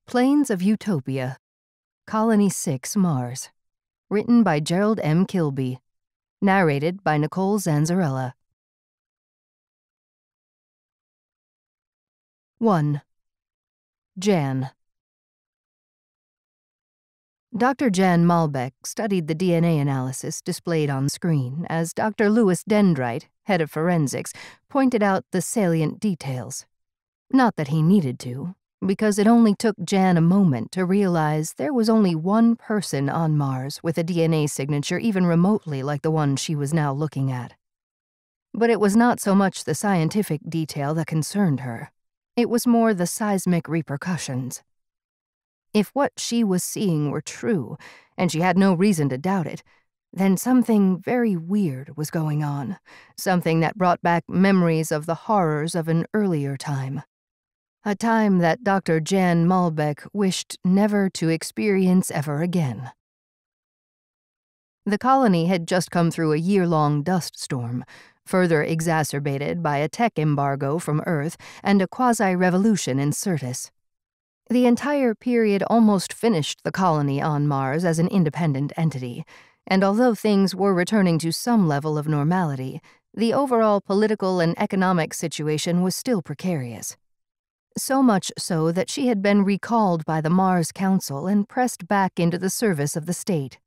Plains of Utopia, Colony 6, Mars. Written by Gerald M. Kilby. Narrated by Nicole Zanzarella. 1. Jann. Dr. Jann Malbec studied the DNA analysis displayed on screen as Dr. Louis Dendrite, head of forensics, pointed out the salient details. Not that he needed to, because it only took Jann a moment to realize there was only one person on Mars with a DNA signature even remotely like the one she was now looking at. But it was not so much the scientific detail that concerned her. It was more the seismic repercussions. If what she was seeing were true, and she had no reason to doubt it, then something very weird was going on, something that brought back memories of the horrors of an earlier time. A time that Dr. Jann Malbec wished never to experience ever again. The colony had just come through a year-long dust storm, further exacerbated by a tech embargo from Earth and a quasi-revolution in Syrtis. The entire period almost finished the colony on Mars as an independent entity, and although things were returning to some level of normality, the overall political and economic situation was still precarious. So much so that she had been recalled by the Mars Council and pressed back into the service of the state.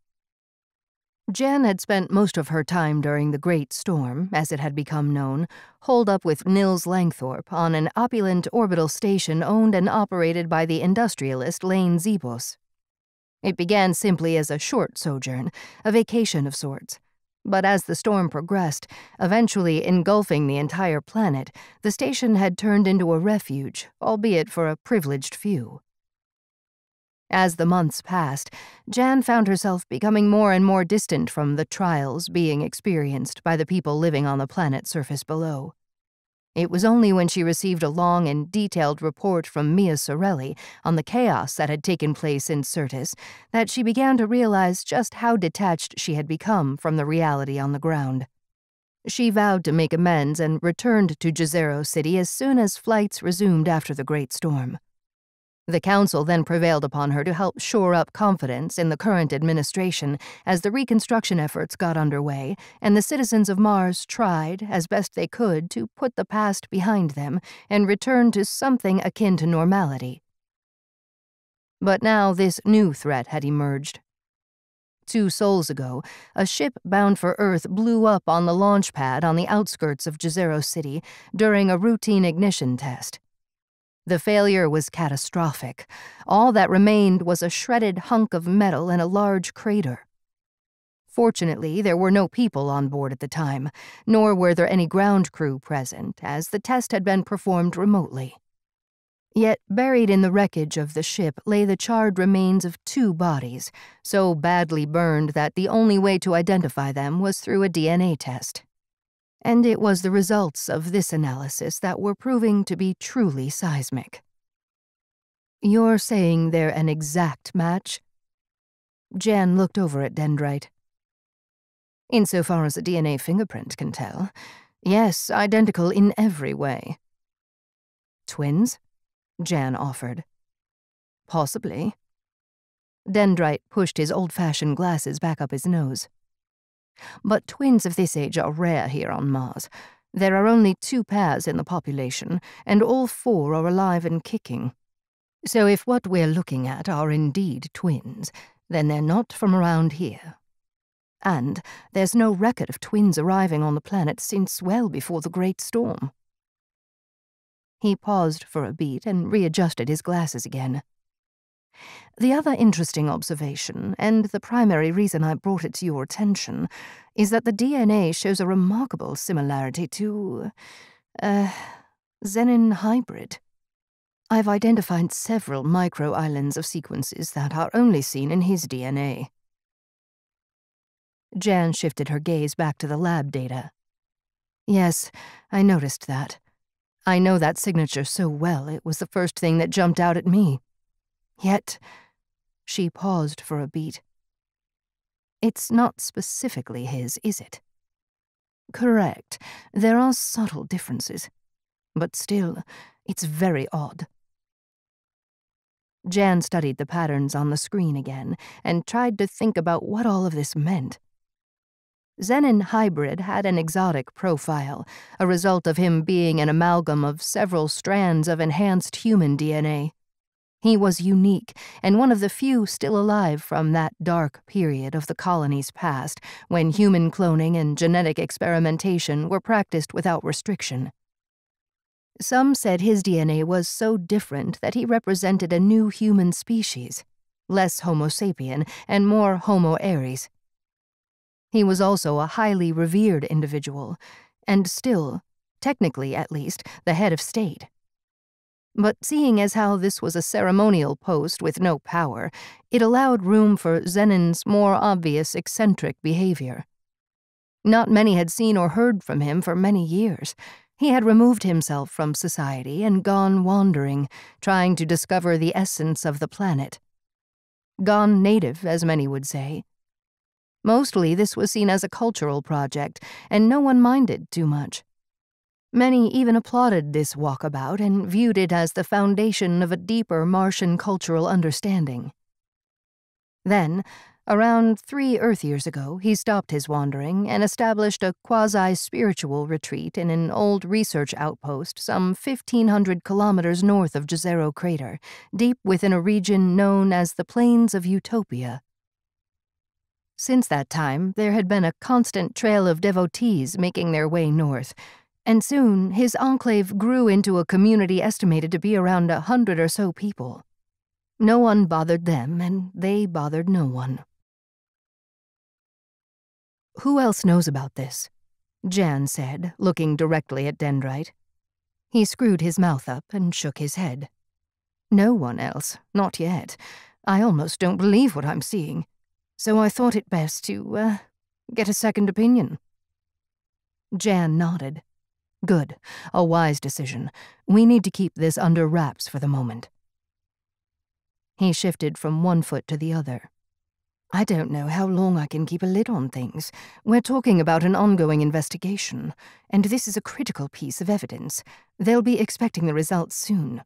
Jann had spent most of her time during the Great Storm, as it had become known, holed up with Nills Langthorpe on an opulent orbital station owned and operated by the industrialist Lane Zebos. It began simply as a short sojourn, a vacation of sorts. But as the storm progressed, eventually engulfing the entire planet, the station had turned into a refuge, albeit for a privileged few. As the months passed, Jann found herself becoming more and more distant from the trials being experienced by the people living on the planet's surface below. It was only when she received a long and detailed report from Mia Sorelli on the chaos that had taken place in Syrtis that she began to realize just how detached she had become from the reality on the ground. She vowed to make amends and returned to Jezero City as soon as flights resumed after the Great Storm. The Council then prevailed upon her to help shore up confidence in the current administration as the reconstruction efforts got underway, and the citizens of Mars tried, as best they could, to put the past behind them and return to something akin to normality. But now this new threat had emerged. 2 sols ago, a ship bound for Earth blew up on the launchpad on the outskirts of Jezero City during a routine ignition test. The failure was catastrophic. All that remained was a shredded hunk of metal and a large crater. Fortunately, there were no people on board at the time, nor were there any ground crew present, as the test had been performed remotely. Yet buried in the wreckage of the ship lay the charred remains of 2 bodies, so badly burned that the only way to identify them was through a DNA test. And it was the results of this analysis that were proving to be truly seismic. You're saying they're an exact match? Jann looked over at Dendrite. Insofar as a DNA fingerprint can tell, yes, identical in every way. Twins? Jann offered. Possibly. Dendrite pushed his old-fashioned glasses back up his nose. But twins of this age are rare here on Mars. There are only 2 pairs in the population, and all 4 are alive and kicking. So if what we're looking at are indeed twins, then they're not from around here. And there's no record of twins arriving on the planet since well before the Great Storm. He paused for a beat and readjusted his glasses again. The other interesting observation, and the primary reason I brought it to your attention, is that the DNA shows a remarkable similarity to, Xenon Hybrid. I've identified several micro-islands of sequences that are only seen in his DNA. Jann shifted her gaze back to the lab data. Yes, I noticed that. I know that signature so well it was the first thing that jumped out at me. Yet, she paused for a beat. It's not specifically his, is it? Correct. There are subtle differences. But still, it's very odd. Jann studied the patterns on the screen again and tried to think about what all of this meant. Xenon Hybrid had an exotic profile, a result of him being an amalgam of several strands of enhanced human DNA. He was unique and one of the few still alive from that dark period of the colony's past when human cloning and genetic experimentation were practiced without restriction. Some said his DNA was so different that he represented a new human species, less Homo sapien and more Homo erectus. He was also a highly revered individual, and still, technically at least, the head of state. But seeing as how this was a ceremonial post with no power, it allowed room for Xenon's more obvious eccentric behavior. Not many had seen or heard from him for many years. He had removed himself from society and gone wandering, trying to discover the essence of the planet. Gone native, as many would say. Mostly this was seen as a cultural project, and no one minded too much. Many even applauded this walkabout and viewed it as the foundation of a deeper Martian cultural understanding. Then, around 3 Earth years ago, he stopped his wandering and established a quasi-spiritual retreat in an old research outpost some 1,500 kilometers north of Jezero Crater, deep within a region known as the Plains of Utopia. Since that time, there had been a constant trail of devotees making their way north, and soon his enclave grew into a community estimated to be around 100 or so people. No one bothered them, and they bothered no one. "Who else knows about this?" Jann said, looking directly at Dendrite. He screwed his mouth up and shook his head. "No one else, not yet. I almost don't believe what I'm seeing. So I thought it best to, get a second opinion." Jann nodded. "Good. A wise decision. We need to keep this under wraps for the moment." He shifted from one foot to the other. "I don't know how long I can keep a lid on things. We're talking about an ongoing investigation, and this is a critical piece of evidence. They'll be expecting the results soon."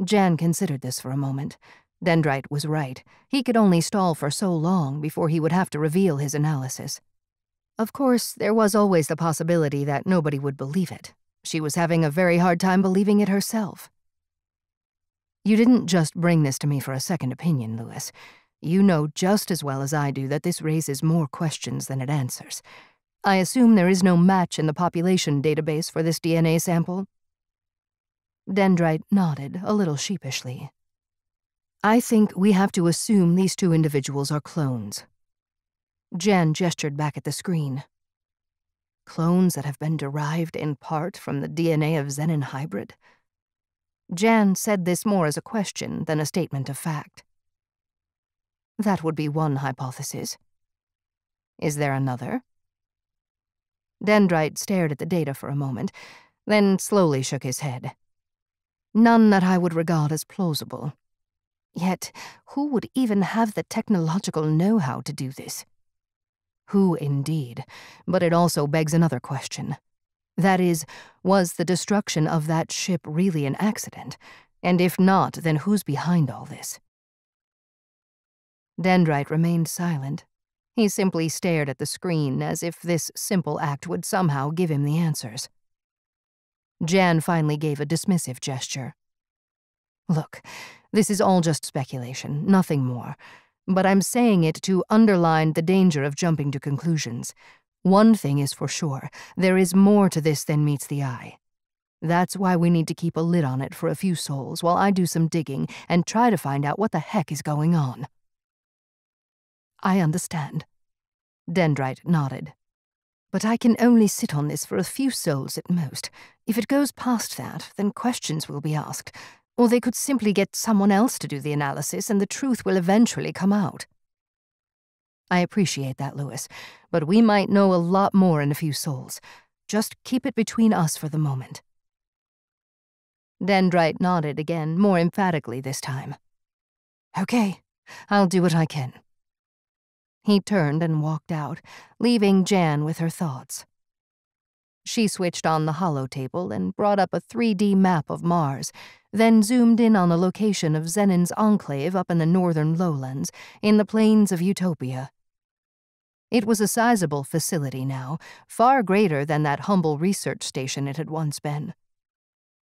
Jann considered this for a moment. Dendrite was right. He could only stall for so long before he would have to reveal his analysis. Of course, there was always the possibility that nobody would believe it. She was having a very hard time believing it herself. "You didn't just bring this to me for a second opinion, Lewis. You know just as well as I do that this raises more questions than it answers. I assume there is no match in the population database for this DNA sample?" Dendrite nodded, a little sheepishly. "I think we have to assume these 2 individuals are clones." Jann gestured back at the screen. "Clones that have been derived in part from the DNA of Xenon Hybrid?" Jann said this more as a question than a statement of fact. "That would be one hypothesis. Is there another?" Dendrite stared at the data for a moment, then slowly shook his head. "None that I would regard as plausible. Yet, who would even have the technological know-how to do this? Who, indeed, but it also begs another question. That is, was the destruction of that ship really an accident? And if not, then who's behind all this?" Dendrite remained silent. He simply stared at the screen as if this simple act would somehow give him the answers. Jann finally gave a dismissive gesture. "Look, this is all just speculation, nothing more. But I'm saying it to underline the danger of jumping to conclusions. One thing is for sure, there is more to this than meets the eye. That's why we need to keep a lid on it for a few sols while I do some digging and try to find out what the heck is going on." "I understand." Dendrite nodded. "But I can only sit on this for a few sols at most. If it goes past that, then questions will be asked. Or they could simply get someone else to do the analysis and the truth will eventually come out." "I appreciate that, Lewis, but we might know a lot more in a few sols. Just keep it between us for the moment." Dendrite nodded again, more emphatically this time. "Okay, I'll do what I can." He turned and walked out, leaving Jann with her thoughts. She switched on the holotable and brought up a 3D map of Mars, then zoomed in on the location of Xenon's Enclave up in the northern lowlands, in the plains of Utopia. It was a sizable facility now, far greater than that humble research station it had once been.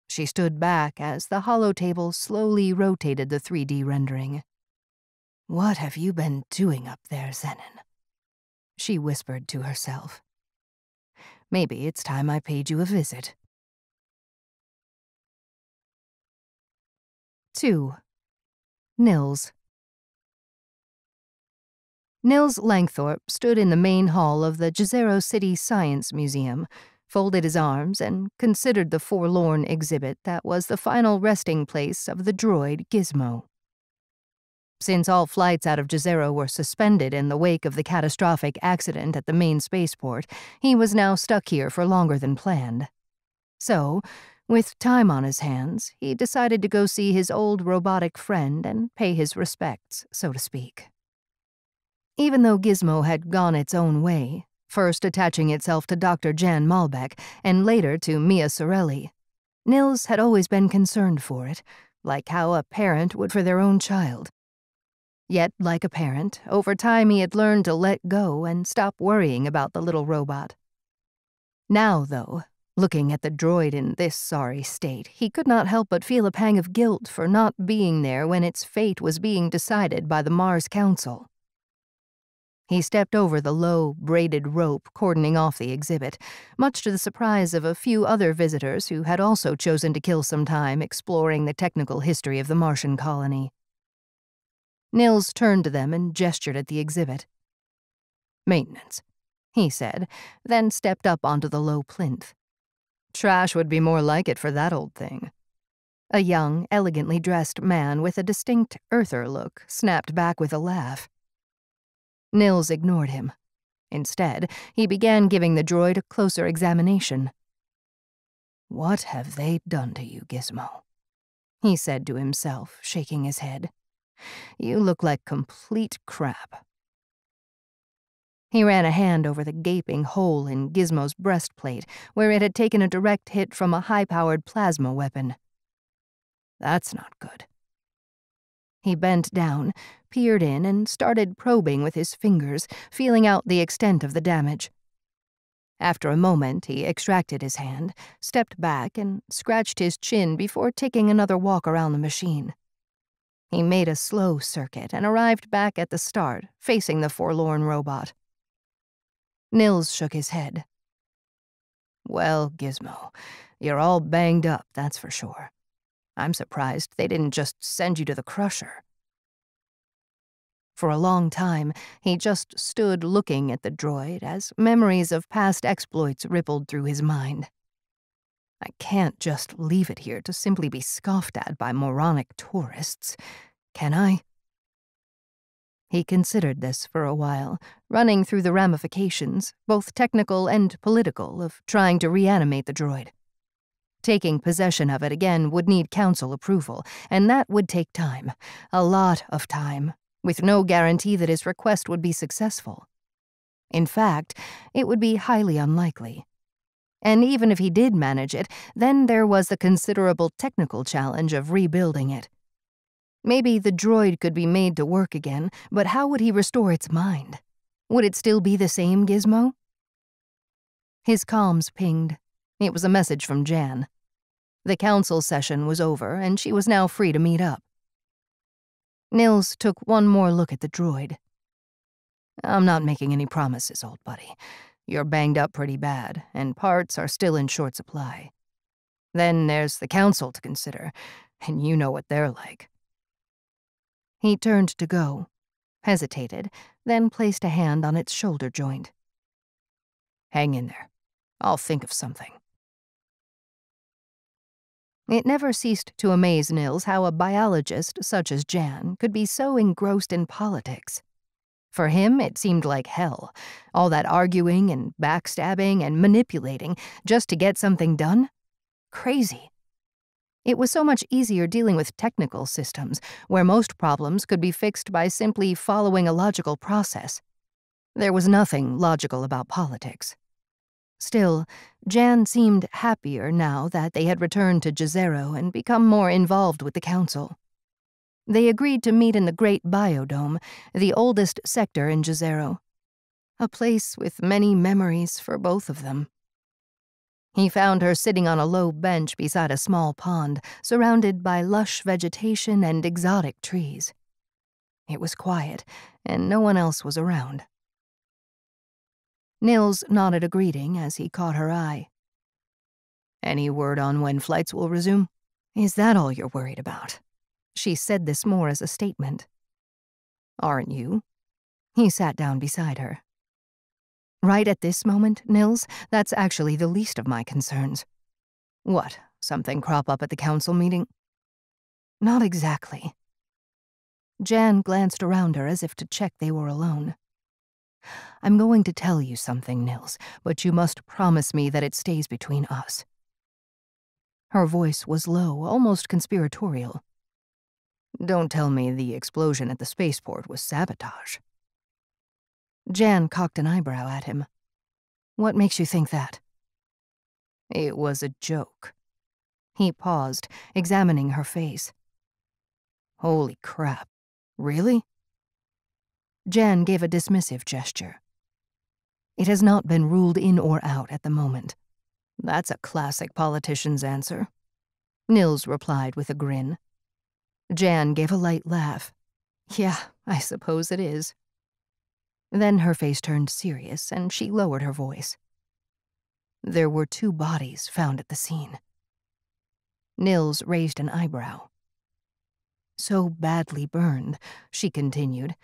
She stood back as the holotable slowly rotated the 3D rendering. "What have you been doing up there, Xenon?" she whispered to herself. "Maybe it's time I paid you a visit." 2. Nills. Nills Langthorpe stood in the main hall of the Jezero City Science Museum, folded his arms, and considered the forlorn exhibit that was the final resting place of the droid Gizmo. Since all flights out of Jezero were suspended in the wake of the catastrophic accident at the main spaceport, he was now stuck here for longer than planned. So, with time on his hands, he decided to go see his old robotic friend and pay his respects, so to speak. Even though Gizmo had gone its own way, first attaching itself to Dr. Jann Malbec and later to Mia Sorelli, Nills had always been concerned for it, like how a parent would for their own child. Yet, like a parent, over time he had learned to let go and stop worrying about the little robot. Now, though, looking at the droid in this sorry state, he could not help but feel a pang of guilt for not being there when its fate was being decided by the Mars Council. He stepped over the low, braided rope cordoning off the exhibit, much to the surprise of a few other visitors who had also chosen to kill some time exploring the technical history of the Martian colony. Nills turned to them and gestured at the exhibit. "Maintenance," he said, then stepped up onto the low plinth. "Trash would be more like it for that old thing." A young, elegantly dressed man with a distinct earther look snapped back with a laugh. Nills ignored him. Instead, he began giving the droid a closer examination. "What have they done to you, Gizmo?" he said to himself, shaking his head. "You look like complete crap." He ran a hand over the gaping hole in Gizmo's breastplate, where it had taken a direct hit from a high-powered plasma weapon. "That's not good." He bent down, peered in, and started probing with his fingers, feeling out the extent of the damage. After a moment, he extracted his hand, stepped back, and scratched his chin before taking another walk around the machine. He made a slow circuit and arrived back at the start, facing the forlorn robot. Nills shook his head. "Well, Gizmo, you're all banged up, that's for sure. I'm surprised they didn't just send you to the crusher." For a long time, he just stood looking at the droid as memories of past exploits rippled through his mind. I can't just leave it here to simply be scoffed at by moronic tourists, can I? He considered this for a while, running through the ramifications, both technical and political, of trying to reanimate the droid. Taking possession of it again would need council approval, and that would take time, a lot of time, with no guarantee that his request would be successful. In fact, it would be highly unlikely. And even if he did manage it, then there was the considerable technical challenge of rebuilding it. Maybe the droid could be made to work again, but how would he restore its mind? Would it still be the same Gizmo? His comms pinged. It was a message from Jann. The council session was over, and she was now free to meet up. Nills took one more look at the droid. "I'm not making any promises, old buddy. You're banged up pretty bad, and parts are still in short supply. Then there's the council to consider, and you know what they're like." He turned to go, hesitated, then placed a hand on its shoulder joint. "Hang in there. I'll think of something." It never ceased to amaze Nills how a biologist such as Jann could be so engrossed in politics. For him, it seemed like hell, all that arguing and backstabbing and manipulating just to get something done. Crazy. It was so much easier dealing with technical systems, where most problems could be fixed by simply following a logical process. There was nothing logical about politics. Still, Jann seemed happier now that they had returned to Jezero and become more involved with the council. They agreed to meet in the Great Biodome, the oldest sector in Jezero, a place with many memories for both of them. He found her sitting on a low bench beside a small pond, surrounded by lush vegetation and exotic trees. It was quiet, and no one else was around. Nills nodded a greeting as he caught her eye. "Any word on when flights will resume? Is that all you're worried about?" She said this more as a statement. "Aren't you?" He sat down beside her. "Right at this moment, Nills, that's actually the least of my concerns." "What, something crop up at the council meeting?" "Not exactly." Jann glanced around her as if to check they were alone. "I'm going to tell you something, Nills, but you must promise me that it stays between us." Her voice was low, almost conspiratorial. "Don't tell me the explosion at the spaceport was sabotage." Jann cocked an eyebrow at him. "What makes you think that?" "It was a joke." He paused, examining her face. "Holy crap. Really?" Jann gave a dismissive gesture. "It has not been ruled in or out at the moment." "That's a classic politician's answer," Nills replied with a grin. Jann gave a light laugh. "Yeah, I suppose it is." Then her face turned serious, and she lowered her voice. "There were 2 bodies found at the scene." Nills raised an eyebrow. "So badly burned," she continued,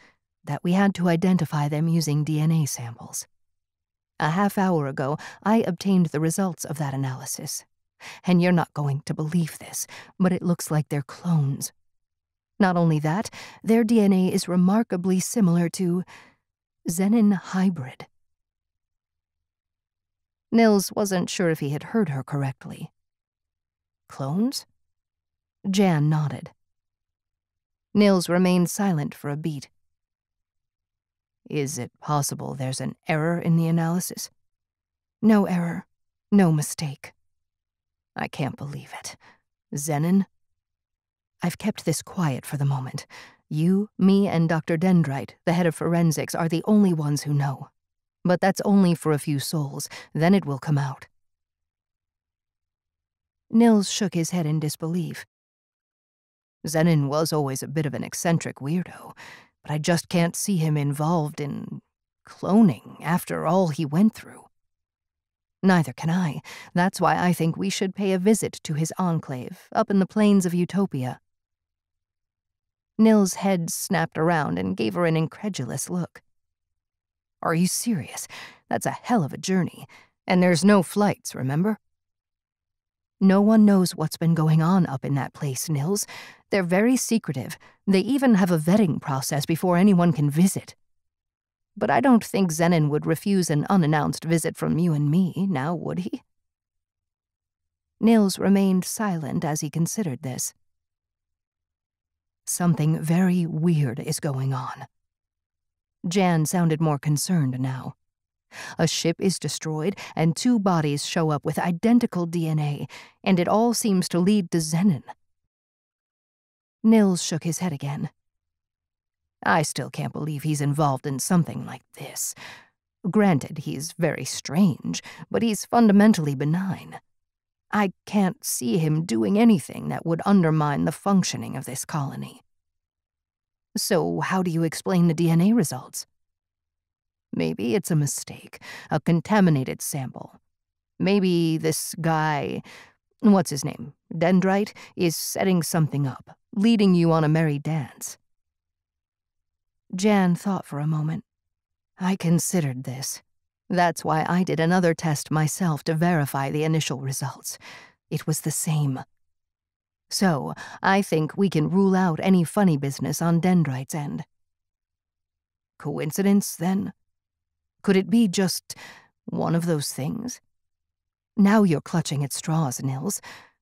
"that we had to identify them using DNA samples. A half hour ago, I obtained the results of that analysis. And you're not going to believe this, but it looks like they're clones. Not only that, their DNA is remarkably similar to Xenon Hybrid." Nills wasn't sure if he had heard her correctly. "Clones?" Jann nodded. Nills remained silent for a beat. "Is it possible there's an error in the analysis?" "No error. No mistake." "I can't believe it. Xenon?" "I've kept this quiet for the moment. You, me, and Dr. Dendrite, the head of forensics, are the only ones who know. But that's only for a few souls. Then it will come out." Nills shook his head in disbelief. "Xenon was always a bit of an eccentric weirdo, but I just can't see him involved in cloning after all he went through." "Neither can I. That's why I think we should pay a visit to his enclave, up in the plains of Utopia." Nills' head snapped around and gave her an incredulous look. "Are you serious? That's a hell of a journey. And there's no flights, remember?" "No one knows what's been going on up in that place, Nills. They're very secretive. They even have a vetting process before anyone can visit. But I don't think Xenon would refuse an unannounced visit from you and me, now would he?" Nills remained silent as he considered this. "Something very weird is going on." Jann sounded more concerned now. "A ship is destroyed, and 2 bodies show up with identical DNA, and it all seems to lead to Xenon." Nills shook his head again. "I still can't believe he's involved in something like this. Granted, he's very strange, but he's fundamentally benign. I can't see him doing anything that would undermine the functioning of this colony." "So how do you explain the DNA results?" "Maybe it's a mistake, a contaminated sample. Maybe this guy, what's his name, Dendrite, is setting something up, leading you on a merry dance." Jann thought for a moment. "I considered this. That's why I did another test myself to verify the initial results. It was the same. So, I think we can rule out any funny business on Dendrite's end." "Coincidence, then? Could it be just one of those things?" "Now you're clutching at straws, Nills.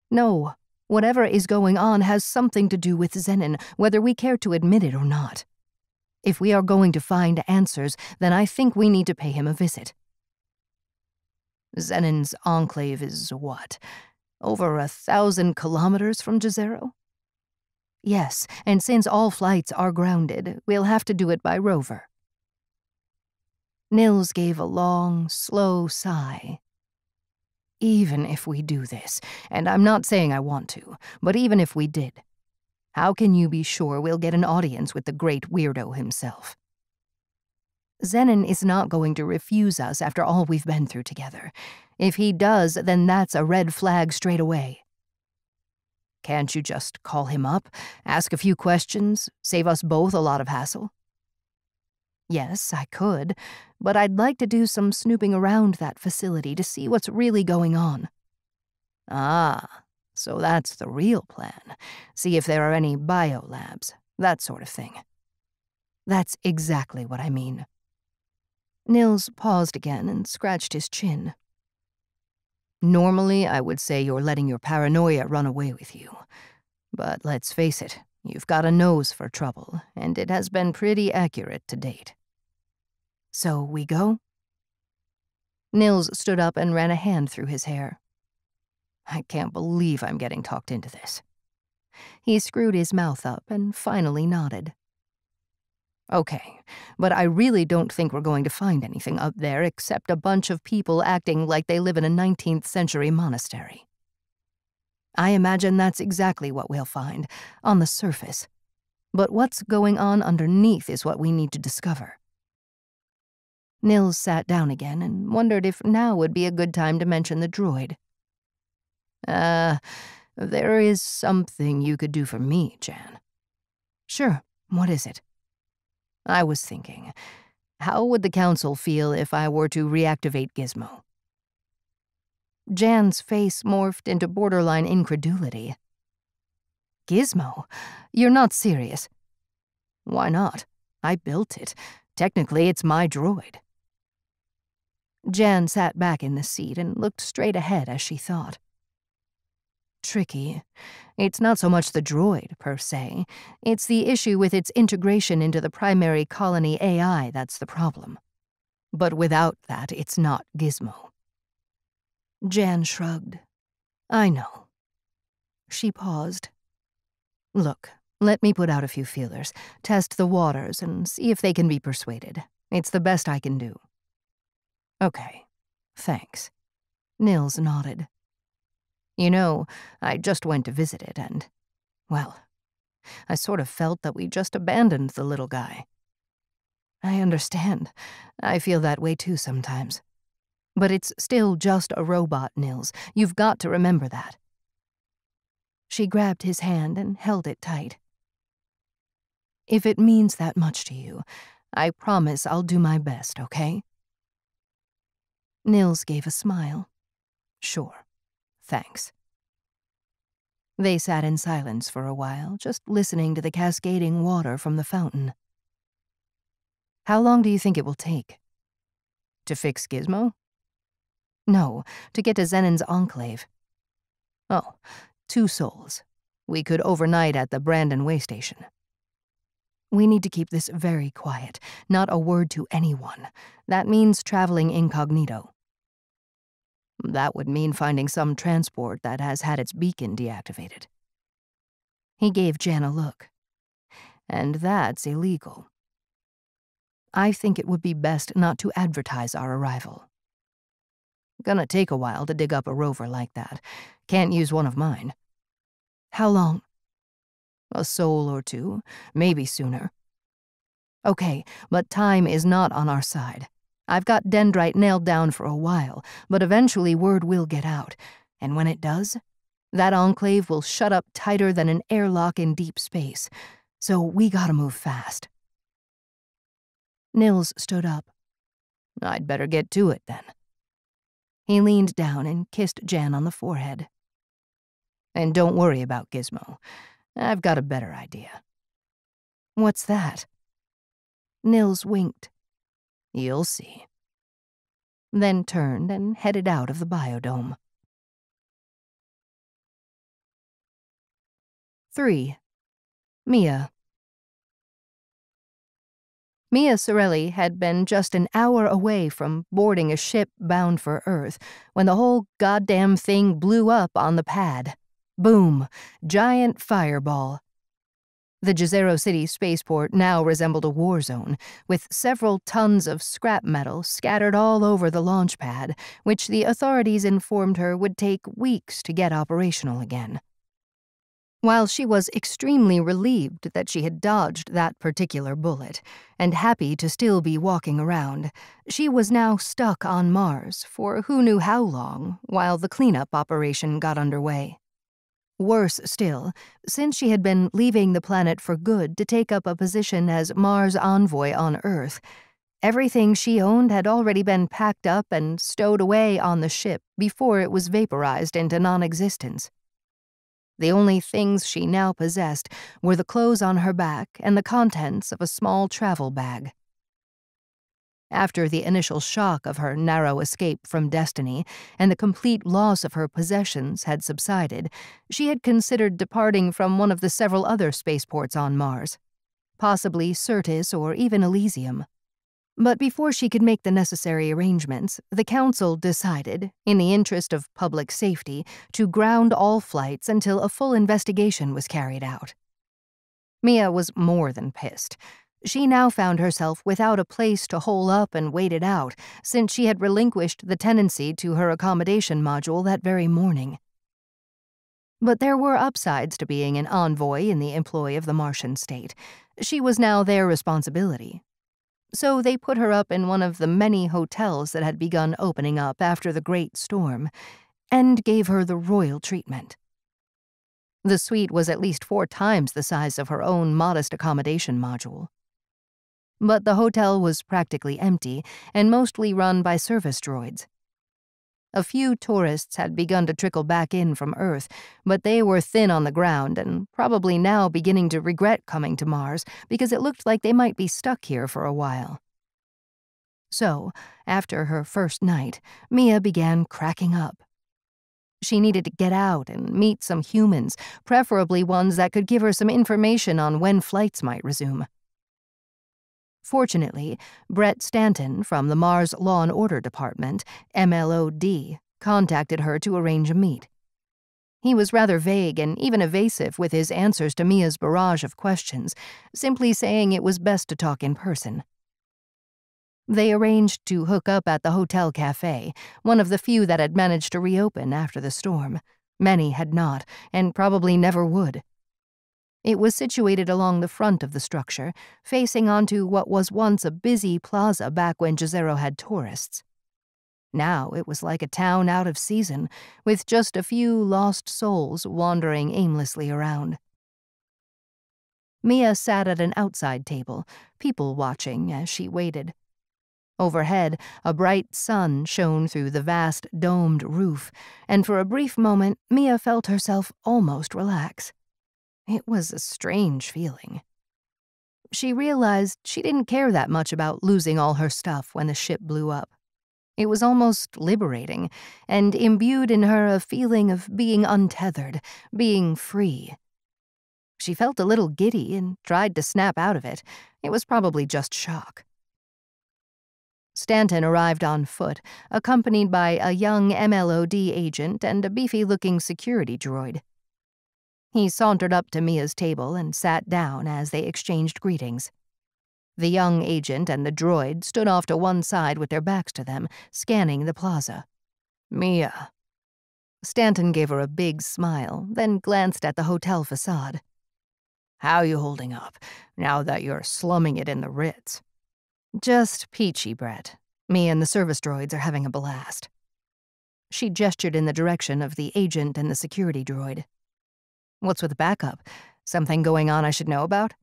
No, whatever is going on has something to do with Xenon, whether we care to admit it or not. If we are going to find answers, then I think we need to pay him a visit." Xenon's Enclave is what? Over 1,000 kilometers from Jezero? Yes, and since all flights are grounded, we'll have to do it by rover. Nills gave a long, slow sigh. Even if we do this, and I'm not saying I want to, but even if we did, how can you be sure we'll get an audience with the great weirdo himself? Xenon is not going to refuse us after all we've been through together. If he does, then that's a red flag straight away. Can't you just call him up, ask a few questions, save us both a lot of hassle? Yes, I could, but I'd like to do some snooping around that facility to see what's really going on. Ah, so that's the real plan. See if there are any biolabs, that sort of thing. That's exactly what I mean. Nills paused again and scratched his chin. Normally, I would say you're letting your paranoia run away with you. But let's face it, you've got a nose for trouble, and it has been pretty accurate to date. So we go? Nills stood up and ran a hand through his hair. I can't believe I'm getting talked into this. He screwed his mouth up and finally nodded. Okay, but I really don't think we're going to find anything up there except a bunch of people acting like they live in a 19th century monastery. I imagine that's exactly what we'll find, on the surface. But what's going on underneath is what we need to discover. Nills sat down again and wondered if now would be a good time to mention the droid. There is something you could do for me, Jann. Sure, what is it? I was thinking, how would the Council feel if I were to reactivate Gizmo? Jann's face morphed into borderline incredulity. Gizmo? You're not serious. Why not? I built it. Technically, it's my droid. Jann sat back in the seat and looked straight ahead as she thought. Tricky. It's not so much the droid, per se. It's the issue with its integration into the primary colony AI that's the problem. But without that, it's not Gizmo. Jann shrugged. I know. She paused. Look, let me put out a few feelers, test the waters, and see if they can be persuaded. It's the best I can do. Okay, thanks. Nills nodded. You know, I just went to visit it and, well, I sort of felt that we just abandoned the little guy. I understand. I feel that way too sometimes. But it's still just a robot, Nills. You've got to remember that. She grabbed his hand and held it tight. If it means that much to you, I promise I'll do my best, okay? Nills gave a smile. Sure. Thanks. They sat in silence for a while, just listening to the cascading water from the fountain. How long do you think it will take? To fix Gizmo? No, to get to Xenon's Enclave. Oh, 2 souls. We could overnight at the Brandon Waystation. We need to keep this very quiet, not a word to anyone. That means traveling incognito. That would mean finding some transport that has had its beacon deactivated. He gave Jann a look. And that's illegal. I think it would be best not to advertise our arrival. Gonna take a while to dig up a rover like that. Can't use one of mine. How long? A soul or 2, maybe sooner. Okay, but time is not on our side. I've got Dendrite nailed down for a while, but eventually word will get out, and when it does, that Enclave will shut up tighter than an airlock in deep space, so we gotta move fast. Nills stood up. I'd better get to it, then. He leaned down and kissed Jann on the forehead. And don't worry about Gizmo. I've got a better idea. What's that? Nills winked. You'll see. Then turned and headed out of the biodome. 3. Mia. Mia Sorelli had been just an hour away from boarding a ship bound for Earth when the whole goddamn thing blew up on the pad. Boom! Giant fireball. The Jezero City spaceport now resembled a war zone, with several tons of scrap metal scattered all over the launch pad, which the authorities informed her would take weeks to get operational again. While she was extremely relieved that she had dodged that particular bullet, and happy to still be walking around, she was now stuck on Mars for who knew how long while the cleanup operation got underway. Worse still, since she had been leaving the planet for good to take up a position as Mars Envoy on Earth, everything she owned had already been packed up and stowed away on the ship before it was vaporized into non-existence. The only things she now possessed were the clothes on her back and the contents of a small travel bag. After the initial shock of her narrow escape from destiny and the complete loss of her possessions had subsided, she had considered departing from one of the several other spaceports on Mars, possibly Syrtis or even Elysium. But before she could make the necessary arrangements, the Council decided, in the interest of public safety, to ground all flights until a full investigation was carried out. Mia was more than pissed. She now found herself without a place to hole up and wait it out, since she had relinquished the tenancy to her accommodation module that very morning. But there were upsides to being an envoy in the employ of the Martian state. She was now their responsibility. So they put her up in one of the many hotels that had begun opening up after the Great Storm, and gave her the royal treatment. The suite was at least 4 times the size of her own modest accommodation module. But the hotel was practically empty and mostly run by service droids. A few tourists had begun to trickle back in from Earth, but they were thin on the ground and probably now beginning to regret coming to Mars because it looked like they might be stuck here for a while. So, after her first night, Mia began cracking up. She needed to get out and meet some humans, preferably ones that could give her some information on when flights might resume. Fortunately, Brett Stanton from the Mars Law and Order Department, MLOD, contacted her to arrange a meet. He was rather vague and even evasive with his answers to Mia's barrage of questions, simply saying it was best to talk in person. They arranged to hook up at the hotel cafe, one of the few that had managed to reopen after the storm. Many had not, and probably never would. It was situated along the front of the structure, facing onto what was once a busy plaza back when Jezero had tourists. Now it was like a town out of season, with just a few lost souls wandering aimlessly around. Mia sat at an outside table, people watching as she waited. Overhead, a bright sun shone through the vast domed roof, and for a brief moment Mia felt herself almost relax. It was a strange feeling. She realized she didn't care that much about losing all her stuff when the ship blew up. It was almost liberating, and imbued in her a feeling of being untethered, being free. She felt a little giddy and tried to snap out of it. It was probably just shock. Stanton arrived on foot, accompanied by a young MLOD agent and a beefy-looking security droid. He sauntered up to Mia's table and sat down as they exchanged greetings. The young agent and the droid stood off to one side with their backs to them, scanning the plaza. "Mia." Stanton gave her a big smile, then glanced at the hotel facade. "How you holding up, now that you're slumming it in the Ritz?" "Just peachy, Brett. Me and the service droids are having a blast." She gestured in the direction of the agent and the security droid. "What's with the backup? Something going on I should know about?"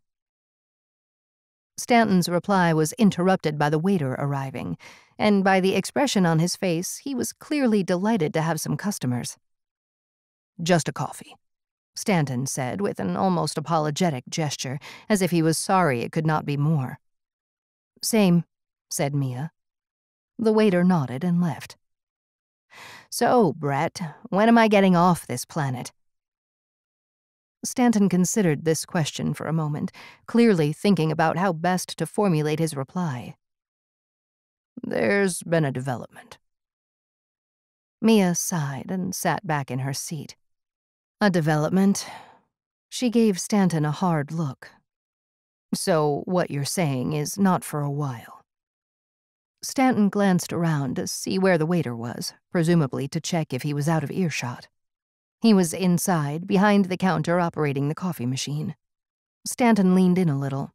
Stanton's reply was interrupted by the waiter arriving, and by the expression on his face, he was clearly delighted to have some customers. "Just a coffee," Stanton said with an almost apologetic gesture, as if he was sorry it could not be more. "Same," said Mia. The waiter nodded and left. "So, Brett, when am I getting off this planet?" Stanton considered this question for a moment, clearly thinking about how best to formulate his reply. There's been a development. Mia sighed and sat back in her seat. A development? She gave Stanton a hard look. So what you're saying is not for a while. Stanton glanced around to see where the waiter was, presumably to check if he was out of earshot. He was inside, behind the counter operating the coffee machine. Stanton leaned in a little.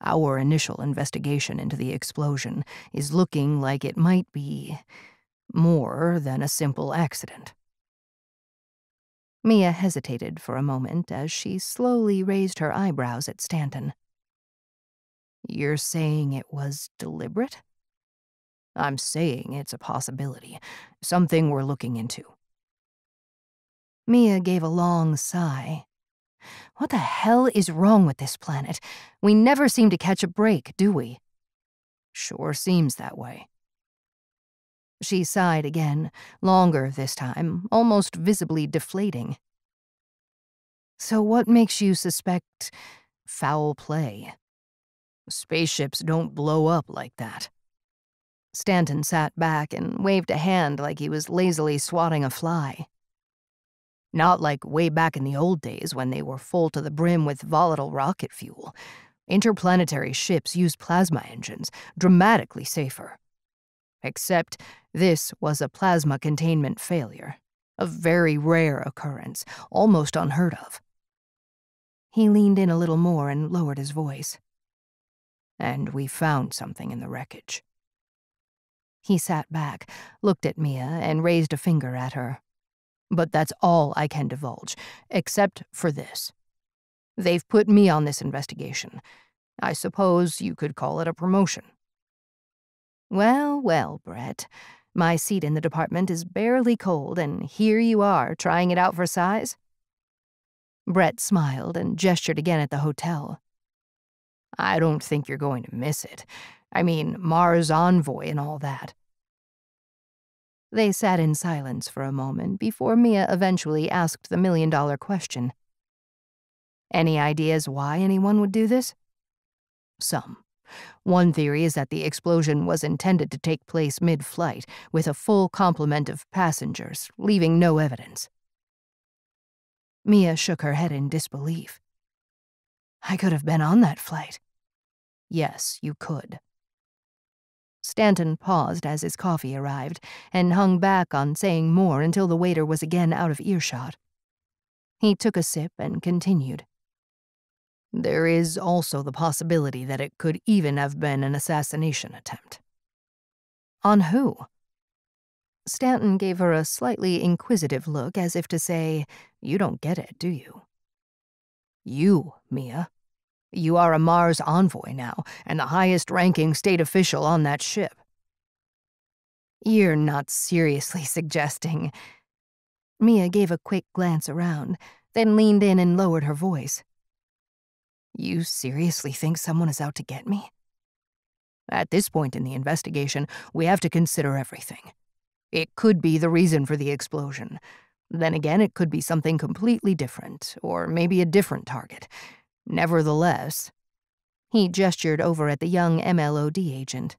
Our initial investigation into the explosion is looking like it might be more than a simple accident. Mia hesitated for a moment as she slowly raised her eyebrows at Stanton. You're saying it was deliberate? I'm saying it's a possibility, something we're looking into. Mia gave a long sigh. What the hell is wrong with this planet? We never seem to catch a break, do we? Sure seems that way. She sighed again, longer this time, almost visibly deflating. So what makes you suspect foul play? Spaceships don't blow up like that. Stanton sat back and waved a hand like he was lazily swatting a fly. Not like way back in the old days when they were full to the brim with volatile rocket fuel. Interplanetary ships use plasma engines, dramatically safer. Except this was a plasma containment failure, a very rare occurrence, almost unheard of. He leaned in a little more and lowered his voice. And we found something in the wreckage. He sat back, looked at Mia, and raised a finger at her. But that's all I can divulge, except for this. They've put me on this investigation. I suppose you could call it a promotion. Well, well, Brett. My seat in the department is barely cold, and here you are, trying it out for size? Brett smiled and gestured again at the hotel. I don't think you're going to miss it. I mean, Mars Envoy and all that. They sat in silence for a moment before Mia eventually asked the million-dollar question. Any ideas why anyone would do this? Some. One theory is that the explosion was intended to take place mid-flight, with a full complement of passengers, leaving no evidence. Mia shook her head in disbelief. I could have been on that flight. Yes, you could. Stanton paused as his coffee arrived, and hung back on saying more until the waiter was again out of earshot. He took a sip and continued. There is also the possibility that it could even have been an assassination attempt. On who? Stanton gave her a slightly inquisitive look as if to say, you don't get it, do you? You, Mia. You are a Mars Envoy now, and the highest-ranking state official on that ship. You're not seriously suggesting... Mia gave a quick glance around, then leaned in and lowered her voice. You seriously think someone is out to get me? At this point in the investigation, we have to consider everything. It could be the reason for the explosion. Then again, it could be something completely different, or maybe a different target. Nevertheless, he gestured over at the young MLOD agent.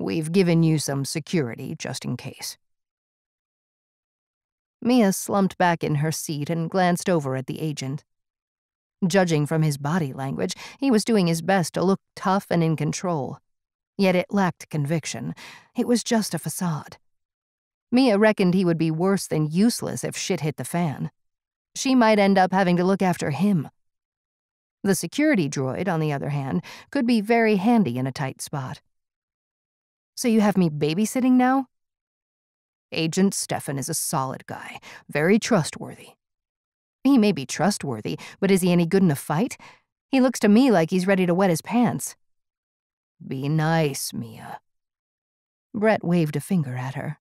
We've given you some security just in case. Mia slumped back in her seat and glanced over at the agent. Judging from his body language, he was doing his best to look tough and in control. Yet it lacked conviction. It was just a facade. Mia reckoned he would be worse than useless if shit hit the fan. She might end up having to look after him. The security droid, on the other hand, could be very handy in a tight spot. So you have me babysitting now? Agent Stefan is a solid guy, very trustworthy. He may be trustworthy, but is he any good in a fight? He looks to me like he's ready to wet his pants. Be nice, Mia. Brett waved a finger at her.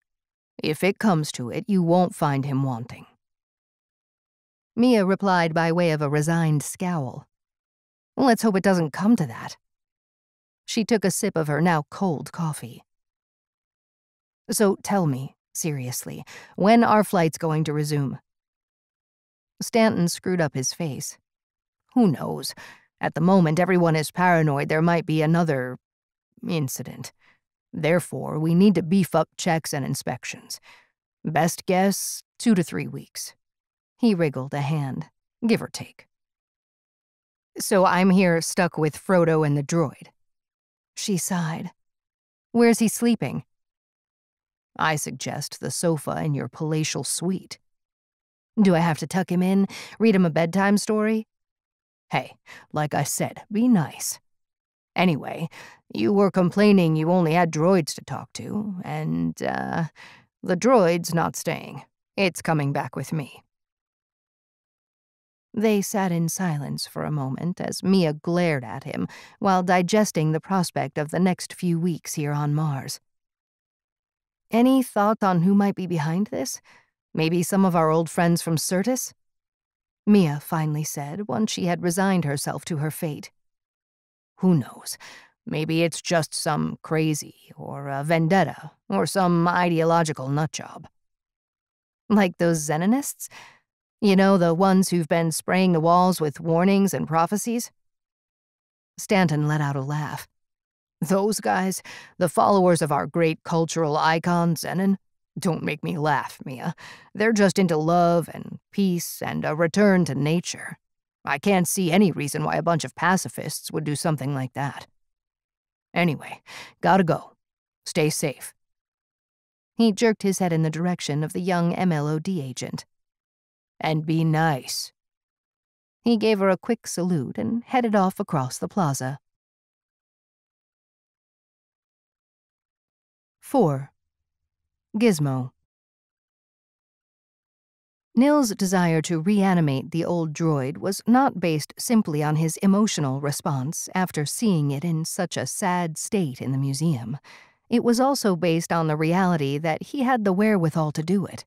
If it comes to it, you won't find him wanting. Mia replied by way of a resigned scowl. Let's hope it doesn't come to that. She took a sip of her now cold coffee. So tell me, seriously, when are flights going to resume? Stanton screwed up his face. Who knows? At the moment, everyone is paranoid there might be another incident. Therefore, we need to beef up checks and inspections. Best guess, 2 to 3 weeks. He wriggled a hand, give or take. So I'm here stuck with Frodo and the droid. She sighed. Where's he sleeping? I suggest the sofa in your palatial suite. Do I have to tuck him in, read him a bedtime story? Hey, like I said, be nice. Anyway, you were complaining you only had droids to talk to, and, the droid's not staying. It's coming back with me. They sat in silence for a moment as Mia glared at him while digesting the prospect of the next few weeks here on Mars. Any thought on who might be behind this? Maybe some of our old friends from Certus? Mia finally said once she had resigned herself to her fate. Who knows? Maybe it's just some crazy, or a vendetta, or some ideological nutjob. Like those Xenonists? You know, the ones who've been spraying the walls with warnings and prophecies? Stanton let out a laugh. Those guys, the followers of our great cultural icon, Xenon? Don't make me laugh, Mia. They're just into love and peace and a return to nature. I can't see any reason why a bunch of pacifists would do something like that. Anyway, gotta go. Stay safe. He jerked his head in the direction of the young MLOD agent. And be nice. He gave her a quick salute and headed off across the plaza. 4. Gizmo. Nills' desire to reanimate the old droid was not based simply on his emotional response after seeing it in such a sad state in the museum. It was also based on the reality that he had the wherewithal to do it.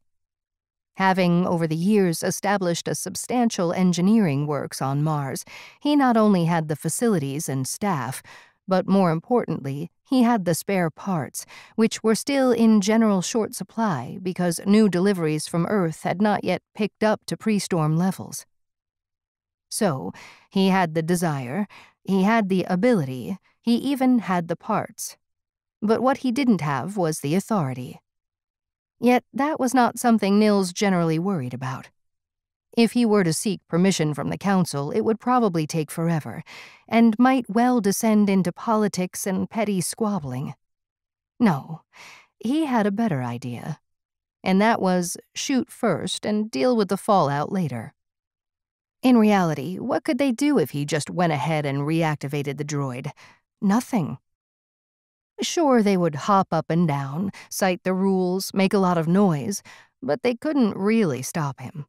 Having, over the years, established a substantial engineering works on Mars, he not only had the facilities and staff, but more importantly, he had the spare parts, which were still in general short supply because new deliveries from Earth had not yet picked up to pre-storm levels. So, he had the desire, he had the ability, he even had the parts. But what he didn't have was the authority. Yet that was not something Nills generally worried about. If he were to seek permission from the council, it would probably take forever, and might well descend into politics and petty squabbling. No, he had a better idea, and that was shoot first and deal with the fallout later. In reality, what could they do if he just went ahead and reactivated the droid? Nothing. Sure, they would hop up and down, cite the rules, make a lot of noise, but they couldn't really stop him.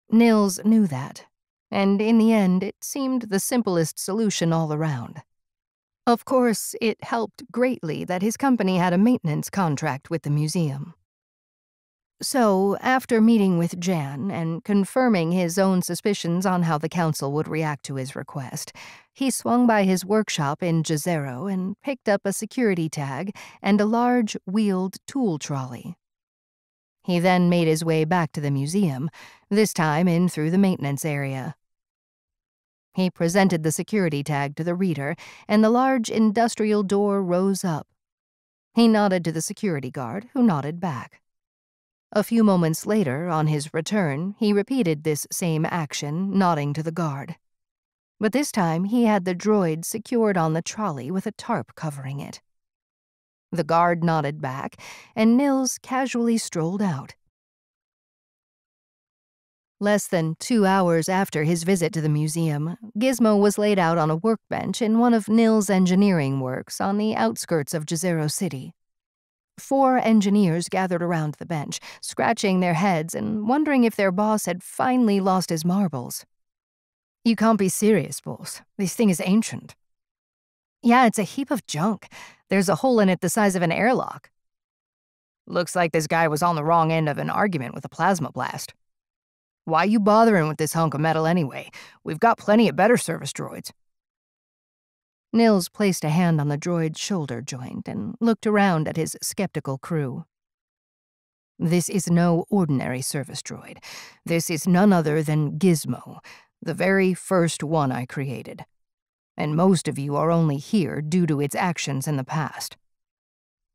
Nills knew that, and in the end it seemed the simplest solution all around. Of course, it helped greatly that his company had a maintenance contract with the museum. So, after meeting with Jann and confirming his own suspicions on how the council would react to his request, he swung by his workshop in Jezero and picked up a security tag and a large, wheeled tool trolley. He then made his way back to the museum, this time in through the maintenance area. He presented the security tag to the reader, and the large industrial door rose up. He nodded to the security guard, who nodded back. A few moments later, on his return, he repeated this same action, nodding to the guard. But this time he had the droid secured on the trolley with a tarp covering it. The guard nodded back, and Nills casually strolled out. Less than 2 hours after his visit to the museum, Gizmo was laid out on a workbench in one of Nills' engineering works on the outskirts of Jezero City. 4 engineers gathered around the bench, scratching their heads and wondering if their boss had finally lost his marbles. "You can't be serious, boss. This thing is ancient." "Yeah, it's a heap of junk. There's a hole in it the size of an airlock." "Looks like this guy was on the wrong end of an argument with a plasma blast. Why you bothering with this hunk of metal anyway? We've got plenty of better service droids." Nills placed a hand on the droid's shoulder joint and looked around at his skeptical crew. This is no ordinary service droid. This is none other than Gizmo, the very first one I created. And most of you are only here due to its actions in the past."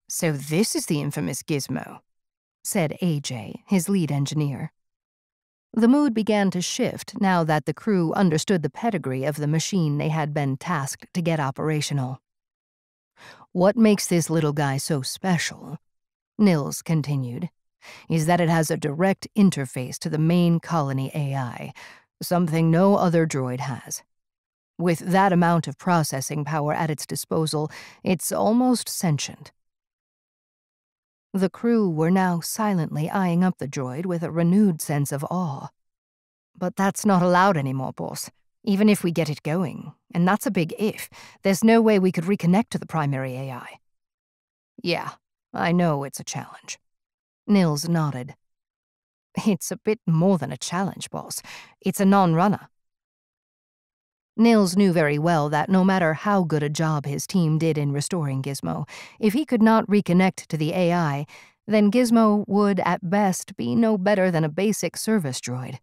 "So this is the infamous Gizmo," said AJ, his lead engineer. The mood began to shift now that the crew understood the pedigree of the machine they had been tasked to get operational. "What makes this little guy so special," Nills continued, "is that it has a direct interface to the main colony AI, something no other droid has. With that amount of processing power at its disposal, it's almost sentient." The crew were now silently eyeing up the droid with a renewed sense of awe. "But that's not allowed anymore, boss. Even if we get it going, and that's a big if, there's no way we could reconnect to the primary AI." "Yeah, I know it's a challenge." Nills nodded. "It's a bit more than a challenge, boss. It's a non-runner." Nills knew very well that no matter how good a job his team did in restoring Gizmo, if he could not reconnect to the AI, then Gizmo would, at best, be no better than a basic service droid.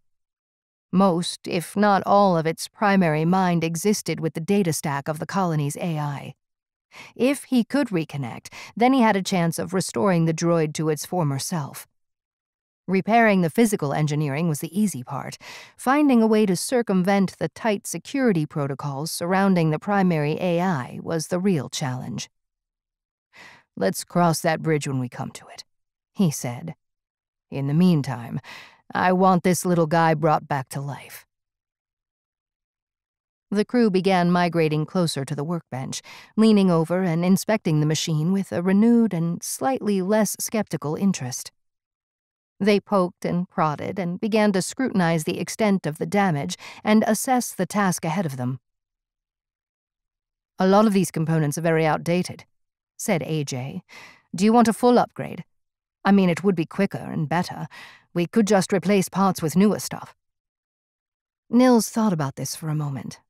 Most, if not all, of its primary mind existed with the data stack of the colony's AI. If he could reconnect, then he had a chance of restoring the droid to its former self. Repairing the physical engineering was the easy part. Finding a way to circumvent the tight security protocols surrounding the primary AI was the real challenge. "Let's cross that bridge when we come to it," he said. "In the meantime, I want this little guy brought back to life." The crew began migrating closer to the workbench, leaning over and inspecting the machine with a renewed and slightly less skeptical interest. They poked and prodded and began to scrutinize the extent of the damage and assess the task ahead of them. "A lot of these components are very outdated," said AJ. "Do you want a full upgrade? I mean, it would be quicker and better. We could just replace parts with newer stuff." Nills thought about this for a moment.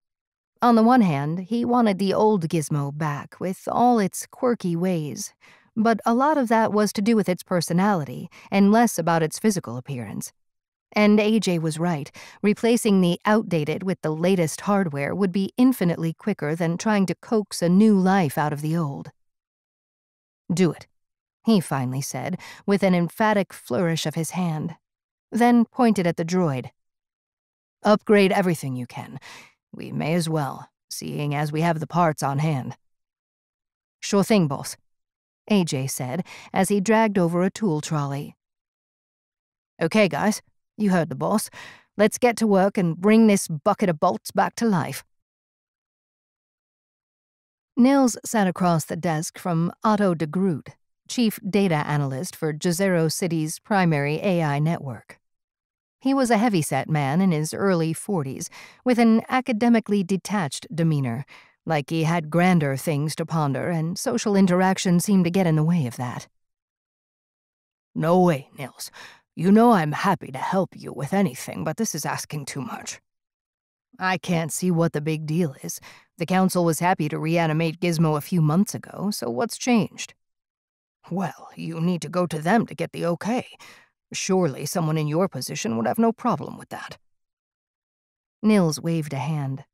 On the one hand, he wanted the old Gizmo back with all its quirky ways, but a lot of that was to do with its personality and less about its physical appearance. And AJ was right. Replacing the outdated with the latest hardware would be infinitely quicker than trying to coax a new life out of the old. "Do it," he finally said, with an emphatic flourish of his hand, then pointed at the droid. "Upgrade everything you can. We may as well, seeing as we have the parts on hand." "Sure thing, boss," AJ said as he dragged over a tool trolley. "Okay, guys, you heard the boss. Let's get to work and bring this bucket of bolts back to life." Nills sat across the desk from Otto de Groot, chief data analyst for Jezero City's primary AI network. He was a heavyset man in his early 40s, with an academically detached demeanor, like he had grander things to ponder, and social interaction seemed to get in the way of that. "No way, Nills. You know I'm happy to help you with anything, but this is asking too much." "I can't see what the big deal is. The Council was happy to reanimate Gizmo a few months ago, so what's changed?" "Well, you need to go to them to get the okay. Surely someone in your position would have no problem with that." Nills waved a hand.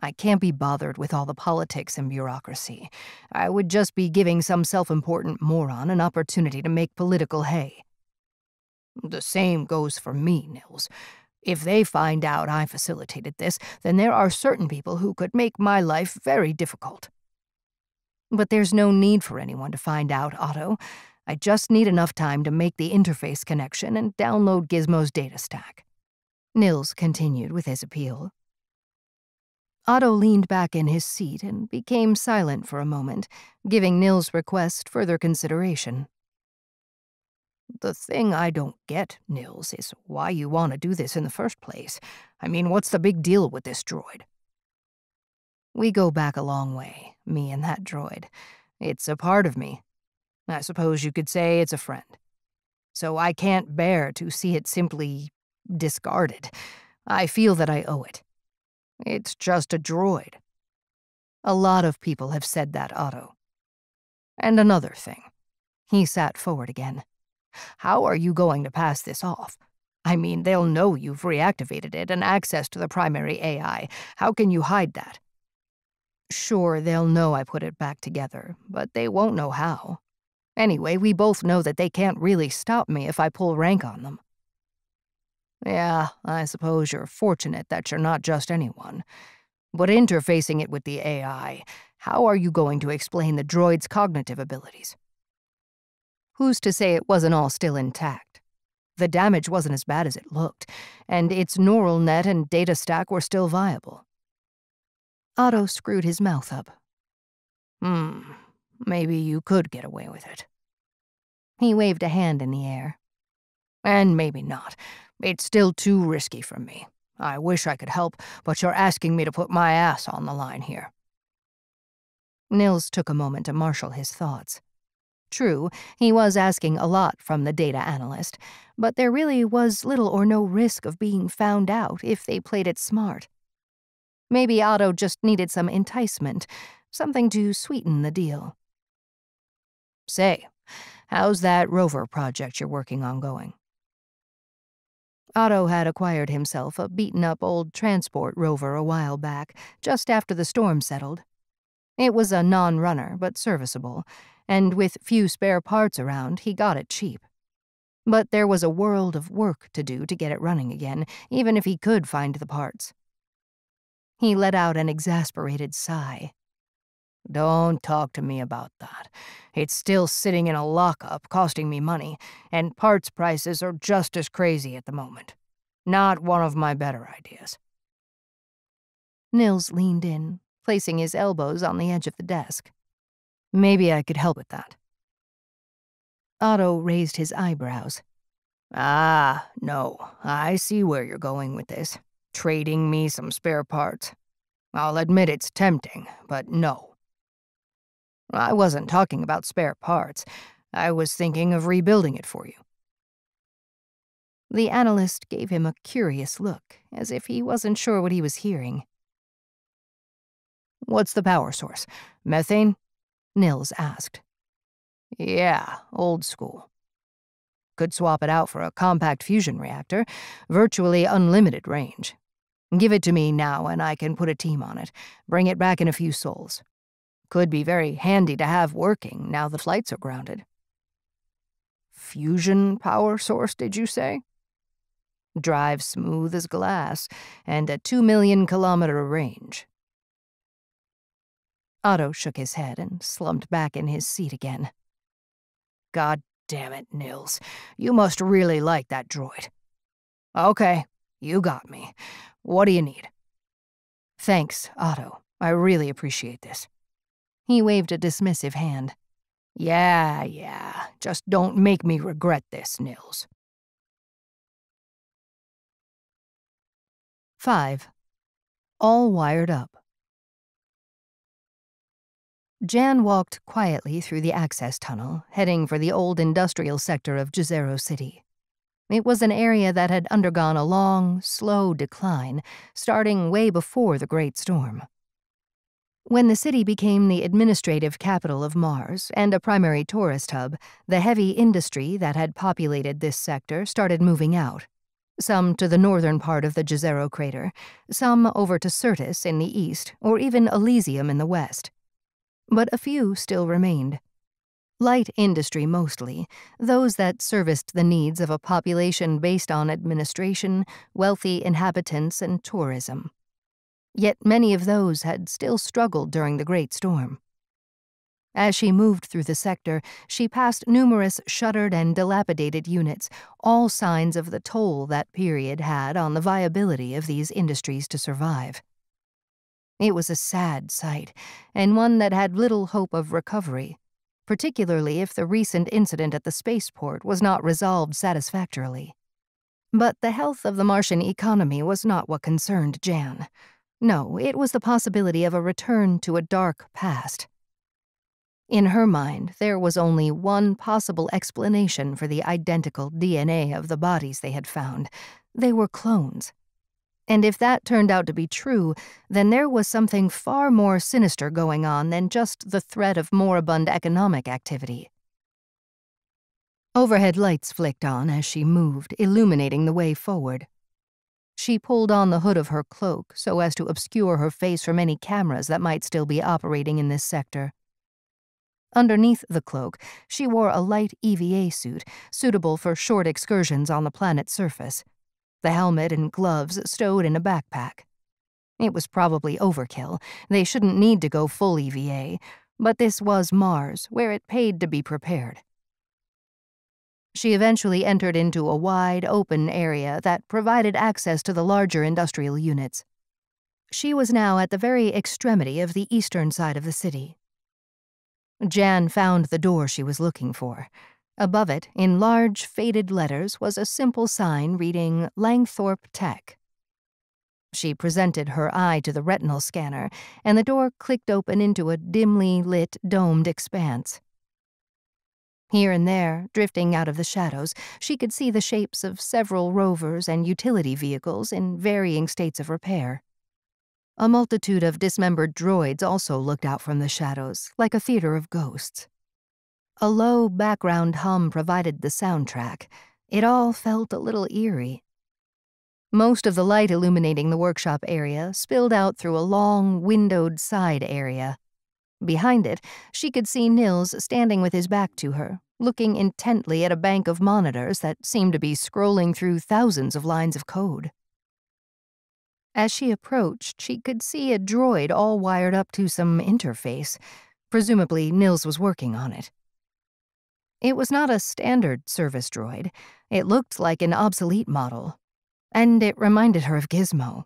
"I can't be bothered with all the politics and bureaucracy. I would just be giving some self-important moron an opportunity to make political hay." "The same goes for me, Nills. If they find out I facilitated this, then there are certain people who could make my life very difficult." "But there's no need for anyone to find out, Otto. I just need enough time to make the interface connection and download Gizmo's data stack," Nills continued with his appeal. Otto leaned back in his seat and became silent for a moment, giving Nills' request further consideration. "The thing I don't get, Nills, is why you want to do this in the first place. I mean, what's the big deal with this droid?" "We go back a long way, me and that droid. It's a part of me. I suppose you could say it's a friend. So I can't bear to see it simply discarded. I feel that I owe it. It's just a droid." "A lot of people have said that, Otto. And another thing." He sat forward again. How are you going to pass this off? I mean, they'll know you've reactivated it and access to the primary AI. How can you hide that? Sure, they'll know I put it back together, but they won't know how. Anyway, we both know that they can't really stop me if I pull rank on them. Yeah, I suppose you're fortunate that you're not just anyone. But interfacing it with the AI, how are you going to explain the droid's cognitive abilities? Who's to say it wasn't all still intact? The damage wasn't as bad as it looked, and its neural net and data stack were still viable. Otto screwed his mouth up. Maybe you could get away with it. He waved a hand in the air. And maybe not. It's still too risky for me. I wish I could help, but you're asking me to put my ass on the line here. Nills took a moment to marshal his thoughts. True, he was asking a lot from the data analyst, but there really was little or no risk of being found out if they played it smart. Maybe Otto just needed some enticement, something to sweeten the deal. Say, how's that rover project you're working on going? Otto had acquired himself a beaten-up old transport rover a while back, just after the storm settled. It was a non-runner, but serviceable, and with few spare parts around, he got it cheap. But there was a world of work to do to get it running again, even if he could find the parts. He let out an exasperated sigh. Don't talk to me about that. It's still sitting in a lockup, costing me money, and parts prices are just as crazy at the moment. Not one of my better ideas. Nills leaned in, placing his elbows on the edge of the desk. Maybe I could help with that. Otto raised his eyebrows. Ah, no, I see where you're going with this. Trading me some spare parts. I'll admit it's tempting, but no. I wasn't talking about spare parts. I was thinking of rebuilding it for you. The analyst gave him a curious look, as if he wasn't sure what he was hearing. What's the power source? Methane? Nills asked. Yeah, old school. Could swap it out for a compact fusion reactor, virtually unlimited range. Give it to me now and I can put a team on it, bring it back in a few sols. Could be very handy to have working now the flights are grounded. Fusion power source, did you say? Drive smooth as glass, and a 2 million kilometer range. Otto shook his head and slumped back in his seat again. God damn it, Nills. You must really like that droid. Okay, you got me. What do you need? Thanks, Otto. I really appreciate this. He waved a dismissive hand. Yeah. Just don't make me regret this, Nills. 5. All wired up. Jann walked quietly through the access tunnel, heading for the old industrial sector of Jezero City. It was an area that had undergone a long, slow decline, starting way before the Great Storm. When the city became the administrative capital of Mars and a primary tourist hub, the heavy industry that had populated this sector started moving out. Some to the northern part of the Jezero crater, some over to Syrtis in the east, or even Elysium in the west. But a few still remained. Light industry mostly, those that serviced the needs of a population based on administration, wealthy inhabitants, and tourism. Yet many of those had still struggled during the Great Storm. As she moved through the sector, she passed numerous shuttered and dilapidated units, all signs of the toll that period had on the viability of these industries to survive. It was a sad sight, and one that had little hope of recovery, particularly if the recent incident at the spaceport was not resolved satisfactorily. But the health of the Martian economy was not what concerned Jann. No, it was the possibility of a return to a dark past. In her mind, there was only one possible explanation for the identical DNA of the bodies they had found. They were clones. And if that turned out to be true, then there was something far more sinister going on than just the threat of moribund economic activity. Overhead lights flicked on as she moved, illuminating the way forward. She pulled on the hood of her cloak so as to obscure her face from any cameras that might still be operating in this sector. Underneath the cloak, she wore a light EVA suit, suitable for short excursions on the planet's surface. The helmet and gloves stowed in a backpack. It was probably overkill. They shouldn't need to go full EVA, but this was Mars, where it paid to be prepared. She eventually entered into a wide, open area that provided access to the larger industrial units. She was now at the very extremity of the eastern side of the city. Jann found the door she was looking for. Above it, in large, faded letters, was a simple sign reading Langthorpe Tech. She presented her eye to the retinal scanner, and the door clicked open into a dimly lit, domed expanse. Here and there, drifting out of the shadows, she could see the shapes of several rovers and utility vehicles in varying states of repair. A multitude of dismembered droids also looked out from the shadows, like a theater of ghosts. A low background hum provided the soundtrack. It all felt a little eerie. Most of the light illuminating the workshop area spilled out through a long, windowed side area. Behind it, she could see Nills standing with his back to her, looking intently at a bank of monitors that seemed to be scrolling through thousands of lines of code. As she approached, she could see a droid all wired up to some interface. Presumably, Nills was working on it. It was not a standard service droid. It looked like an obsolete model, and it reminded her of Gizmo.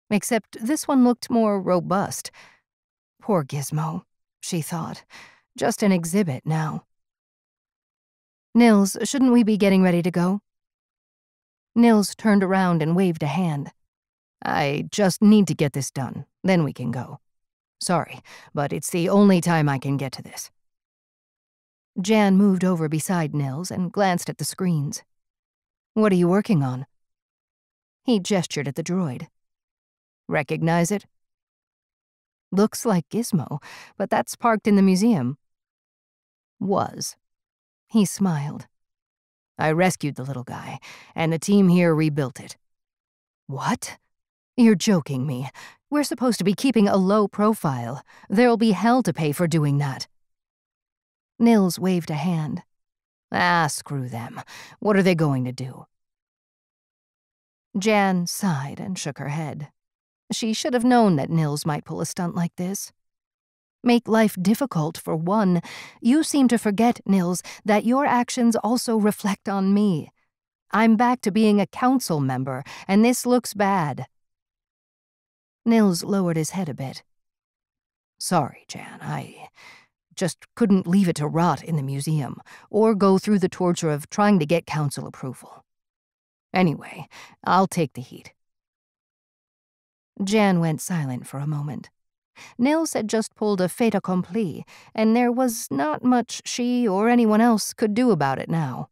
Except this one looked more robust. Poor Gizmo, she thought. Just an exhibit now. Nills, shouldn't we be getting ready to go? Nills turned around and waved a hand. I just need to get this done, then we can go. Sorry, but it's the only time I can get to this. Jann moved over beside Nills and glanced at the screens. What are you working on? He gestured at the droid. Recognize it? Looks like Gizmo, but that's parked in the museum. Was. He smiled. I rescued the little guy, and the team here rebuilt it. What? You're joking me. We're supposed to be keeping a low profile. There'll be hell to pay for doing that. Nills waved a hand. Ah, screw them. What are they going to do? Jann sighed and shook her head. She should have known that Nills might pull a stunt like this. Make life difficult, for one. You seem to forget, Nills, that your actions also reflect on me. I'm back to being a council member, and this looks bad. Nills lowered his head a bit. Sorry, Jann, I just couldn't leave it to rot in the museum, or go through the torture of trying to get council approval. Anyway, I'll take the heat. Jann went silent for a moment. Nills had just pulled a fait accompli, and there was not much she or anyone else could do about it now.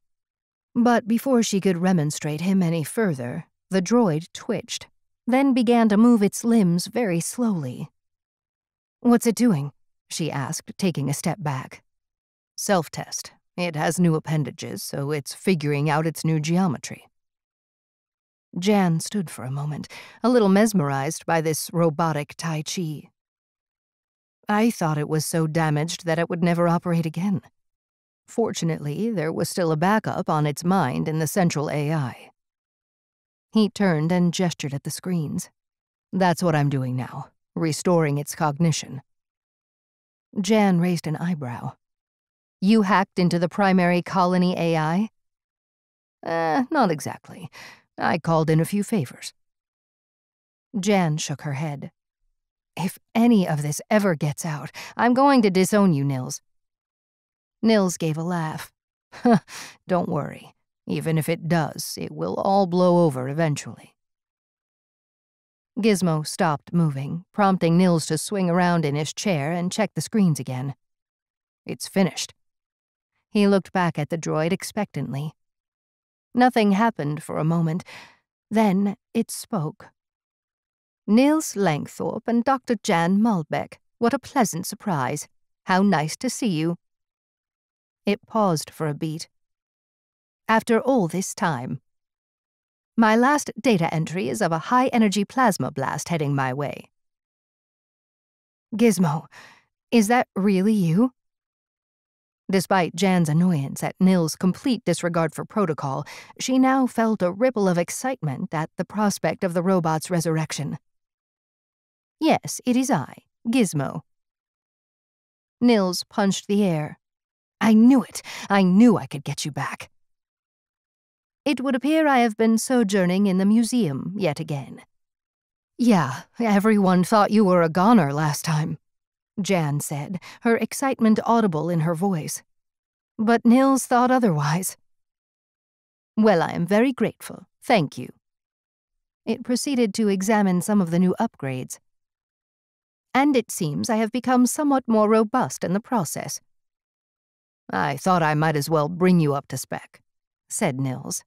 But before she could remonstrate him any further, the droid twitched, then began to move its limbs very slowly. What's it doing? She asked, taking a step back. Self-test. It has new appendages, so it's figuring out its new geometry. Jann stood for a moment, a little mesmerized by this robotic Tai Chi. I thought it was so damaged that it would never operate again. Fortunately, there was still a backup on its mind in the central AI. He turned and gestured at the screens. That's what I'm doing now, restoring its cognition. Jann raised an eyebrow. You hacked into the primary colony AI? Not exactly. I called in a few favors. Jann shook her head. If any of this ever gets out, I'm going to disown you, Nills. Nills gave a laugh. Don't worry. Even if it does, it will all blow over eventually. Gizmo stopped moving, prompting Nills to swing around in his chair and check the screens again. It's finished. He looked back at the droid expectantly. Nothing happened for a moment. Then it spoke. Nills Langthorpe and Dr. Jann Malbec. What a pleasant surprise. How nice to see you. It paused for a beat. After all this time. My last data entry is of a high-energy plasma blast heading my way. Gizmo, is that really you? Despite Jann's annoyance at Nills' complete disregard for protocol, she now felt a ripple of excitement at the prospect of the robot's resurrection. Yes, it is I, Gizmo. Nills punched the air. I knew it. I knew I could get you back. It would appear I have been sojourning in the museum yet again. Yeah, everyone thought you were a goner last time, Jann said, her excitement audible in her voice. But Nills thought otherwise. Well, I am very grateful. Thank you. It proceeded to examine some of the new upgrades. And it seems I have become somewhat more robust in the process. I thought I might as well bring you up to spec, said Nills.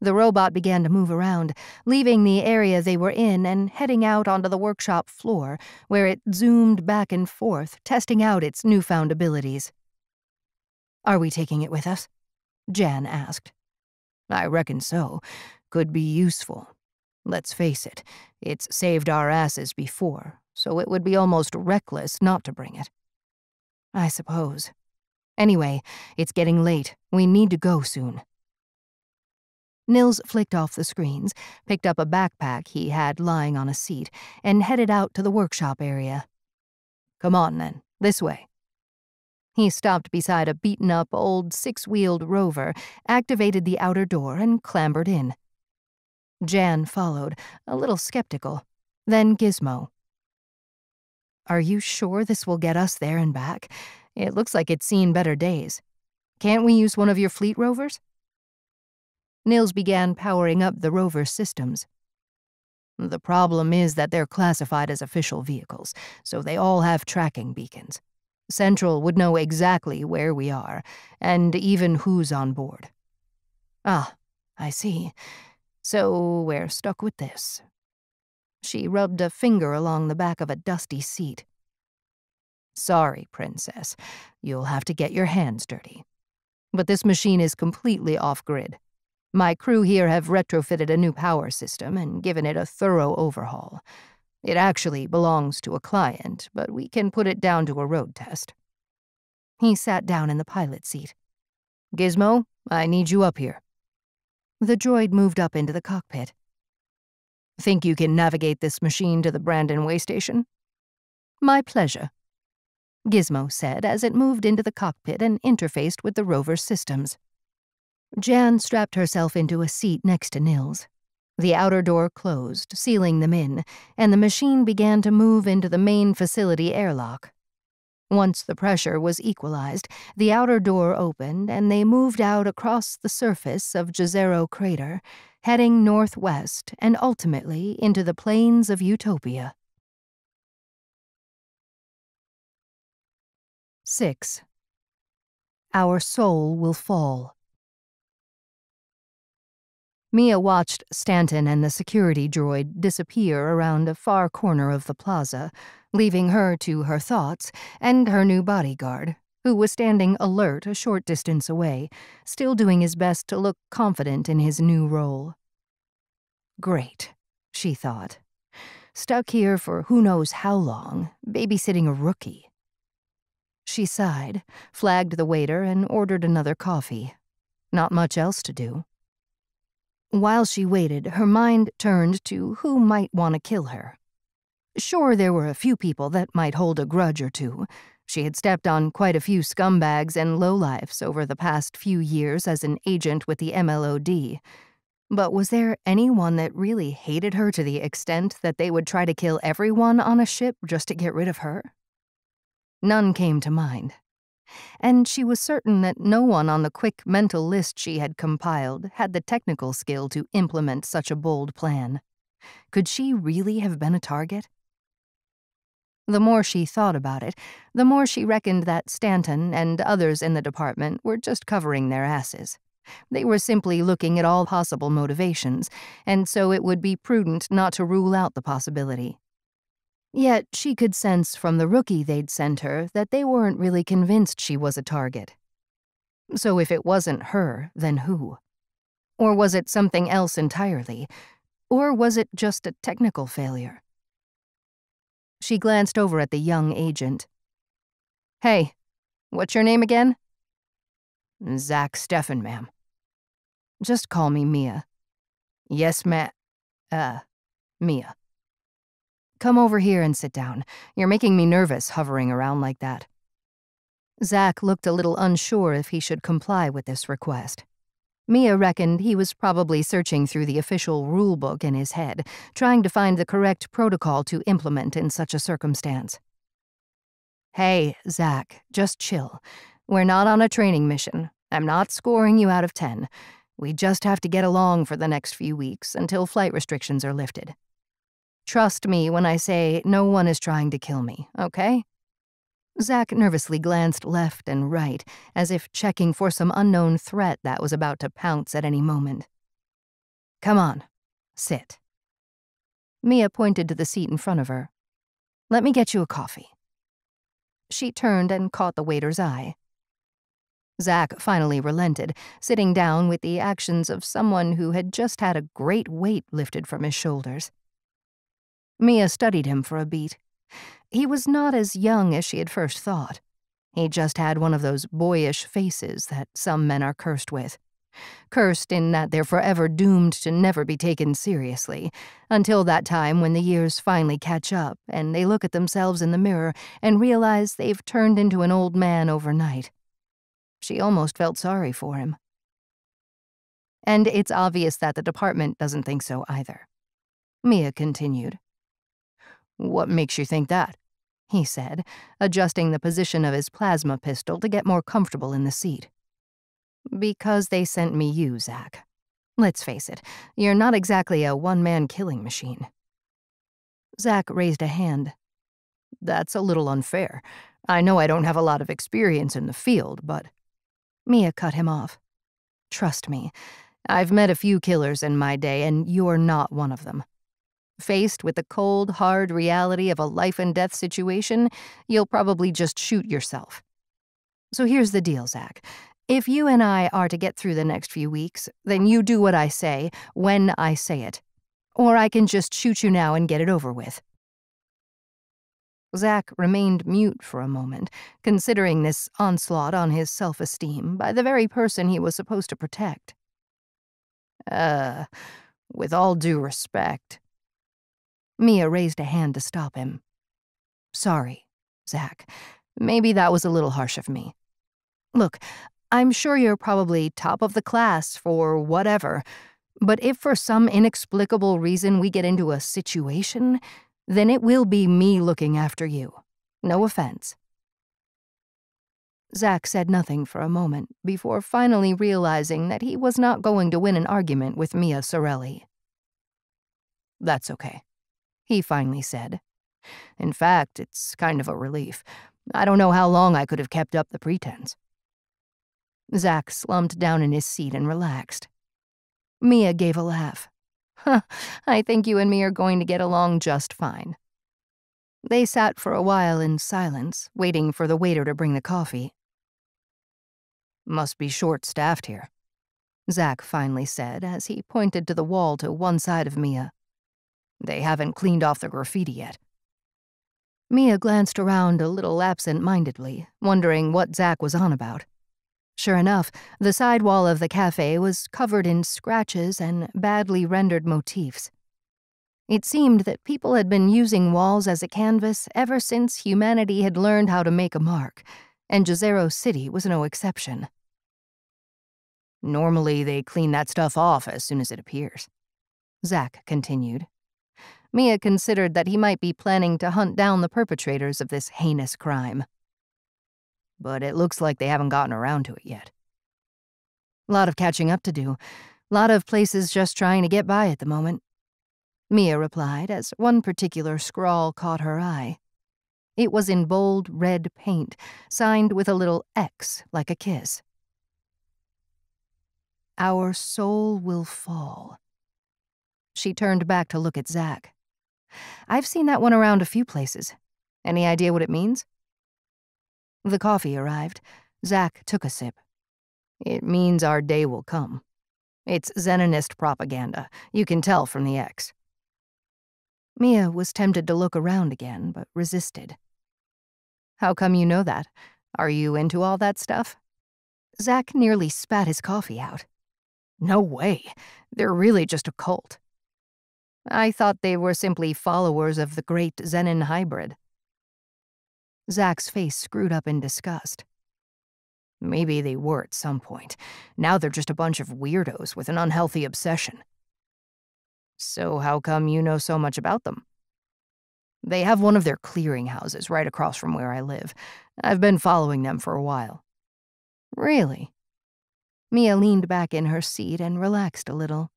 The robot began to move around, leaving the area they were in and heading out onto the workshop floor, where it zoomed back and forth, testing out its newfound abilities. Are we taking it with us? Jann asked. I reckon so. Could be useful. Let's face it, it's saved our asses before, so it would be almost reckless not to bring it. I suppose. Anyway, it's getting late. We need to go soon. Nills flicked off the screens, picked up a backpack he had lying on a seat, and headed out to the workshop area. Come on, then. This way. He stopped beside a beaten-up old six-wheeled rover, activated the outer door, and clambered in. Jann followed, a little skeptical, then Gizmo. Are you sure this will get us there and back? It looks like it's seen better days. Can't we use one of your fleet rovers? Nills began powering up the rover's systems. The problem is that they're classified as official vehicles, so they all have tracking beacons. Central would know exactly where we are, and even who's on board. Ah, I see. So we're stuck with this. She rubbed a finger along the back of a dusty seat. Sorry, Princess. You'll have to get your hands dirty. But this machine is completely off-grid. My crew here have retrofitted a new power system and given it a thorough overhaul. It actually belongs to a client, but we can put it down to a road test. He sat down in the pilot seat. Gizmo, I need you up here. The droid moved up into the cockpit. Think you can navigate this machine to the Brandon Waystation? My pleasure, Gizmo said as it moved into the cockpit and interfaced with the rover's systems. Jann strapped herself into a seat next to Nills. The outer door closed, sealing them in, and the machine began to move into the main facility airlock. Once the pressure was equalized, the outer door opened and they moved out across the surface of Jezero Crater, heading northwest and ultimately into the plains of Utopia. 6. Our soul will fall. Mia watched Stanton and the security droid disappear around a far corner of the plaza, leaving her to her thoughts and her new bodyguard, who was standing alert a short distance away, still doing his best to look confident in his new role. Great, she thought. Stuck here for who knows how long, babysitting a rookie. She sighed, flagged the waiter, and ordered another coffee. Not much else to do. While she waited, her mind turned to who might want to kill her. Sure, there were a few people that might hold a grudge or two. She had stepped on quite a few scumbags and lowlifes over the past few years as an agent with the MLOD. But was there anyone that really hated her to the extent that they would try to kill everyone on a ship just to get rid of her? None came to mind. And she was certain that no one on the quick mental list she had compiled had the technical skill to implement such a bold plan. Could she really have been a target? The more she thought about it, the more she reckoned that Stanton and others in the department were just covering their asses. They were simply looking at all possible motivations, and so it would be prudent not to rule out the possibility. Yet she could sense from the rookie they'd sent her that they weren't really convinced she was a target. So if it wasn't her, then who? Or was it something else entirely? Or was it just a technical failure? She glanced over at the young agent. "Hey, what's your name again?" "Zach Steffen, ma'am." "Just call me Mia." "Yes, Mia." "Come over here and sit down. You're making me nervous hovering around like that." Zach looked a little unsure if he should comply with this request. Mia reckoned he was probably searching through the official rulebook in his head, trying to find the correct protocol to implement in such a circumstance. "Hey, Zach, just chill. We're not on a training mission. I'm not scoring you out of 10. We just have to get along for the next few weeks until flight restrictions are lifted. Trust me when I say no one is trying to kill me, okay?" Zach nervously glanced left and right, as if checking for some unknown threat that was about to pounce at any moment. "Come on, sit." Mia pointed to the seat in front of her. "Let me get you a coffee." She turned and caught the waiter's eye. Zach finally relented, sitting down with the actions of someone who had just had a great weight lifted from his shoulders. Mia studied him for a beat. He was not as young as she had first thought. He just had one of those boyish faces that some men are cursed with. Cursed in that they're forever doomed to never be taken seriously, until that time when the years finally catch up and they look at themselves in the mirror and realize they've turned into an old man overnight. She almost felt sorry for him. And it's obvious that the department doesn't think so either. Mia continued. "What makes you think that?" he said, adjusting the position of his plasma pistol to get more comfortable in the seat. "Because they sent me you, Zach. Let's face it, you're not exactly a one-man killing machine." Zach raised a hand. "That's a little unfair. I know I don't have a lot of experience in the field, but—" Mia cut him off. "Trust me, I've met a few killers in my day, and you're not one of them. Faced with the cold, hard reality of a life-and-death situation, you'll probably just shoot yourself. So here's the deal, Zach. If you and I are to get through the next few weeks, then you do what I say, when I say it. Or I can just shoot you now and get it over with." Zach remained mute for a moment, considering this onslaught on his self-esteem by the very person he was supposed to protect. With all due respect." Mia raised a hand to stop him. "Sorry, Zach. Maybe that was a little harsh of me. Look, I'm sure you're probably top of the class for whatever, but if for some inexplicable reason we get into a situation, then it will be me looking after you. No offense." Zach said nothing for a moment before finally realizing that he was not going to win an argument with Mia Sorelli. "That's okay," he finally said. "In fact, it's kind of a relief. I don't know how long I could have kept up the pretense." Zach slumped down in his seat and relaxed. Mia gave a laugh. "I think you and me are going to get along just fine." They sat for a while in silence, waiting for the waiter to bring the coffee. "Must be short-staffed here," Zach finally said as he pointed to the wall to one side of Mia. "They haven't cleaned off the graffiti yet." Mia glanced around a little absent-mindedly, wondering what Zach was on about. Sure enough, the side wall of the cafe was covered in scratches and badly rendered motifs. It seemed that people had been using walls as a canvas ever since humanity had learned how to make a mark, and Jezero City was no exception. "Normally they clean that stuff off as soon as it appears," Zach continued. Mia considered that he might be planning to hunt down the perpetrators of this heinous crime. "But it looks like they haven't gotten around to it yet." "Lot of catching up to do. Lot of places just trying to get by at the moment," Mia replied as one particular scrawl caught her eye. It was in bold red paint, signed with a little X like a kiss. "Our soul will fall." She turned back to look at Zach. "I've seen that one around a few places. Any idea what it means?" The coffee arrived. Zach took a sip. It means our day will come. It's Xenonist propaganda. You can tell from the X. Mia was tempted to look around again, but resisted. How come you know that? Are you into all that stuff? Zach nearly spat his coffee out. No way. They're really just a cult. I thought they were simply followers of the great Xenon Hybrid. Zach's face screwed up in disgust. Maybe they were at some point. Now they're just a bunch of weirdos with an unhealthy obsession. So how come you know so much about them? They have one of their clearinghouses right across from where I live. I've been following them for a while. Really? Mia leaned back in her seat and relaxed a little.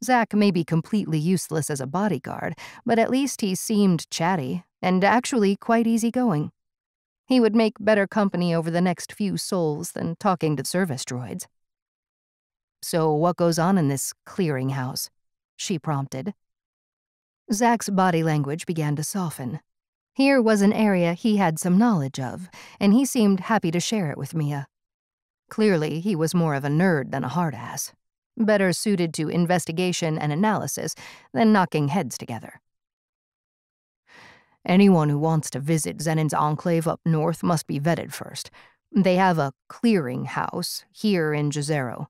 Zach may be completely useless as a bodyguard, but at least he seemed chatty and actually quite easygoing. He would make better company over the next few sols than talking to service droids. So what goes on in this clearinghouse? She prompted. Zach's body language began to soften. Here was an area he had some knowledge of, and he seemed happy to share it with Mia. Clearly, he was more of a nerd than a hard-ass, better suited to investigation and analysis than knocking heads together. Anyone who wants to visit Xenon's Enclave up north must be vetted first. They have a clearinghouse here in Jezero.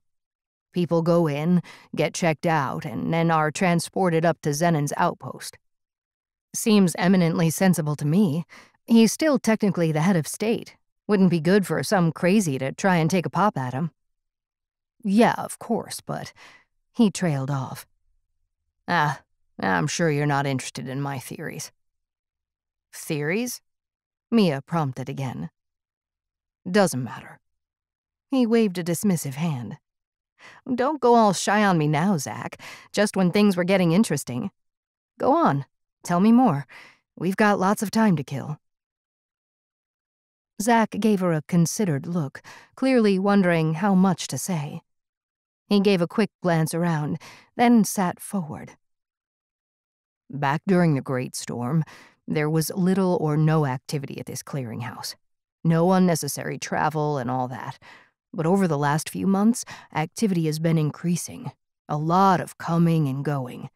People go in, get checked out, and then are transported up to Xenon's outpost. Seems eminently sensible to me. He's still technically the head of state. Wouldn't be good for some crazy to try and take a pop at him. Yeah, of course, but... He trailed off. I'm sure you're not interested in my theories. Theories? Mia prompted again. Doesn't matter. He waved a dismissive hand. Don't go all shy on me now, Zach, just when things were getting interesting. Go on, tell me more. We've got lots of time to kill. Zach gave her a considered look, clearly wondering how much to say. He gave a quick glance around, then sat forward. Back during the Great Storm, there was little or no activity at this clearinghouse. No unnecessary travel and all that. But over the last few months, activity has been increasing. A lot of coming and going.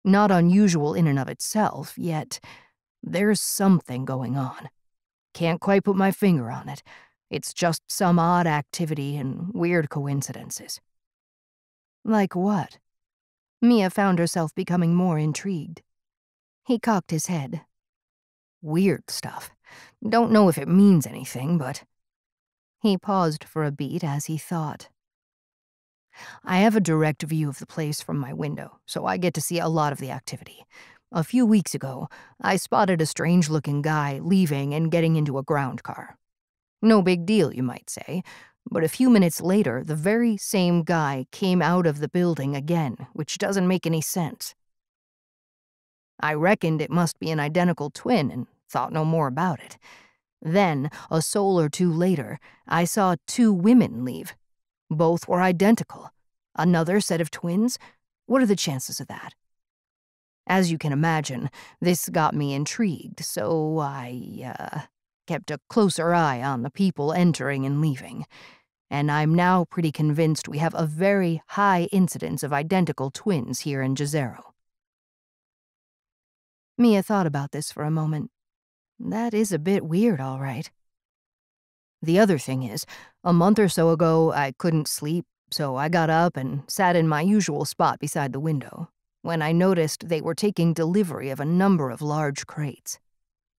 Not unusual in and of itself, yet there's something going on. Can't quite put my finger on it. It's just some odd activity and weird coincidences. Like what? Mia found herself becoming more intrigued. He cocked his head. Weird stuff. Don't know if it means anything, but... He paused for a beat as he thought. I have a direct view of the place from my window, so I get to see a lot of the activity. A few weeks ago, I spotted a strange-looking guy leaving and getting into a ground car. No big deal, you might say, but a few minutes later, the very same guy came out of the building again, which doesn't make any sense. I reckoned it must be an identical twin and thought no more about it. Then, a sol or two later, I saw two women leave. Both were identical. Another set of twins? What are the chances of that? As you can imagine, this got me intrigued, so I, kept a closer eye on the people entering and leaving. And I'm now pretty convinced we have a very high incidence of identical twins here in Jezero. Mia thought about this for a moment. That is a bit weird, all right. The other thing is, a month or so ago, I couldn't sleep, so I got up and sat in my usual spot beside the window, when I noticed they were taking delivery of a number of large crates.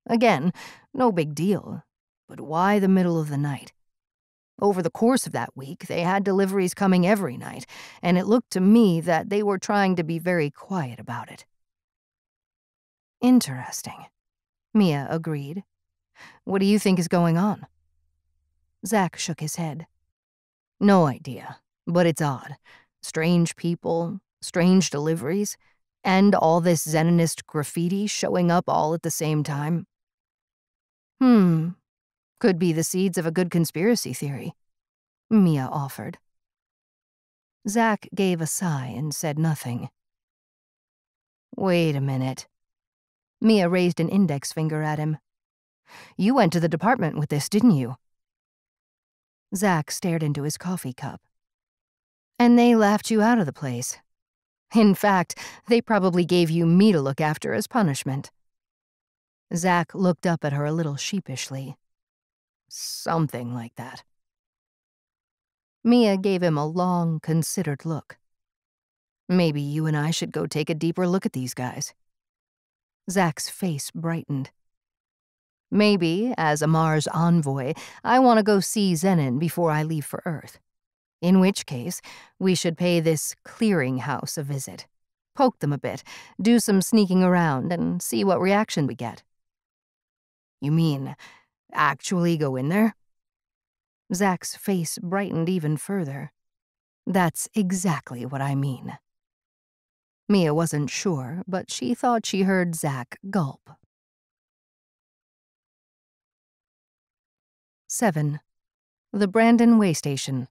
Again, no big deal, but why the middle of the night? Over the course of that week, they had deliveries coming every night, and it looked to me that they were trying to be very quiet about it. Interesting, Mia agreed. What do you think is going on? Zach shook his head. No idea, but it's odd. Strange people, strange deliveries, and all this Xenonist graffiti showing up all at the same time. Could be the seeds of a good conspiracy theory, Mia offered. Zach gave a sigh and said nothing. Wait a minute. Mia raised an index finger at him. You went to the department with this, didn't you? Zack stared into his coffee cup. And they laughed you out of the place. In fact, they probably gave you me to look after as punishment. Zack looked up at her a little sheepishly. Something like that. Mia gave him a long, considered look. Maybe you and I should go take a deeper look at these guys. Zack's face brightened. Maybe, as a Mars Envoy, I want to go see Xenon before I leave for Earth. In which case, we should pay this clearinghouse a visit. Poke them a bit, do some sneaking around, and see what reaction we get. You mean, actually go in there? Zack's face brightened even further. That's exactly what I mean. Mia wasn't sure, but she thought she heard Zack gulp. 7. The Brandon Waystation.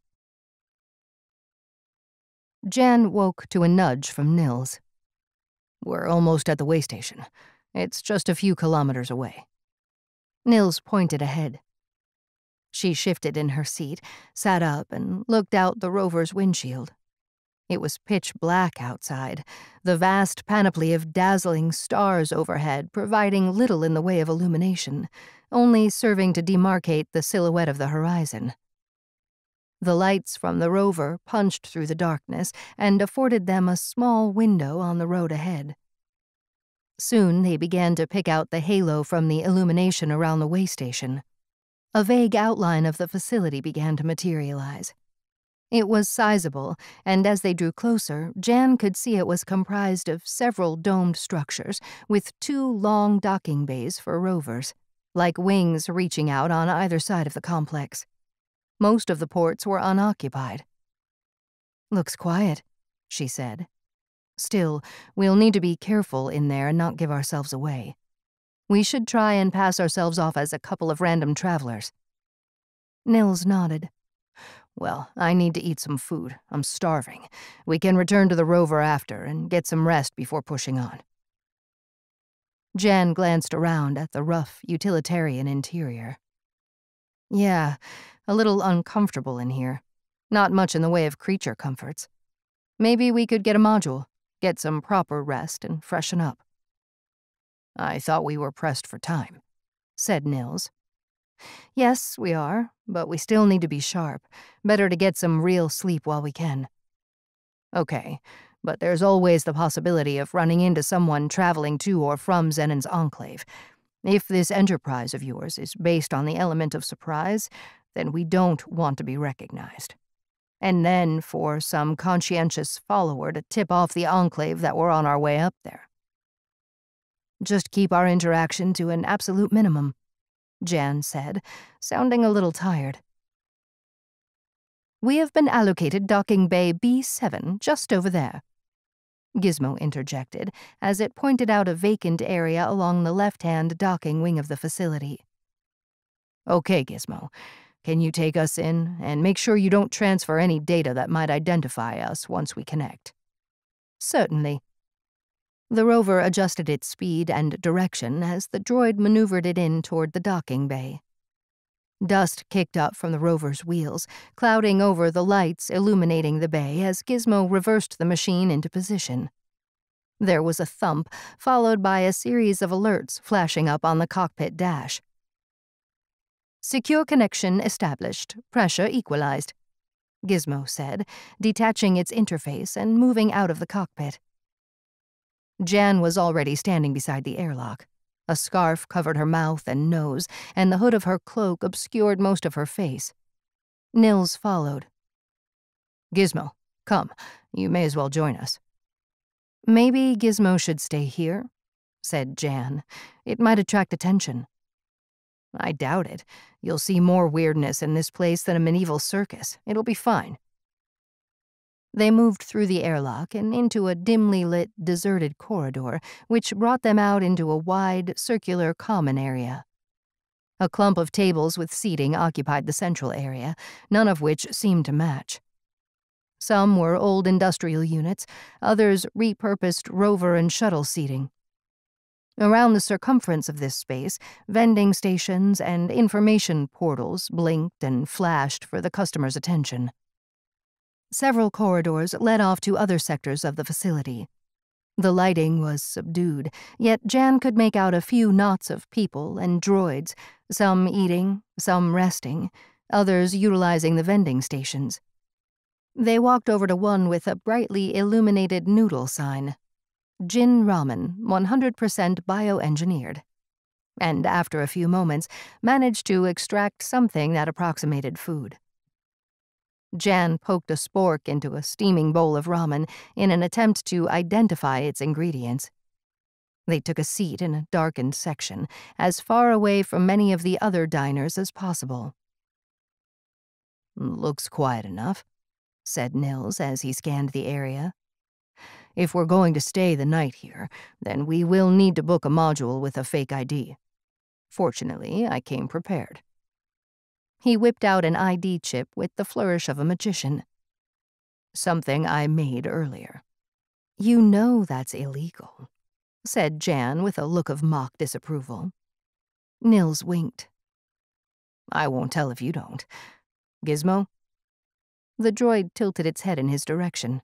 Jann woke to a nudge from Nills. We're almost at the Waystation. It's just a few kilometers away. Nills pointed ahead. She shifted in her seat, sat up, and looked out the rover's windshield. It was pitch black outside, the vast panoply of dazzling stars overhead providing little in the way of illumination, only serving to demarcate the silhouette of the horizon. The lights from the rover punched through the darkness and afforded them a small window on the road ahead. Soon they began to pick out the halo from the illumination around the Waystation. A vague outline of the facility began to materialize. It was sizable, and as they drew closer, Jann could see it was comprised of several domed structures with 2 long docking bays for rovers, like wings reaching out on either side of the complex. Most of the ports were unoccupied. Looks quiet, she said. Still, we'll need to be careful in there and not give ourselves away. We should try and pass ourselves off as a couple of random travelers. Nills nodded. Well, I need to eat some food. I'm starving. We can return to the rover after and get some rest before pushing on. Jann glanced around at the rough, utilitarian interior. Yeah, a little uncomfortable in here. Not much in the way of creature comforts. Maybe we could get a module, get some proper rest, and freshen up. I thought we were pressed for time, said Nills. Yes, we are, but we still need to be sharp. Better to get some real sleep while we can. Okay, but there's always the possibility of running into someone traveling to or from Xenon's Enclave. If this enterprise of yours is based on the element of surprise, then we don't want to be recognized. And then for some conscientious follower to tip off the Enclave that we're on our way up there. Just keep our interaction to an absolute minimum, Jann said, sounding a little tired. We have been allocated docking bay B7 just over there, Gizmo interjected as it pointed out a vacant area along the left-hand docking wing of the facility. Okay, Gizmo. Can you take us in and make sure you don't transfer any data that might identify us once we connect? Certainly. The rover adjusted its speed and direction as the droid maneuvered it in toward the docking bay. Dust kicked up from the rover's wheels, clouding over the lights illuminating the bay as Gizmo reversed the machine into position. There was a thump, followed by a series of alerts flashing up on the cockpit dash. Secure connection established. Pressure equalized, Gizmo said, detaching its interface and moving out of the cockpit. Jann was already standing beside the airlock. A scarf covered her mouth and nose, and the hood of her cloak obscured most of her face. Nills followed. Gizmo, come. You may as well join us. Maybe Gizmo should stay here, said Jann. It might attract attention. I doubt it. You'll see more weirdness in this place than a medieval circus. It'll be fine. They moved through the airlock and into a dimly lit, deserted corridor, which brought them out into a wide, circular common area. A clump of tables with seating occupied the central area, none of which seemed to match. Some were old industrial units, others repurposed rover and shuttle seating. Around the circumference of this space, vending stations and information portals blinked and flashed for the customer's attention. Several corridors led off to other sectors of the facility. The lighting was subdued, yet Jann could make out a few knots of people and droids, some eating, some resting, others utilizing the vending stations. They walked over to one with a brightly illuminated noodle sign. Jin ramen, 100% bioengineered. And after a few moments, managed to extract something that approximated food. Jann poked a spork into a steaming bowl of ramen in an attempt to identify its ingredients. They took a seat in a darkened section, as far away from many of the other diners as possible. "Looks quiet enough," said Nills as he scanned the area. "If we're going to stay the night here, then we will need to book a module with a fake ID. Fortunately, I came prepared." He whipped out an ID chip with the flourish of a magician. "Something I made earlier." "You know that's illegal," said Jann with a look of mock disapproval. Nills winked. "I won't tell if you don't. Gizmo?" The droid tilted its head in his direction.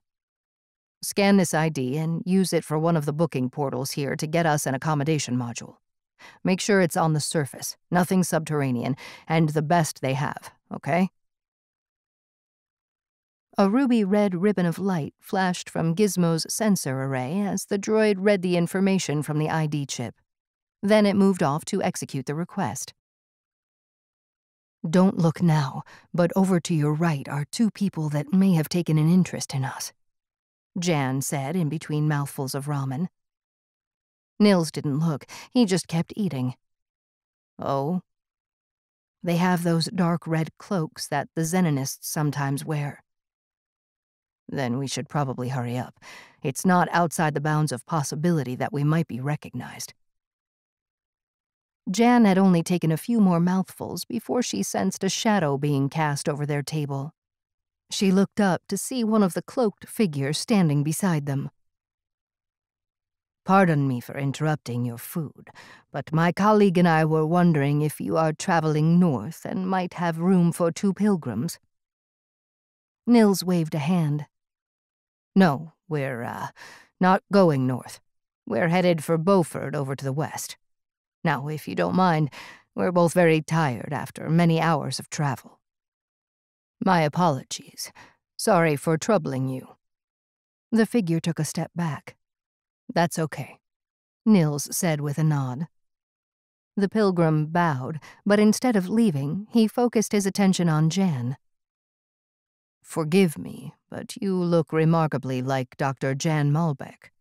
"Scan this ID and use it for one of the booking portals here to get us an accommodation module. Make sure it's on the surface, nothing subterranean, and the best they have, okay?" A ruby-red ribbon of light flashed from Gizmo's sensor array as the droid read the information from the ID chip. Then it moved off to execute the request. "Don't look now, but over to your right are two people that may have taken an interest in us," Jann said in between mouthfuls of ramen. Nills didn't look. He just kept eating. "Oh?" "They have those dark red cloaks that the Xenonists sometimes wear." "Then we should probably hurry up. It's not outside the bounds of possibility that we might be recognized." Jann had only taken a few more mouthfuls before she sensed a shadow being cast over their table. She looked up to see one of the cloaked figures standing beside them. "Pardon me for interrupting your food, but my colleague and I were wondering if you are traveling north and might have room for 2 pilgrims." Nills waved a hand. "No, we're, not going north. We're headed for Beaufort over to the west. Now, if you don't mind, we're both very tired after many hours of travel." "My apologies. Sorry for troubling you." The figure took a step back. "That's okay," Nills said with a nod. The pilgrim bowed, but instead of leaving, he focused his attention on Jann. "Forgive me, but you look remarkably like Dr. Jann Malbec."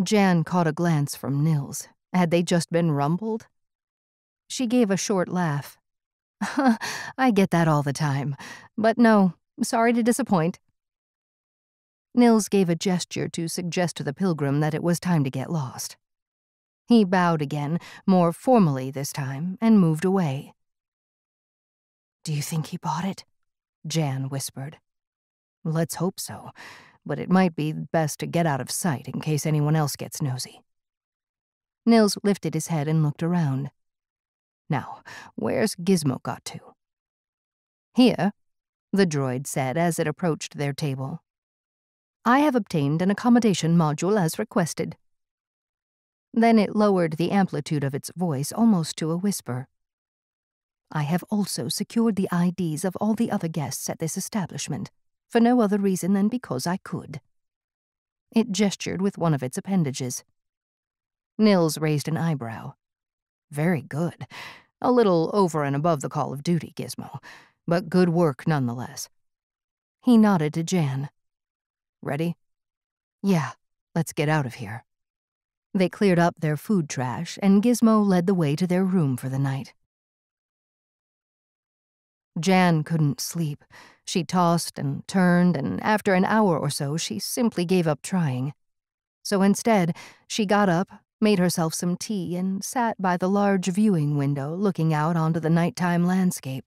Jann caught a glance from Nills. Had they just been rumbled? She gave a short laugh. "I get that all the time. But no, sorry to disappoint." Nills gave a gesture to suggest to the pilgrim that it was time to get lost. He bowed again, more formally this time, and moved away. "Do you think he bought it?" Jann whispered. "Let's hope so, but it might be best to get out of sight in case anyone else gets nosy." Nills lifted his head and looked around. "Now, where's Gizmo got to?" "Here," the droid said as it approached their table. "I have obtained an accommodation module as requested." Then it lowered the amplitude of its voice almost to a whisper. "I have also secured the IDs of all the other guests at this establishment, for no other reason than because I could." It gestured with one of its appendages. Nills raised an eyebrow. "Very good. A little over and above the call of duty, Gizmo, but good work nonetheless." He nodded to Jann. "Ready?" "Yeah, let's get out of here." They cleared up their food trash, and Gizmo led the way to their room for the night. Jann couldn't sleep. She tossed and turned, and after an hour or so, she simply gave up trying. So instead, she got up, made herself some tea, and sat by the large viewing window looking out onto the nighttime landscape.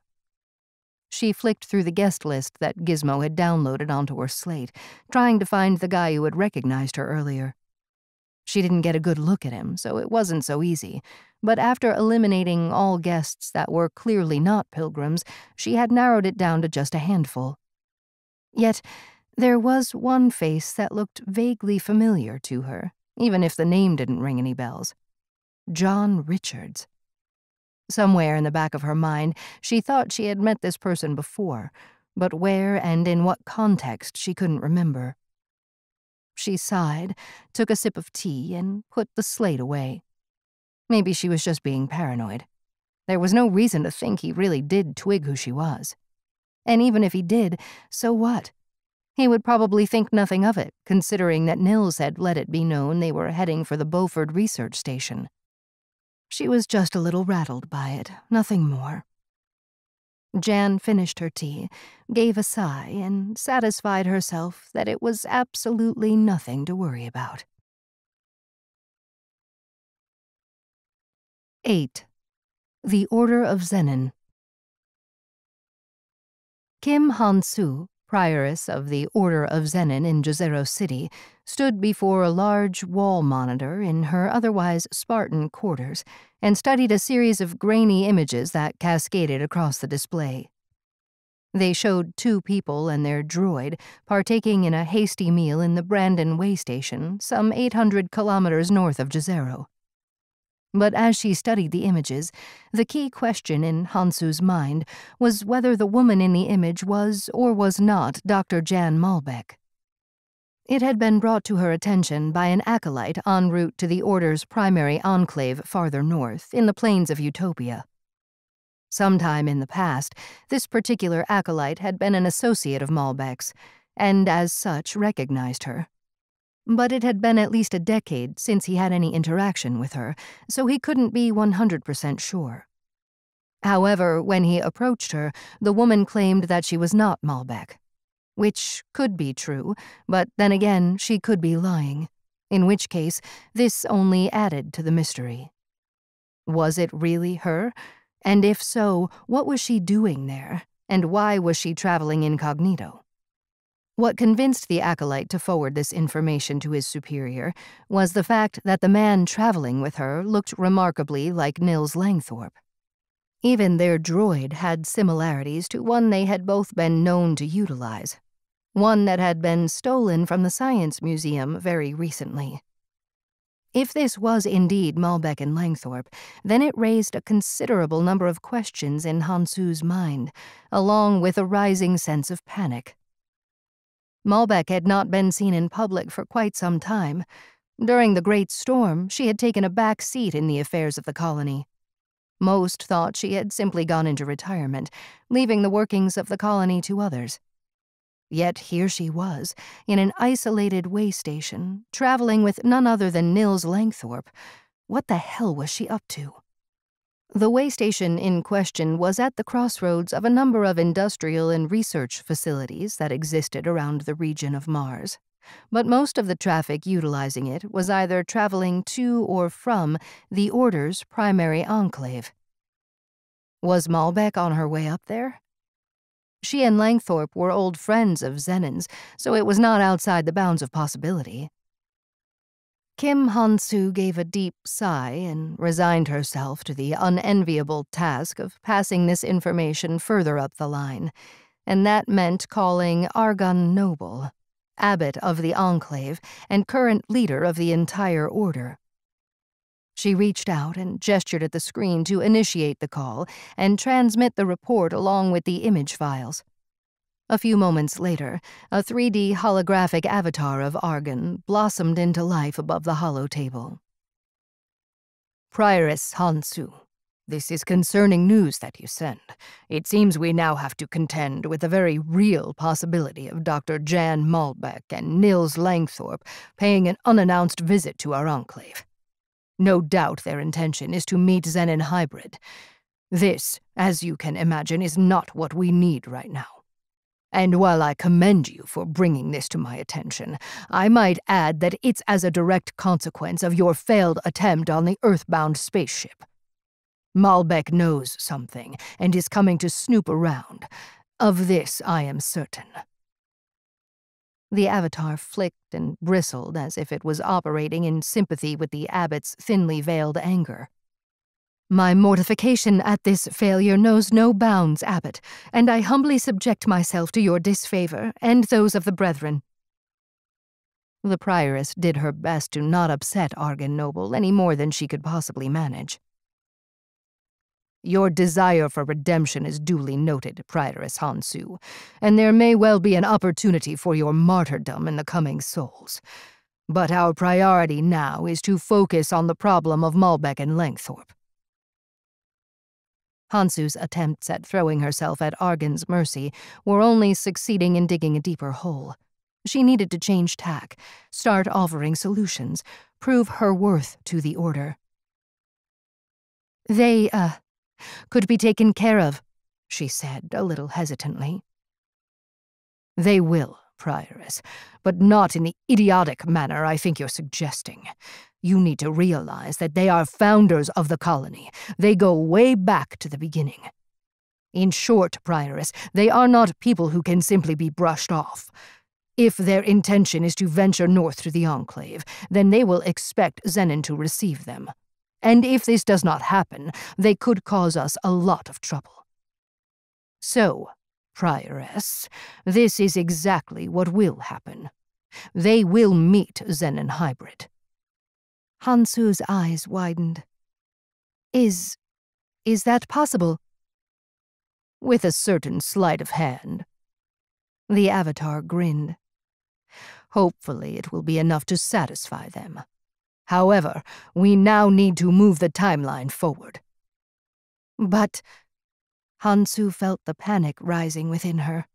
She flicked through the guest list that Gizmo had downloaded onto her slate, trying to find the guy who had recognized her earlier. She didn't get a good look at him, so it wasn't so easy, but after eliminating all guests that were clearly not pilgrims, she had narrowed it down to just a handful. Yet, there was one face that looked vaguely familiar to her, even if the name didn't ring any bells. John Richards. Somewhere in the back of her mind, she thought she had met this person before, but where and in what context she couldn't remember. She sighed, took a sip of tea, and put the slate away. Maybe she was just being paranoid. There was no reason to think he really did twig who she was. And even if he did, so what? He would probably think nothing of it, considering that Nills had let it be known they were heading for the Beaufort research station. She was just a little rattled by it, nothing more. Jann finished her tea, gave a sigh, and satisfied herself that it was absolutely nothing to worry about. 8. The Order of Xenon. Kim Han-soo, prioress of the Order of Xenon in Jezero City, stood before a large wall monitor in her otherwise Spartan quarters and studied a series of grainy images that cascaded across the display. They showed two people and their droid partaking in a hasty meal in the Brandon Waystation, some 800 kilometers north of Jezero. But as she studied the images, the key question in Han-soo's mind was whether the woman in the image was or was not Dr. Jann Malbec. It had been brought to her attention by an acolyte en route to the Order's primary enclave farther north, in the plains of Utopia. Sometime in the past, this particular acolyte had been an associate of Malbec's, and as such recognized her. But it had been at least a decade since he had any interaction with her, so he couldn't be 100% sure. However, when he approached her, the woman claimed that she was not Malbec. Which could be true, but then again, she could be lying, in which case, this only added to the mystery. Was it really her? And if so, what was she doing there? And why was she traveling incognito? What convinced the acolyte to forward this information to his superior was the fact that the man traveling with her looked remarkably like Nils Langthorpe. Even their droid had similarities to one they had both been known to utilize, one that had been stolen from the Science Museum very recently. If this was indeed Malbec and Langthorpe, then it raised a considerable number of questions in Han-soo's mind, along with a rising sense of panic. Malbec had not been seen in public for quite some time. During the Great Storm, she had taken a back seat in the affairs of the colony. Most thought she had simply gone into retirement, leaving the workings of the colony to others. Yet here she was, in an isolated waystation, traveling with none other than Nils Langthorpe. What the hell was she up to? The waystation in question was at the crossroads of a number of industrial and research facilities that existed around the region of Mars, but most of the traffic utilizing it was either traveling to or from the Order's primary enclave. Was Malbec on her way up there? She and Langthorpe were old friends of Xenon's, so it was not outside the bounds of possibility. Kim Han-soo gave a deep sigh and resigned herself to the unenviable task of passing this information further up the line, and that meant calling Argon Noble, abbot of the Enclave and current leader of the entire order. She reached out and gestured at the screen to initiate the call and transmit the report along with the image files. A few moments later, a 3D holographic avatar of Argon blossomed into life above the hollow table. Prioress Han-soo, this is concerning news that you send. It seems we now have to contend with the very real possibility of Dr. Jann Malbec and Nils Langthorpe paying an unannounced visit to our enclave. No doubt their intention is to meet Xenon Hybrid. This, as you can imagine, is not what we need right now. And while I commend you for bringing this to my attention, I might add that it's as a direct consequence of your failed attempt on the Earthbound spaceship. Malbec knows something and is coming to snoop around. Of this I am certain. The avatar flicked and bristled as if it was operating in sympathy with the abbot's thinly veiled anger. My mortification at this failure knows no bounds, Abbot, and I humbly subject myself to your disfavor and those of the brethren. The prioress did her best to not upset Argan Noble any more than she could possibly manage. Your desire for redemption is duly noted, Prioress Hansu, and there may well be an opportunity for your martyrdom in the coming souls. But our priority now is to focus on the problem of Malbec and Langthorpe. Hansu's attempts at throwing herself at Argan's mercy were only succeeding in digging a deeper hole. She needed to change tack, start offering solutions, prove her worth to the Order. They, could be taken care of, she said, a little hesitantly. They will, Prioress, but not in the idiotic manner I think you're suggesting. You need to realize that they are founders of the colony. They go way back to the beginning. In short, Prioress, they are not people who can simply be brushed off. If their intention is to venture north to the Enclave, then they will expect Xenon to receive them. And if this does not happen, they could cause us a lot of trouble. So, Prioress, this is exactly what will happen. They will meet Xenon Hybrid. Hansu's eyes widened. Is that possible? With a certain sleight of hand. The Avatar grinned. Hopefully it will be enough to satisfy them. However, we now need to move the timeline forward. But Hansu felt the panic rising within her.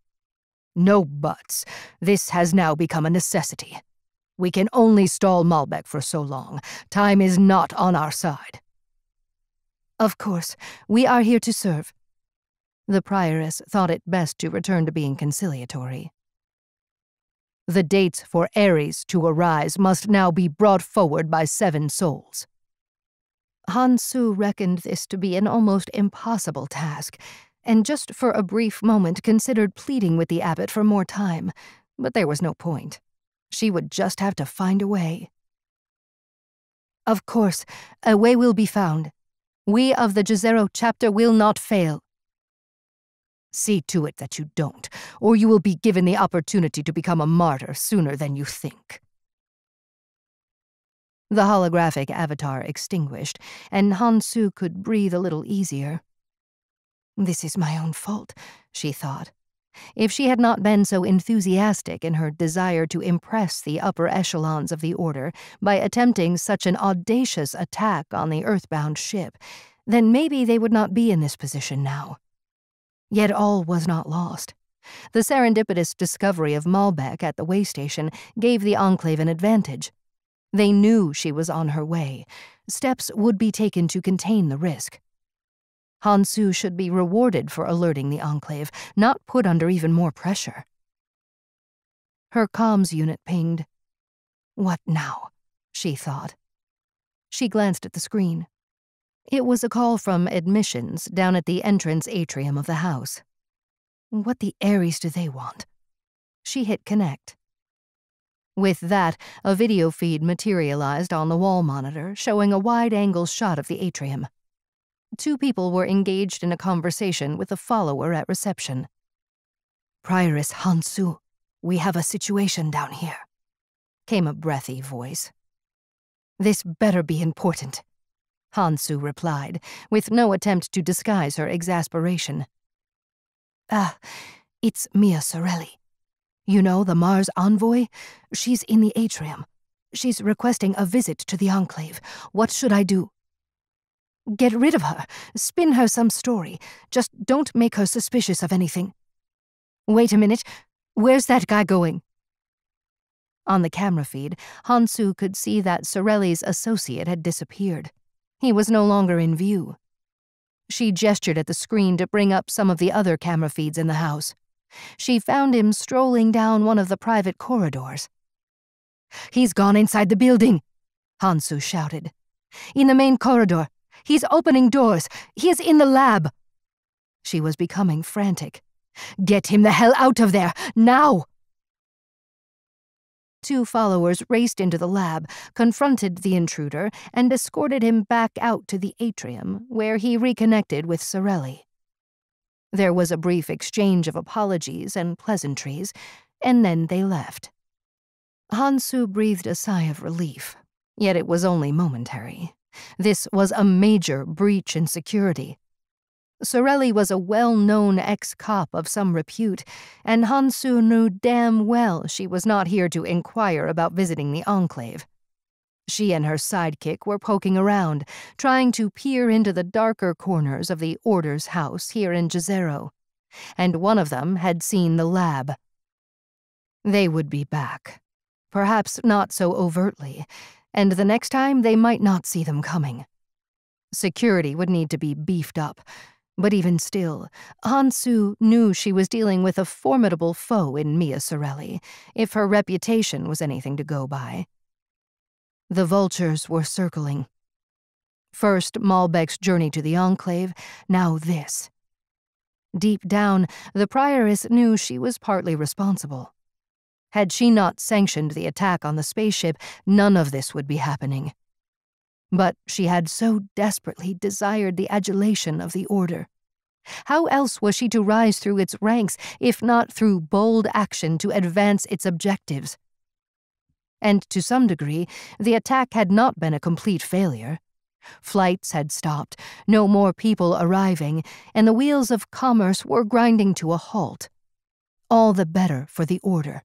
No buts. This has now become a necessity. We can only stall Malbec for so long. Time is not on our side. Of course, we are here to serve. The prioress thought it best to return to being conciliatory. The dates for Ares to arise must now be brought forward by 7 souls. Hansu reckoned this to be an almost impossible task, and just for a brief moment considered pleading with the abbot for more time, but there was no point. She would just have to find a way. Of course, a way will be found. We of the Jezero chapter will not fail. See to it that you don't, or you will be given the opportunity to become a martyr sooner than you think. The holographic avatar extinguished, and Hansu could breathe a little easier. This is my own fault, she thought. If she had not been so enthusiastic in her desire to impress the upper echelons of the Order by attempting such an audacious attack on the earthbound ship, then maybe they would not be in this position now. Yet all was not lost. The serendipitous discovery of Malbec at the Waystation gave the Enclave an advantage. They knew she was on her way. Steps would be taken to contain the risk. Hansu should be rewarded for alerting the Enclave, not put under even more pressure. Her comms unit pinged. What now? She thought. She glanced at the screen. It was a call from admissions down at the entrance atrium of the house. What the Ares do they want? She hit connect. With that, a video feed materialized on the wall monitor, showing a wide-angle shot of the atrium. 2 people were engaged in a conversation with a follower at reception. Prioress Hansu, we have a situation down here, came a breathy voice. This better be important, Hansu replied, with no attempt to disguise her exasperation. It's Mia Sorelli. You know, the Mars Envoy? She's in the atrium. She's requesting a visit to the Enclave. What should I do? Get rid of her. Spin her some story. Just don't make her suspicious of anything. Wait a minute. Where's that guy going? On the camera feed, Hansu could see that Sorelli's associate had disappeared. He was no longer in view. She gestured at the screen to bring up some of the other camera feeds in the house. She found him strolling down one of the private corridors. He's gone inside the building, Hansu shouted. In the main corridor. He's opening doors. He is in the lab. She was becoming frantic. Get him the hell out of there, now! 2 followers raced into the lab, confronted the intruder, and escorted him back out to the atrium, where he reconnected with Sorelli. There was a brief exchange of apologies and pleasantries, and then they left. Hansu breathed a sigh of relief, yet it was only momentary. This was a major breach in security. Sorelli was a well-known ex-cop of some repute, and Hansu knew damn well she was not here to inquire about visiting the Enclave. She and her sidekick were poking around, trying to peer into the darker corners of the Order's house here in Jezero, and one of them had seen the lab. They would be back. Perhaps not so overtly, and the next time they might not see them coming. Security would need to be beefed up, but even still, Hansu knew she was dealing with a formidable foe in Mia Sorelli, if her reputation was anything to go by. The vultures were circling. First Malbec's journey to the Enclave, now this. Deep down, the prioress knew she was partly responsible. Had she not sanctioned the attack on the spaceship, none of this would be happening. But she had so desperately desired the adulation of the Order. How else was she to rise through its ranks, if not through bold action to advance its objectives? And to some degree, the attack had not been a complete failure. Flights had stopped, no more people arriving, and the wheels of commerce were grinding to a halt. All the better for the Order.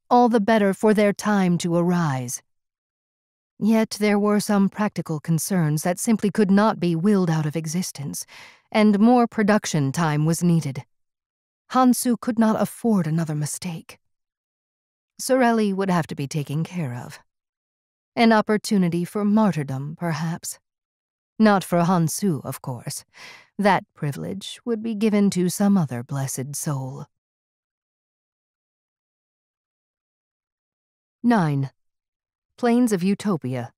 All the better for their time to arise. Yet there were some practical concerns that simply could not be willed out of existence, and more production time was needed. Hansu could not afford another mistake. Sorelli would have to be taken care of. An opportunity for martyrdom, perhaps. Not for Hansu, of course. That privilege would be given to some other blessed soul. 9. Plains of Utopia.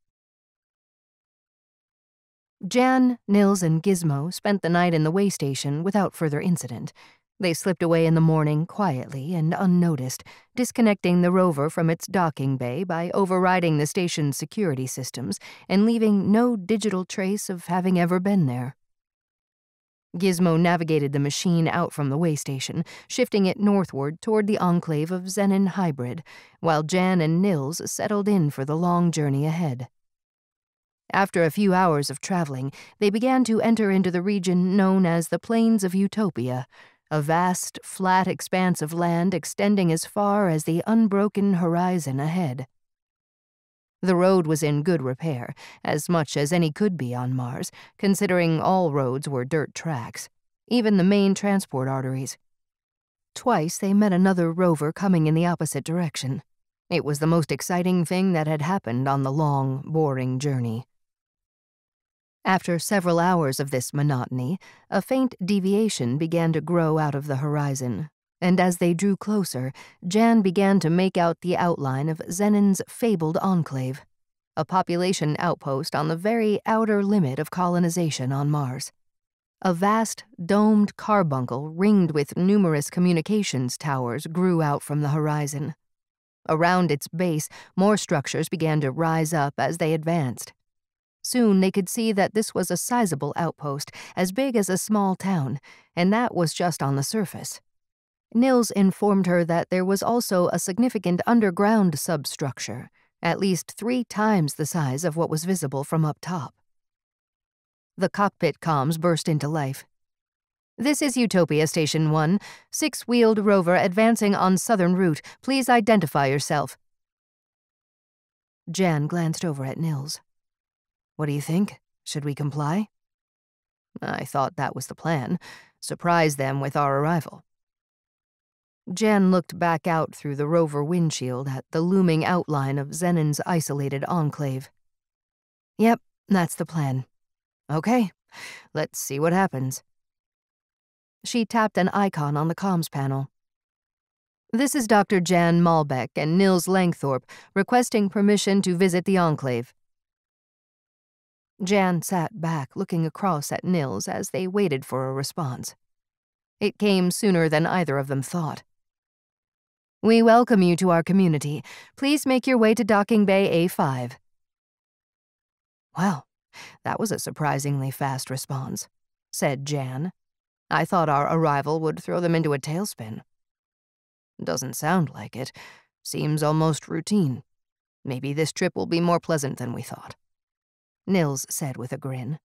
Jann, Nills, and Gizmo spent the night in the Waystation without further incident. They slipped away in the morning quietly and unnoticed, disconnecting the rover from its docking bay by overriding the station's security systems and leaving no digital trace of having ever been there. Gizmo navigated the machine out from the Waystation, shifting it northward toward the Enclave of Xenon Hybrid, while Jann and Nills settled in for the long journey ahead. After a few hours of traveling, they began to enter into the region known as the Plains of Utopia, a vast, flat expanse of land extending as far as the unbroken horizon ahead. The road was in good repair, as much as any could be on Mars, considering all roads were dirt tracks, even the main transport arteries. Twice they met another rover coming in the opposite direction. It was the most exciting thing that had happened on the long, boring journey. After several hours of this monotony, a faint deviation began to grow out of the horizon, and as they drew closer, Jann began to make out the outline of Xenon's fabled Enclave, a population outpost on the very outer limit of colonization on Mars. A vast, domed carbuncle ringed with numerous communications towers grew out from the horizon. Around its base, more structures began to rise up as they advanced. Soon they could see that this was a sizable outpost, as big as a small town, and that was just on the surface. Nills informed her that there was also a significant underground substructure, at least 3 times the size of what was visible from up top. The cockpit comms burst into life. "This is Utopia Station 1, 6-wheeled rover advancing on southern route. Please identify yourself." Jann glanced over at Nills. "What do you think? Should we comply?" "I thought that was the plan. Surprise them with our arrival." Jann looked back out through the rover windshield at the looming outline of Xenon's isolated enclave. "Yep, that's the plan. Okay, let's see what happens." She tapped an icon on the comms panel. "This is Dr. Jann Malbec and Nills Langthorpe requesting permission to visit the Enclave." Jann sat back, looking across at Nills as they waited for a response. It came sooner than either of them thought. We welcome you to our community. Please make your way to Docking Bay A5. Well, that was a surprisingly fast response, said Jann. I thought our arrival would throw them into a tailspin. Doesn't sound like it. Seems almost routine. Maybe this trip will be more pleasant than we thought. Nills said with a grin.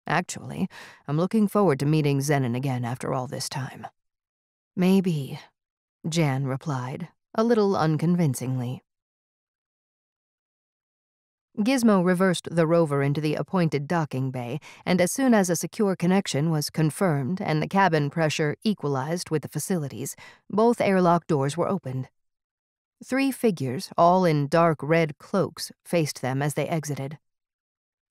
Actually, I'm looking forward to meeting Xenon again after all this time. Maybe, Jann replied, a little unconvincingly. Gizmo reversed the rover into the appointed docking bay, and as soon as a secure connection was confirmed and the cabin pressure equalized with the facilities, both airlock doors were opened. 3 figures, all in dark red cloaks, faced them as they exited.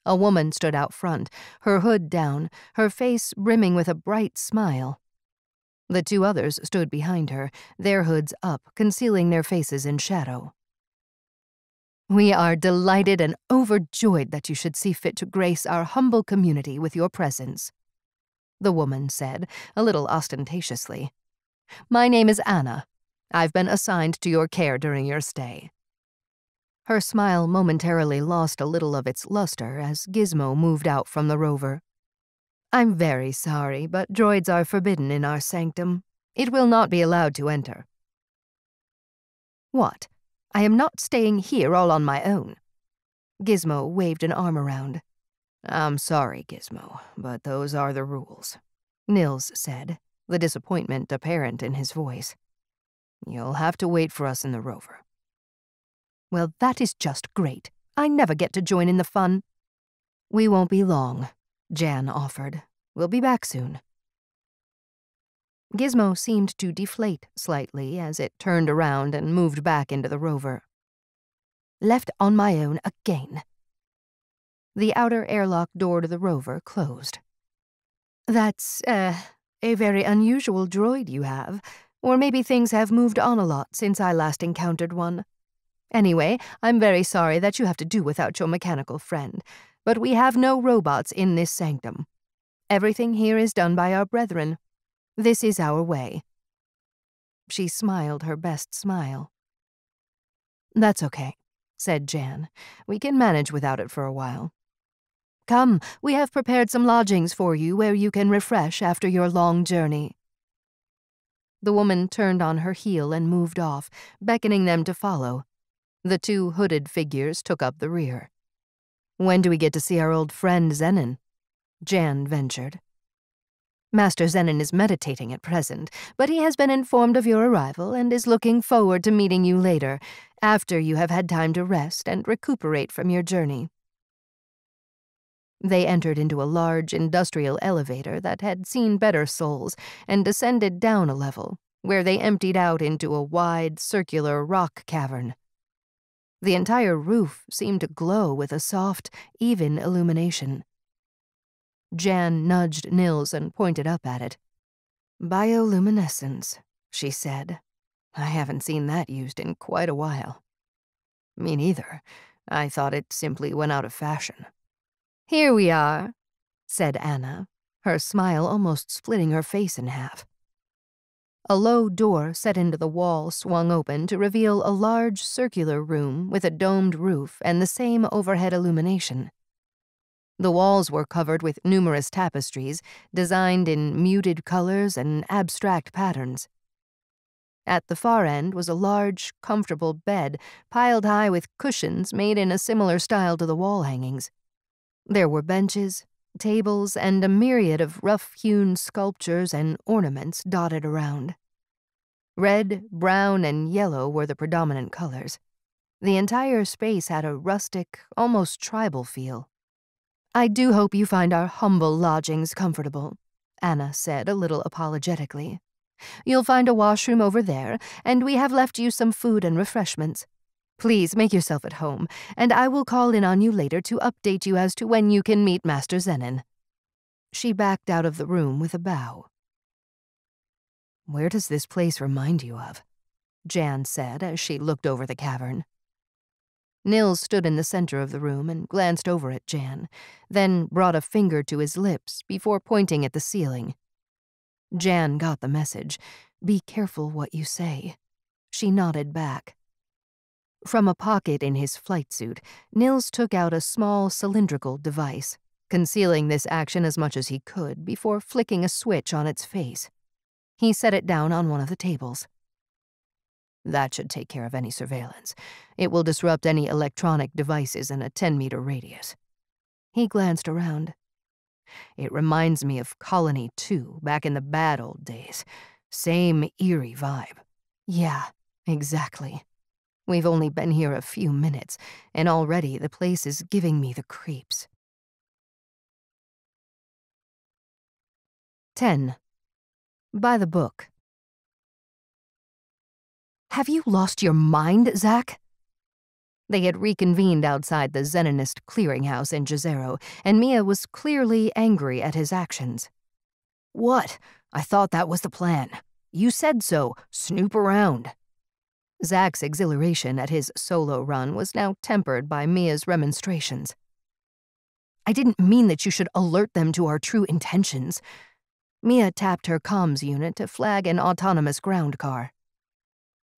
A woman stood out front, her hood down, her face brimming with a bright smile. The 2 others stood behind her, their hoods up, concealing their faces in shadow. We are delighted and overjoyed that you should see fit to grace our humble community with your presence, the woman said, a little ostentatiously. My name is Anna. I've been assigned to your care during your stay. Her smile momentarily lost a little of its luster as Gizmo moved out from the rover. I'm very sorry, but droids are forbidden in our sanctum. It will not be allowed to enter. What? I am not staying here all on my own. Gizmo waved an arm around. I'm sorry, Gizmo, but those are the rules, Nills said, the disappointment apparent in his voice. You'll have to wait for us in the rover. Well, that is just great. I never get to join in the fun. We won't be long, Jann offered. We'll be back soon. Gizmo seemed to deflate slightly as it turned around and moved back into the rover. Left on my own again. The outer airlock door to the rover closed. That's, a very unusual droid you have. Or maybe things have moved on a lot since I last encountered one. Anyway, I'm very sorry that you have to do without your mechanical friend, but we have no robots in this sanctum. Everything here is done by our brethren. This is our way. She smiled her best smile. That's okay, said Jann. We can manage without it for a while. Come, we have prepared some lodgings for you where you can refresh after your long journey. The woman turned on her heel and moved off, beckoning them to follow. The 2 hooded figures took up the rear. When do we get to see our old friend Xenon? Jann ventured. Master Xenon is meditating at present, but he has been informed of your arrival and is looking forward to meeting you later, after you have had time to rest and recuperate from your journey. They entered into a large industrial elevator that had seen better souls and descended down a level, where they emptied out into a wide, circular rock cavern. The entire roof seemed to glow with a soft, even illumination. Jann nudged Nills and pointed up at it. Bioluminescence, she said. I haven't seen that used in quite a while. Me neither. I thought it simply went out of fashion. Here we are, said Anna, her smile almost splitting her face in half. A low door set into the wall swung open to reveal a large circular room with a domed roof and the same overhead illumination. The walls were covered with numerous tapestries, designed in muted colors and abstract patterns. At the far end was a large, comfortable bed, piled high with cushions made in a similar style to the wall hangings. There were benches, tables, and a myriad of rough-hewn sculptures and ornaments dotted around. Red, brown, and yellow were the predominant colors. The entire space had a rustic, almost tribal feel. I do hope you find our humble lodgings comfortable, Anna said a little apologetically. You'll find a washroom over there, and we have left you some food and refreshments. Please make yourself at home, and I will call in on you later to update you as to when you can meet Master Xenon. She backed out of the room with a bow. Where does this place remind you of? Jann said as she looked over the cavern. Nills stood in the center of the room and glanced over at Jann, then brought a finger to his lips before pointing at the ceiling. Jann got the message. Be careful what you say. She nodded back. From a pocket in his flight suit, Nills took out a small cylindrical device, concealing this action as much as he could before flicking a switch on its face. He set it down on one of the tables. That should take care of any surveillance. It will disrupt any electronic devices in a 10-meter radius. He glanced around. It reminds me of Colony 2 back in the bad old days. Same eerie vibe. Yeah, exactly. We've only been here a few minutes, and already the place is giving me the creeps. 10. By the book. Have you lost your mind, Zach? They had reconvened outside the Xenonist clearinghouse in Jezero, and Mia was clearly angry at his actions. What? I thought that was the plan. You said so. Snoop around. Zach's exhilaration at his solo run was now tempered by Mia's remonstrations. I didn't mean that you should alert them to our true intentions. Mia tapped her comms unit to flag an autonomous ground car.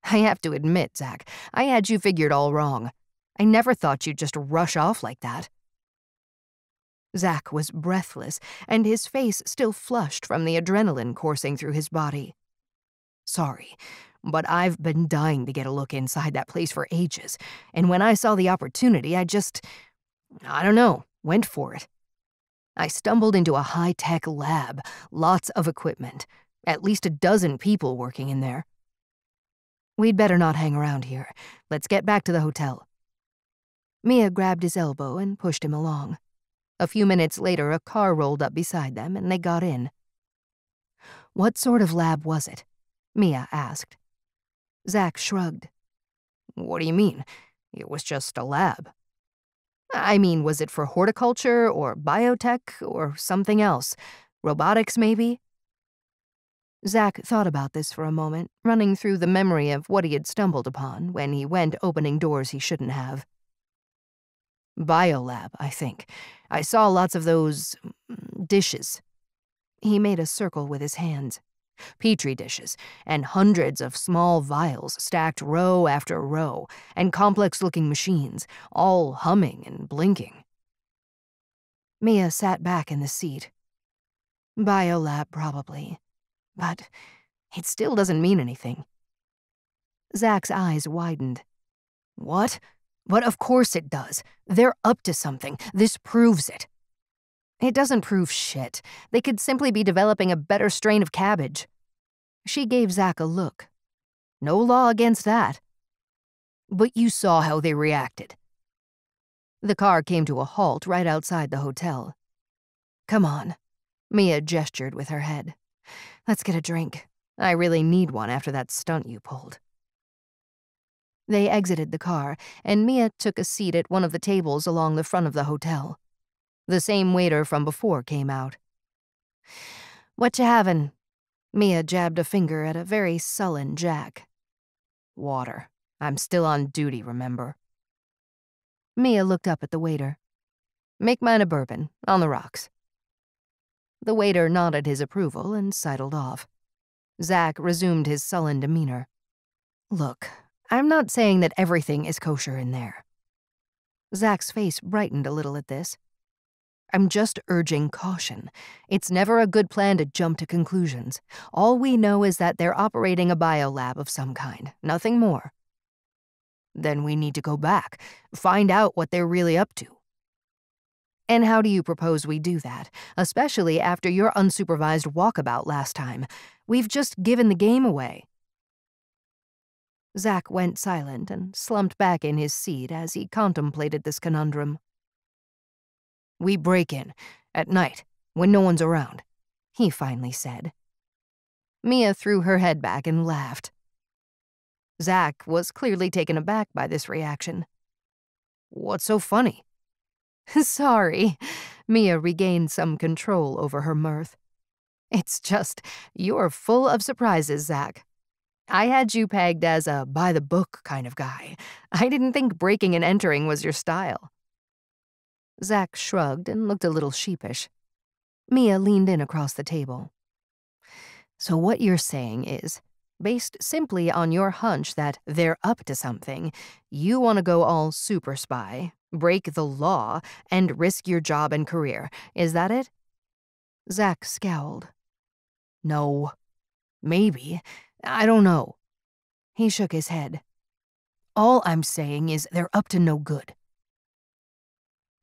I have to admit, Zach, I had you figured all wrong. I never thought you'd just rush off like that. Zach was breathless, and his face still flushed from the adrenaline coursing through his body. Sorry, but I've been dying to get a look inside that place for ages, and when I saw the opportunity, I don't know, went for it. I stumbled into a high-tech lab, lots of equipment, at least a dozen people working in there. We'd better not hang around here. Let's get back to the hotel. Mia grabbed his elbow and pushed him along. A few minutes later, a car rolled up beside them, and they got in. What sort of lab was it? Mia asked. Zach shrugged. What do you mean? It was just a lab. I mean, was it for horticulture or biotech or something else? Robotics, maybe? Zach thought about this for a moment, running through the memory of what he had stumbled upon when he went opening doors he shouldn't have. Biolab, I think. I saw lots of those dishes. He made a circle with his hands. Petri dishes, and hundreds of small vials stacked row after row, and complex-looking machines, all humming and blinking. Mia sat back in the seat. Biolab, probably. But it still doesn't mean anything. Zach's eyes widened. What? But of course it does. They're up to something. This proves it. It doesn't prove shit. They could simply be developing a better strain of cabbage. She gave Zach a look. No law against that. But you saw how they reacted. The car came to a halt right outside the hotel. Come on. Mia gestured with her head. Let's get a drink. I really need one after that stunt you pulled. They exited the car, and Mia took a seat at one of the tables along the front of the hotel. The same waiter from before came out. What you havin'? Mia jabbed a finger at a very sullen Jack. Water. I'm still on duty, remember? Mia looked up at the waiter. Make mine a bourbon, on the rocks. The waiter nodded his approval and sidled off. Zach resumed his sullen demeanor. Look, I'm not saying that everything is kosher in there. Zach's face brightened a little at this. I'm just urging caution. It's never a good plan to jump to conclusions. All we know is that they're operating a biolab of some kind, nothing more. Then we need to go back, find out what they're really up to. And how do you propose we do that, especially after your unsupervised walkabout last time? We've just given the game away. Zach went silent and slumped back in his seat as he contemplated this conundrum. We break in, at night, when no one's around, he finally said. Mia threw her head back and laughed. Zach was clearly taken aback by this reaction. What's so funny? Sorry. Mia regained some control over her mirth. It's just, you're full of surprises, Zach. I had you pegged as a by-the-book kind of guy. I didn't think breaking and entering was your style. Zach shrugged and looked a little sheepish. Mia leaned in across the table. So what you're saying is, based simply on your hunch that they're up to something. You want to go all super spy, break the law, and risk your job and career. Is that it? Zach scowled. No. Maybe. I don't know. He shook his head. All I'm saying is they're up to no good.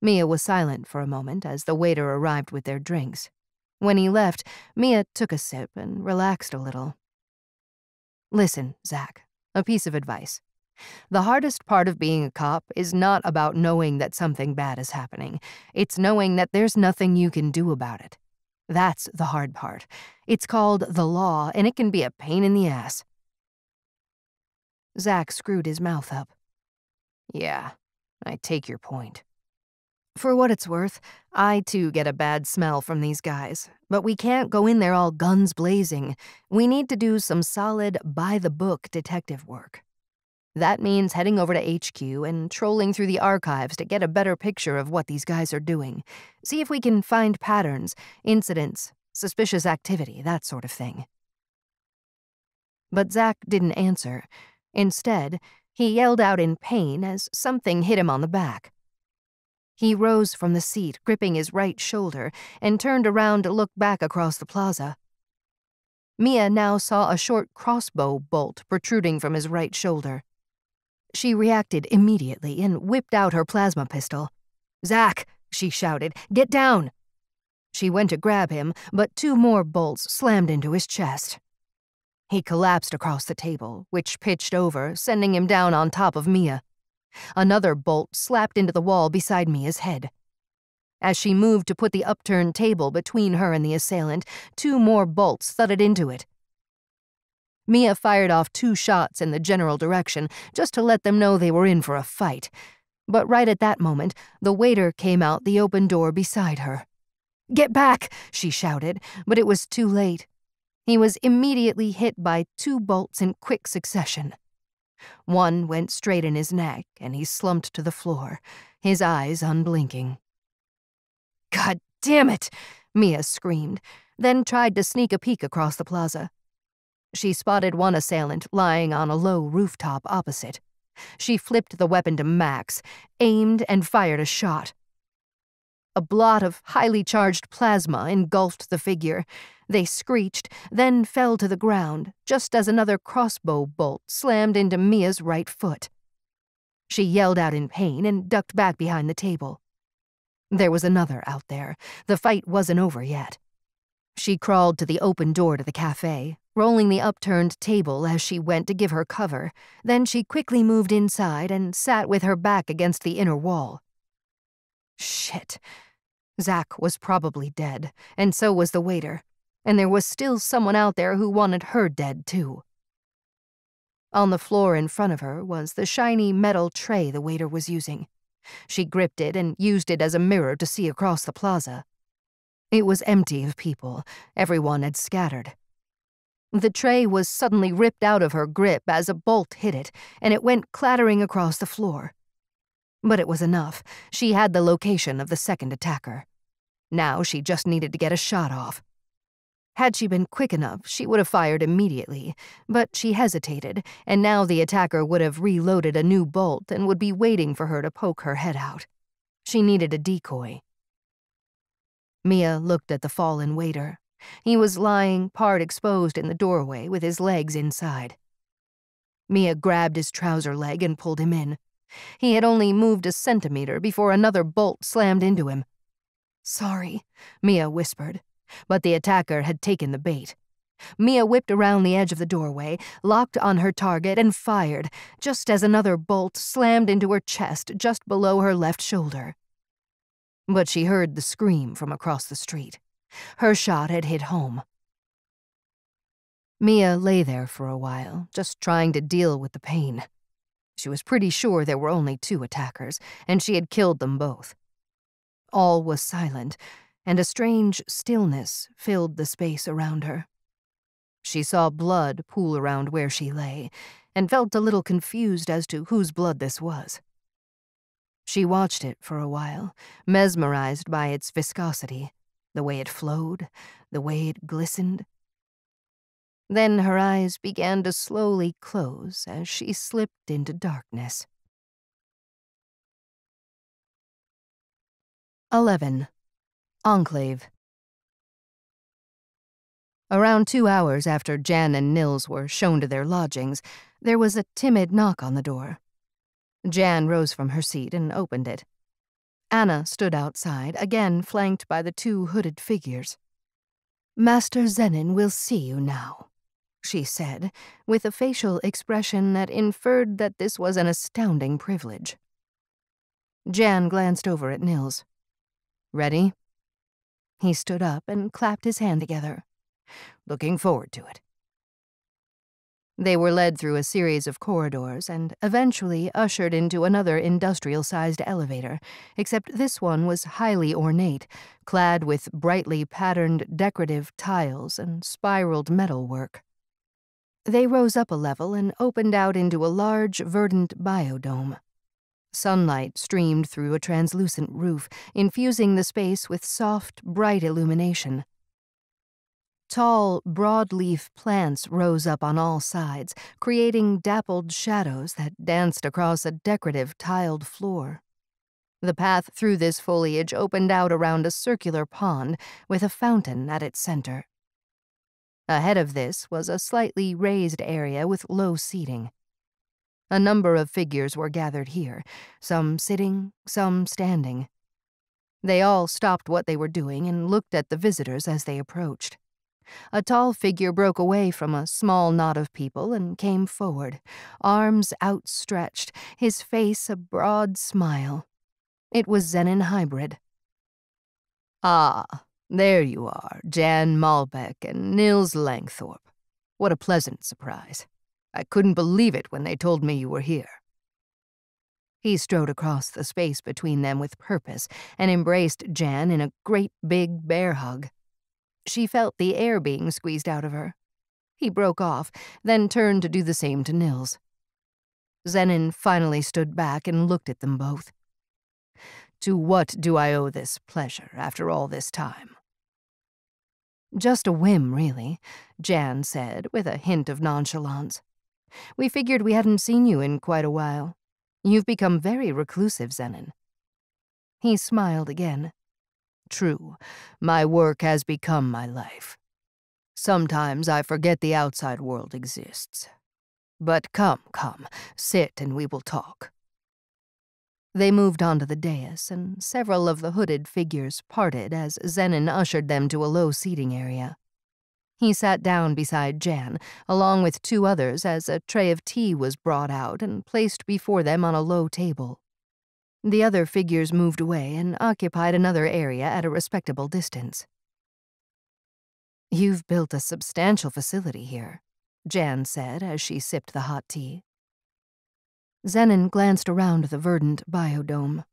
Mia was silent for a moment as the waiter arrived with their drinks. When he left, Mia took a sip and relaxed a little. Listen, Zach, a piece of advice. The hardest part of being a cop is not about knowing that something bad is happening. It's knowing that there's nothing you can do about it. That's the hard part. It's called the law, and it can be a pain in the ass. Zach screwed his mouth up. Yeah, I take your point. For what it's worth, I too get a bad smell from these guys, but we can't go in there all guns blazing. We need to do some solid, by-the-book detective work. That means heading over to HQ and trolling through the archives to get a better picture of what these guys are doing. See if we can find patterns, incidents, suspicious activity, that sort of thing. But Zach didn't answer. Instead, he yelled out in pain as something hit him on the back. He rose from the seat, gripping his right shoulder, and turned around to look back across the plaza. Mia now saw a short crossbow bolt protruding from his right shoulder. She reacted immediately and whipped out her plasma pistol. "Zach!" she shouted. "Get down!" She went to grab him, but 2 more bolts slammed into his chest. He collapsed across the table, which pitched over, sending him down on top of Mia. Another bolt slapped into the wall beside Mia's head. As she moved to put the upturned table between her and the assailant, 2 more bolts thudded into it. Mia fired off 2 shots in the general direction, just to let them know they were in for a fight. But right at that moment, the waiter came out the open door beside her. "Get back!" she shouted, but it was too late. He was immediately hit by 2 bolts in quick succession. One went straight in his neck, and he slumped to the floor, his eyes unblinking. "God damn it!" Mia screamed, then tried to sneak a peek across the plaza. She spotted one assailant lying on a low rooftop opposite. She flipped the weapon to max, aimed, and fired a shot. A blot of highly charged plasma engulfed the figure. They screeched, then fell to the ground, just as another crossbow bolt slammed into Mia's right foot. She yelled out in pain and ducked back behind the table. There was another out there. The fight wasn't over yet. She crawled to the open door to the cafe, rolling the upturned table as she went to give her cover. Then she quickly moved inside and sat with her back against the inner wall. Shit. Zach was probably dead, and so was the waiter. And there was still someone out there who wanted her dead, too. On the floor in front of her was the shiny metal tray the waiter was using. She gripped it and used it as a mirror to see across the plaza. It was empty of people. Everyone had scattered. The tray was suddenly ripped out of her grip as a bolt hit it, and it went clattering across the floor. But it was enough. She had the location of the second attacker. Now she just needed to get a shot off. Had she been quick enough, she would have fired immediately, but she hesitated, and now the attacker would have reloaded a new bolt and would be waiting for her to poke her head out. She needed a decoy. Mia looked at the fallen waiter. He was lying part exposed in the doorway with his legs inside. Mia grabbed his trouser leg and pulled him in. He had only moved a centimeter before another bolt slammed into him. "Sorry," Mia whispered, but the attacker had taken the bait. Mia whipped around the edge of the doorway, locked on her target, and fired, just as another bolt slammed into her chest just below her left shoulder. But she heard the scream from across the street. Her shot had hit home. Mia lay there for a while, just trying to deal with the pain. She was pretty sure there were only 2 attackers, and she had killed them both. All was silent, and a strange stillness filled the space around her. She saw blood pool around where she lay, and felt a little confused as to whose blood this was. She watched it for a while, mesmerized by its viscosity, the way it flowed, the way it glistened. Then her eyes began to slowly close as she slipped into darkness. 11. Enclave. Around 2 hours after Jann and Nills were shown to their lodgings, there was a timid knock on the door. Jann rose from her seat and opened it. Anna stood outside, again flanked by the 2 hooded figures. "Master Xenon will see you now," she said, with a facial expression that inferred that this was an astounding privilege. Jann glanced over at Nills. "Ready?" He stood up and clapped his hand together. "Looking forward to it." They were led through a series of corridors and eventually ushered into another industrial-sized elevator, except this one was highly ornate, clad with brightly patterned decorative tiles and spiraled metalwork. They rose up a level and opened out into a large, verdant biodome. Sunlight streamed through a translucent roof, infusing the space with soft, bright illumination. Tall, broadleaf plants rose up on all sides, creating dappled shadows that danced across a decorative tiled floor. The path through this foliage opened out around a circular pond with a fountain at its center. Ahead of this was a slightly raised area with low seating. A number of figures were gathered here, some sitting, some standing. They all stopped what they were doing and looked at the visitors as they approached. A tall figure broke away from a small knot of people and came forward, arms outstretched, his face a broad smile. It was Xenon Hybrid. "Ah, there you are, Jann Malbec and Nills Langthorpe. What a pleasant surprise. I couldn't believe it when they told me you were here." He strode across the space between them with purpose and embraced Jann in a great big bear hug. She felt the air being squeezed out of her. He broke off, then turned to do the same to Nills. Xenon finally stood back and looked at them both. "To what do I owe this pleasure after all this time?" "Just a whim, really," Jann said, with a hint of nonchalance. "We figured we hadn't seen you in quite a while. You've become very reclusive, Xenon." He smiled again. "True, my work has become my life. Sometimes I forget the outside world exists. But come, sit and we will talk." They moved onto the dais, and several of the hooded figures parted as Xenon ushered them to a low seating area. He sat down beside Jann, along with 2 others, as a tray of tea was brought out and placed before them on a low table. The other figures moved away and occupied another area at a respectable distance. "You've built a substantial facility here," Jann said as she sipped the hot tea. Xenon glanced around the verdant biodome.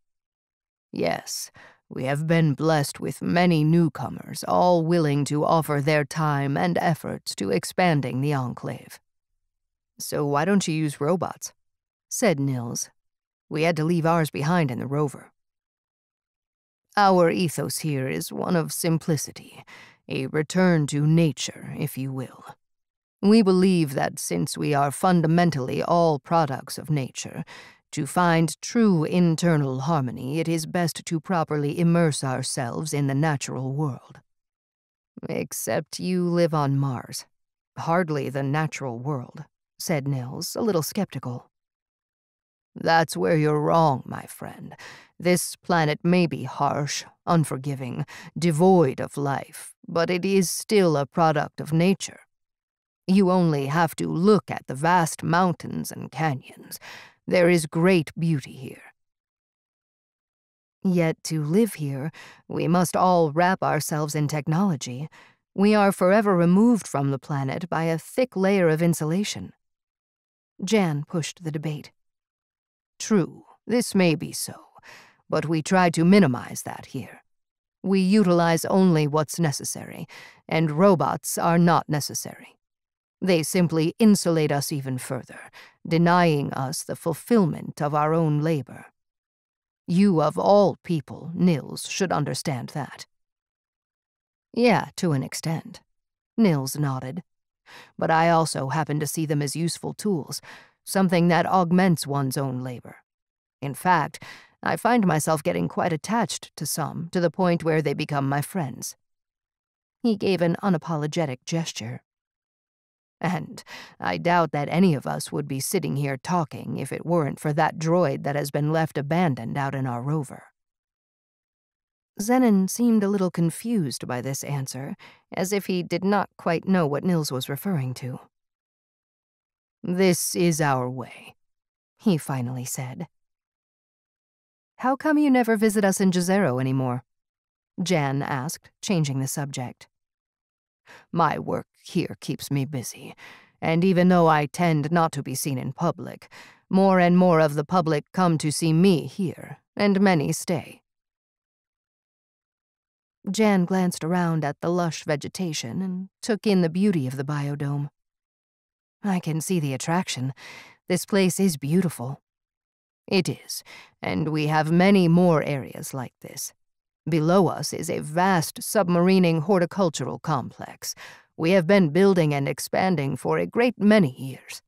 "Yes, we have been blessed with many newcomers, all willing to offer their time and efforts to expanding the Enclave." "So why don't you use robots?" said Nills. "We had to leave ours behind in the rover." "Our ethos here is one of simplicity, a return to nature, if you will. We believe that since we are fundamentally all products of nature, to find true internal harmony, it is best to properly immerse ourselves in the natural world." "Except you live on Mars. Hardly the natural world," said Nills, a little skeptical. "That's where you're wrong, my friend. This planet may be harsh, unforgiving, devoid of life, but it is still a product of nature. You only have to look at the vast mountains and canyons. There is great beauty here." "Yet to live here, we must all wrap ourselves in technology. We are forever removed from the planet by a thick layer of insulation." Jann pushed the debate. "True, this may be so, but we try to minimize that here. We utilize only what's necessary, and robots are not necessary. They simply insulate us even further, denying us the fulfillment of our own labor. You of all people, Nills, should understand that." "Yeah, to an extent." Nills nodded. But I also happen to see them as useful tools, something that augments one's own labor. In fact, I find myself getting quite attached to some, to the point where they become my friends." He gave an unapologetic gesture. "And I doubt that any of us would be sitting here talking if it weren't for that droid that has been left abandoned out in our rover." Xenon seemed a little confused by this answer, as if he did not quite know what Nills was referring to. "This is our way," he finally said. "How come you never visit us in Jezero anymore?" Jann asked, changing the subject. "My work here keeps me busy, and even though I tend not to be seen in public, more and more of the public come to see me here, and many stay." Jann glanced around at the lush vegetation and took in the beauty of the biodome. "I can see the attraction. This place is beautiful." "It is, and we have many more areas like this. Below us is a vast submarining horticultural complex. We have been building and expanding for a great many years,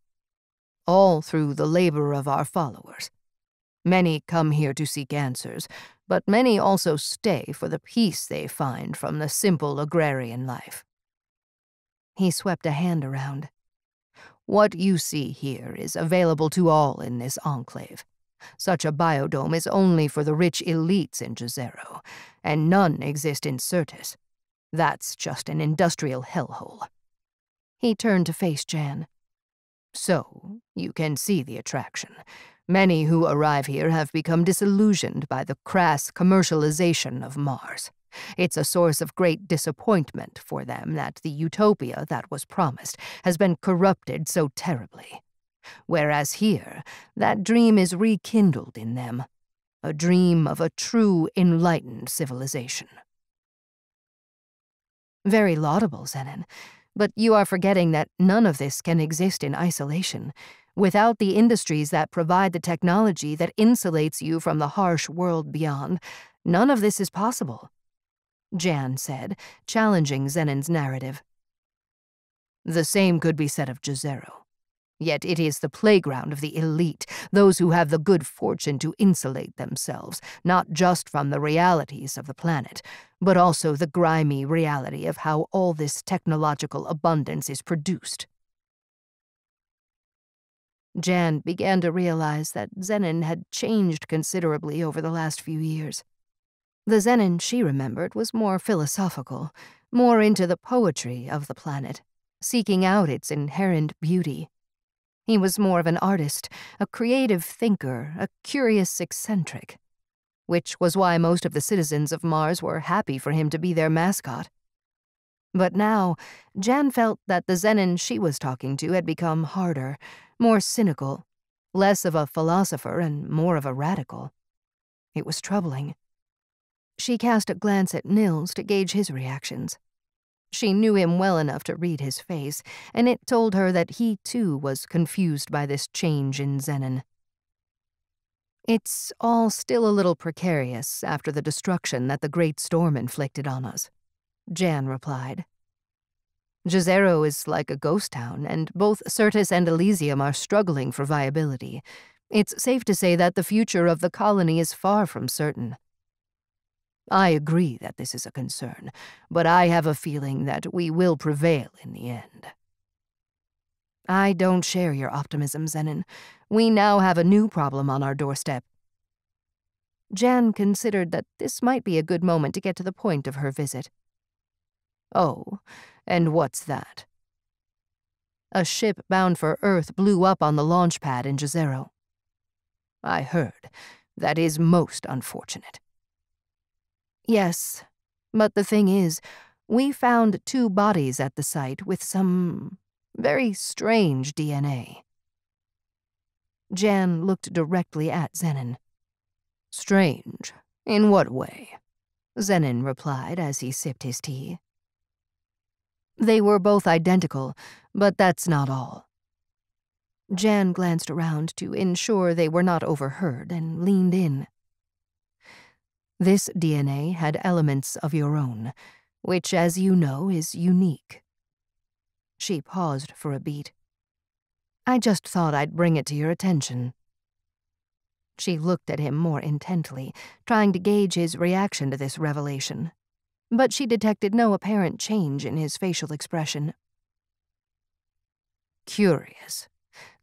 all through the labor of our followers. Many come here to seek answers, but many also stay for the peace they find from the simple agrarian life." He swept a hand around. "What you see here is available to all in this enclave. Such a biodome is only for the rich elites in Jezero, and none exist in Certus. That's just an industrial hellhole." He turned to face Jann. "So, you can see the attraction. Many who arrive here have become disillusioned by the crass commercialization of Mars. It's a source of great disappointment for them that the utopia that was promised has been corrupted so terribly. Whereas here, that dream is rekindled in them, a dream of a true enlightened civilization." "Very laudable, Xenon. But you are forgetting that none of this can exist in isolation. Without the industries that provide the technology that insulates you from the harsh world beyond, none of this is possible," Jann said, challenging Xenon's narrative. "The same could be said of Jezero. Yet it is the playground of the elite, those who have the good fortune to insulate themselves, not just from the realities of the planet, but also the grimy reality of how all this technological abundance is produced." Jann began to realize that Xenon had changed considerably over the last few years. The Xenon she remembered was more philosophical, more into the poetry of the planet, seeking out its inherent beauty. He was more of an artist, a creative thinker, a curious eccentric, which was why most of the citizens of Mars were happy for him to be their mascot. But now, Jann felt that the Xenon she was talking to had become harder, more cynical, less of a philosopher and more of a radical. It was troubling. She cast a glance at Nills to gauge his reactions. She knew him well enough to read his face, and it told her that he, too, was confused by this change in Xenon. "It's all still a little precarious after the destruction that the Great Storm inflicted on us," Jann replied. "Jezero is like a ghost town, and both Certus and Elysium are struggling for viability. It's safe to say that the future of the colony is far from certain." "I agree that this is a concern, but I have a feeling that we will prevail in the end." "I don't share your optimism, Xenon. We now have a new problem on our doorstep." Jann considered that this might be a good moment to get to the point of her visit. "Oh, and what's that?" "A ship bound for Earth blew up on the launchpad in Jezero." "I heard. That is most unfortunate." "Yes, but the thing is, we found 2 bodies at the site with some very strange DNA." Jann looked directly at Xenon. "Strange? In what way?" Xenon replied as he sipped his tea. "They were both identical, but that's not all." Jann glanced around to ensure they were not overheard and leaned in. "This DNA had elements of your own, which, as you know, is unique." She paused for a beat. I just thought I'd bring it to your attention. She looked at him more intently, trying to gauge his reaction to this revelation, but she detected no apparent change in his facial expression. Curious,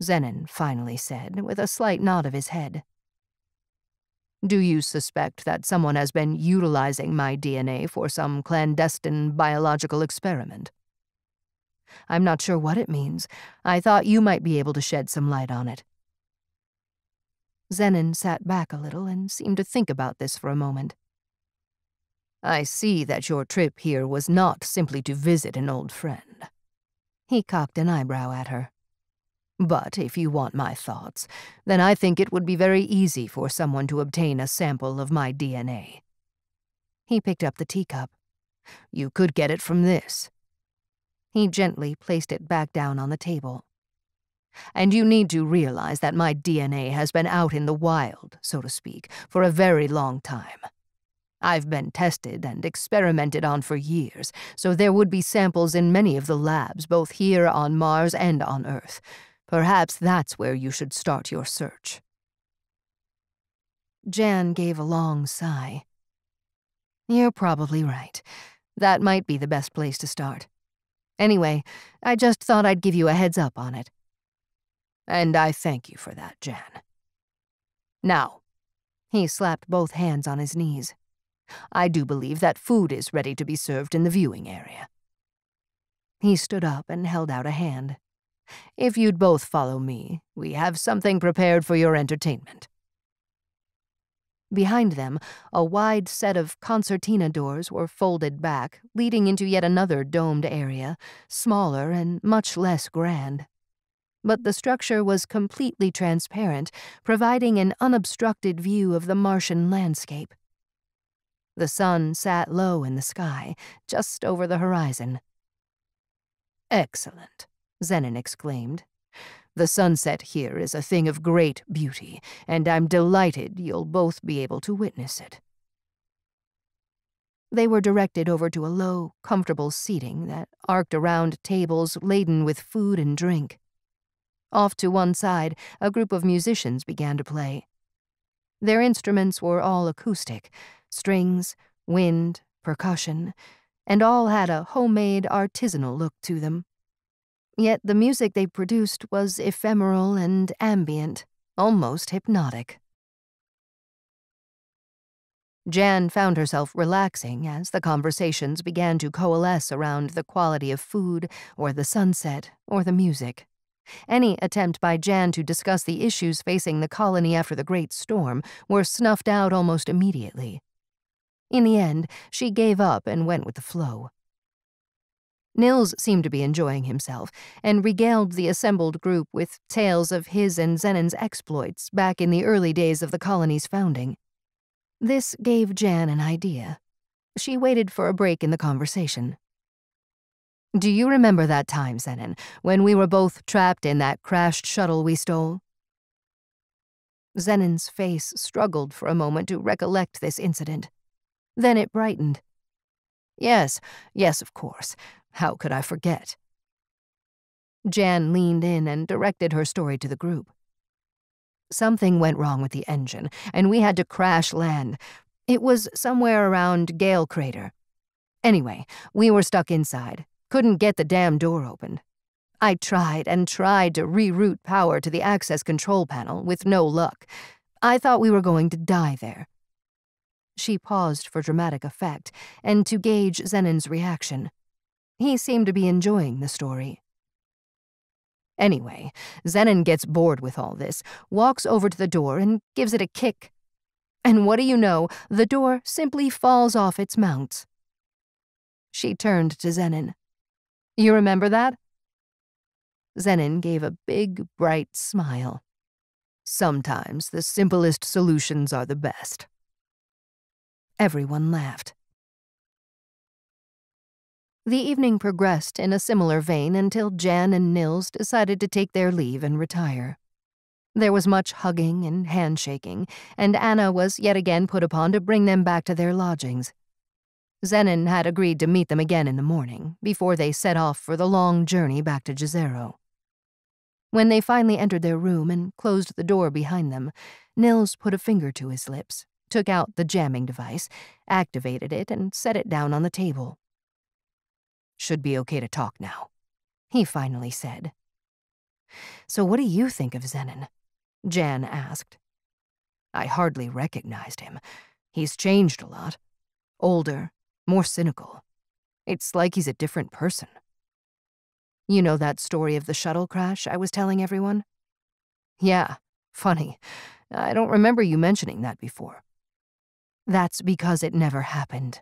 Xenon finally said, with a slight nod of his head. Do you suspect that someone has been utilizing my DNA for some clandestine biological experiment? I'm not sure what it means. I thought you might be able to shed some light on it. Xenon sat back a little and seemed to think about this for a moment. I see that your trip here was not simply to visit an old friend. He cocked an eyebrow at her. But if you want my thoughts, then I think it would be very easy for someone to obtain a sample of my DNA. He picked up the teacup. You could get it from this. He gently placed it back down on the table. And you need to realize that my DNA has been out in the wild, so to speak, for a very long time. I've been tested and experimented on for years, so there would be samples in many of the labs, both here on Mars and on Earth. Perhaps that's where you should start your search. Jann gave a long sigh. You're probably right. That might be the best place to start. Anyway, I just thought I'd give you a heads up on it. And I thank you for that, Jann. Now, he slapped both hands on his knees. I do believe that food is ready to be served in the viewing area. He stood up and held out a hand. If you'd both follow me, we have something prepared for your entertainment. Behind them, a wide set of concertina doors were folded back, leading into yet another domed area, smaller and much less grand. But the structure was completely transparent, providing an unobstructed view of the Martian landscape. The sun sat low in the sky, just over the horizon. Excellent, Xenon exclaimed. The sunset here is a thing of great beauty, and I'm delighted you'll both be able to witness it. They were directed over to a low, comfortable seating that arced around tables laden with food and drink. Off to one side, a group of musicians began to play. Their instruments were all acoustic, strings, wind, percussion, and all had a homemade, artisanal look to them. Yet the music they produced was ephemeral and ambient, almost hypnotic. Jann found herself relaxing as the conversations began to coalesce around the quality of food, or the sunset, or the music. Any attempt by Jann to discuss the issues facing the colony after the Great Storm were snuffed out almost immediately. In the end, she gave up and went with the flow. Nills seemed to be enjoying himself, and regaled the assembled group with tales of his and Xenon's exploits back in the early days of the colony's founding. This gave Jann an idea. She waited for a break in the conversation. Do you remember that time, Xenon, when we were both trapped in that crashed shuttle we stole? Xenon's face struggled for a moment to recollect this incident. Then it brightened. Yes, of course. How could I forget? Jann leaned in and directed her story to the group. Something went wrong with the engine, and we had to crash land. It was somewhere around Gale Crater. Anyway, we were stuck inside. Couldn't get the damn door open. I tried and tried to reroute power to the access control panel with no luck. I thought we were going to die there. She paused for dramatic effect and to gauge Xenon's reaction. He seemed to be enjoying the story. Anyway, Xenon gets bored with all this, walks over to the door and gives it a kick. And what do you know, the door simply falls off its mounts. She turned to Xenon. You remember that? Xenon gave a big, bright smile. Sometimes the simplest solutions are the best. Everyone laughed. The evening progressed in a similar vein until Jann and Nills decided to take their leave and retire. There was much hugging and handshaking, and Anna was yet again put upon to bring them back to their lodgings. Xenon had agreed to meet them again in the morning, before they set off for the long journey back to Jezero. When they finally entered their room and closed the door behind them, Nills put a finger to his lips, took out the jamming device, activated it, and set it down on the table. "Should be okay to talk now," he finally said. "So what do you think of Xenon?" Jann asked. "I hardly recognized him. He's changed a lot. Older, more cynical. It's like he's a different person." "You know that story of the shuttle crash I was telling everyone?" "Yeah, funny. I don't remember you mentioning that before." "That's because it never happened."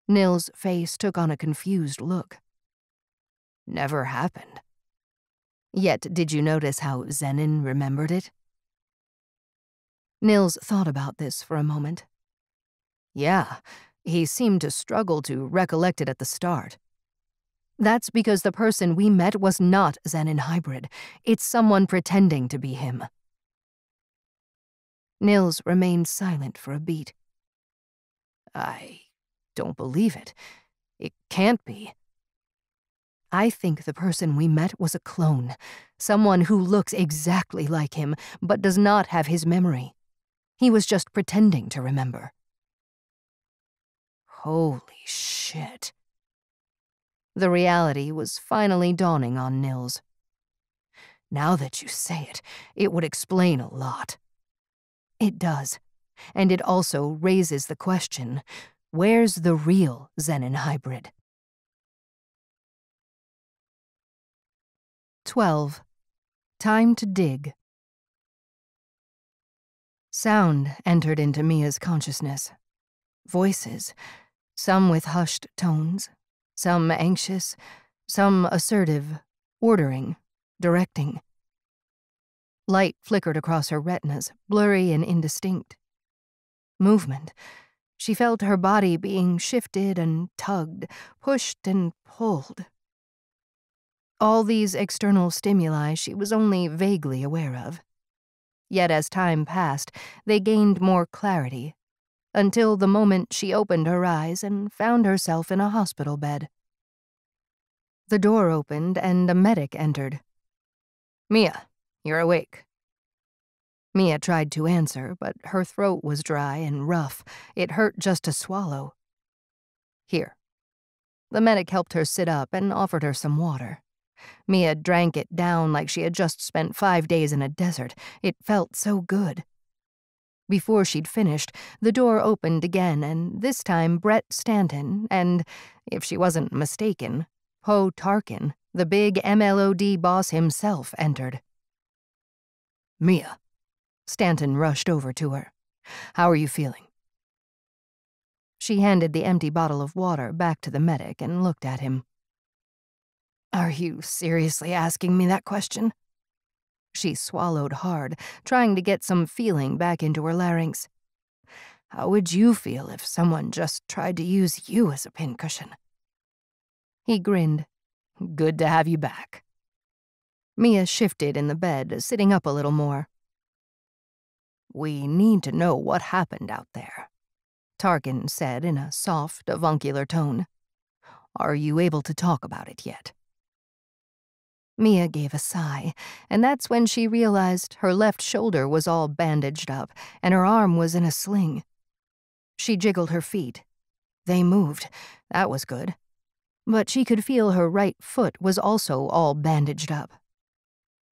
Nills' face took on a confused look. "Never happened?" "Yet did you notice how Xenon remembered it?" Nills thought about this for a moment. "Yeah, he seemed to struggle to recollect it at the start." "That's because the person we met was not Xenon Hybrid. It's someone pretending to be him." Nills remained silent for a beat. "I don't believe it. It can't be." "I think the person we met was a clone, someone who looks exactly like him, but does not have his memory. He was just pretending to remember." Holy shit. The reality was finally dawning on Nills. "Now that you say it, it would explain a lot." "It does. And it also raises the question, where's the real Xenon Hybrid?" 12. Time to dig. Sound entered into Mia's consciousness. Voices, some with hushed tones, some anxious, some assertive, ordering, directing. Light flickered across her retinas, blurry and indistinct. Movement. She felt her body being shifted and tugged, pushed and pulled. All these external stimuli she was only vaguely aware of. Yet as time passed, they gained more clarity, until the moment she opened her eyes and found herself in a hospital bed. The door opened and a medic entered. "Mia, you're awake." Mia tried to answer, but her throat was dry and rough. It hurt just to swallow. "Here." The medic helped her sit up and offered her some water. Mia drank it down like she had just spent 5 days in a desert. It felt so good. Before she'd finished, the door opened again, and this time Brett Stanton and, if she wasn't mistaken, Poe Tarkin, the big MLOD boss himself, entered. "Mia." Stanton rushed over to her. "How are you feeling?" She handed the empty bottle of water back to the medic and looked at him. "Are you seriously asking me that question?" She swallowed hard, trying to get some feeling back into her larynx. "How would you feel if someone just tried to use you as a pincushion?" He grinned. "Good to have you back." Mia shifted in the bed, sitting up a little more. "We need to know what happened out there," Tarkin said in a soft, avuncular tone. "Are you able to talk about it yet?" Mia gave a sigh, and that's when she realized her left shoulder was all bandaged up and her arm was in a sling. She jiggled her feet. They moved. That was good. But she could feel her right foot was also all bandaged up.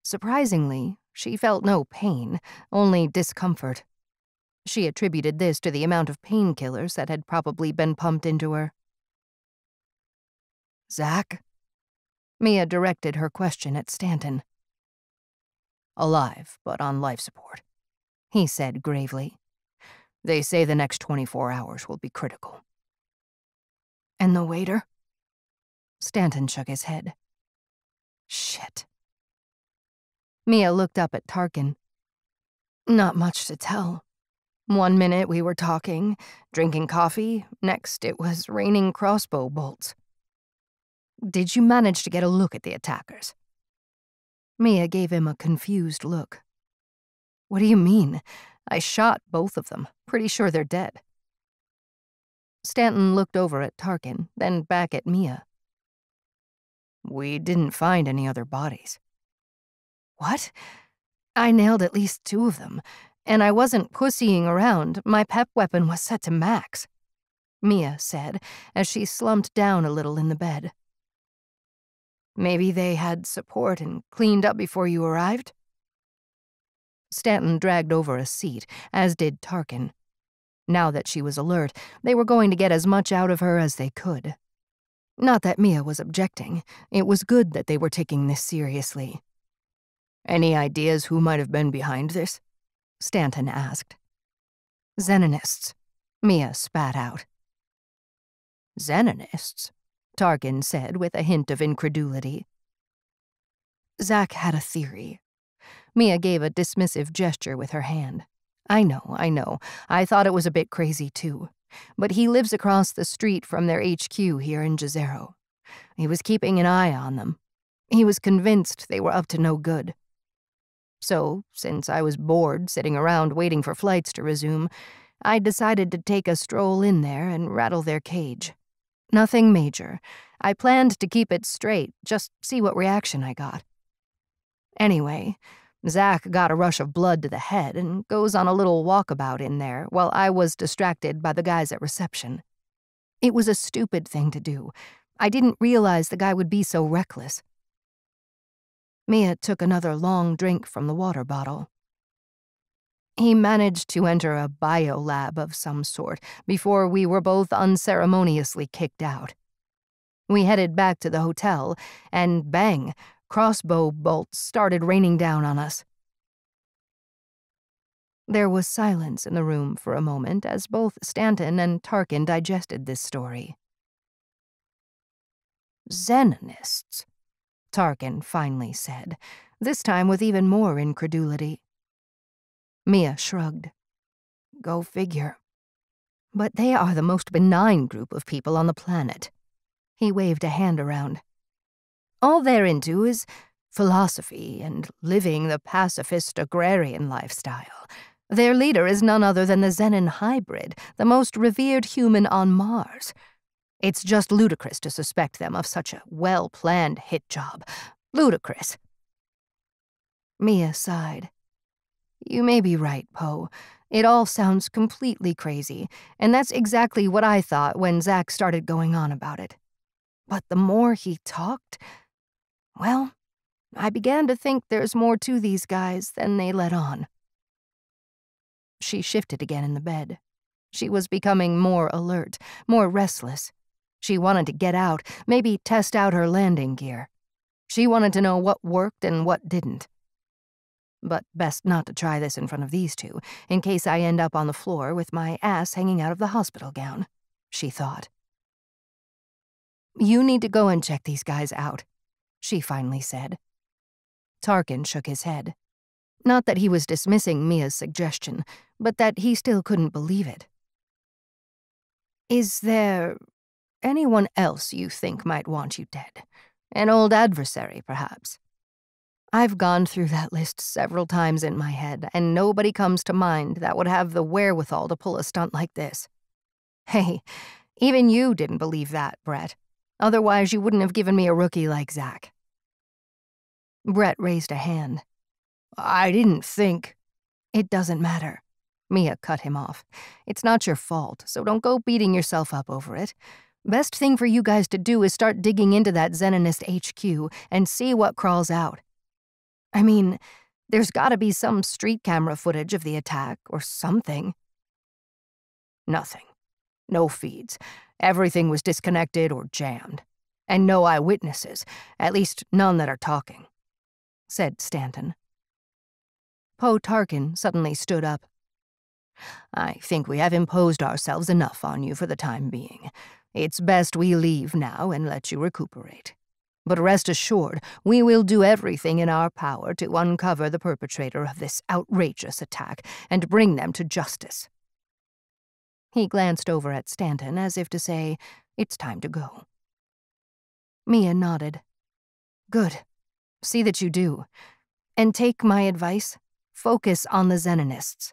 Surprisingly, she felt no pain, only discomfort. She attributed this to the amount of painkillers that had probably been pumped into her. "Zach?" Mia directed her question at Stanton. "Alive, but on life support," he said gravely. "They say the next 24 hours will be critical." "And the waiter?" Stanton shook his head. "Shit." Mia looked up at Tarkin. "Not much to tell. 1 minute we were talking, drinking coffee, next it was raining crossbow bolts." "Did you manage to get a look at the attackers?" Mia gave him a confused look. "What do you mean? I shot both of them. Pretty sure they're dead." Stanton looked over at Tarkin, then back at Mia. We didn't find any other bodies. What? I nailed at least 2 of them, and I wasn't pussying around. My pep weapon was set to max, Mia said as she slumped down a little in the bed. Maybe they had support and cleaned up before you arrived? Stanton dragged over a seat, as did Tarkin. Now that she was alert, they were going to get as much out of her as they could. Not that Mia was objecting. It was good that they were taking this seriously. Any ideas who might have been behind this? Stanton asked. Xenonists, Mia spat out. Xenonists? Tarkin said with a hint of incredulity. Zach had a theory. Mia gave a dismissive gesture with her hand. I know. I thought it was a bit crazy too. But he lives across the street from their HQ here in Jezero. He was keeping an eye on them. He was convinced they were up to no good. So, since I was bored sitting around waiting for flights to resume, I decided to take a stroll in there and rattle their cage. Nothing major. I planned to keep it straight, just see what reaction I got. Anyway, Zach got a rush of blood to the head and goes on a little walkabout in there while I was distracted by the guys at reception. It was a stupid thing to do. I didn't realize the guy would be so reckless. Mia took another long drink from the water bottle. He managed to enter a biolab of some sort before we were both unceremoniously kicked out. We headed back to the hotel, and bang, crossbow bolts started raining down on us. There was silence in the room for a moment as both Stanton and Tarkin digested this story. Xenonists, Tarkin finally said, this time with even more incredulity. Mia shrugged. Go figure. But they are the most benign group of people on the planet. He waved a hand around. All they're into is philosophy and living the pacifist agrarian lifestyle. Their leader is none other than the Xenon Hybrid, the most revered human on Mars. It's just ludicrous to suspect them of such a well-planned hit job. Ludicrous. Mia sighed. You may be right, Poe. It all sounds completely crazy, and that's exactly what I thought when Zach started going on about it. But the more he talked, well, I began to think there's more to these guys than they let on. She shifted again in the bed. She was becoming more alert, more restless. She wanted to get out, maybe test out her landing gear. She wanted to know what worked and what didn't. But best not to try this in front of these two, in case I end up on the floor with my ass hanging out of the hospital gown, she thought. You need to go and check these guys out, she finally said. Tarkin shook his head. Not that he was dismissing Mia's suggestion, but that he still couldn't believe it. Is there anyone else you think might want you dead? An old adversary, perhaps? I've gone through that list several times in my head, and nobody comes to mind that would have the wherewithal to pull a stunt like this. Hey, even you didn't believe that, Brett. Otherwise, you wouldn't have given me a rookie like Zach. Brett raised a hand. I didn't think. It doesn't matter. Mia cut him off. It's not your fault, so don't go beating yourself up over it. Best thing for you guys to do is start digging into that Xenonist HQ and see what crawls out. I mean, there's gotta be some street camera footage of the attack or something. Nothing. No feeds. Everything was disconnected or jammed. And no eyewitnesses, at least none that are talking, said Stanton. Poe Tarkin suddenly stood up. I think we have imposed ourselves enough on you for the time being. It's best we leave now and let you recuperate. But rest assured, we will do everything in our power to uncover the perpetrator of this outrageous attack and bring them to justice. He glanced over at Stanton as if to say, it's time to go. Mia nodded. Good. See that you do. And take my advice. Focus on the Xenonists.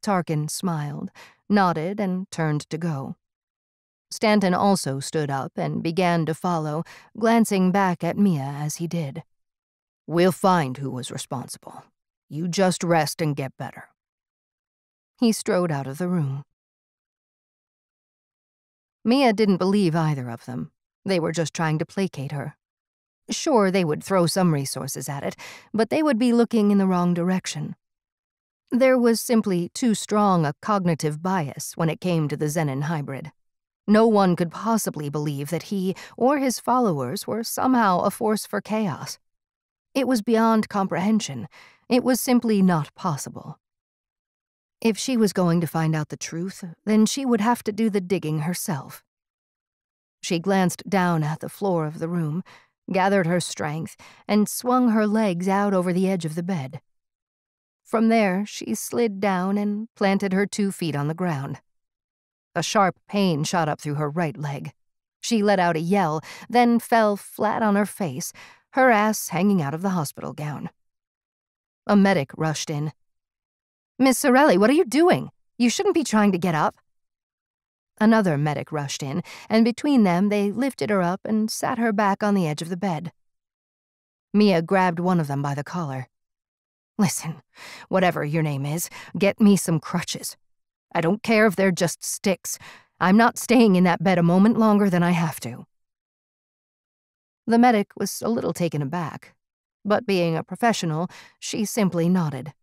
Tarkin smiled, nodded, and turned to go. Stanton also stood up and began to follow, glancing back at Mia as he did. "We'll find who was responsible. You just rest and get better." He strode out of the room. Mia didn't believe either of them. They were just trying to placate her. Sure, they would throw some resources at it, but they would be looking in the wrong direction. There was simply too strong a cognitive bias when it came to the Xenon Hybrid. No one could possibly believe that he or his followers were somehow a force for chaos. It was beyond comprehension. It was simply not possible. If she was going to find out the truth, then she would have to do the digging herself. She glanced down at the floor of the room, gathered her strength, and swung her legs out over the edge of the bed. From there, she slid down and planted her 2 feet on the ground. A sharp pain shot up through her right leg. She let out a yell, then fell flat on her face, her ass hanging out of the hospital gown. A medic rushed in. "Miss Sorelli, what are you doing? You shouldn't be trying to get up." Another medic rushed in, and between them they lifted her up and sat her back on the edge of the bed. Mia grabbed one of them by the collar. "Listen, whatever your name is, get me some crutches. I don't care if they're just sticks. I'm not staying in that bed a moment longer than I have to." The medic was a little taken aback, but being a professional, she simply nodded.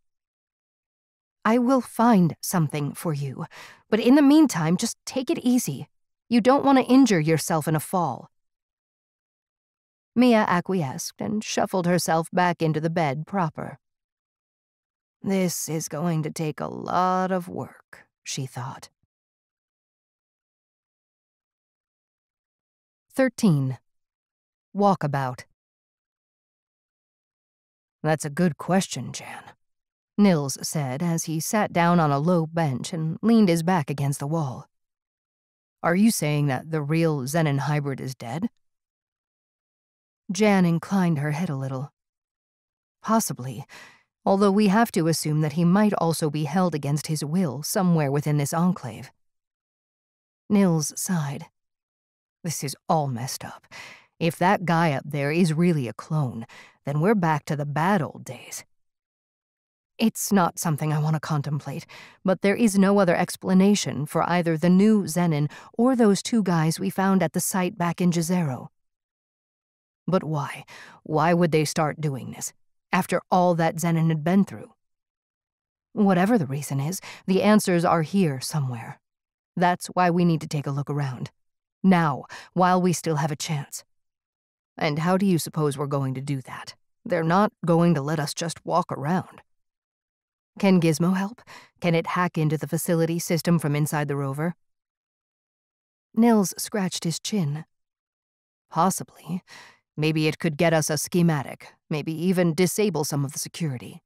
"I will find something for you, but in the meantime, just take it easy. You don't want to injure yourself in a fall." Mia acquiesced and shuffled herself back into the bed proper. This is going to take a lot of work, she thought. 13. Walkabout. "That's a good question, Jann," Nills said as he sat down on a low bench and leaned his back against the wall. "Are you saying that the real Xenon Hybrid is dead?" Jann inclined her head a little. "Possibly, although we have to assume that he might also be held against his will somewhere within this enclave." Nills sighed. "This is all messed up. If that guy up there is really a clone, then we're back to the bad old days." "It's not something I want to contemplate, but there is no other explanation for either the new Xenon or those 2 guys we found at the site back in Jezero." "But why? Why would they start doing this, after all that Xenon had been through?" "Whatever the reason is, the answers are here somewhere. That's why we need to take a look around. Now, while we still have a chance." "And how do you suppose we're going to do that? They're not going to let us just walk around." "Can Gizmo help? Can it hack into the facility system from inside the rover?" Nills scratched his chin. "Possibly. Maybe it could get us a schematic, maybe even disable some of the security."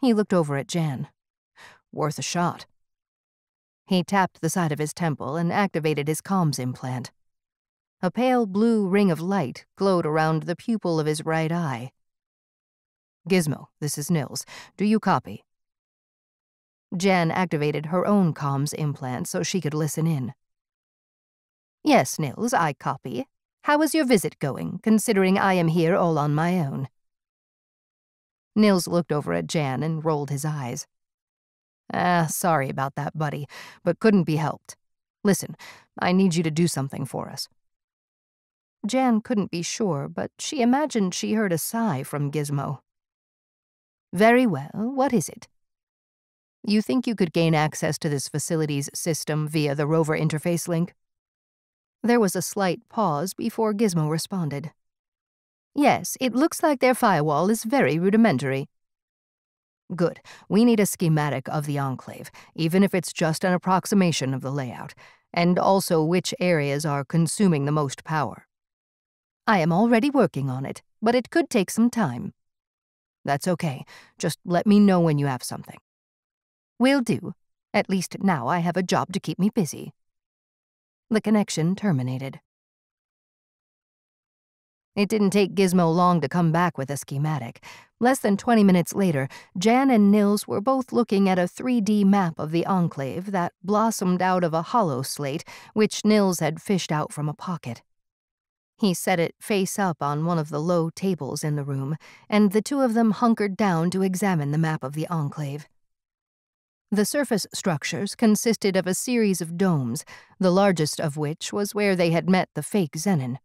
He looked over at Jann. "Worth a shot." He tapped the side of his temple and activated his comms implant. A pale blue ring of light glowed around the pupil of his right eye. "Gizmo, this is Nills. Do you copy?" Jann activated her own comms implant so she could listen in. "Yes, Nills, I copy. How is your visit going, considering I am here all on my own?" Nills looked over at Jann and rolled his eyes. Sorry about that, buddy, but couldn't be helped. Listen, I need you to do something for us." Jann couldn't be sure, but she imagined she heard a sigh from Gizmo. "Very well, what is it?" "You think you could gain access to this facility's system via the rover interface link?" There was a slight pause before Gizmo responded. "Yes, it looks like their firewall is very rudimentary." "Good. We need a schematic of the Enclave, even if it's just an approximation of the layout, and also which areas are consuming the most power." "I am already working on it, but it could take some time." "That's okay. Just let me know when you have something." "Will do. At least now I have a job to keep me busy." The connection terminated. It didn't take Gizmo long to come back with a schematic. Less than 20 minutes later, Jann and Nills were both looking at a 3D map of the Enclave that blossomed out of a hollow slate which Nills had fished out from a pocket. He set it face up on one of the low tables in the room, and the two of them hunkered down to examine the map of the Enclave. The surface structures consisted of a series of domes, the largest of which was where they had met the fake Xenon.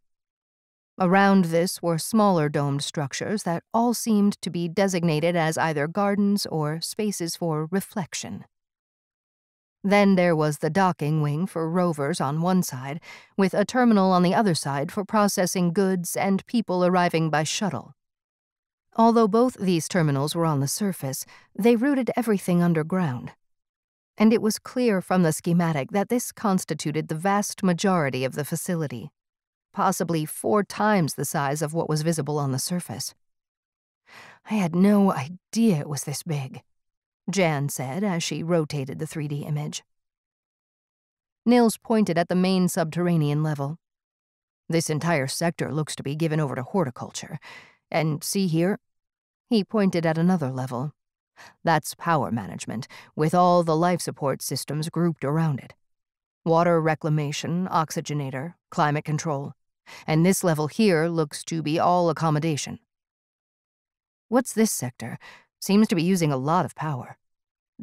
Around this were smaller domed structures that all seemed to be designated as either gardens or spaces for reflection. Then there was the docking wing for rovers on one side, with a terminal on the other side for processing goods and people arriving by shuttle. Although both these terminals were on the surface, they routed everything underground. And it was clear from the schematic that this constituted the vast majority of the facility, possibly 4 times the size of what was visible on the surface. I had no idea it was this big, Jann said as she rotated the 3D image. Nills pointed at the main subterranean level. This entire sector looks to be given over to horticulture. And see here? He pointed at another level. That's power management, with all the life support systems grouped around it. Water reclamation, oxygenator, climate control. And this level here looks to be all accommodation. What's this sector? Seems to be using a lot of power,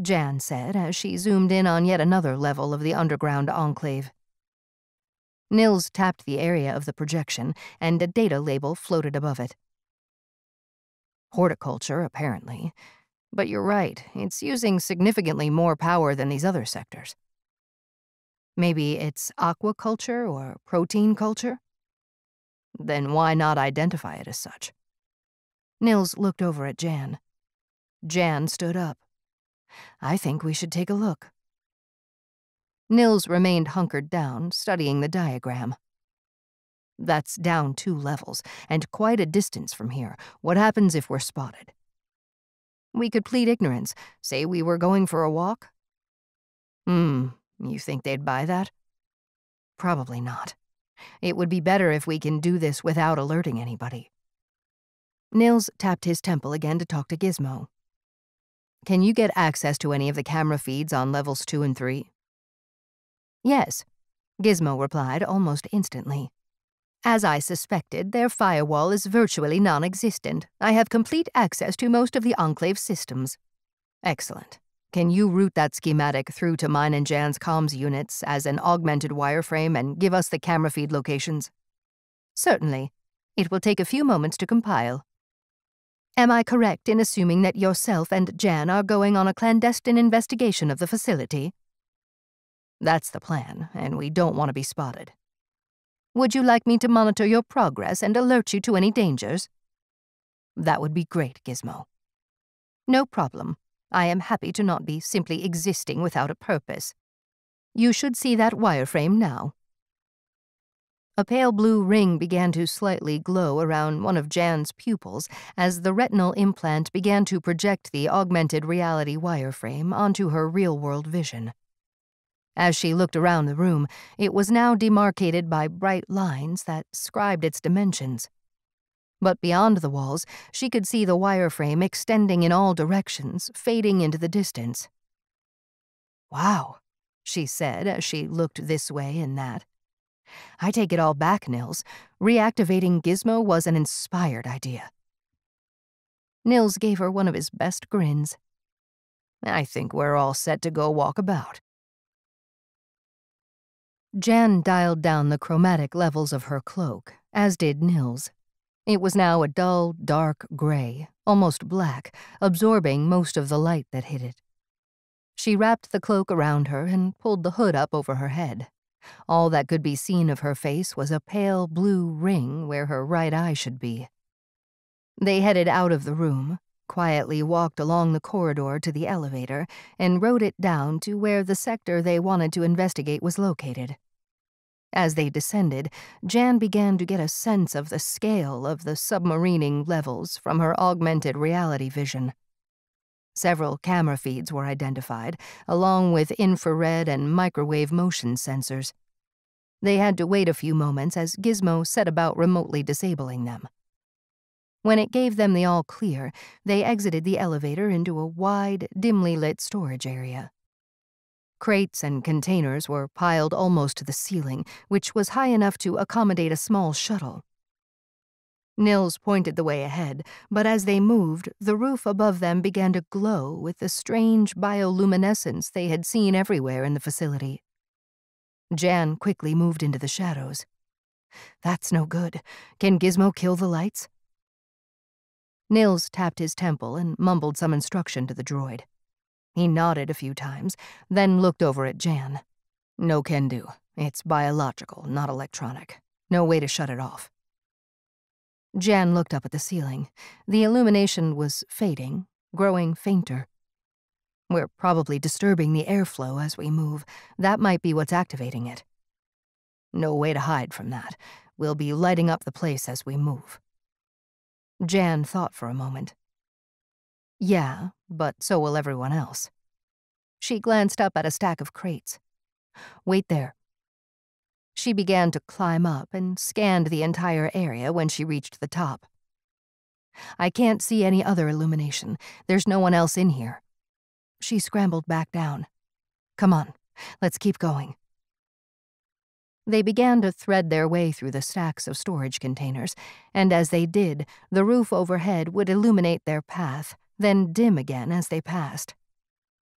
Jann said as she zoomed in on yet another level of the underground enclave. Nills tapped the area of the projection, and a data label floated above it. Horticulture, apparently. But you're right, it's using significantly more power than these other sectors. Maybe it's aquaculture or protein culture? Then why not identify it as such? Nills looked over at Jann. Jann stood up. I think we should take a look. Nills remained hunkered down, studying the diagram. That's down 2 levels, and quite a distance from here. What happens if we're spotted? We could plead ignorance, say we were going for a walk. You think they'd buy that? Probably not. It would be better if we can do this without alerting anybody. Nills tapped his temple again to talk to Gizmo. Can you get access to any of the camera feeds on levels 2 and 3? Yes, Gizmo replied almost instantly. As I suspected, their firewall is virtually non-existent. I have complete access to most of the Enclave systems. Excellent. Can you route that schematic through to mine and Jann's comms units as an augmented wireframe and give us the camera feed locations? Certainly. It will take a few moments to compile. Am I correct in assuming that yourself and Jann are going on a clandestine investigation of the facility? That's the plan, and we don't want to be spotted. Would you like me to monitor your progress and alert you to any dangers? That would be great, Gizmo. No problem. I am happy to not be simply existing without a purpose. You should see that wireframe now. A pale blue ring began to slightly glow around one of Jann's pupils as the retinal implant began to project the augmented reality wireframe onto her real-world vision. As she looked around the room, it was now demarcated by bright lines that scribed its dimensions. But beyond the walls, she could see the wireframe extending in all directions, fading into the distance. Wow, she said as she looked this way and that. I take it all back, Nills. Reactivating Gizmo was an inspired idea. Nills gave her one of his best grins. I think we're all set to go Walkabout. Jann dialed down the chromatic levels of her cloak, as did Nills. It was now a dull, dark gray, almost black, absorbing most of the light that hit it. She wrapped the cloak around her and pulled the hood up over her head. All that could be seen of her face was a pale blue ring where her right eye should be. They headed out of the room, quietly walked along the corridor to the elevator, and rode it down to where the sector they wanted to investigate was located. As they descended, Jann began to get a sense of the scale of the submarining levels from her augmented reality vision. Several camera feeds were identified, along with infrared and microwave motion sensors. They had to wait a few moments as Gizmo set about remotely disabling them. When it gave them the all clear, they exited the elevator into a wide, dimly lit storage area. Crates and containers were piled almost to the ceiling, which was high enough to accommodate a small shuttle. Nills pointed the way ahead, but as they moved, the roof above them began to glow with the strange bioluminescence they had seen everywhere in the facility. Jann quickly moved into the shadows. "That's no good. Can Gizmo kill the lights?" Nills tapped his temple and mumbled some instruction to the droid. He nodded a few times, then looked over at Jann. "No can do. It's biological, not electronic. No way to shut it off." Jann looked up at the ceiling. The illumination was fading, growing fainter. "We're probably disturbing the airflow as we move. That might be what's activating it." "No way to hide from that. We'll be lighting up the place as we move." Jann thought for a moment. "Yeah, but so will everyone else." She glanced up at a stack of crates. "Wait there." She began to climb up and scanned the entire area when she reached the top. "I can't see any other illumination. There's no one else in here." She scrambled back down. "Come on, let's keep going." They began to thread their way through the stacks of storage containers, and as they did, the roof overhead would illuminate their path, then dim again as they passed.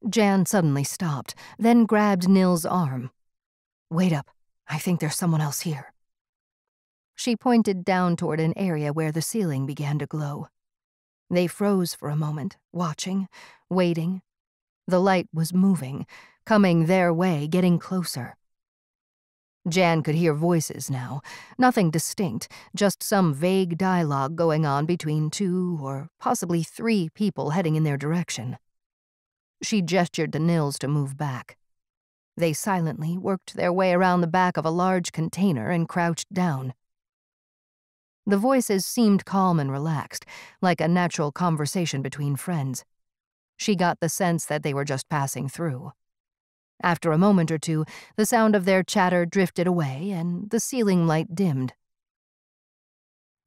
Jann suddenly stopped, then grabbed Nills' arm. "Wait up. I think there's someone else here." She pointed down toward an area where the ceiling began to glow. They froze for a moment, watching, waiting. The light was moving, coming their way, getting closer. Jann could hear voices now, nothing distinct, just some vague dialogue going on between 2 or possibly 3 people heading in their direction. She gestured to Nills to move back. They silently worked their way around the back of a large container and crouched down. The voices seemed calm and relaxed, like a natural conversation between friends. She got the sense that they were just passing through. After a moment or two, the sound of their chatter drifted away and the ceiling light dimmed.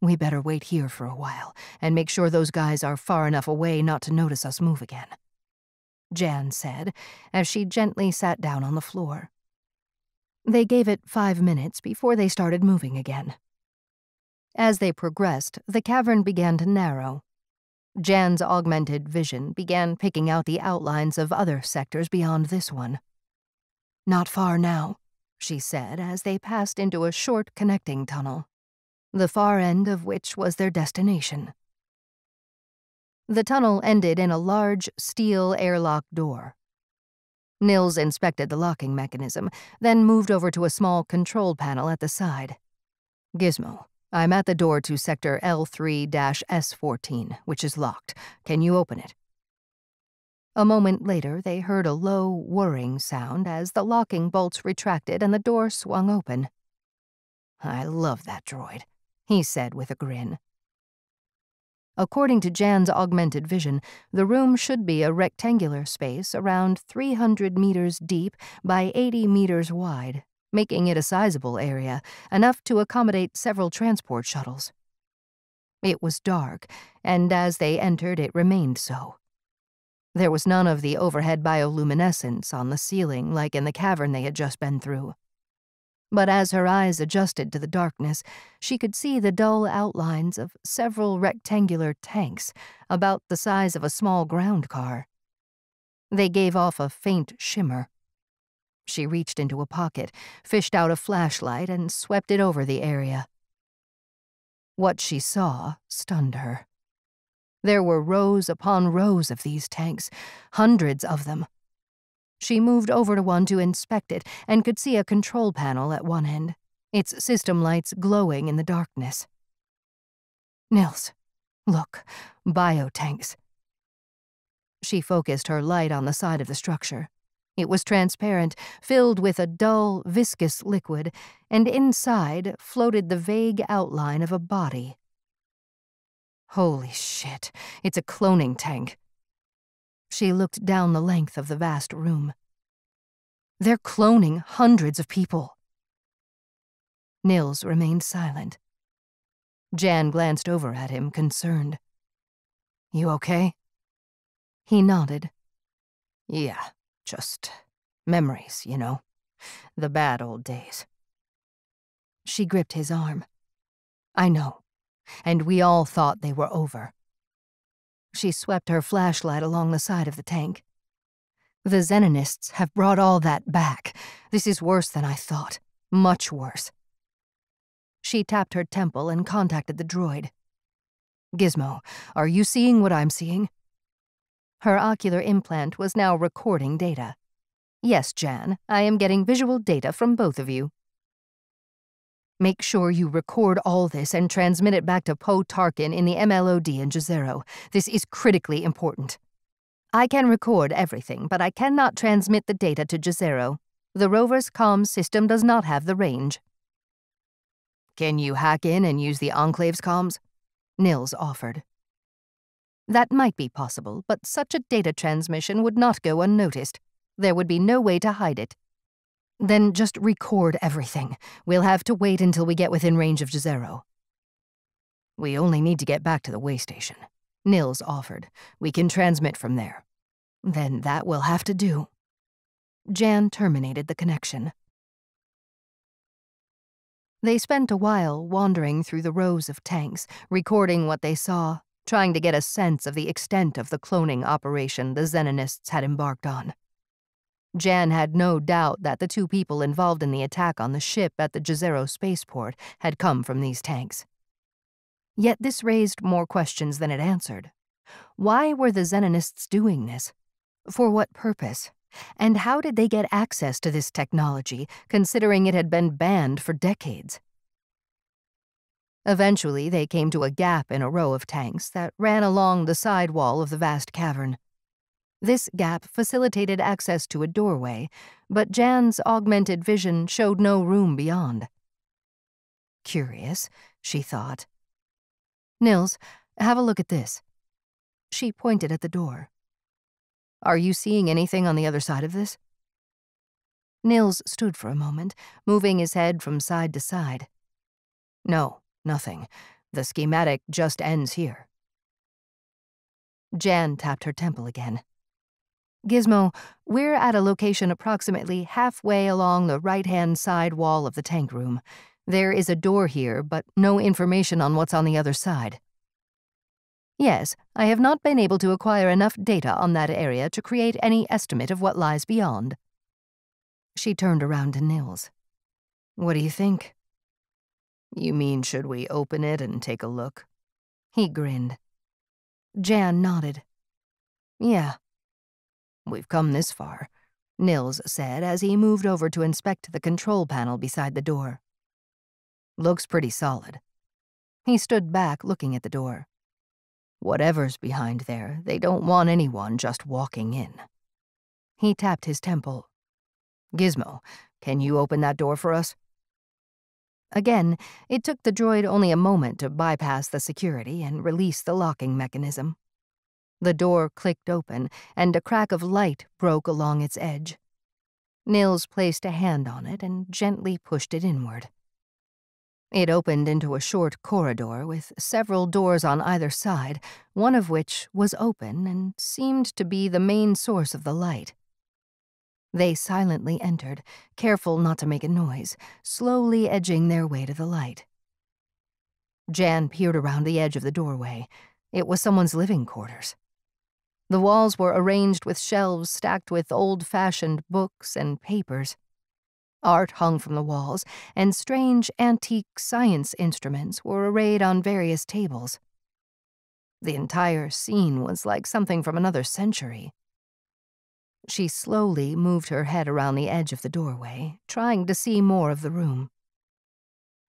"We better wait here for a while and make sure those guys are far enough away not to notice us move again," Jann said, as she gently sat down on the floor. They gave it 5 minutes before they started moving again. As they progressed, the cavern began to narrow. Jann's augmented vision began picking out the outlines of other sectors beyond this one. "Not far now," she said as they passed into a short connecting tunnel, the far end of which was their destination. The tunnel ended in a large steel airlock door. Nills inspected the locking mechanism, then moved over to a small control panel at the side. "Gizmo, I'm at the door to sector L3-S14, which is locked. Can you open it?" A moment later, they heard a low, whirring sound as the locking bolts retracted and the door swung open. "I love that droid," he said with a grin. According to Jann's augmented vision, the room should be a rectangular space around 300 meters deep by 80 meters wide, making it a sizable area, enough to accommodate several transport shuttles. It was dark, and as they entered it remained so. There was none of the overhead bioluminescence on the ceiling like in the cavern they had just been through. But as her eyes adjusted to the darkness, she could see the dull outlines of several rectangular tanks, about the size of a small ground car. They gave off a faint shimmer. She reached into a pocket, fished out a flashlight, and swept it over the area. What she saw stunned her. There were rows upon rows of these tanks, hundreds of them. She moved over to one to inspect it and could see a control panel at one end, its system lights glowing in the darkness. "Nills, look, biotanks." She focused her light on the side of the structure. It was transparent, filled with a dull, viscous liquid, and inside floated the vague outline of a body. "Holy shit, it's a cloning tank." She looked down the length of the vast room. "They're cloning hundreds of people." Nills remained silent. Jann glanced over at him, concerned. "You okay?" He nodded. "Yeah, just memories, you know. The bad old days." She gripped his arm. "I know, and we all thought they were over." She swept her flashlight along the side of the tank. "The Xenonists have brought all that back. This is worse than I thought. Much worse." She tapped her temple and contacted the droid. "Gizmo, are you seeing what I'm seeing?" Her ocular implant was now recording data. "Yes, Jann, I am getting visual data from both of you." "Make sure you record all this and transmit it back to Poe Tarkin in the MLOD in Jezero. This is critically important." "I can record everything, but I cannot transmit the data to Jezero. The rover's comms system does not have the range." "Can you hack in and use the Enclave's comms?" Nills offered. "That might be possible, but such a data transmission would not go unnoticed. There would be no way to hide it." "Then just record everything. We'll have to wait until we get within range of Jezero." "We only need to get back to the Waystation," Nills offered. "We can transmit from there." "Then that will have to do." Jann terminated the connection. They spent a while wandering through the rows of tanks, recording what they saw, trying to get a sense of the extent of the cloning operation the Xenonists had embarked on. Jann had no doubt that the two people involved in the attack on the ship at the Jezero spaceport had come from these tanks. Yet this raised more questions than it answered. Why were the Xenonists doing this? For what purpose? And how did they get access to this technology, considering it had been banned for decades? Eventually, they came to a gap in a row of tanks that ran along the side wall of the vast cavern. This gap facilitated access to a doorway, but Jann's augmented vision showed no room beyond. Curious, she thought. "Nills, have a look at this." She pointed at the door. "Are you seeing anything on the other side of this?" Nills stood for a moment, moving his head from side to side. "No, nothing. The schematic just ends here." Jann tapped her temple again. "Gizmo, we're at a location approximately halfway along the right-hand side wall of the tank room. There is a door here, but no information on what's on the other side." "Yes, I have not been able to acquire enough data on that area to create any estimate of what lies beyond." She turned around to Nills. "What do you think?" "You mean, should we open it and take a look?" He grinned. Jann nodded. "Yeah." "We've come this far," Nills said as he moved over to inspect the control panel beside the door. "Looks pretty solid." He stood back, looking at the door. "Whatever's behind there, they don't want anyone just walking in." He tapped his temple. "Gizmo, can you open that door for us?" Again, it took the droid only a moment to bypass the security and release the locking mechanism. The door clicked open, and a crack of light broke along its edge. Nills placed a hand on it and gently pushed it inward. It opened into a short corridor with several doors on either side, one of which was open and seemed to be the main source of the light. They silently entered, careful not to make a noise, slowly edging their way to the light. Jann peered around the edge of the doorway. It was someone's living quarters. The walls were arranged with shelves stacked with old-fashioned books and papers. Art hung from the walls, and strange antique science instruments were arrayed on various tables. The entire scene was like something from another century. She slowly moved her head around the edge of the doorway, trying to see more of the room.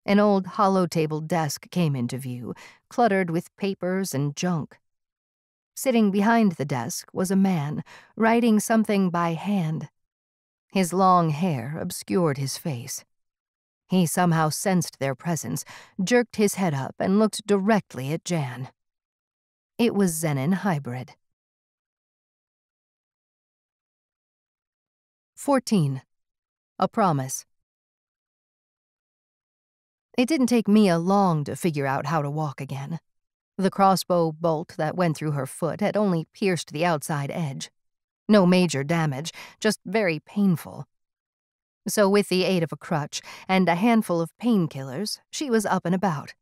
An old hollow-table desk came into view, cluttered with papers and junk. Sitting behind the desk was a man, writing something by hand. His long hair obscured his face. He somehow sensed their presence, jerked his head up, and looked directly at Jann. It was Xenon Hybrid. 14. A Promise. It didn't take Mia long to figure out how to walk again. The crossbow bolt that went through her foot had only pierced the outside edge. No major damage, just very painful. So with the aid of a crutch and a handful of painkillers, she was up and about.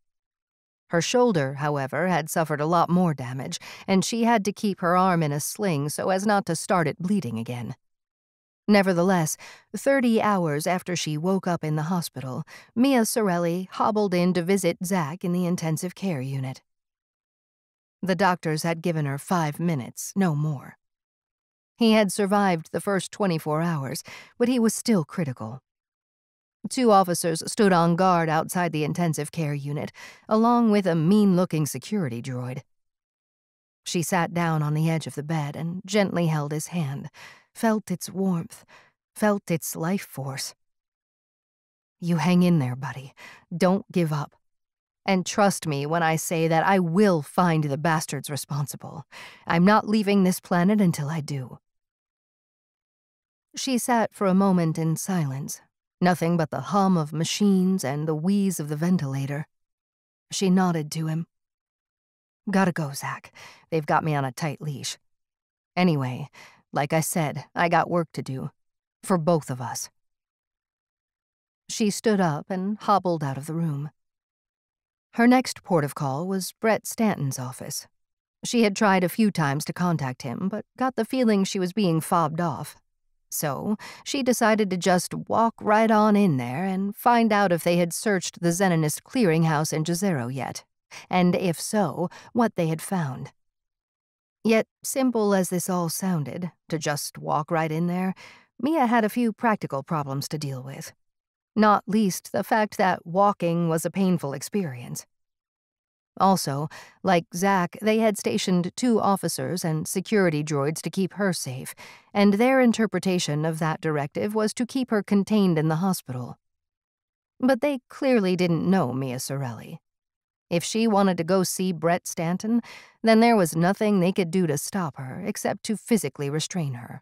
Her shoulder, however, had suffered a lot more damage, and she had to keep her arm in a sling so as not to start it bleeding again. Nevertheless, 30 hours after she woke up in the hospital, Mia Sorelli hobbled in to visit Zach in the intensive care unit. The doctors had given her 5 minutes, no more. He had survived the first 24 hours, but he was still critical. 2 officers stood on guard outside the intensive care unit, along with a mean-looking security droid. She sat down on the edge of the bed and gently held his hand, felt its warmth, felt its life force. "You hang in there, buddy. Don't give up. And trust me when I say that I will find the bastards responsible. I'm not leaving this planet until I do." She sat for a moment in silence, nothing but the hum of machines and the wheeze of the ventilator. She nodded to him. "Gotta go, Zach. They've got me on a tight leash. Anyway, like I said, I got work to do. For both of us." She stood up and hobbled out of the room. Her next port of call was Brett Stanton's office. She had tried a few times to contact him, but got the feeling she was being fobbed off. So she decided to just walk right on in there and find out if they had searched the Xenonist clearinghouse in Jezero yet, and if so, what they had found. Yet, simple as this all sounded, to just walk right in there, Mia had a few practical problems to deal with. Not least the fact that walking was a painful experience. Also, like Zach, they had stationed 2 officers and security droids to keep her safe, and their interpretation of that directive was to keep her contained in the hospital. But they clearly didn't know Mia Sorelli. If she wanted to go see Brett Stanton, then there was nothing they could do to stop her except to physically restrain her.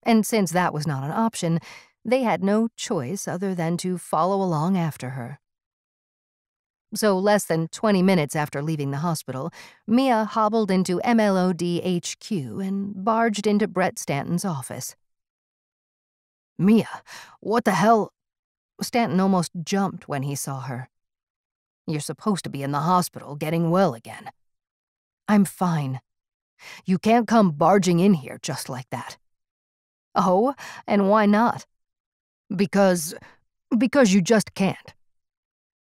And since that was not an option, they had no choice other than to follow along after her. So less than 20 minutes after leaving the hospital, Mia hobbled into MLOD HQ and barged into Brett Stanton's office. "Mia, what the hell?" Stanton almost jumped when he saw her. "You're supposed to be in the hospital getting well again." "I'm fine." "You can't come barging in here just like that." "Oh, and why not?" Because you just can't."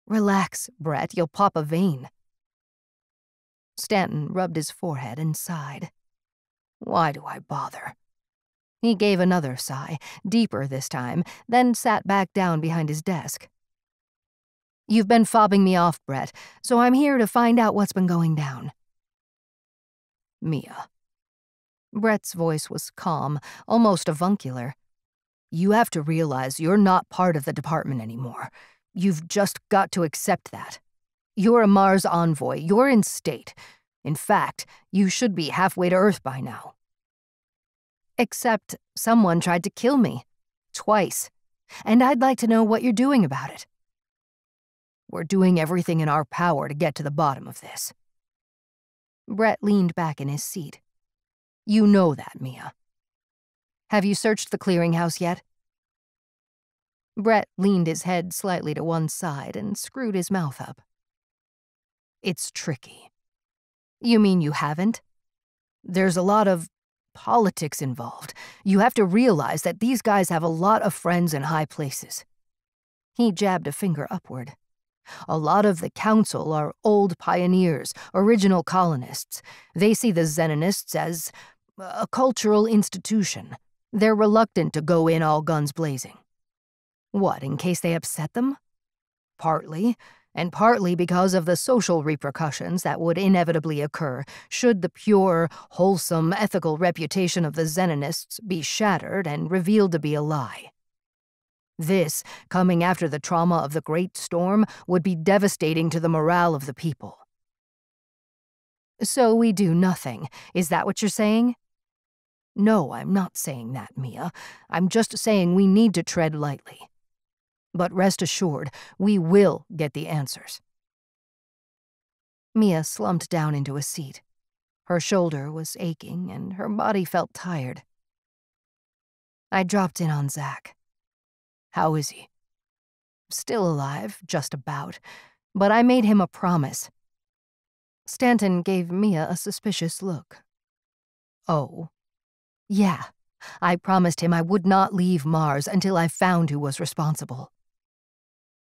"Relax, Brett, you'll pop a vein." Stanton rubbed his forehead and sighed. "Why do I bother?" He gave another sigh, deeper this time, then sat back down behind his desk. "You've been fobbing me off, Brett, so I'm here to find out what's been going down." "Mia." Brett's voice was calm, almost avuncular. "You have to realize you're not part of the department anymore. You've just got to accept that. You're a Mars Envoy. You're in state. In fact, you should be halfway to Earth by now." "Except someone tried to kill me. Twice. And I'd like to know what you're doing about it." "We're doing everything in our power to get to the bottom of this." Brett leaned back in his seat. "You know that, Mia. Have you searched the clearinghouse yet?" Brett leaned his head slightly to one side and screwed his mouth up. "It's tricky." "You mean you haven't?" "There's a lot of politics involved. You have to realize that these guys have a lot of friends in high places." He jabbed a finger upward. "A lot of the council are old pioneers, original colonists. They see the Xenonists as a cultural institution. They're reluctant to go in all guns blazing." "What, in case they upset them?" "Partly, and partly because of the social repercussions that would inevitably occur should the pure, wholesome, ethical reputation of the Xenonists be shattered and revealed to be a lie. This, coming after the trauma of the Great Storm, would be devastating to the morale of the people." "So we do nothing, is that what you're saying?" "No, I'm not saying that, Mia. I'm just saying we need to tread lightly. But rest assured, we will get the answers." Mia slumped down into a seat. Her shoulder was aching and her body felt tired. I dropped in on Zach. "How is he?" "Still alive, just about, but I made him a promise." Stanton gave Mia a suspicious look. "Oh?" "Yeah, I promised him I would not leave Mars until I found who was responsible."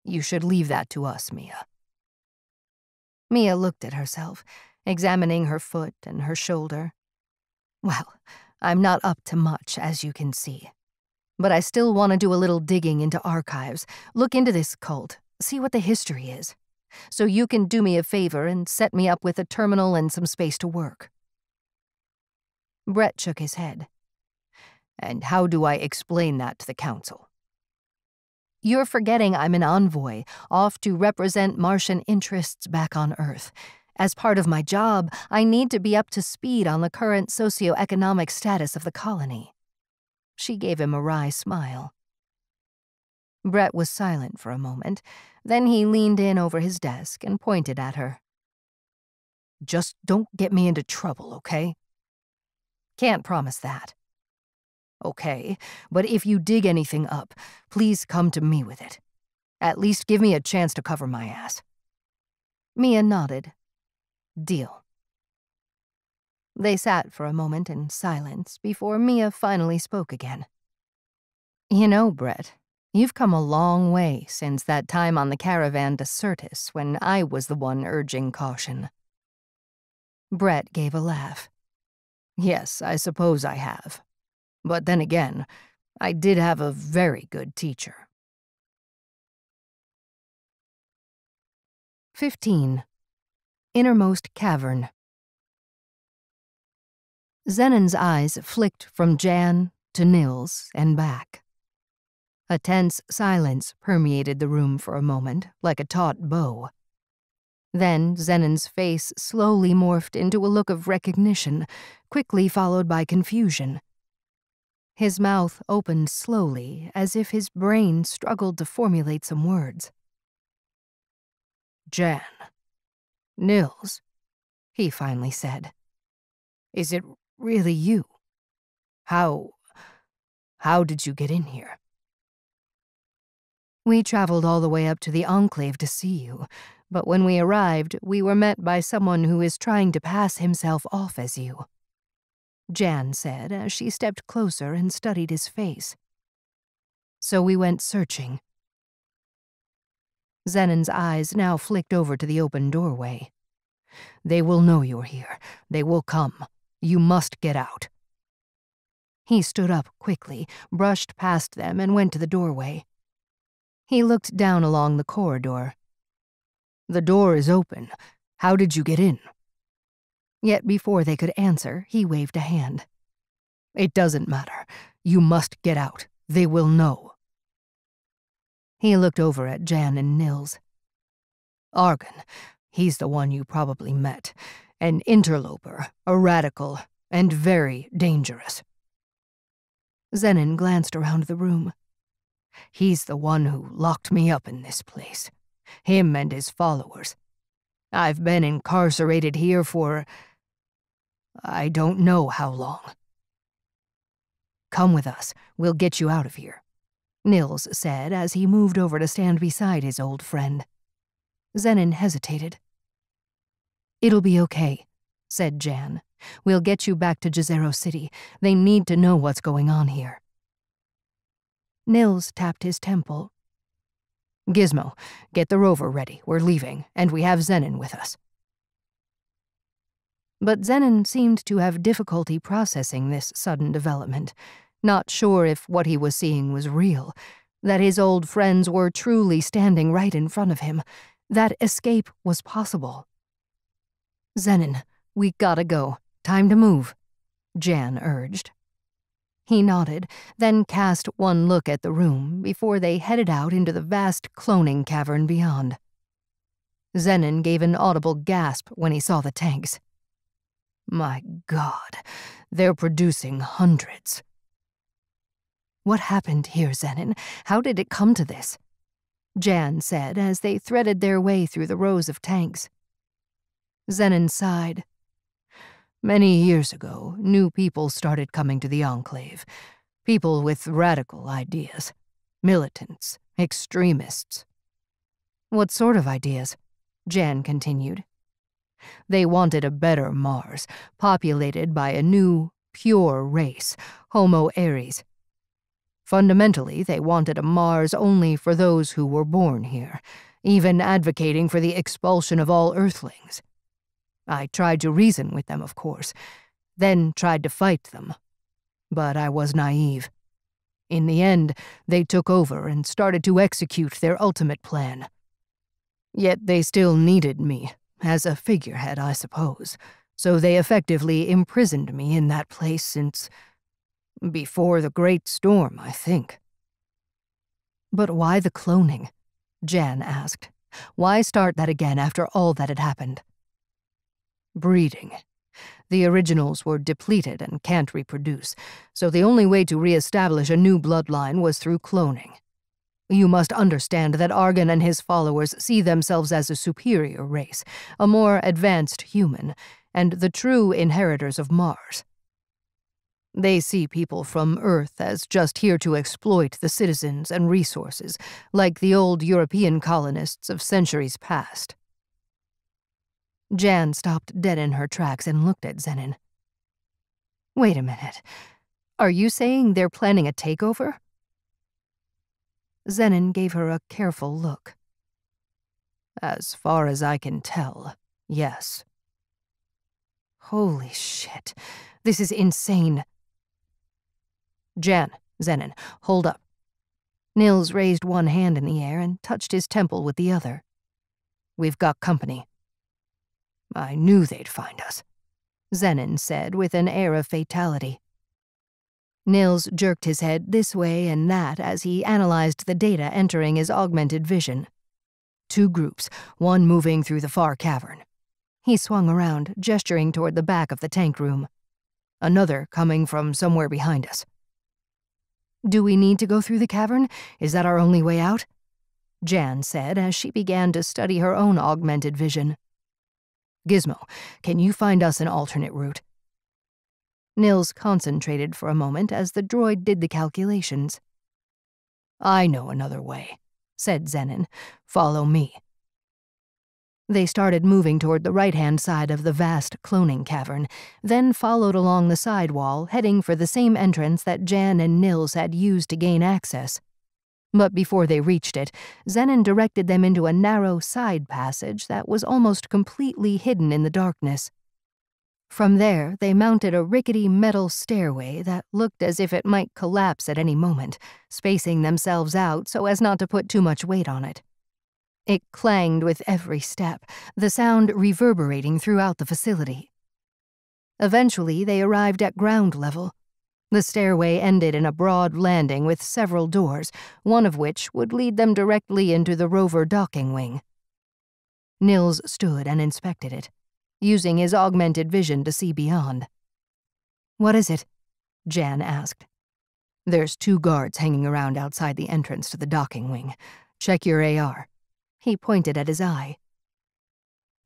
"You should leave that to us, Mia." Mia looked at herself, examining her foot and her shoulder. "Well, I'm not up to much, as you can see. But I still want to do a little digging into archives, look into this cult, see what the history is. So you can do me a favor and set me up with a terminal and some space to work." Brett shook his head. "And how do I explain that to the Council?" "You're forgetting I'm an envoy, off to represent Martian interests back on Earth. As part of my job, I need to be up to speed on the current socioeconomic status of the colony." She gave him a wry smile. Brett was silent for a moment. Then he leaned in over his desk and pointed at her. "Just don't get me into trouble, okay?" "Can't promise that." "Okay, but if you dig anything up, please come to me with it. At least give me a chance to cover my ass." Mia nodded. "Deal." They sat for a moment in silence before Mia finally spoke again. "You know, Brett, you've come a long way since that time on the caravan to Syrtis when I was the one urging caution." Brett gave a laugh. "Yes, I suppose I have. But then again, I did have a very good teacher." 15. Innermost Cavern. Xenon's eyes flicked from Jann to Nills and back. A tense silence permeated the room for a moment, like a taut bow. Then Xenon's face slowly morphed into a look of recognition, quickly followed by confusion. His mouth opened slowly, as if his brain struggled to formulate some words. "Jann. Nills," he finally said. "Is it really you? How did you get in here?" "We traveled all the way up to the Enclave to see you, but when we arrived, we were met by someone who is trying to pass himself off as you," Jann said as she stepped closer and studied his face. "So we went searching." Xenon's eyes now flicked over to the open doorway. "They will know you're here. They will come. You must get out." He stood up quickly, brushed past them, and went to the doorway. He looked down along the corridor. "The door is open. How did you get in?" Yet before they could answer, he waved a hand. "It doesn't matter. You must get out. They will know." He looked over at Jann and Nills. "Argon, he's the one you probably met. An interloper, a radical, and very dangerous." Xenon glanced around the room. "He's the one who locked me up in this place. Him and his followers. I've been incarcerated here for I don't know how long." "Come with us. We'll get you out of here," Nills said as he moved over to stand beside his old friend. Xenon hesitated. "It'll be okay," said Jann. "We'll get you back to Jezero City. They need to know what's going on here." Nills tapped his temple. "Gizmo, get the rover ready. We're leaving, and we have Xenon with us." But Xenon seemed to have difficulty processing this sudden development, not sure if what he was seeing was real, that his old friends were truly standing right in front of him, that escape was possible. "Xenon, we gotta go. Time to move," Jann urged. He nodded, then cast one look at the room before they headed out into the vast cloning cavern beyond. Xenon gave an audible gasp when he saw the tanks. "My God, they're producing hundreds." "What happened here, Xenon? How did it come to this?" Jann said as they threaded their way through the rows of tanks. Xenon sighed. Many years ago, new people started coming to the Enclave. People with radical ideas. Militants, extremists. What sort of ideas? Jann continued. They wanted a better Mars, populated by a new, pure race, Homo Ares. Fundamentally, they wanted a Mars only for those who were born here, even advocating for the expulsion of all Earthlings. I tried to reason with them, of course, then tried to fight them. But I was naive. In the end, they took over and started to execute their ultimate plan. Yet they still needed me, as a figurehead, I suppose, so they effectively imprisoned me in that place since before the Great Storm, I think. But why the cloning? Jann asked. Why start that again after all that had happened? Breeding. The originals were depleted and can't reproduce, so the only way to re-establish a new bloodline was through cloning. You must understand that Argon and his followers see themselves as a superior race, a more advanced human, and the true inheritors of Mars. They see people from Earth as just here to exploit the citizens and resources, like the old European colonists of centuries past. Jann stopped dead in her tracks and looked at Xenon. Wait a minute. Are you saying they're planning a takeover? Xenon gave her a careful look. As far as I can tell, yes. Holy shit. This is insane. Jann, Xenon, hold up. Nills raised one hand in the air and touched his temple with the other. We've got company. I knew they'd find us, Xenon said with an air of fatality. Nills jerked his head this way and that as he analyzed the data entering his augmented vision. 2 groups, one moving through the far cavern. He swung around, gesturing toward the back of the tank room. Another coming from somewhere behind us. Do we need to go through the cavern? Is that our only way out? Jann said as she began to study her own augmented vision. Gizmo, can you find us an alternate route? Nills concentrated for a moment as the droid did the calculations. I know another way, said Xenon. Follow me. They started moving toward the right-hand side of the vast cloning cavern, then followed along the side wall, heading for the same entrance that Jann and Nills had used to gain access. But before they reached it, Xenon directed them into a narrow side passage that was almost completely hidden in the darkness. From there, they mounted a rickety metal stairway that looked as if it might collapse at any moment, spacing themselves out so as not to put too much weight on it. It clanged with every step, the sound reverberating throughout the facility. Eventually, they arrived at ground level. The stairway ended in a broad landing with several doors, one of which would lead them directly into the rover docking wing. Nills stood and inspected it, using his augmented vision to see beyond. "What is it?" Jann asked. "There's 2 guards hanging around outside the entrance to the docking wing. Check your AR." He pointed at his eye.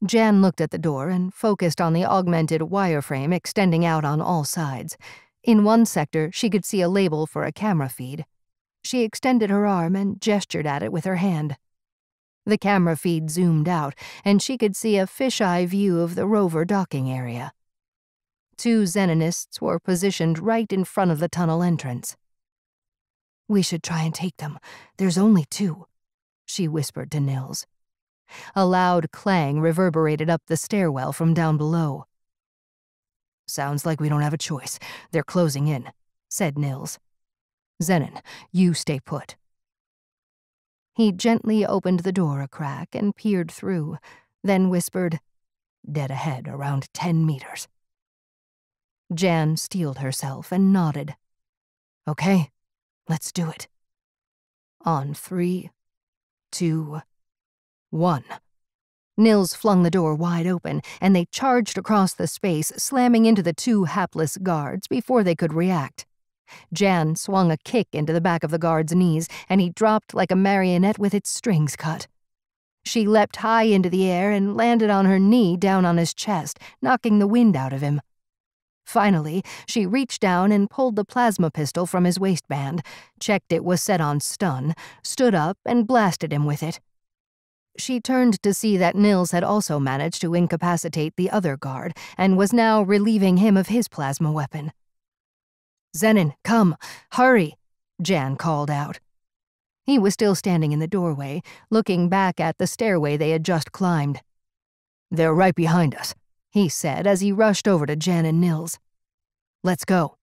Jann looked at the door and focused on the augmented wireframe extending out on all sides. In one sector, she could see a label for a camera feed. She extended her arm and gestured at it with her hand. The camera feed zoomed out, and she could see a fisheye view of the rover docking area. 2 Xenonists were positioned right in front of the tunnel entrance. "We should try and take them. There's only 2, she whispered to Nills. A loud clang reverberated up the stairwell from down below. "Sounds like we don't have a choice. They're closing in," said Nills. "Xenon, you stay put." He gently opened the door a crack and peered through, then whispered, "Dead ahead, around 10 meters. Jann steeled herself and nodded. "Okay, let's do it. On 3, 2, 1. Nills flung the door wide open, and they charged across the space, slamming into the 2 hapless guards before they could react. Jann swung a kick into the back of the guard's knees, and he dropped like a marionette with its strings cut. She leapt high into the air and landed on her knee down on his chest, knocking the wind out of him. Finally, she reached down and pulled the plasma pistol from his waistband, checked it was set on stun, stood up, and blasted him with it. She turned to see that Nills had also managed to incapacitate the other guard and was now relieving him of his plasma weapon. "Xenon, come, hurry," Jann called out. He was still standing in the doorway, looking back at the stairway they had just climbed. "They're right behind us," he said as he rushed over to Jann and Nills. "Let's go."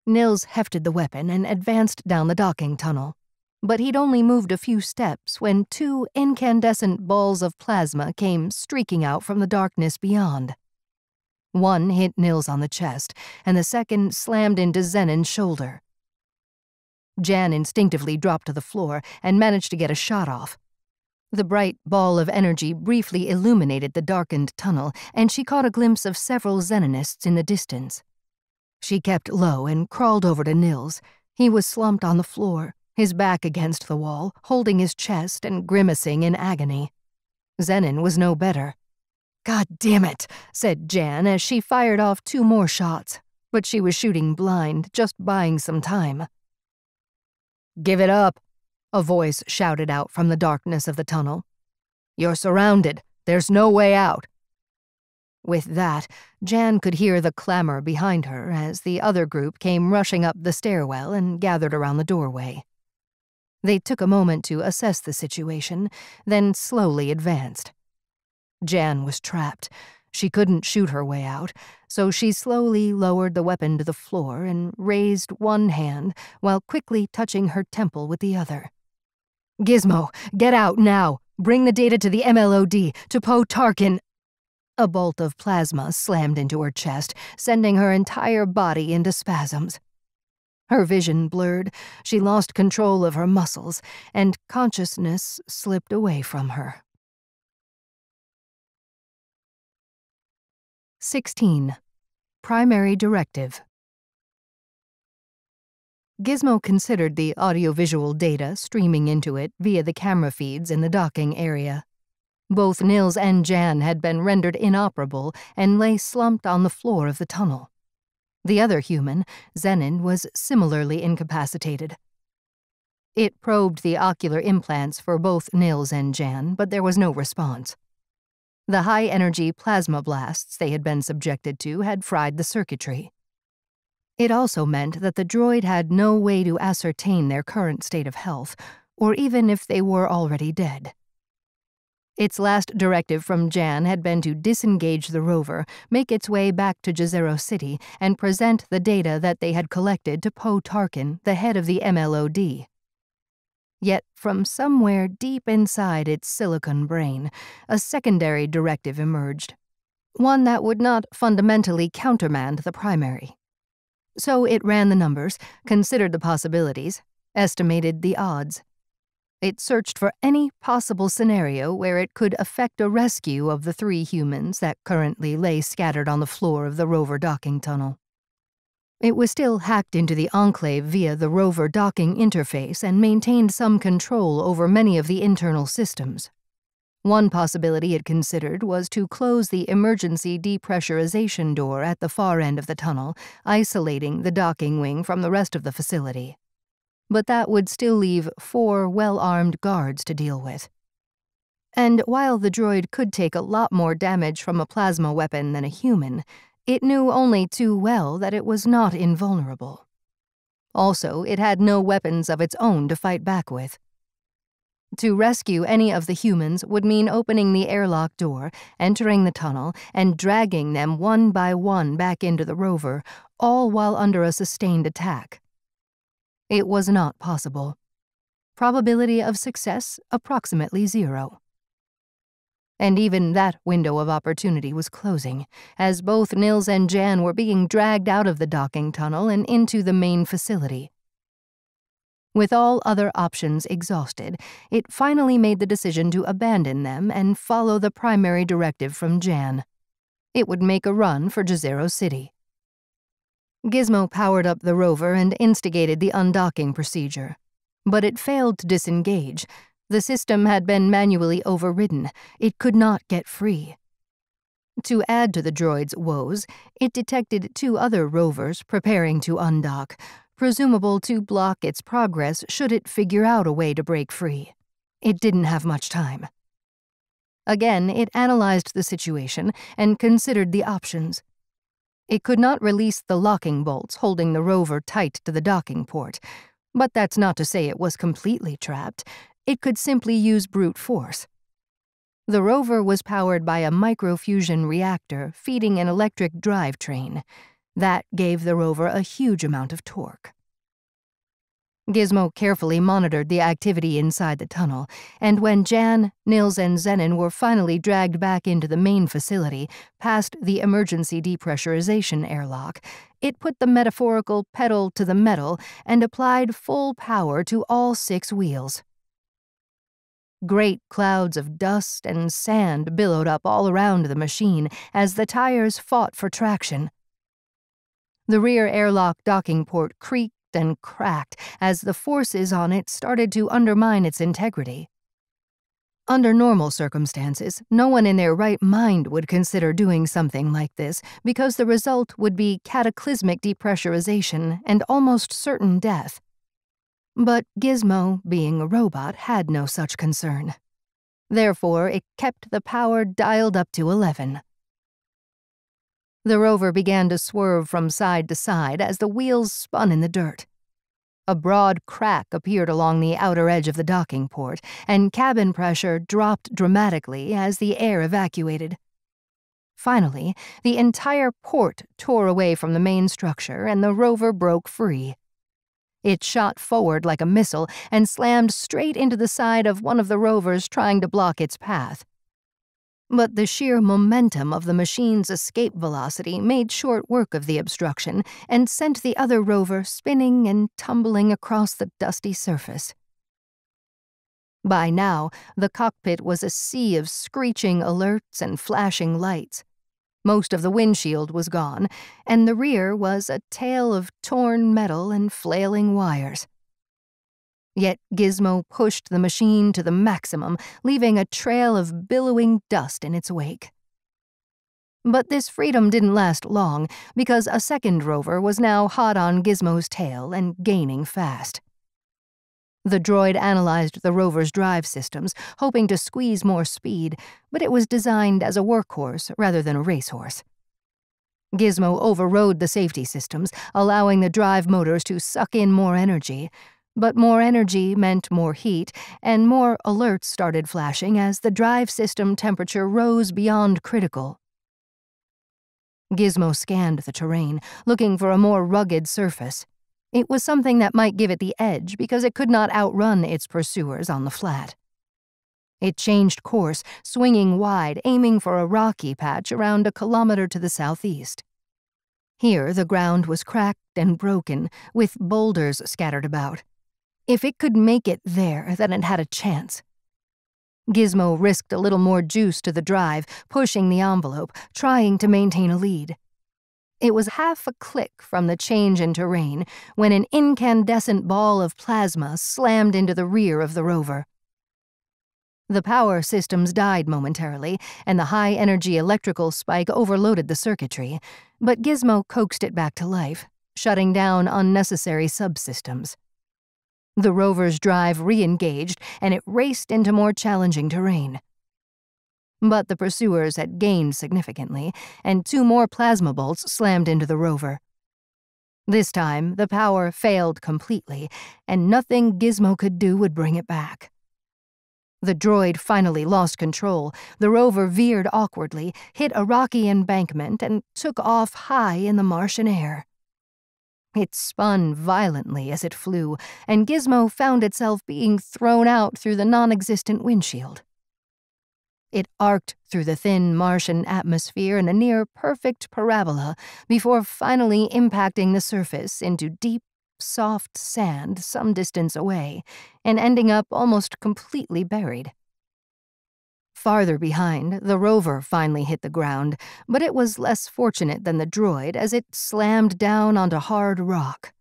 Nills hefted the weapon and advanced down the docking tunnel, but he'd only moved a few steps when two incandescent balls of plasma came streaking out from the darkness beyond. One hit Nills on the chest, and the second slammed into Xenon's shoulder. Jann instinctively dropped to the floor and managed to get a shot off. The bright ball of energy briefly illuminated the darkened tunnel, and she caught a glimpse of several Xenonists in the distance. She kept low and crawled over to Nills. He was slumped on the floor, his back against the wall, holding his chest and grimacing in agony. Xenon was no better. "God damn it," said Jann as she fired off 2 more shots, but she was shooting blind, just buying some time. "Give it up," a voice shouted out from the darkness of the tunnel. "You're surrounded. There's no way out." With that, Jann could hear the clamor behind her as the other group came rushing up the stairwell and gathered around the doorway. They took a moment to assess the situation, then slowly advanced. Jann was trapped. She couldn't shoot her way out, so she slowly lowered the weapon to the floor and raised one hand while quickly touching her temple with the other. "Gizmo, get out now! Bring the data to the MLOD, to Poe Tarkin!" A bolt of plasma slammed into her chest, sending her entire body into spasms. Her vision blurred, she lost control of her muscles, and consciousness slipped away from her. 16. Primary Directive. Gizmo considered the audiovisual data streaming into it via the camera feeds in the docking area. Both Nills and Jann had been rendered inoperable and lay slumped on the floor of the tunnel. The other human, Xenon, was similarly incapacitated. It probed the ocular implants for both Nills and Jann, but there was no response. The high-energy plasma blasts they had been subjected to had fried the circuitry. It also meant that the droid had no way to ascertain their current state of health, or even if they were already dead. Its last directive from Jann had been to disengage the rover, make its way back to Jezero City, and present the data that they had collected to Poe Tarkin, the head of the MLOD. Yet, from somewhere deep inside its silicon brain, a secondary directive emerged, one that would not fundamentally countermand the primary. So it ran the numbers, considered the possibilities, estimated the odds. It searched for any possible scenario where it could effect a rescue of the 3 humans that currently lay scattered on the floor of the rover docking tunnel. It was still hacked into the Enclave via the rover docking interface and maintained some control over many of the internal systems. One possibility it considered was to close the emergency depressurization door at the far end of the tunnel, isolating the docking wing from the rest of the facility. But that would still leave 4 well-armed guards to deal with. And while the droid could take a lot more damage from a plasma weapon than a human, it knew only too well that it was not invulnerable. Also, it had no weapons of its own to fight back with. To rescue any of the humans would mean opening the airlock door, entering the tunnel, and dragging them one by one back into the rover, all while under a sustained attack. It was not possible. Probability of success approximately 0. And even that window of opportunity was closing, as both Nills and Jann were being dragged out of the docking tunnel and into the main facility. With all other options exhausted, it finally made the decision to abandon them and follow the primary directive from Jann. It would make a run for Jezero City. Gizmo powered up the rover and instigated the undocking procedure. But it failed to disengage. The system had been manually overridden. It could not get free. To add to the droid's woes, it detected 2 other rovers preparing to undock, presumable to block its progress should it figure out a way to break free. It didn't have much time. Again, it analyzed the situation and considered the options. It could not release the locking bolts holding the rover tight to the docking port, but that's not to say it was completely trapped. It could simply use brute force. The rover was powered by a microfusion reactor feeding an electric drivetrain. That gave the rover a huge amount of torque. Gizmo carefully monitored the activity inside the tunnel, and when Jann, Nills, and Xenon were finally dragged back into the main facility, past the emergency depressurization airlock, it put the metaphorical pedal to the metal and applied full power to all 6 wheels. Great clouds of dust and sand billowed up all around the machine as the tires fought for traction. The rear airlock docking port creaked and cracked as the forces on it started to undermine its integrity. Under normal circumstances, no one in their right mind would consider doing something like this because the result would be cataclysmic depressurization and almost certain death. But Gizmo, being a robot, had no such concern. Therefore, it kept the power dialed up to 11. The rover began to swerve from side to side as the wheels spun in the dirt. A broad crack appeared along the outer edge of the docking port, and cabin pressure dropped dramatically as the air evacuated. Finally, the entire port tore away from the main structure and the rover broke free. It shot forward like a missile and slammed straight into the side of one of the rovers trying to block its path. But the sheer momentum of the machine's escape velocity made short work of the obstruction and sent the other rover spinning and tumbling across the dusty surface. By now, the cockpit was a sea of screeching alerts and flashing lights. Most of the windshield was gone, and the rear was a tale of torn metal and flailing wires. Yet Gizmo pushed the machine to the maximum, leaving a trail of billowing dust in its wake. But this freedom didn't last long, because a second rover was now hot on Gizmo's tail and gaining fast. The droid analyzed the rover's drive systems, hoping to squeeze more speed, but it was designed as a workhorse rather than a racehorse. Gizmo overrode the safety systems, allowing the drive motors to suck in more energy. But more energy meant more heat, and more alerts started flashing as the drive system temperature rose beyond critical. Gizmo scanned the terrain, looking for a more rugged surface. It was something that might give it the edge because it could not outrun its pursuers on the flat. It changed course, swinging wide, aiming for a rocky patch around a kilometer to the southeast. Here the ground was cracked and broken, with boulders scattered about. If it could make it there, then it had a chance. Gizmo risked a little more juice to the drive, pushing the envelope, trying to maintain a lead. It was half a click from the change in terrain when an incandescent ball of plasma slammed into the rear of the rover. The power systems died momentarily, and the high-energy electrical spike overloaded the circuitry, but Gizmo coaxed it back to life, shutting down unnecessary subsystems. The rover's drive re-engaged, and it raced into more challenging terrain. But the pursuers had gained significantly, and 2 more plasma bolts slammed into the rover. This time, the power failed completely, and nothing Gizmo could do would bring it back. The droid finally lost control. The rover veered awkwardly, hit a rocky embankment, and took off high in the Martian air. It spun violently as it flew, and Gizmo found itself being thrown out through the non-existent windshield. It arced through the thin Martian atmosphere in a near-perfect parabola before finally impacting the surface into deep, soft sand some distance away and ending up almost completely buried. farther behind, the rover finally hit the ground, but it was less fortunate than the droid as it slammed down onto hard rock.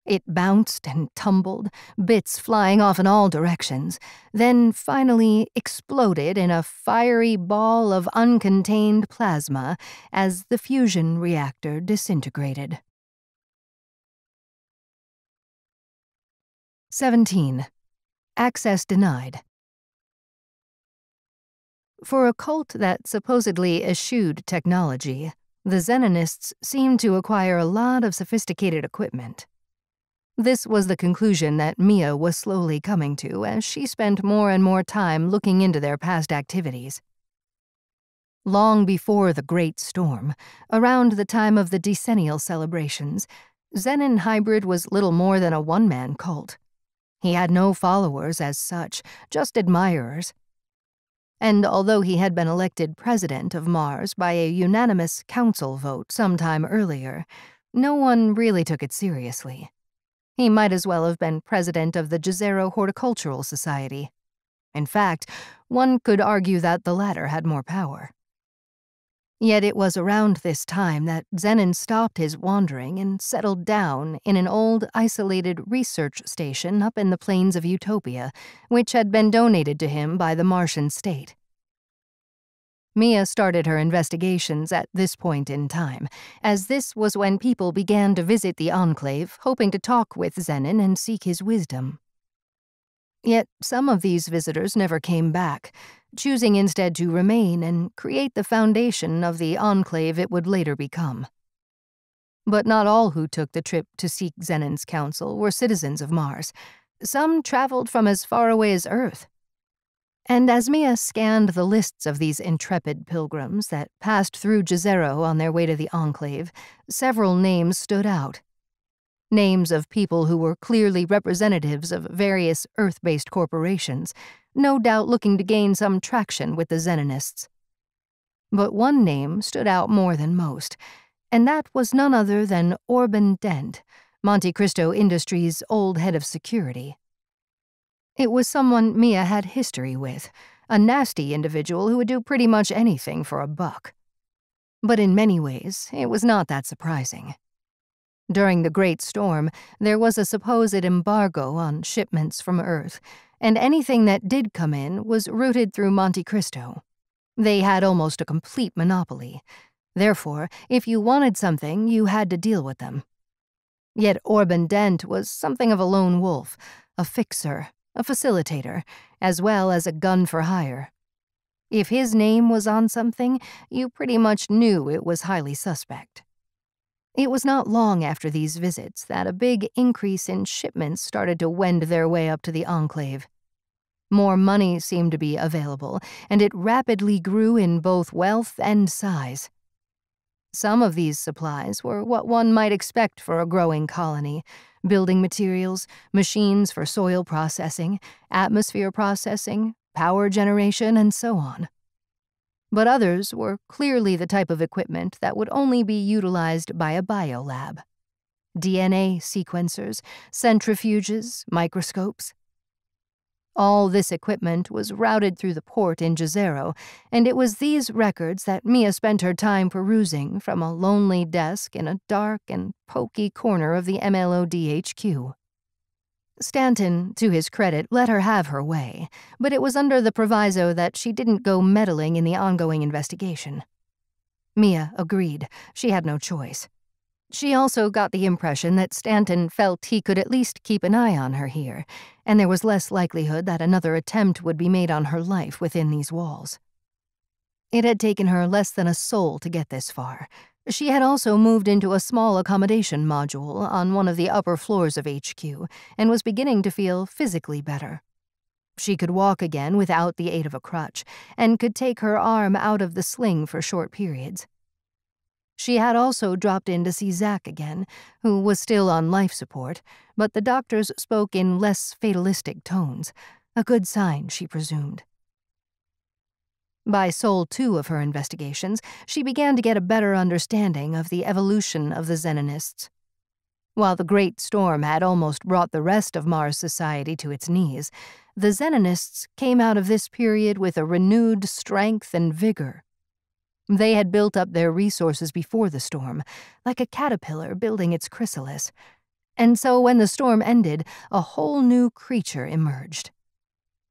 It bounced and tumbled, bits flying off in all directions, then finally exploded in a fiery ball of uncontained plasma as the fusion reactor disintegrated. 17. Access denied. For a cult that supposedly eschewed technology, the Xenonists seemed to acquire a lot of sophisticated equipment. This was the conclusion that Mia was slowly coming to as she spent more and more time looking into their past activities. Long before the Great Storm, around the time of the decennial celebrations, Xenon Hybrid was little more than a one-man cult. He had no followers as such, just admirers. And although he had been elected president of Mars by a unanimous council vote sometime earlier, no one really took it seriously. He might as well have been president of the Jezero Horticultural Society. In fact, one could argue that the latter had more power. Yet it was around this time that Xenon stopped his wandering and settled down in an old, isolated research station up in the plains of Utopia, which had been donated to him by the Martian state. Mia started her investigations at this point in time, as this was when people began to visit the Enclave, hoping to talk with Xenon and seek his wisdom. Yet some of these visitors never came back, choosing instead to remain and create the foundation of the Enclave it would later become. But not all who took the trip to seek Xenon's counsel were citizens of Mars. Some traveled from as far away as Earth. And as Mia scanned the lists of these intrepid pilgrims that passed through Jezero on their way to the Enclave, several names stood out. Names of people who were clearly representatives of various Earth-based corporations, no doubt looking to gain some traction with the Xenonists. But one name stood out more than most, and that was none other than Orban Dent, Monte Cristo Industries' old head of security. It was someone Mia had history with, a nasty individual who would do pretty much anything for a buck. But in many ways, it was not that surprising. During the Great Storm, there was a supposed embargo on shipments from Earth, and anything that did come in was routed through Monte Cristo. They had almost a complete monopoly. Therefore, if you wanted something, you had to deal with them. Yet Orban Dent was something of a lone wolf, a fixer, a facilitator, as well as a gun for hire. If his name was on something, you pretty much knew it was highly suspect. It was not long after these visits that a big increase in shipments started to wend their way up to the Enclave. More money seemed to be available, and it rapidly grew in both wealth and size. Some of these supplies were what one might expect for a growing colony: building materials, machines for soil processing, atmosphere processing, power generation, and so on. But others were clearly the type of equipment that would only be utilized by a biolab. DNA sequencers, centrifuges, microscopes. All this equipment was routed through the port in Jezero, and it was these records that Mia spent her time perusing from a lonely desk in a dark and poky corner of the MLOD HQ. Stanton, to his credit, let her have her way, but it was under the proviso that she didn't go meddling in the ongoing investigation. Mia agreed. She had no choice. She also got the impression that Stanton felt he could at least keep an eye on her here, and there was less likelihood that another attempt would be made on her life within these walls. It had taken her less than a soul to get this far. She had also moved into a small accommodation module on one of the upper floors of HQ and was beginning to feel physically better. She could walk again without the aid of a crutch, and could take her arm out of the sling for short periods. She had also dropped in to see Zach again, who was still on life support, but the doctors spoke in less fatalistic tones, a good sign, she presumed. By Sol 2 of her investigations, she began to get a better understanding of the evolution of the Xenonists. While the Great Storm had almost brought the rest of Mars society to its knees, the Xenonists came out of this period with a renewed strength and vigor. They had built up their resources before the storm, like a caterpillar building its chrysalis, and so when the storm ended, a whole new creature emerged.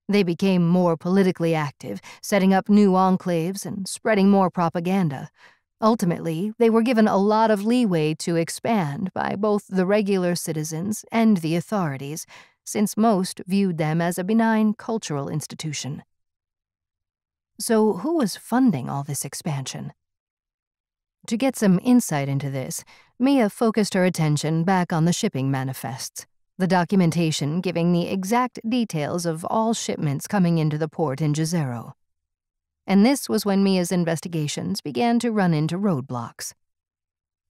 They became more politically active, setting up new enclaves and spreading more propaganda. Ultimately, they were given a lot of leeway to expand by both the regular citizens and the authorities, since most viewed them as a benign cultural institution. So who was funding all this expansion? To get some insight into this, Mia focused her attention back on the shipping manifests, the documentation giving the exact details of all shipments coming into the port in Jezero. And this was when Mia's investigations began to run into roadblocks.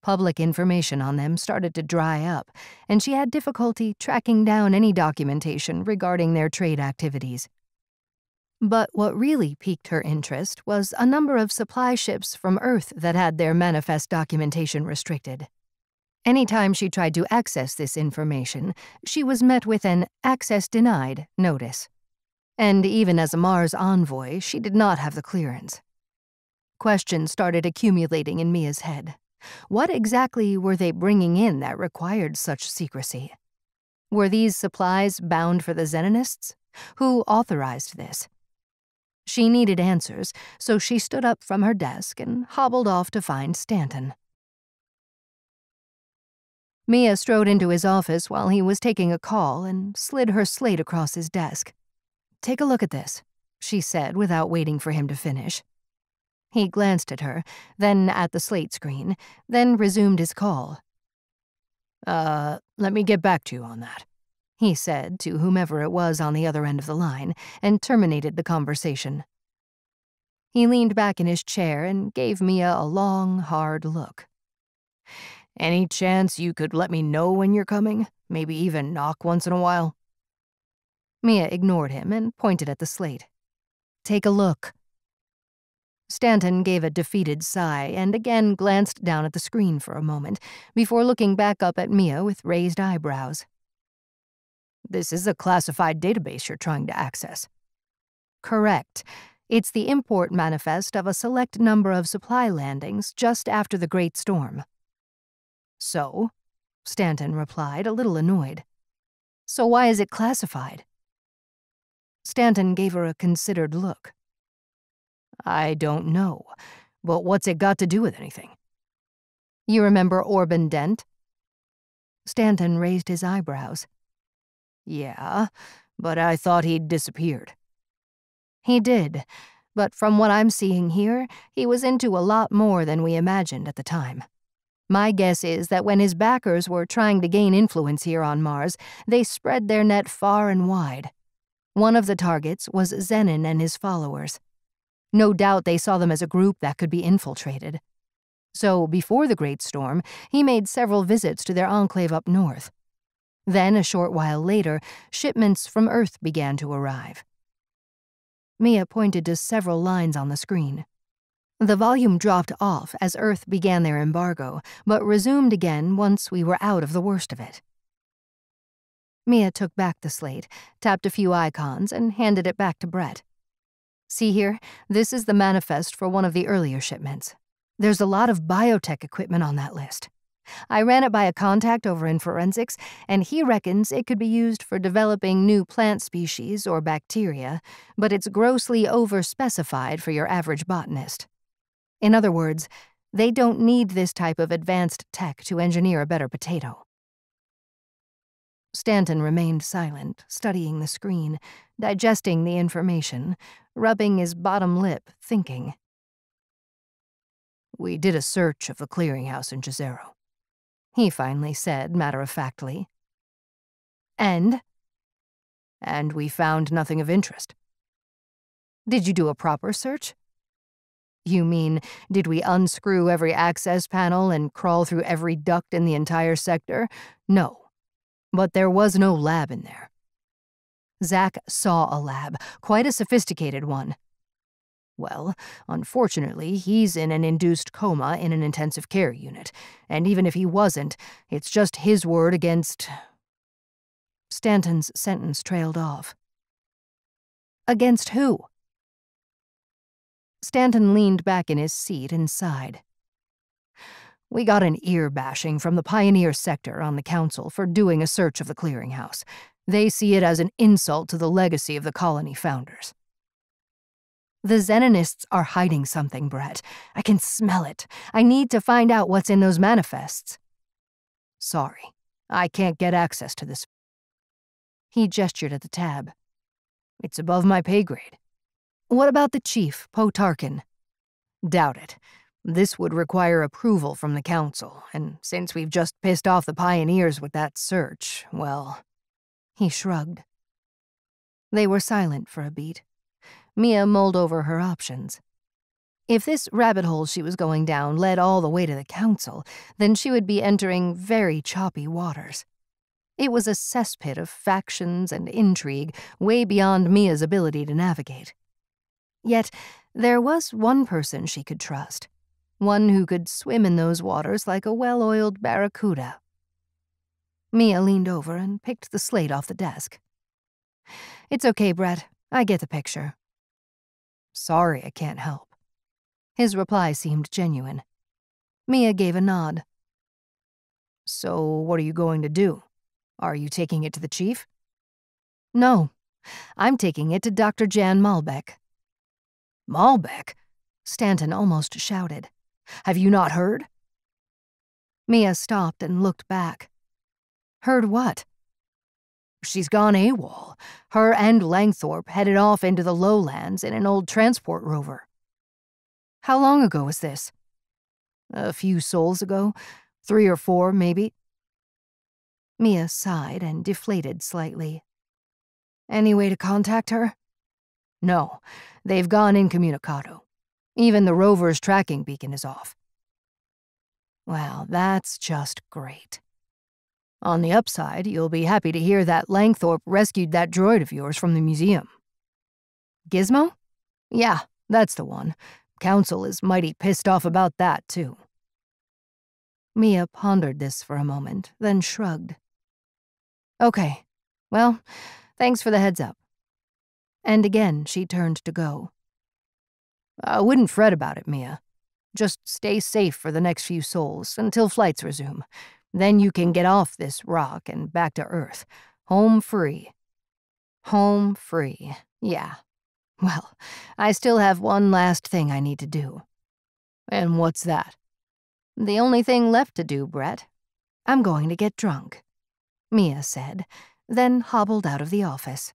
Public information on them started to dry up, and she had difficulty tracking down any documentation regarding their trade activities. But what really piqued her interest was a number of supply ships from Earth that had their manifest documentation restricted. Anytime she tried to access this information, she was met with an "access denied" notice. And even as a Mars envoy, she did not have the clearance. Questions started accumulating in Mia's head. What exactly were they bringing in that required such secrecy? Were these supplies bound for the Xenonists? Who authorized this? She needed answers, so she stood up from her desk and hobbled off to find Stanton. Mia strode into his office while he was taking a call and slid her slate across his desk. "Take a look at this," she said without waiting for him to finish. He glanced at her, then at the slate screen, then resumed his call. Let me get back to you on that," he said to whomever it was on the other end of the line, and terminated the conversation. He leaned back in his chair and gave Mia a long, hard look. "Any chance you could let me know when you're coming? Maybe even knock once in a while?" Mia ignored him and pointed at the slate. "Take a look." Stanton gave a defeated sigh and again glanced down at the screen for a moment before looking back up at Mia with raised eyebrows. "This is a classified database you're trying to access." "Correct. It's the import manifest of a select number of supply landings just after the Great Storm." "So?" Stanton replied, a little annoyed. "So why is it classified?" Stanton gave her a considered look. "I don't know, but what's it got to do with anything?" "You remember Orban Dent?" Stanton raised his eyebrows. "Yeah, but I thought he'd disappeared." "He did, but from what I'm seeing here, he was into a lot more than we imagined at the time. My guess is that when his backers were trying to gain influence here on Mars, they spread their net far and wide. One of the targets was Xenon and his followers. No doubt they saw them as a group that could be infiltrated. So, before the Great Storm, he made several visits to their enclave up north. Then, a short while later, shipments from Earth began to arrive. Mia pointed to several lines on the screen. The volume dropped off as Earth began their embargo, but resumed again once we were out of the worst of it. Mia took back the slate, tapped a few icons, and handed it back to Brett. "See here, this is the manifest for one of the earlier shipments. There's a lot of biotech equipment on that list. I ran it by a contact over in forensics, and he reckons it could be used for developing new plant species or bacteria, but it's grossly overspecified for your average botanist. In other words, they don't need this type of advanced tech to engineer a better potato." Stanton remained silent, studying the screen, digesting the information, rubbing his bottom lip, thinking. "We did a search of the clearinghouse in Jezero," he finally said matter-of-factly. "And we found nothing of interest." "Did you do a proper search?" "You mean, did we unscrew every access panel and crawl through every duct in the entire sector? No. But there was no lab in there. Zach saw a lab, quite a sophisticated one. Well, unfortunately, he's in an induced coma in an intensive care unit, and even if he wasn't, it's just his word against... Stanton's sentence trailed off. Against who? Stanton leaned back in his seat and sighed. We got an ear-bashing from the Pioneer Sector on the Council for doing a search of the clearinghouse. They see it as an insult to the legacy of the colony founders. The Xenonists are hiding something, Brett. I can smell it. I need to find out what's in those manifests. Sorry, I can't get access to this. He gestured at the tab. It's above my pay grade. What about the chief, Poe Tarkin? Doubt it. This would require approval from the Council, and since we've just pissed off the Pioneers with that search, well... He shrugged. They were silent for a beat. Mia mulled over her options. If this rabbit hole she was going down led all the way to the Council, then she would be entering very choppy waters. It was a cesspit of factions and intrigue way beyond Mia's ability to navigate. Yet, there was one person she could trust. One who could swim in those waters like a well-oiled barracuda. Mia leaned over and picked the slate off the desk. It's okay, Brett. I get the picture. Sorry, I can't help. His reply seemed genuine. Mia gave a nod. So, what are you going to do? Are you taking it to the chief? No. I'm taking it to Dr. Jann Malbec. Malbec? Stanton almost shouted. Have you not heard? Mia stopped and looked back. Heard what? She's gone AWOL. Her and Langthorpe headed off into the lowlands in an old transport rover. How long ago was this? A few sols ago. 3 or 4, maybe. Mia sighed and deflated slightly. Any way to contact her? No, they've gone incommunicado. Even the rover's tracking beacon is off. Well, that's just great. On the upside, you'll be happy to hear that Langthorpe rescued that droid of yours from the museum. Gizmo? Yeah, that's the one. Council is mighty pissed off about that, too. Mia pondered this for a moment, then shrugged. Okay. Well, thanks for the heads up. And again, she turned to go. I wouldn't fret about it, Mia. Just stay safe for the next few sols until flights resume. Then you can get off this rock and back to Earth. Home free. Home free. Yeah. Well, I still have one last thing I need to do. And what's that? The only thing left to do, Brett. I'm going to get drunk, Mia said, then hobbled out of the office.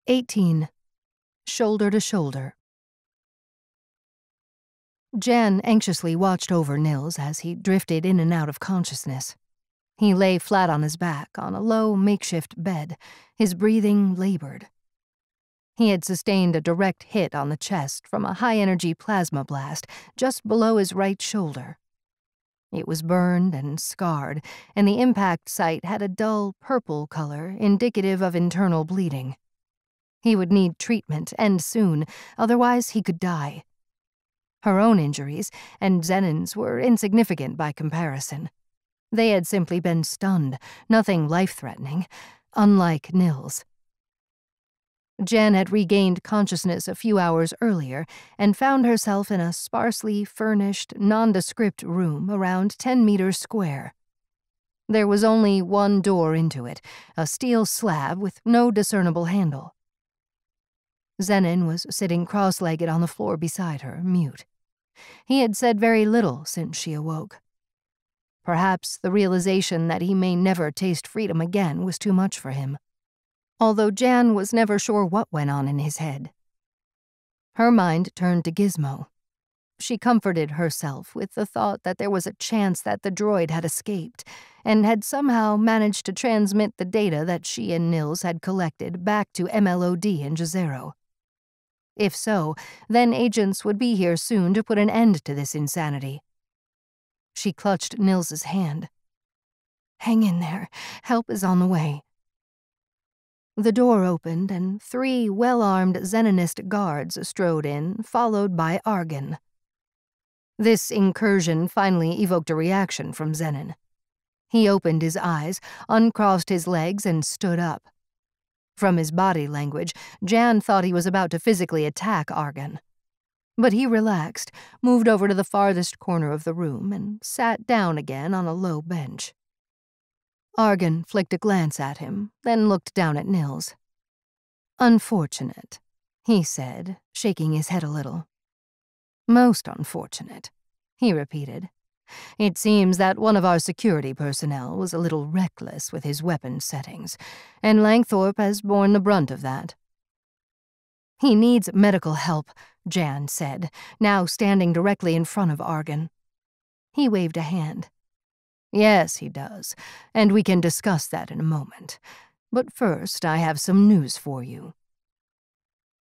18. Shoulder to shoulder. Jann anxiously watched over Nills as he drifted in and out of consciousness. He lay flat on his back on a low makeshift bed, his breathing labored. He had sustained a direct hit on the chest from a high-energy plasma blast just below his right shoulder. It was burned and scarred, and the impact site had a dull purple color indicative of internal bleeding. He would need treatment, and soon, otherwise he could die. Her own injuries, and Xenon's, were insignificant by comparison. They had simply been stunned, nothing life-threatening, unlike Nills. Jann had regained consciousness a few hours earlier and found herself in a sparsely furnished, nondescript room around 10 meters square. There was only one door into it, a steel slab with no discernible handle. Xenon was sitting cross-legged on the floor beside her, mute. He had said very little since she awoke. Perhaps the realization that he may never taste freedom again was too much for him, although Jann was never sure what went on in his head. Her mind turned to Gizmo. She comforted herself with the thought that there was a chance that the droid had escaped and had somehow managed to transmit the data that she and Nills had collected back to MLOD in Jezero. If so, then agents would be here soon to put an end to this insanity. She clutched Nils's hand. Hang in there. Help is on the way. The door opened, and 3 well-armed Xenonist guards strode in, followed by Argon. This incursion finally evoked a reaction from Xenon. He opened his eyes, uncrossed his legs, and stood up. From his body language, Jann thought he was about to physically attack Argon. But he relaxed, moved over to the farthest corner of the room, and sat down again on a low bench. Argon flicked a glance at him, then looked down at Nills. "Unfortunate," he said, shaking his head a little. "Most unfortunate," he repeated. "It seems that one of our security personnel was a little reckless with his weapon settings, and Langthorpe has borne the brunt of that." "He needs medical help," Jann said, now standing directly in front of Argon. He waved a hand. "Yes, he does, and we can discuss that in a moment. But first, I have some news for you."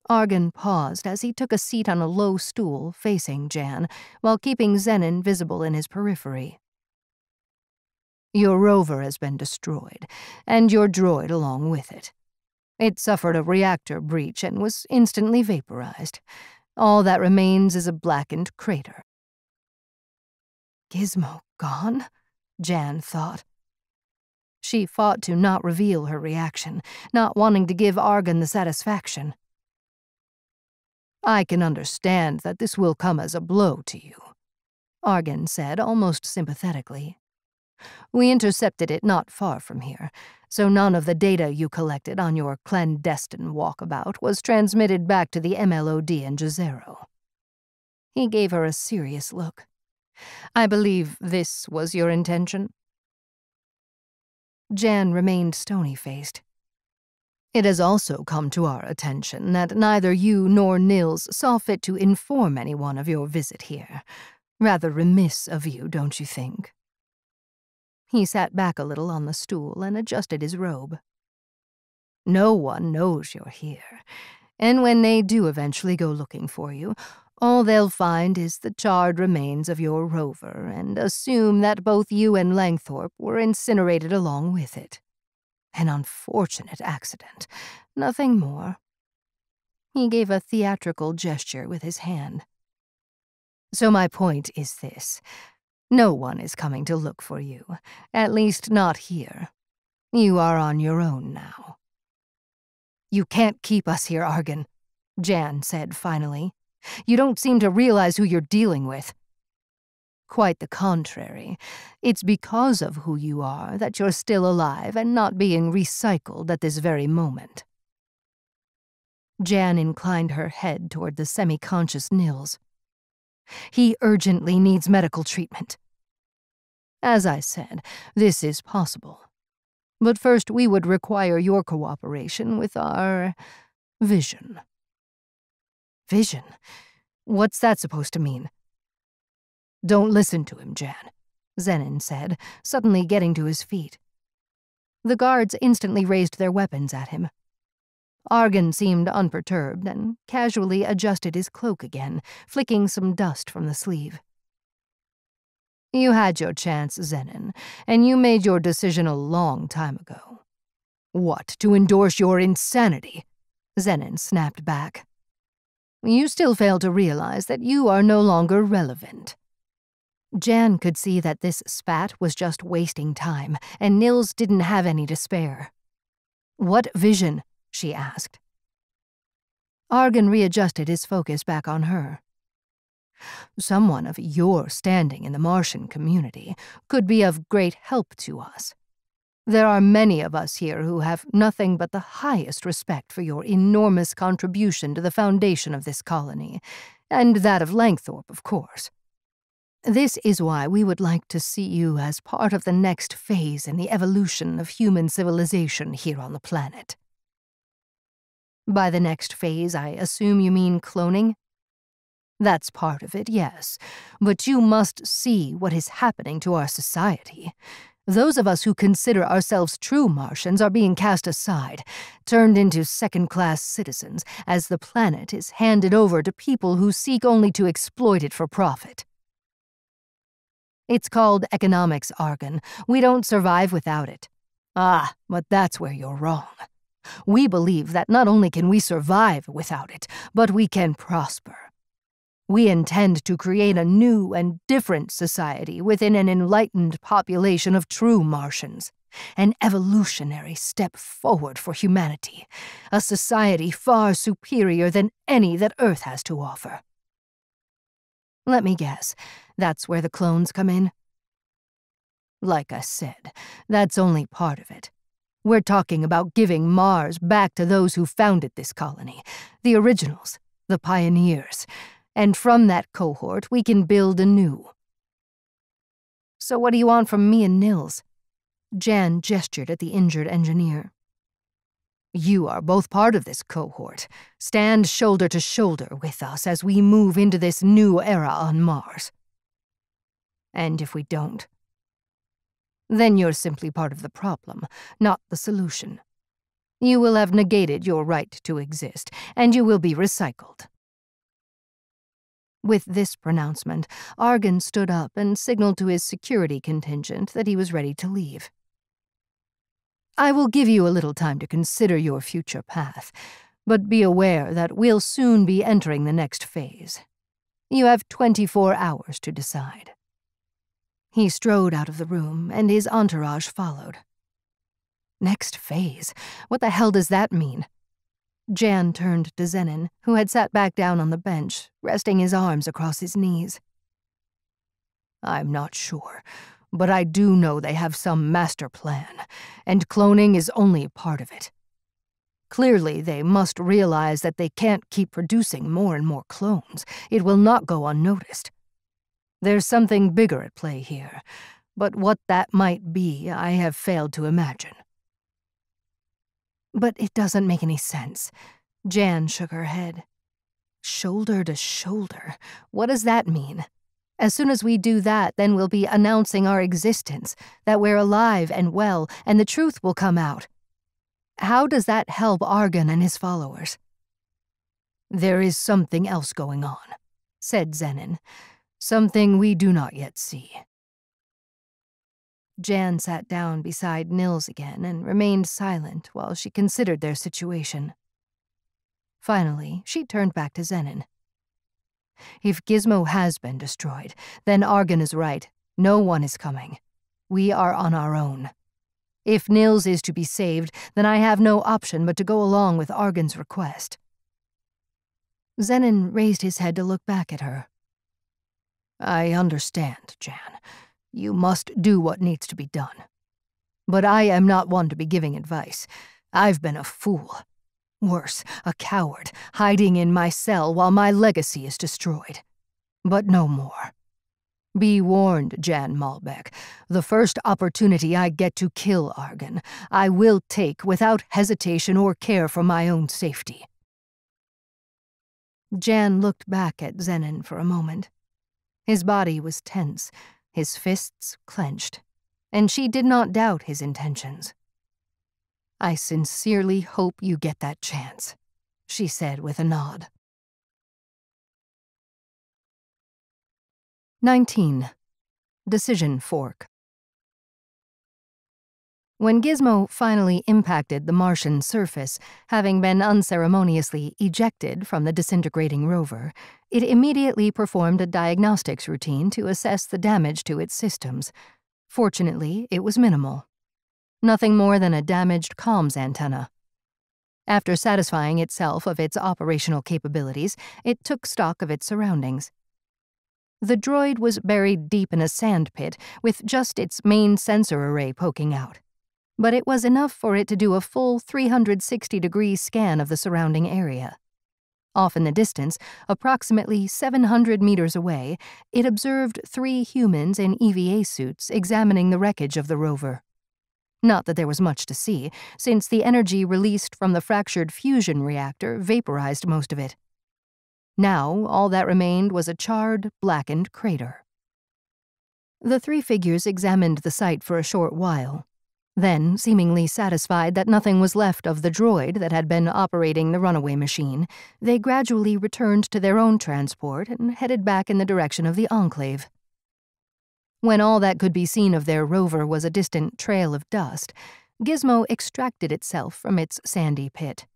Argon paused as he took a seat on a low stool facing Jann, while keeping Xenon visible in his periphery. "Your rover has been destroyed, and your droid along with it. It suffered a reactor breach and was instantly vaporized. All that remains is a blackened crater." "Gizmo gone?" Jann thought. She fought to not reveal her reaction, not wanting to give Argon the satisfaction. "I can understand that this will come as a blow to you," Argon said almost sympathetically. "We intercepted it not far from here, so none of the data you collected on your clandestine walkabout was transmitted back to the MLOD in Jezero." He gave her a serious look. "I believe this was your intention?" Jann remained stony-faced. "It has also come to our attention that neither you nor Nills saw fit to inform anyone of your visit here. Rather remiss of you, don't you think?" He sat back a little on the stool and adjusted his robe. "No one knows you're here, and when they do eventually go looking for you, all they'll find is the charred remains of your rover and assume that both you and Langthorpe were incinerated along with it. An unfortunate accident, nothing more." He gave a theatrical gesture with his hand. "So my point is this. No one is coming to look for you, at least not here. You are on your own now." "You can't keep us here, Argon," Jann said finally. "You don't seem to realize who you're dealing with." "Quite the contrary. It's because of who you are that you're still alive and not being recycled at this very moment." Jann inclined her head toward the semi-conscious Nills. "He urgently needs medical treatment." "As I said, this is possible. But first we would require your cooperation with our vision." "Vision? What's that supposed to mean?" "Don't listen to him, Jann," Xenon said, suddenly getting to his feet. The guards instantly raised their weapons at him. Argon seemed unperturbed and casually adjusted his cloak again, flicking some dust from the sleeve. "You had your chance, Xenon, and you made your decision a long time ago." "What, to endorse your insanity?" Xenon snapped back. "You still fail to realize that you are no longer relevant." Jann could see that this spat was just wasting time, and Nills didn't have any to spare. "What vision?" she asked. Argon readjusted his focus back on her. "Someone of your standing in the Martian community could be of great help to us. There are many of us here who have nothing but the highest respect for your enormous contribution to the foundation of this colony, and that of Langthorpe, of course. This is why we would like to see you as part of the next phase in the evolution of human civilization here on the planet." "By the next phase, I assume you mean cloning?" "That's part of it, yes, but you must see what is happening to our society. Those of us who consider ourselves true Martians are being cast aside, turned into second-class citizens, as the planet is handed over to people who seek only to exploit it for profit." "It's called economics, Argon. We don't survive without it." "Ah, but that's where you're wrong." We believe that not only can we survive without it, but we can prosper. We intend to create a new and different society within an enlightened population of true Martians. An evolutionary step forward for humanity. A society far superior than any that Earth has to offer. Let me guess, that's where the clones come in? Like I said, that's only part of it. We're talking about giving Mars back to those who founded this colony, the originals, the pioneers, and from that cohort we can build anew. So what do you want from me and Nills? Jann gestured at the injured engineer. You are both part of this cohort. Stand shoulder to shoulder with us as we move into this new era on Mars. And if we don't? Then you're simply part of the problem, not the solution. You will have negated your right to exist, and you will be recycled. With this pronouncement, Argon stood up and signaled to his security contingent that he was ready to leave. I will give you a little time to consider your future path, but be aware that we'll soon be entering the next phase. You have 24 hours to decide. He strode out of the room, and his entourage followed. Next phase? What the hell does that mean? Jann turned to Xenon, who had sat back down on the bench, resting his arms across his knees. I'm not sure, but I do know they have some master plan, and cloning is only part of it. Clearly, they must realize that they can't keep producing more and more clones. It will not go unnoticed. There's something bigger at play here, but what that might be, I have failed to imagine. But it doesn't make any sense. Jann shook her head. Shoulder to shoulder. What does that mean? As soon as we do that, then we'll be announcing our existence, that we're alive and well, and the truth will come out. How does that help Argon and his followers? There is something else going on, said Xenon. Something we do not yet see. Jann sat down beside Nills again and remained silent while she considered their situation. Finally, she turned back to Xenon. If Gizmo has been destroyed, then Argon is right. No one is coming. We are on our own. If Nills is to be saved, then I have no option but to go along with Argon's request. Xenon raised his head to look back at her. I understand, Jann. You must do what needs to be done. But I am not one to be giving advice. I've been a fool. Worse, a coward, hiding in my cell while my legacy is destroyed. But no more. Be warned, Jann Malbec. The first opportunity I get to kill Argon, I will take without hesitation or care for my own safety. Jann looked back at Xenon for a moment. His body was tense, his fists clenched, and she did not doubt his intentions. I sincerely hope you get that chance, she said with a nod. 19. Decision Fork. When Gizmo finally impacted the Martian surface, having been unceremoniously ejected from the disintegrating rover, it immediately performed a diagnostics routine to assess the damage to its systems. Fortunately, it was minimal. Nothing more than a damaged comms antenna. After satisfying itself of its operational capabilities, it took stock of its surroundings. The droid was buried deep in a sand pit with just its main sensor array poking out. But it was enough for it to do a full 360-degree scan of the surrounding area. Off in the distance, approximately 700 meters away, it observed 3 humans in EVA suits examining the wreckage of the rover. Not that there was much to see, since the energy released from the fractured fusion reactor vaporized most of it. Now, all that remained was a charred, blackened crater. The 3 figures examined the site for a short while. Then, seemingly satisfied that nothing was left of the droid that had been operating the runaway machine, they gradually returned to their own transport and headed back in the direction of the Enclave. When all that could be seen of their rover was a distant trail of dust, Gizmo extracted itself from its sandy pit.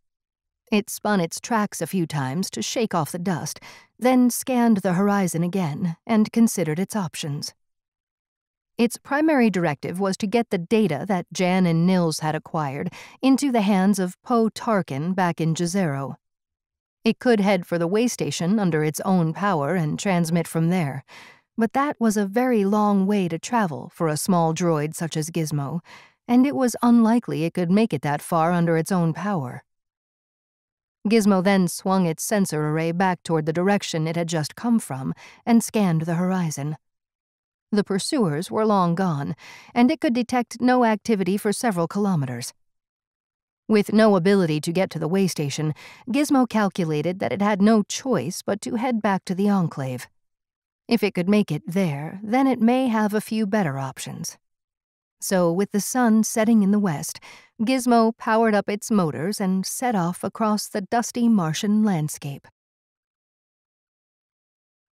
It spun its tracks a few times to shake off the dust, then scanned the horizon again and considered its options. Its primary directive was to get the data that Jann and Nills had acquired into the hands of Poe Tarkin back in Jezero. It could head for the Waystation under its own power and transmit from there, but that was a very long way to travel for a small droid such as Gizmo, and it was unlikely it could make it that far under its own power. Gizmo then swung its sensor array back toward the direction it had just come from and scanned the horizon. The pursuers were long gone, and it could detect no activity for several kilometers. With no ability to get to the Waystation, Gizmo calculated that it had no choice but to head back to the Enclave. If it could make it there, then it may have a few better options. So, with the sun setting in the west, Gizmo powered up its motors and set off across the dusty Martian landscape.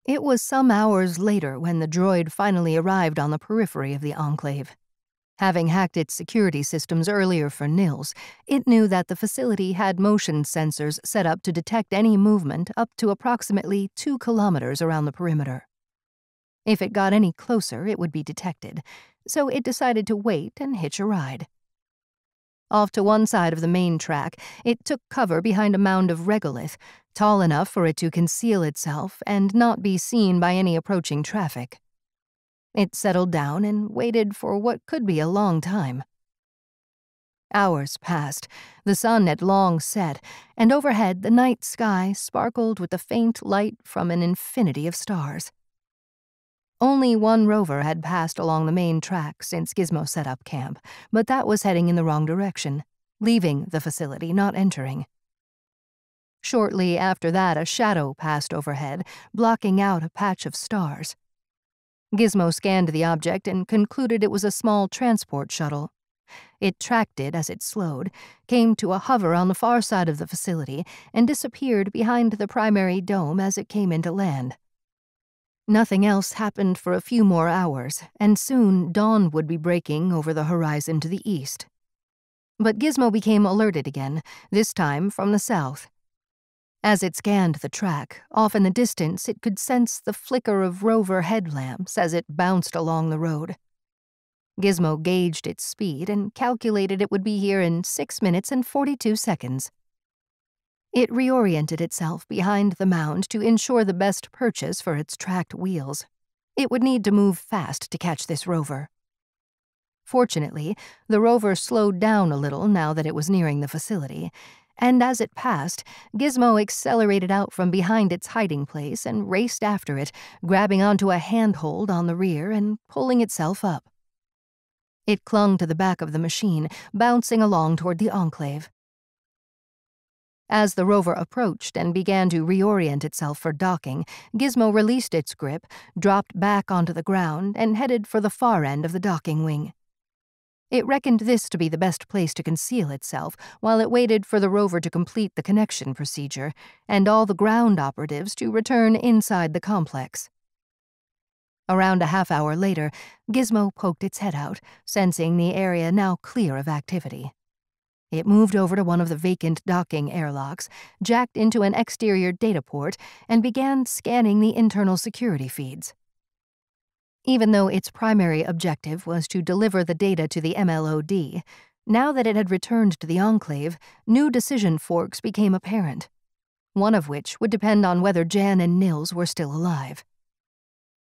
It was some hours later when the droid finally arrived on the periphery of the Enclave. Having hacked its security systems earlier for Nills, it knew that the facility had motion sensors set up to detect any movement up to approximately 2 kilometers around the perimeter. If it got any closer, it would be detected, so it decided to wait and hitch a ride. Off to one side of the main track, it took cover behind a mound of regolith, tall enough for it to conceal itself and not be seen by any approaching traffic. It settled down and waited for what could be a long time. Hours passed, the sun had long set, and overhead the night sky sparkled with the faint light from an infinity of stars. Only one rover had passed along the main track since Gizmo set up camp, but that was heading in the wrong direction, leaving the facility, not entering. Shortly after that, a shadow passed overhead, blocking out a patch of stars. Gizmo scanned the object and concluded it was a small transport shuttle. It tracked it as it slowed, came to a hover on the far side of the facility, and disappeared behind the primary dome as it came into land. Nothing else happened for a few more hours, and soon dawn would be breaking over the horizon to the east. But Gizmo became alerted again, this time from the south. As it scanned the track, off in the distance it could sense the flicker of rover headlamps as it bounced along the road. Gizmo gauged its speed and calculated it would be here in 6 minutes and 42 seconds. It reoriented itself behind the mound to ensure the best purchase for its tracked wheels. It would need to move fast to catch this rover. Fortunately, the rover slowed down a little now that it was nearing the facility, and as it passed, Gizmo accelerated out from behind its hiding place and raced after it, grabbing onto a handhold on the rear and pulling itself up. It clung to the back of the machine, bouncing along toward the Enclave. As the rover approached and began to reorient itself for docking, Gizmo released its grip, dropped back onto the ground, and headed for the far end of the docking wing. It reckoned this to be the best place to conceal itself while it waited for the rover to complete the connection procedure and all the ground operatives to return inside the complex. Around a half-hour later, Gizmo poked its head out, sensing the area now clear of activity. It moved over to one of the vacant docking airlocks, jacked into an exterior data port, and began scanning the internal security feeds. Even though its primary objective was to deliver the data to the MLOD, now that it had returned to the Enclave, new decision forks became apparent, one of which would depend on whether Jann and Nills were still alive.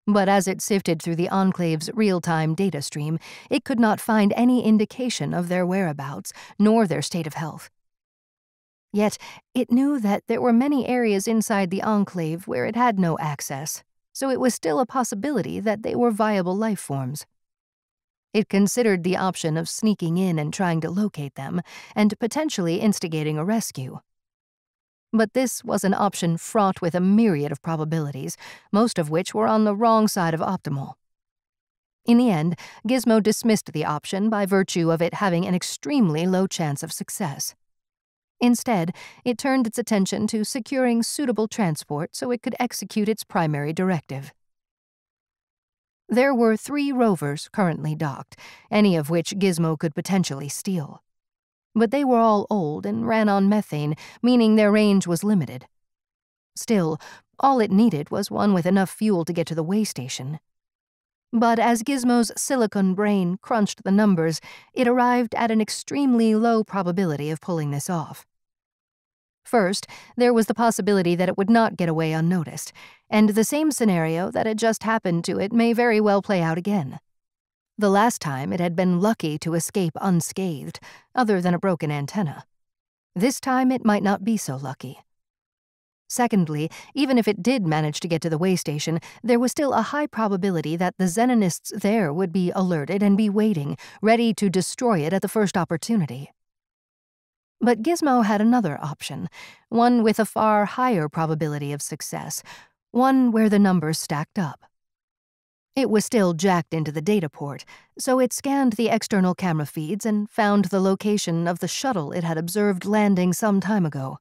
But as it sifted through the Enclave's real-time data stream, it could not find any indication of their whereabouts, nor their state of health. Yet, it knew that there were many areas inside the Enclave where it had no access, so it was still a possibility that they were viable life forms. It considered the option of sneaking in and trying to locate them, and potentially instigating a rescue. But this was an option fraught with a myriad of probabilities, most of which were on the wrong side of optimal. In the end, Gizmo dismissed the option by virtue of it having an extremely low chance of success. Instead, it turned its attention to securing suitable transport so it could execute its primary directive. There were 3 rovers currently docked, any of which Gizmo could potentially steal. But they were all old and ran on methane, meaning their range was limited. Still, all it needed was one with enough fuel to get to the Waystation. But as Gizmo's silicon brain crunched the numbers, it arrived at an extremely low probability of pulling this off. First, there was the possibility that it would not get away unnoticed, and the same scenario that had just happened to it may very well play out again. The last time it had been lucky to escape unscathed, other than a broken antenna. This time it might not be so lucky. Secondly, even if it did manage to get to the Waystation, there was still a high probability that the Xenonists there would be alerted and be waiting, ready to destroy it at the first opportunity. But Gizmo had another option, one with a far higher probability of success, one where the numbers stacked up. It was still jacked into the data port, so it scanned the external camera feeds and found the location of the shuttle it had observed landing some time ago.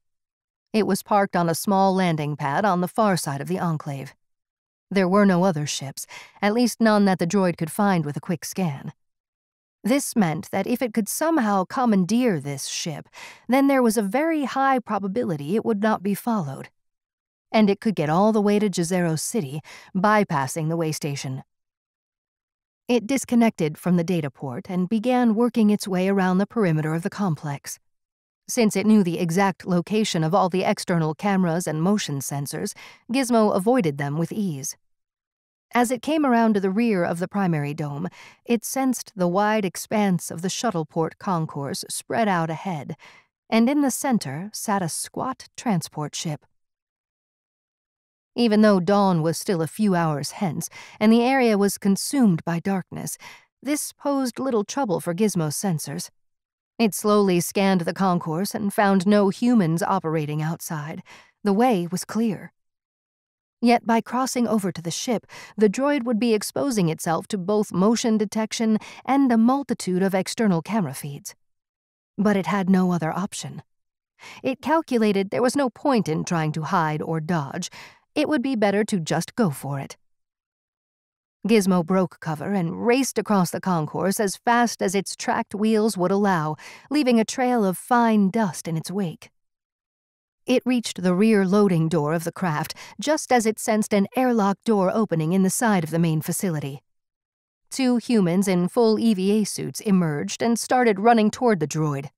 It was parked on a small landing pad on the far side of the Enclave. There were no other ships, at least none that the droid could find with a quick scan. This meant that if it could somehow commandeer this ship, then there was a very high probability it would not be followed. And it could get all the way to Jezero City, bypassing the Waystation. It disconnected from the data port and began working its way around the perimeter of the complex. Since it knew the exact location of all the external cameras and motion sensors, Gizmo avoided them with ease. As it came around to the rear of the primary dome, it sensed the wide expanse of the shuttle port concourse spread out ahead, and in the center sat a squat transport ship. Even though dawn was still a few hours hence, and the area was consumed by darkness, this posed little trouble for Gizmo's sensors. It slowly scanned the concourse and found no humans operating outside. The way was clear. Yet by crossing over to the ship, the droid would be exposing itself to both motion detection and a multitude of external camera feeds. But it had no other option. It calculated there was no point in trying to hide or dodge. It would be better to just go for it. Gizmo broke cover and raced across the concourse as fast as its tracked wheels would allow, leaving a trail of fine dust in its wake. It reached the rear loading door of the craft just as it sensed an airlock door opening in the side of the main facility. 2 humans in full EVA suits emerged and started running toward the droid.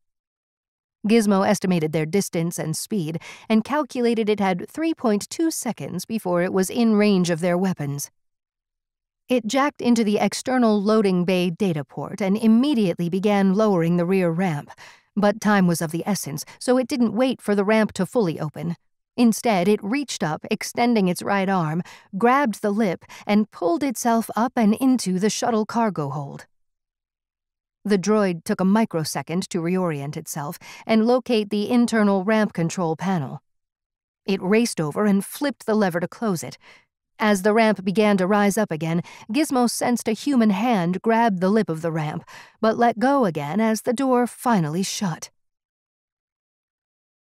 Gizmo estimated their distance and speed and calculated it had 3.2 seconds before it was in range of their weapons. It jacked into the external loading bay data port and immediately began lowering the rear ramp, but time was of the essence, so it didn't wait for the ramp to fully open. Instead, it reached up, extending its right arm, grabbed the lip, and pulled itself up and into the shuttle cargo hold. The droid took a microsecond to reorient itself and locate the internal ramp control panel. It raced over and flipped the lever to close it. As the ramp began to rise up again, Gizmo sensed a human hand grab the lip of the ramp, but let go again as the door finally shut.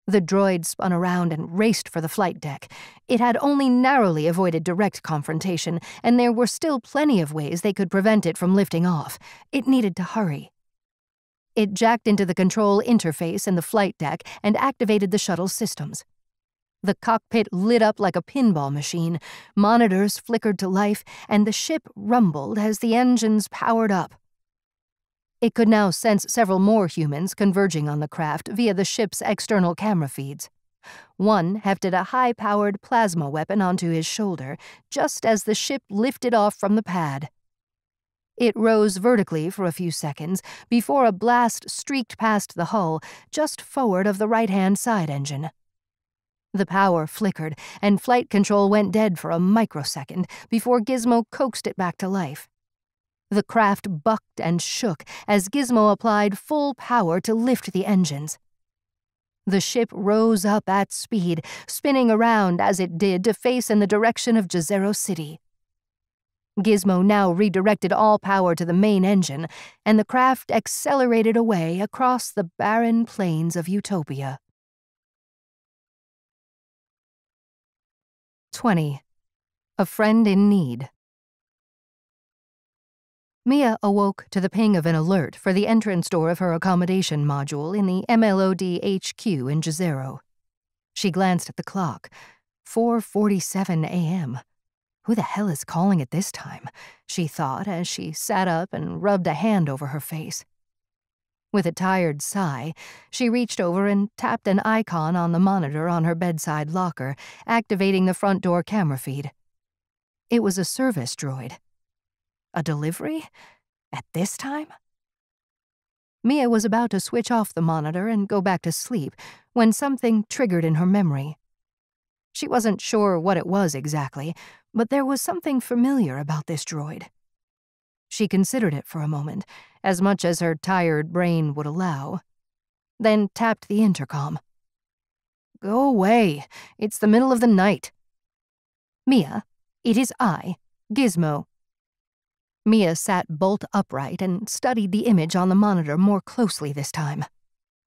The droid spun around and raced for the flight deck. It had only narrowly avoided direct confrontation, and there were still plenty of ways they could prevent it from lifting off. It needed to hurry. It jacked into the control interface in the flight deck and activated the shuttle's systems. The cockpit lit up like a pinball machine, monitors flickered to life, and the ship rumbled as the engines powered up. It could now sense several more humans converging on the craft via the ship's external camera feeds. One hefted a high-powered plasma weapon onto his shoulder, just as the ship lifted off from the pad. It rose vertically for a few seconds before a blast streaked past the hull, just forward of the right-hand side engine. The power flickered, and flight control went dead for a microsecond before Gizmo coaxed it back to life. The craft bucked and shook as Gizmo applied full power to lift the engines. The ship rose up at speed, spinning around as it did to face in the direction of Jezero City. Gizmo now redirected all power to the main engine, and the craft accelerated away across the barren plains of Utopia. 20. A Friend in Need. Mia awoke to the ping of an alert for the entrance door of her accommodation module in the MLOD HQ in Jezero. She glanced at the clock. 4:47 a.m. Who the hell is calling at this time? She thought as she sat up and rubbed a hand over her face. With a tired sigh, she reached over and tapped an icon on the monitor on her bedside locker, activating the front door camera feed. It was a service droid. A delivery? At this time? Mia was about to switch off the monitor and go back to sleep when something triggered in her memory. She wasn't sure what it was exactly, but there was something familiar about this droid. She considered it for a moment, as much as her tired brain would allow, then tapped the intercom. "Go away. It's the middle of the night." "Mia, it is I, Gizmo." Mia sat bolt upright and studied the image on the monitor more closely this time.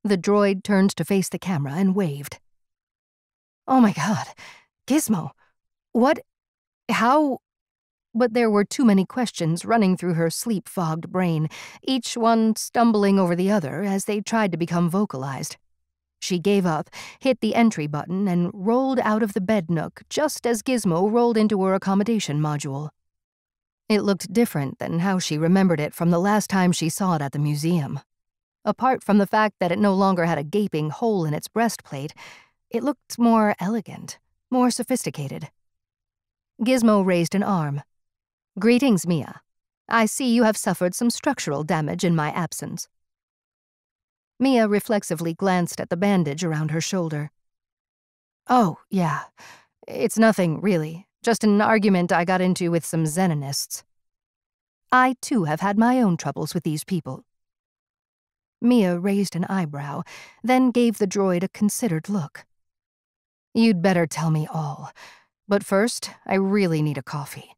The droid turned to face the camera and waved. "Oh my God, Gizmo, what, how—" But there were too many questions running through her sleep-fogged brain, each one stumbling over the other as they tried to become vocalized. She gave up, hit the entry button, and rolled out of the bed nook just as Gizmo rolled into her accommodation module. It looked different than how she remembered it from the last time she saw it at the museum. Apart from the fact that it no longer had a gaping hole in its breastplate, it looked more elegant, more sophisticated. Gizmo raised an arm. "Greetings, Mia. I see you have suffered some structural damage in my absence." Mia reflexively glanced at the bandage around her shoulder. "Oh, yeah. It's nothing, really. Just an argument I got into with some Xenonists. I, too, have had my own troubles with these people." Mia raised an eyebrow, then gave the droid a considered look. "You'd better tell me all. But first, I really need a coffee."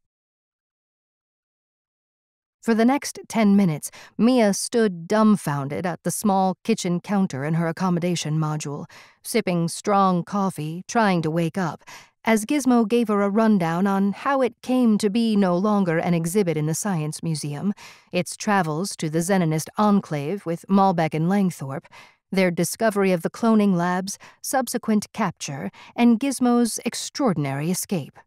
For the next 10 minutes, Mia stood dumbfounded at the small kitchen counter in her accommodation module, sipping strong coffee, trying to wake up, as Gizmo gave her a rundown on how it came to be no longer an exhibit in the Science Museum, its travels to the Xenonist Enclave with Malbec and Langthorpe, their discovery of the cloning labs, subsequent capture, and Gizmo's extraordinary escape.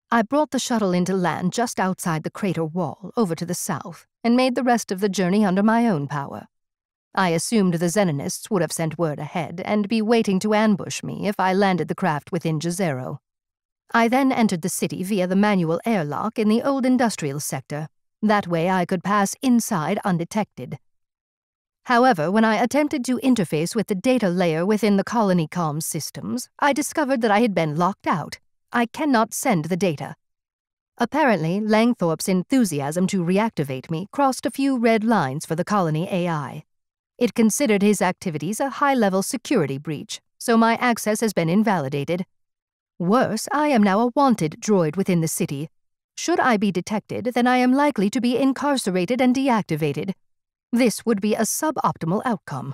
"I brought the shuttle into land just outside the crater wall, over to the south, and made the rest of the journey under my own power. I assumed the Xenonists would have sent word ahead and be waiting to ambush me if I landed the craft within Jezero. I then entered the city via the manual airlock in the old industrial sector. That way I could pass inside undetected. However, when I attempted to interface with the data layer within the colony comms systems, I discovered that I had been locked out. I cannot send the data. Apparently, Langthorpe's enthusiasm to reactivate me crossed a few red lines for the colony AI. It considered his activities a high-level security breach, so my access has been invalidated. Worse, I am now a wanted droid within the city. Should I be detected, then I am likely to be incarcerated and deactivated. This would be a suboptimal outcome."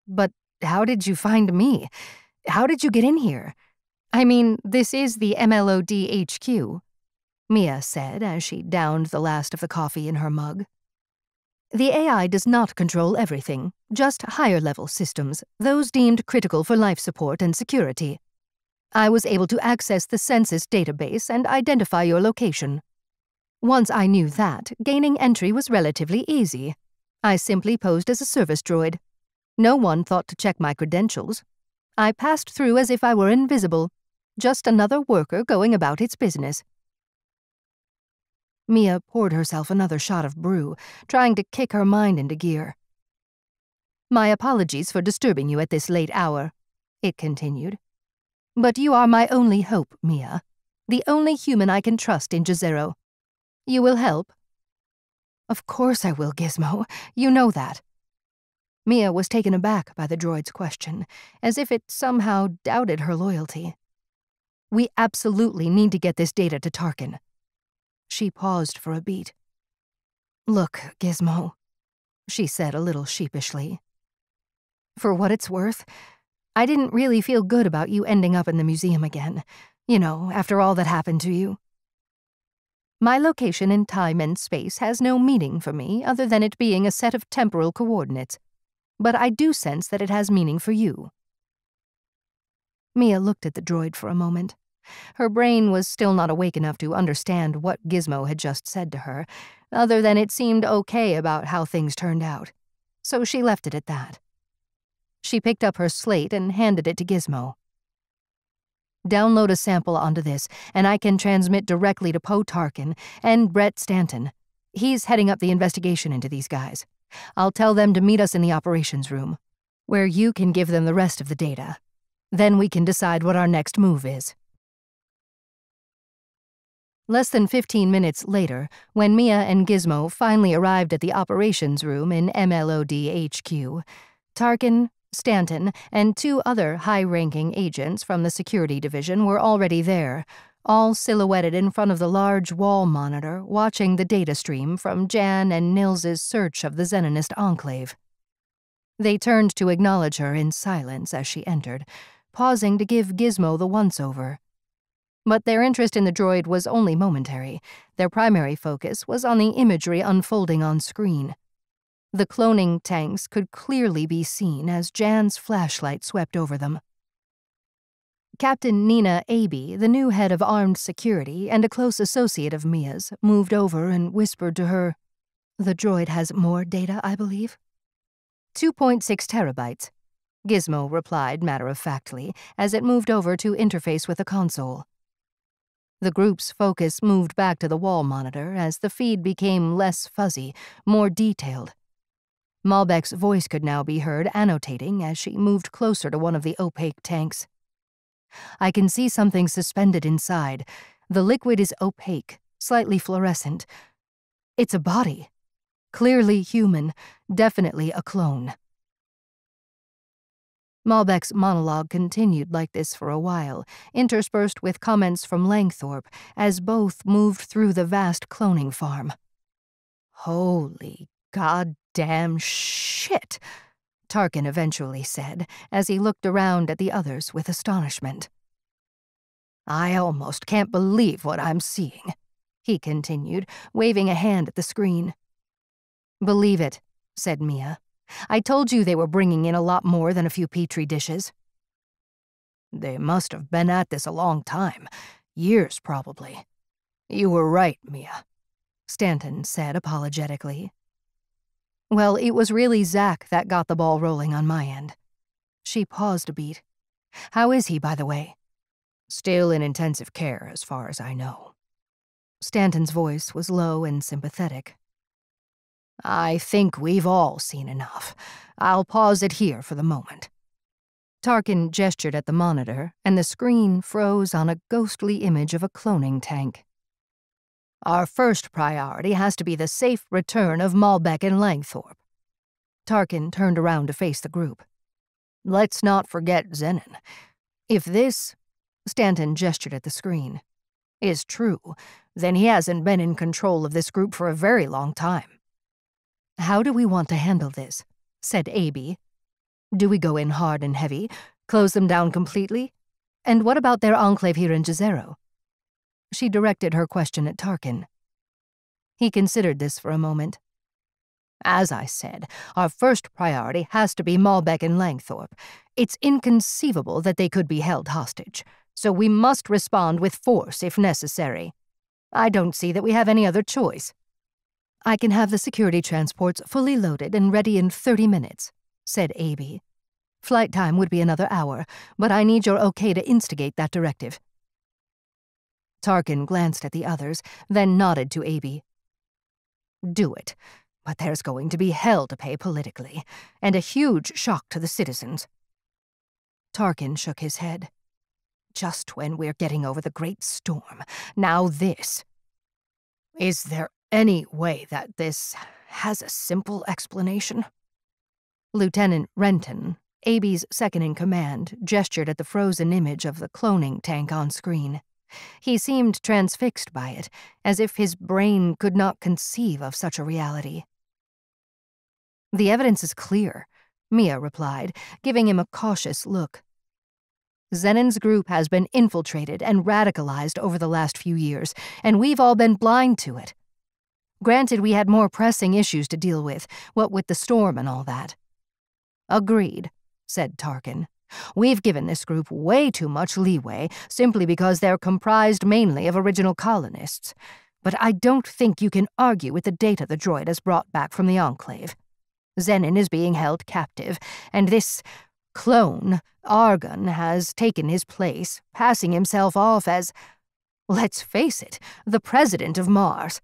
"But how did you find me? How did you get in here? I mean, this is the MLOD HQ," Mia said as she downed the last of the coffee in her mug. "The AI does not control everything, just higher-level systems, those deemed critical for life support and security. I was able to access the census database and identify your location. Once I knew that, gaining entry was relatively easy. I simply posed as a service droid. No one thought to check my credentials. I passed through as if I were invisible, just another worker going about its business." Mia poured herself another shot of brew, trying to kick her mind into gear. "My apologies for disturbing you at this late hour," it continued. "But you are my only hope, Mia. The only human I can trust in Jezero. You will help?" "Of course I will, Gizmo. You know that." Mia was taken aback by the droid's question, as if it somehow doubted her loyalty. "We absolutely need to get this data to Tarkin." She paused for a beat. "Look, Gizmo," she said a little sheepishly. "For what it's worth, I didn't really feel good about you ending up in the museum again. You know, after all that happened to you." My location in time and space has no meaning for me other than it being a set of temporal coordinates, but I do sense that it has meaning for you." Mia looked at the droid for a moment. Her brain was still not awake enough to understand what Gizmo had just said to her, other than it seemed okay about how things turned out, so she left it at that. She picked up her slate and handed it to Gizmo. "Download a sample onto this, and I can transmit directly to Poe Tarkin and Brett Stanton. He's heading up the investigation into these guys. I'll tell them to meet us in the operations room, where you can give them the rest of the data. Then we can decide what our next move is." Less than 15 minutes later, when Mia and Gizmo finally arrived at the operations room in MLOD HQ, Tarkin, Stanton, and 2 other high-ranking agents from the security division were already there, all silhouetted in front of the large wall monitor watching the data stream from Jann and Nills' search of the Xenonist Enclave. They turned to acknowledge her in silence as she entered, pausing to give Gizmo the once-over. But their interest in the droid was only momentary. Their primary focus was on the imagery unfolding on screen. The cloning tanks could clearly be seen as Jann's flashlight swept over them. Captain Nina Aby, the new head of armed security and a close associate of Mia's, moved over and whispered to her, "The droid has more data, I believe?" 2.6 terabytes, Gizmo replied matter-of-factly as it moved over to interface with the console. The group's focus moved back to the wall monitor as the feed became less fuzzy, more detailed. Malbec's voice could now be heard annotating as she moved closer to one of the opaque tanks. "I can see something suspended inside. The liquid is opaque, slightly fluorescent. It's a body. Clearly human, definitely a clone." Malbec's monologue continued like this for a while, interspersed with comments from Langthorpe as both moved through the vast cloning farm. "Holy goddamn shit," Tarkin eventually said as he looked around at the others with astonishment. "I almost can't believe what I'm seeing," he continued, waving a hand at the screen. "Believe it," said Mia. "I told you they were bringing in a lot more than a few petri dishes." "They must have been at this a long time. Years, probably." "You were right, Mia," Stanton said apologetically. "Well, it was really Zach that got the ball rolling on my end." She paused a beat. "How is he, by the way?" "Still in intensive care, as far as I know." Stanton's voice was low and sympathetic. "I think we've all seen enough. I'll pause it here for the moment." Tarkin gestured at the monitor, and the screen froze on a ghostly image of a cloning tank. "Our first priority has to be the safe return of Malbec and Langthorpe." Tarkin turned around to face the group. "Let's not forget Xenon. If this," Stanton gestured at the screen, "is true, then he hasn't been in control of this group for a very long time." "How do we want to handle this?" said Aby. "Do we go in hard and heavy, close them down completely? And what about their enclave here in Jezero?" She directed her question at Tarkin. He considered this for a moment. "As I said, our first priority has to be Malbec and Langthorpe. It's inconceivable that they could be held hostage, so we must respond with force if necessary. I don't see that we have any other choice." "I can have the security transports fully loaded and ready in 30 minutes, said Aby. "Flight time would be another hour, but I need your okay to instigate that directive." Tarkin glanced at the others, then nodded to Aby. "Do it, but there's going to be hell to pay politically, and a huge shock to the citizens." Tarkin shook his head. "Just when we're getting over the great storm, now this. Is there any way that this has a simple explanation?" Lieutenant Renton, Aby's second-in-command, gestured at the frozen image of the cloning tank on screen. He seemed transfixed by it, as if his brain could not conceive of such a reality. "The evidence is clear," Mia replied, giving him a cautious look. Xenon's group has been infiltrated and radicalized over the last few years, and we've all been blind to it. Granted, we had more pressing issues to deal with, what with the storm and all that. Agreed, said Tarkin. We've given this group way too much leeway simply because they're comprised mainly of original colonists. But I don't think you can argue with the data the droid has brought back from the Enclave. Xenon is being held captive, and this clone, Argon, has taken his place, passing himself off as, let's face it, the president of Mars.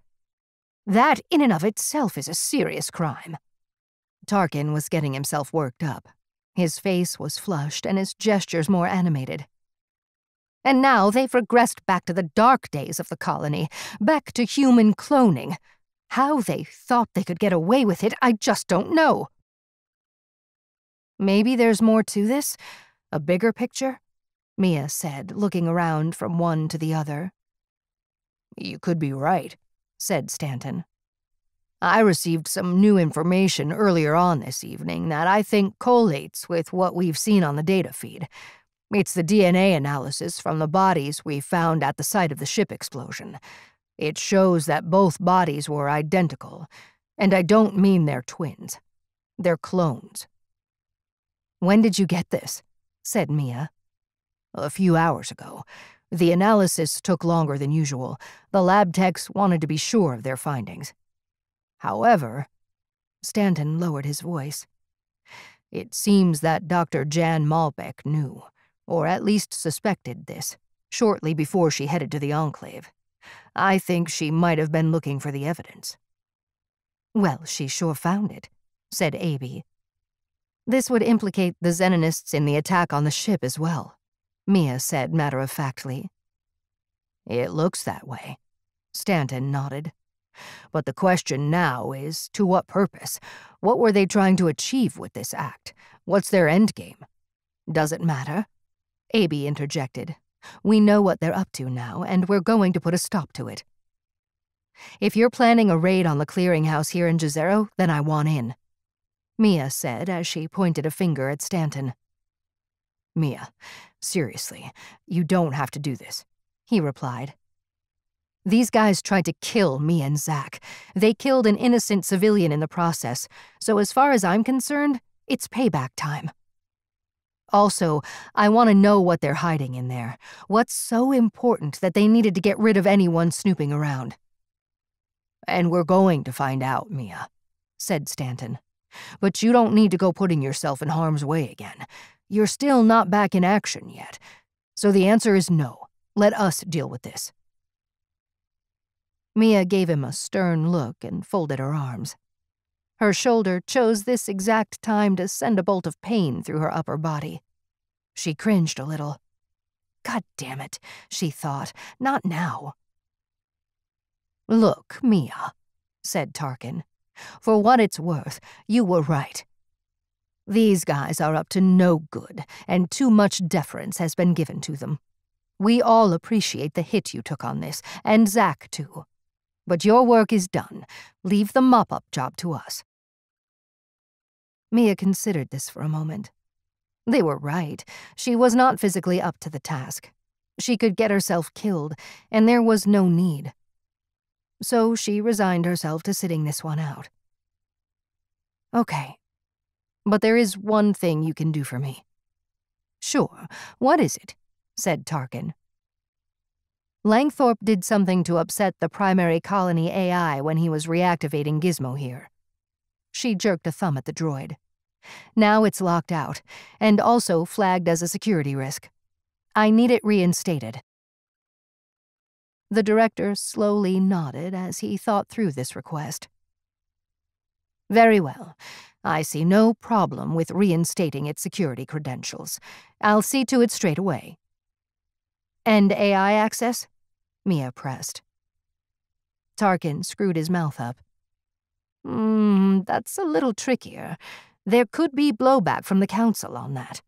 That in and of itself is a serious crime. Tarkin was getting himself worked up. His face was flushed and his gestures more animated. And now they've regressed back to the dark days of the colony, back to human cloning. How they thought they could get away with it, I just don't know. Maybe there's more to this? A bigger picture? Mia said, looking around from one to the other. You could be right, said Stanton. I received some new information earlier on this evening that I think collates with what we've seen on the data feed. It's the DNA analysis from the bodies we found at the site of the ship explosion. It shows that both bodies were identical, and I don't mean they're twins. They're clones. When did you get this? Said Mia. A few hours ago. The analysis took longer than usual. The lab techs wanted to be sure of their findings. However, Stanton lowered his voice. It seems that Dr. Jann Malbec knew, or at least suspected this, shortly before she headed to the Enclave. I think she might have been looking for the evidence. Well, she sure found it, said Abby. This would implicate the Xenonists in the attack on the ship as well, Mia said matter-of-factly. It looks that way, Stanton nodded. But the question now is, to what purpose? What were they trying to achieve with this act? What's their endgame? Does it matter? Abby interjected. We know what they're up to now, and we're going to put a stop to it. If you're planning a raid on the clearinghouse here in Jezero, then I want in, Mia said as she pointed a finger at Stanton. Mia, seriously, you don't have to do this, he replied. These guys tried to kill me and Zach. They killed an innocent civilian in the process, so as far as I'm concerned, it's payback time. Also, I want to know what they're hiding in there. What's so important that they needed to get rid of anyone snooping around? And we're going to find out, Mia, said Stanton. But you don't need to go putting yourself in harm's way again. You're still not back in action yet. So the answer is no. Let us deal with this. Mia gave him a stern look and folded her arms. Her shoulder chose this exact time to send a bolt of pain through her upper body. She cringed a little. God damn it, she thought, not now. Look, Mia, said Tarkin. For what it's worth, you were right. These guys are up to no good, and too much deference has been given to them. We all appreciate the hit you took on this, and Zach too. But your work is done. Leave the mop-up job to us. Mia considered this for a moment. They were right. She was not physically up to the task. She could get herself killed, and there was no need. So she resigned herself to sitting this one out. Okay. But there is one thing you can do for me. Sure. What is it? Said Tarkin. Langthorpe did something to upset the primary colony AI when he was reactivating Gizmo here. She jerked a thumb at the droid. Now it's locked out, and also flagged as a security risk. I need it reinstated. The director slowly nodded as he thought through this request. Very well. I see no problem with reinstating its security credentials. I'll see to it straight away. And AI access? Mia pressed. Tarkin screwed his mouth up. That's a little trickier. There could be blowback from the Council on that.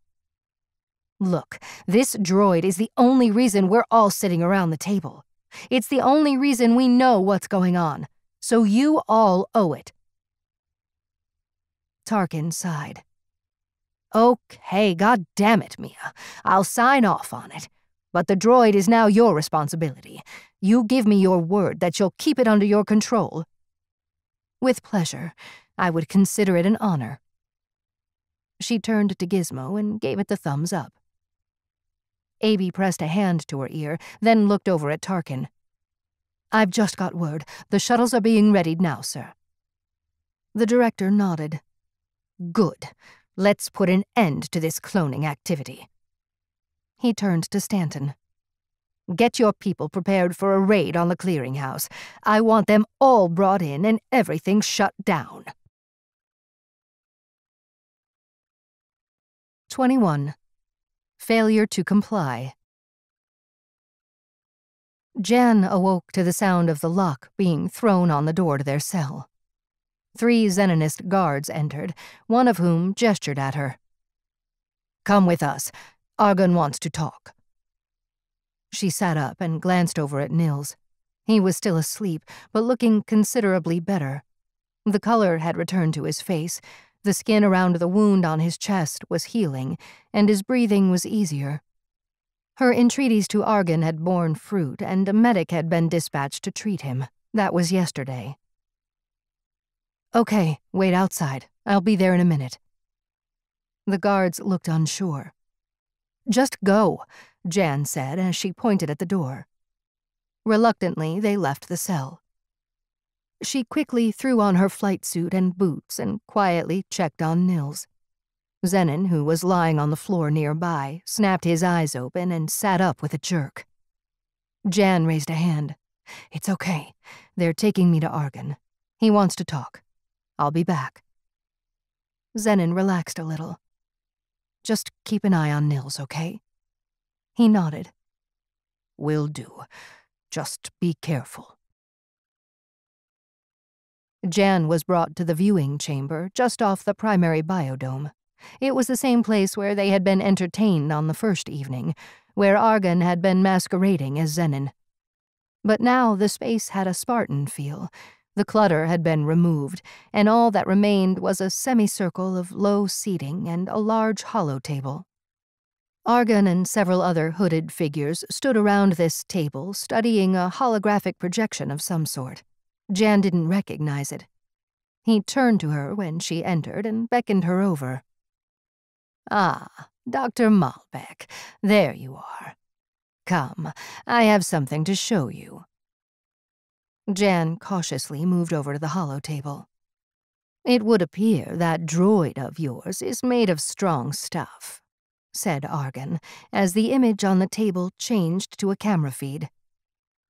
Look, this droid is the only reason we're all sitting around the table. It's the only reason we know what's going on. So you all owe it. Tarkin sighed. Okay, god damn it, Mia. I'll sign off on it. But the droid is now your responsibility. You give me your word that you'll keep it under your control. With pleasure. I would consider it an honor. She turned to Gizmo and gave it the thumbs up. Abby pressed a hand to her ear, then looked over at Tarkin. I've just got word. The shuttles are being readied now, sir. The director nodded. Good. Let's put an end to this cloning activity. He turned to Stanton. Get your people prepared for a raid on the clearinghouse. I want them all brought in and everything shut down. 21. Failure to comply. Jann awoke to the sound of the lock being thrown on the door to their cell. 3 Xenonist guards entered, one of whom gestured at her. Come with us. Argon wants to talk. She sat up and glanced over at Nills. He was still asleep, but looking considerably better. The color had returned to his face, the skin around the wound on his chest was healing, and his breathing was easier. Her entreaties to Argon had borne fruit, and a medic had been dispatched to treat him. That was yesterday. Okay, wait outside. I'll be there in a minute. The guards looked unsure. Just go, Jann said as she pointed at the door. Reluctantly, they left the cell. She quickly threw on her flight suit and boots and quietly checked on Nills. Xenon, who was lying on the floor nearby, snapped his eyes open and sat up with a jerk. Jann raised a hand. It's okay. They're taking me to Argon. He wants to talk. I'll be back. Xenon relaxed a little. Just keep an eye on Nills, okay? He nodded. Will do. Just be careful. Jann was brought to the viewing chamber just off the primary biodome. It was the same place where they had been entertained on the first evening, where Argon had been masquerading as Xenon. But now the space had a Spartan feel. The clutter had been removed, and all that remained was a semicircle of low seating and a large holotable. Argon and several other hooded figures stood around this table studying a holographic projection of some sort. Jann didn't recognize it. He turned to her when she entered and beckoned her over. Ah, Dr. Malbec, there you are. Come, I have something to show you. Jann cautiously moved over to the holotable. It would appear that droid of yours is made of strong stuff, said Argon, as the image on the table changed to a camera feed.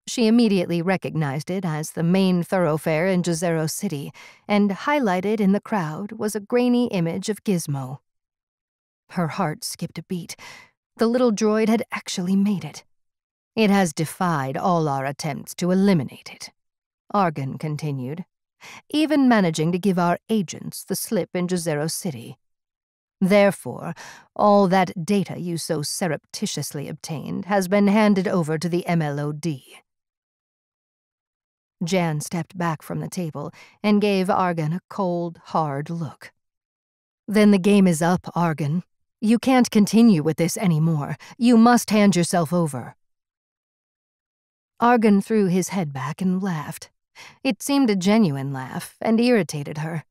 She immediately recognized it as the main thoroughfare in Jezero City, and highlighted in the crowd was a grainy image of Gizmo. Her heart skipped a beat. The little droid had actually made it. It has defied all our attempts to eliminate it, Argon continued, even managing to give our agents the slip in Jezero City. Therefore, all that data you so surreptitiously obtained has been handed over to the MLOD. Jann stepped back from the table and gave Argon a cold, hard look. Then the game is up, Argon. You can't continue with this anymore. You must hand yourself over. Argon threw his head back and laughed. It seemed a genuine laugh and irritated her.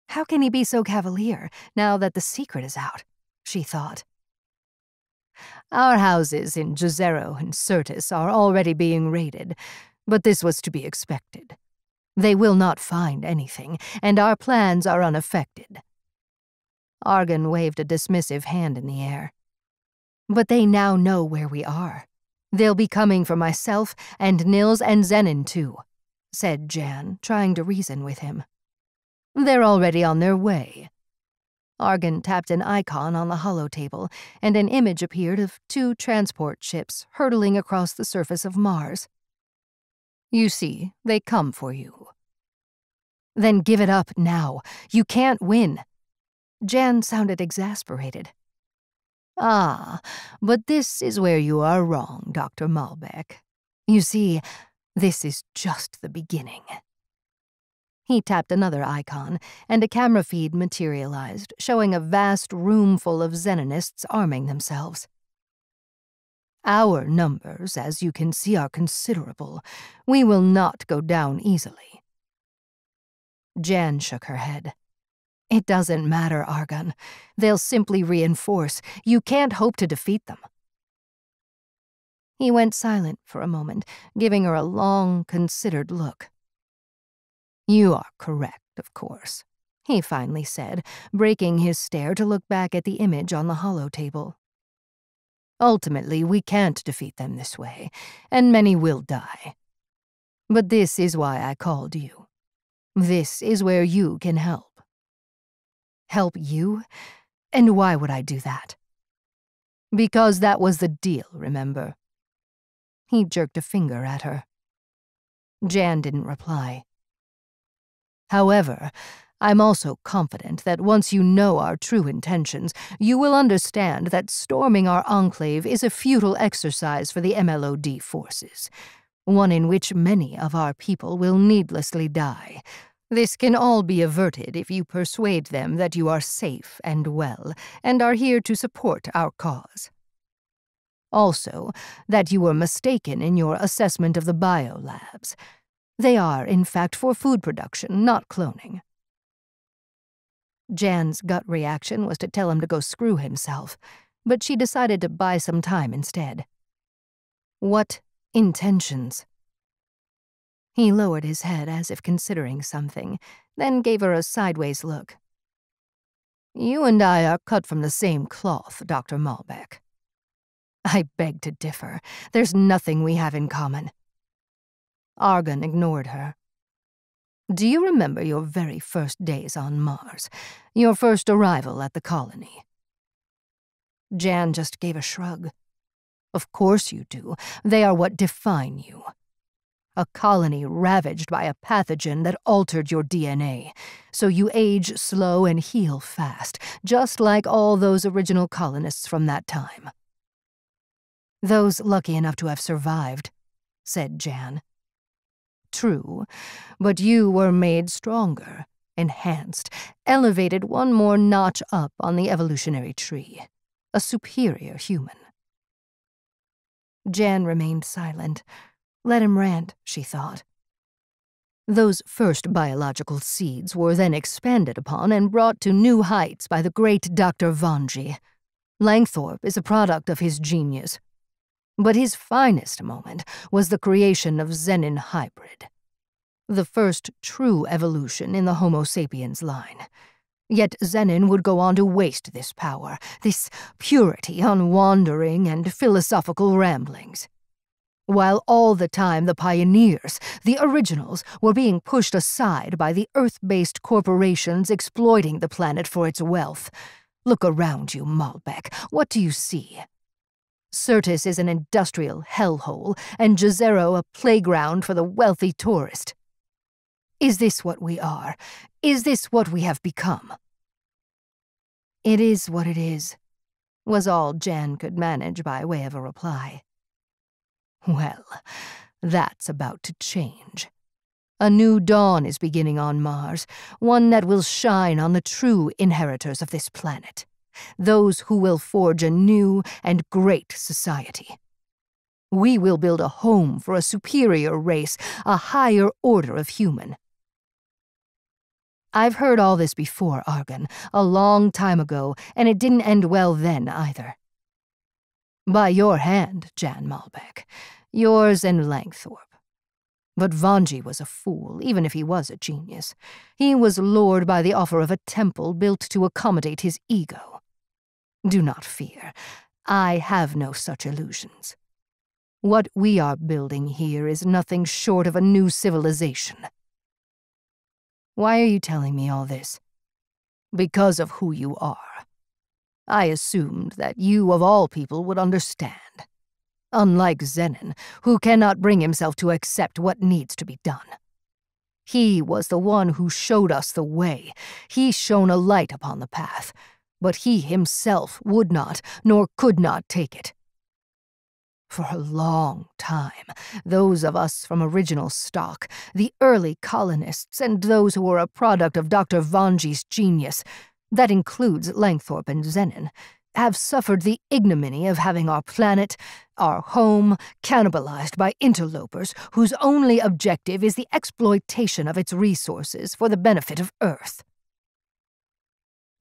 How can he be so cavalier now that the secret is out? She thought. Our houses in Jezero and Certus are already being raided, but this was to be expected. They will not find anything, and our plans are unaffected. Argon waved a dismissive hand in the air. But they now know where we are. They'll be coming for myself and Nills and Xenon too, said Jann, trying to reason with him. They're already on their way. Argon tapped an icon on the holotable, and an image appeared of 2 transport ships hurtling across the surface of Mars. You see, they come for you. Then give it up now. You can't win. Jann sounded exasperated. Ah, but this is where you are wrong, Dr. Malbec. You see, this is just the beginning. He tapped another icon, and a camera feed materialized, showing a vast room full of Xenonists arming themselves. Our numbers, as you can see, are considerable. We will not go down easily. Jann shook her head. It doesn't matter, Argon. They'll simply reinforce. You can't hope to defeat them. He went silent for a moment, giving her a long, considered look. You are correct, of course, he finally said, breaking his stare to look back at the image on the holotable. Ultimately, we can't defeat them this way, and many will die. But this is why I called you. This is where you can help. Help you? And why would I do that? Because that was the deal, remember? He jerked a finger at her. Jann didn't reply. However, I'm also confident that once you know our true intentions, you will understand that storming our enclave is a futile exercise for the MLOD forces, one in which many of our people will needlessly die. This can all be averted if you persuade them that you are safe and well, and are here to support our cause. Also, that you were mistaken in your assessment of the biolabs. They are, in fact, for food production, not cloning. Jann's gut reaction was to tell him to go screw himself, but she decided to buy some time instead. What intentions? He lowered his head as if considering something, then gave her a sideways look. You and I are cut from the same cloth, Dr. Malbec. I beg to differ. There's nothing we have in common. Argon ignored her. Do you remember your very first days on Mars? Your first arrival at the colony? Jann just gave a shrug. Of course you do. They are what define you. A colony ravaged by a pathogen that altered your DNA, so you age slow and heal fast, just like all those original colonists from that time. Those lucky enough to have survived, said Jann. True, but you were made stronger, enhanced, elevated one more notch up on the evolutionary tree. A superior human. Jann remained silent. Let him rant, she thought. Those first biological seeds were then expanded upon and brought to new heights by the great Dr. Vanji. Langthorpe is a product of his genius. But his finest moment was the creation of Xenon Hybrid, the first true evolution in the Homo sapiens line. Yet Xenon would go on to waste this power, this purity on wandering and philosophical ramblings. While all the time the pioneers, the originals, were being pushed aside by the Earth-based corporations exploiting the planet for its wealth. Look around you, Malbec. What do you see? Certus is an industrial hellhole, and Jezero a playground for the wealthy tourist. Is this what we are? Is this what we have become? It is what it is, was all Jann could manage by way of a reply. Well, that's about to change. A new dawn is beginning on Mars, one that will shine on the true inheritors of this planet. Those who will forge a new and great society. We will build a home for a superior race, a higher order of human. I've heard all this before, Argon, a long time ago, and it didn't end well then either. By your hand, Jann Malbec. Yours and Langthorpe. But Vanji was a fool, even if he was a genius. He was lured by the offer of a temple built to accommodate his ego. Do not fear. I have no such illusions. What we are building here is nothing short of a new civilization. Why are you telling me all this? Because of who you are. I assumed that you, of all people, would understand. Unlike Xenon, who cannot bring himself to accept what needs to be done. He was the one who showed us the way. He shone a light upon the path. But he himself would not, nor could not take it. For a long time, those of us from original stock, the early colonists, and those who were a product of Dr. Vanji's genius, that includes Langthorpe and Xenon, have suffered the ignominy of having our planet, our home, cannibalized by interlopers whose only objective is the exploitation of its resources for the benefit of Earth.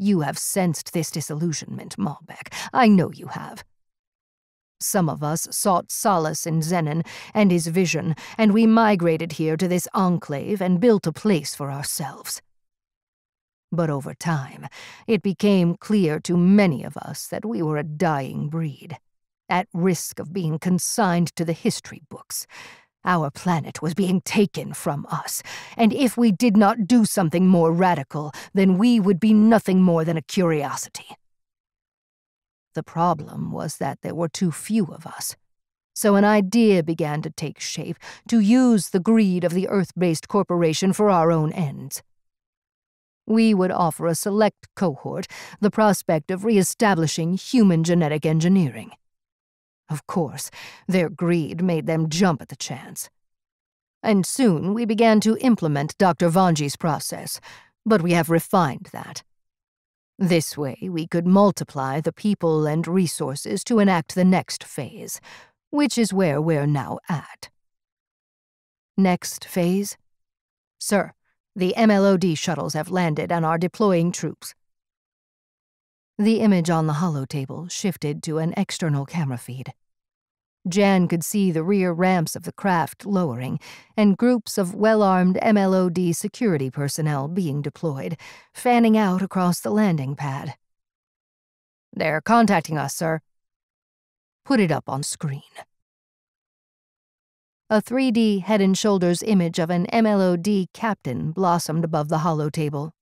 You have sensed this disillusionment, Malbec. I know you have. Some of us sought solace in Xenon and his vision, and we migrated here to this enclave and built a place for ourselves. But over time, it became clear to many of us that we were a dying breed, at risk of being consigned to the history books. Our planet was being taken from us, and if we did not do something more radical, then we would be nothing more than a curiosity. The problem was that there were too few of us. So an idea began to take shape to use the greed of the Earth-based corporation for our own ends. We would offer a select cohort the prospect of re-establishing human genetic engineering. Of course, their greed made them jump at the chance. And soon we began to implement Dr. Vanji's process, but we have refined that. This way, we could multiply the people and resources to enact the next phase, which is where we're now at. Next phase? Sir, the MLOD shuttles have landed and are deploying troops. The image on the holotable shifted to an external camera feed. Jann could see the rear ramps of the craft lowering, and groups of well-armed MLOD security personnel being deployed, fanning out across the landing pad. "They're contacting us, sir." "Put it up on screen." A 3D head and shoulders image of an MLOD captain blossomed above the holotable.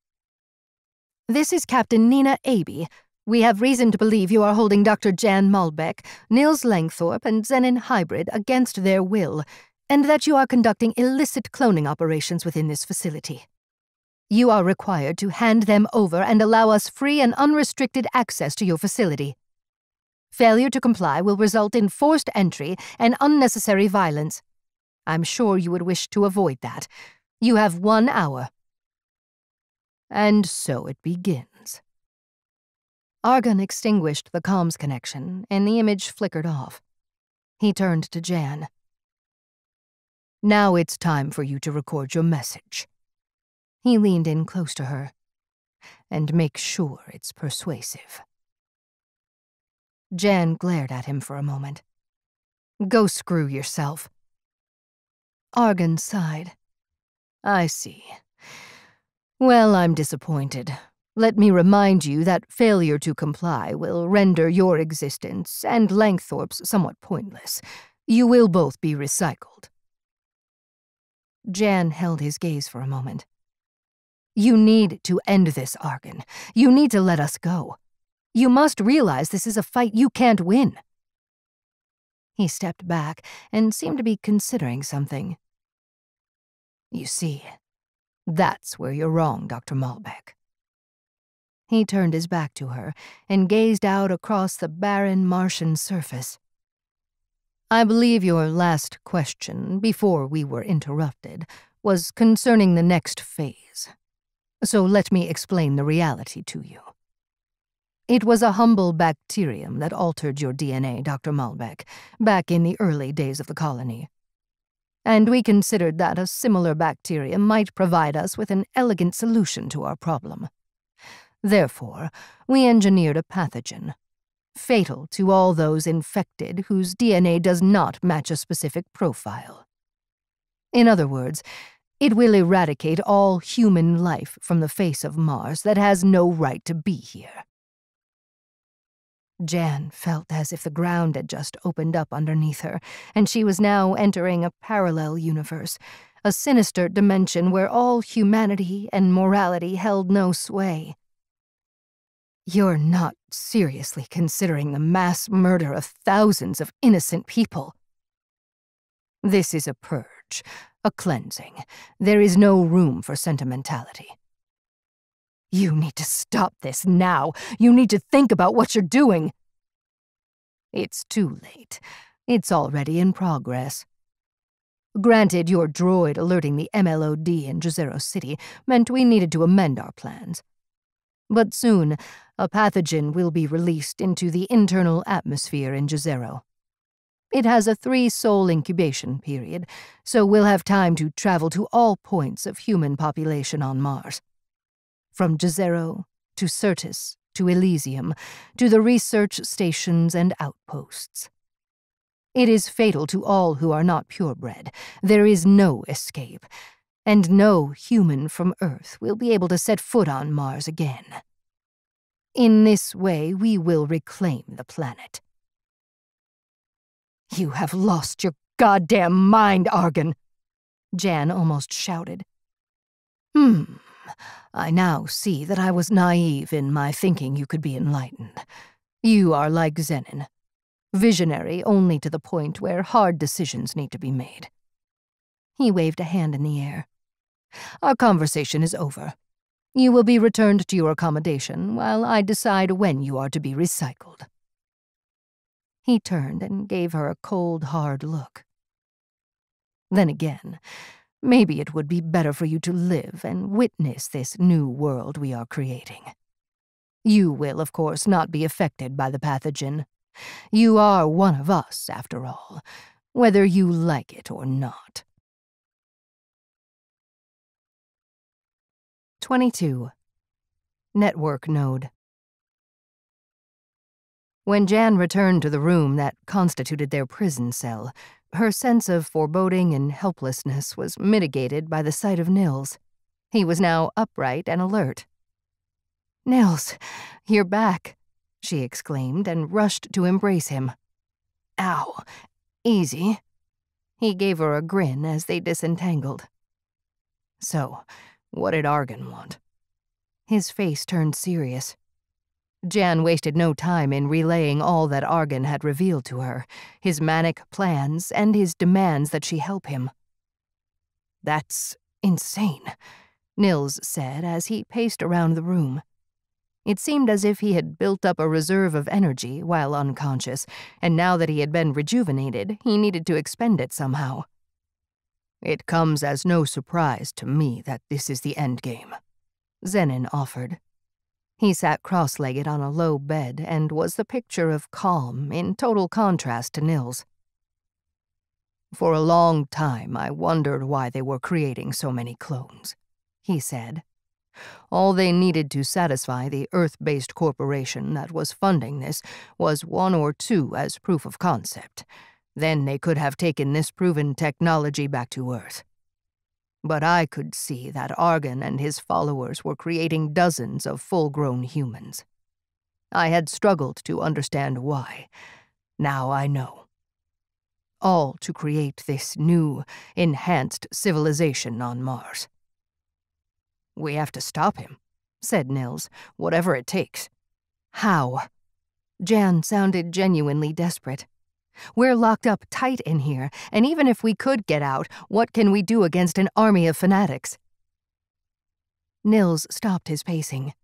"This is Captain Nina Aby. We have reason to believe you are holding Dr. Jann Malbec, Nills Langthorpe, and Xenon Hybrid against their will, and that you are conducting illicit cloning operations within this facility. You are required to hand them over and allow us free and unrestricted access to your facility. Failure to comply will result in forced entry and unnecessary violence. I'm sure you would wish to avoid that. You have 1 hour. And so it begins. Argon extinguished the comms connection, and the image flickered off. He turned to Jann. "Now it's time for you to record your message." He leaned in close to her. "And make sure it's persuasive." Jann glared at him for a moment. "Go screw yourself." Argon sighed. "I see. Well, I'm disappointed. Let me remind you that failure to comply will render your existence and Langthorpe's somewhat pointless. You will both be recycled." Jann held his gaze for a moment. "You need to end this, Argon. You need to let us go. You must realize this is a fight you can't win." He stepped back and seemed to be considering something. "You see, that's where you're wrong, Dr. Malbec." He turned his back to her and gazed out across the barren Martian surface. "I believe your last question, before we were interrupted, was concerning the next phase. So let me explain the reality to you. It was a humble bacterium that altered your DNA, Dr. Malbec, back in the early days of the colony. And we considered that a similar bacterium might provide us with an elegant solution to our problem. Therefore, we engineered a pathogen, fatal to all those infected whose DNA does not match a specific profile. In other words, it will eradicate all human life from the face of Mars that has no right to be here." Jann felt as if the ground had just opened up underneath her, and she was now entering a parallel universe, a sinister dimension where all humanity and morality held no sway. "You're not seriously considering the mass murder of thousands of innocent people." "This is a purge, a cleansing. There is no room for sentimentality." "You need to stop this now. You need to think about what you're doing." "It's too late. It's already in progress. Granted, your droid alerting the MLOD in Jezero City meant we needed to amend our plans. But soon, a pathogen will be released into the internal atmosphere in Jezero. It has a 3-sol incubation period, so we'll have time to travel to all points of human population on Mars. From Jezero to Certus to Elysium to the research stations and outposts. It is fatal to all who are not purebred. There is no escape, and no human from Earth will be able to set foot on Mars again. In this way, we will reclaim the planet. You have lost your goddamn mind, Argon, Jann almost shouted. I now see that I was naive in my thinking you could be enlightened. You are like Xenon, visionary only to the point where hard decisions need to be made. He waved a hand in the air. Our conversation is over. You will be returned to your accommodation while I decide when you are to be recycled. He turned and gave her a cold, hard look. Then again, maybe it would be better for you to live and witness this new world we are creating. You will, of course, not be affected by the pathogen. You are one of us, after all, whether you like it or not. 22. Network Node. When Jann returned to the room that constituted their prison cell, her sense of foreboding and helplessness was mitigated by the sight of Nills. He was now upright and alert. "Nills, you're back," she exclaimed and rushed to embrace him. Ow, easy. He gave her a grin as they disentangled. So, what did Argon want? His face turned serious. Jann wasted no time in relaying all that Argon had revealed to her, his manic plans and his demands that she help him. "That's insane," Nills said as he paced around the room. It seemed as if he had built up a reserve of energy while unconscious, and now that he had been rejuvenated, he needed to expend it somehow. "It comes as no surprise to me that this is the endgame," Xenon offered. He sat cross-legged on a low bed and was the picture of calm in total contrast to Nills. "For a long time I wondered why they were creating so many clones," he said. "All they needed to satisfy the Earth-based corporation that was funding this was 1 or 2 as proof of concept. Then they could have taken this proven technology back to Earth. But I could see that Argon and his followers were creating dozens of full-grown humans. I had struggled to understand why. Now I know. All to create this new, enhanced civilization on Mars." "We have to stop him," said Nills, "whatever it takes." "How?" Jann sounded genuinely desperate. "We're locked up tight in here, and even if we could get out, what can we do against an army of fanatics?" Nills stopped his pacing.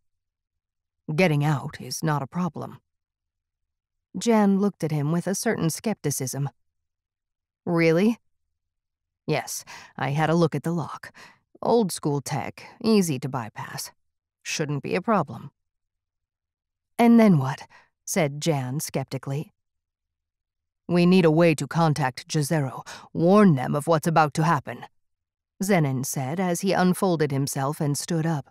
"Getting out is not a problem." Jann looked at him with a certain skepticism. "Really?" "Yes, I had a look at the lock. Old-school tech, easy to bypass. Shouldn't be a problem." "And then what?" said Jann skeptically. "We need a way to contact Jezero, warn them of what's about to happen," Xenon said as he unfolded himself and stood up.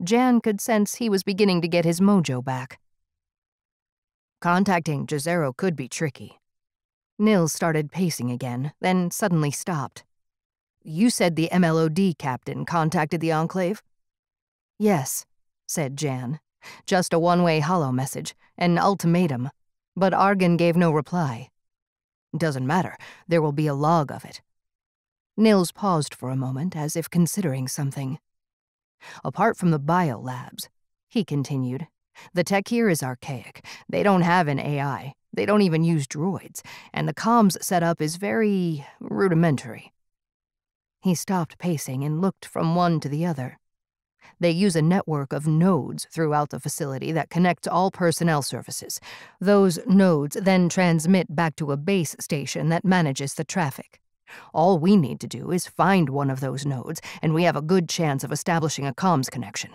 Jann could sense he was beginning to get his mojo back. "Contacting Jezero could be tricky." Nills started pacing again, then suddenly stopped. "You said the MLOD captain contacted the Enclave?" "Yes," said Jann. "Just a one-way holo message, an ultimatum. But Argon gave no reply." "Doesn't matter. There will be a log of it." Nills paused for a moment as if considering something. "Apart from the biolabs," he continued, "the tech here is archaic. They don't have an AI. They don't even use droids. And the comms setup is very rudimentary." He stopped pacing and looked from one to the other. They use a network of nodes throughout the facility that connects all personnel services. Those nodes then transmit back to a base station that manages the traffic. All we need to do is find one of those nodes, and we have a good chance of establishing a comms connection.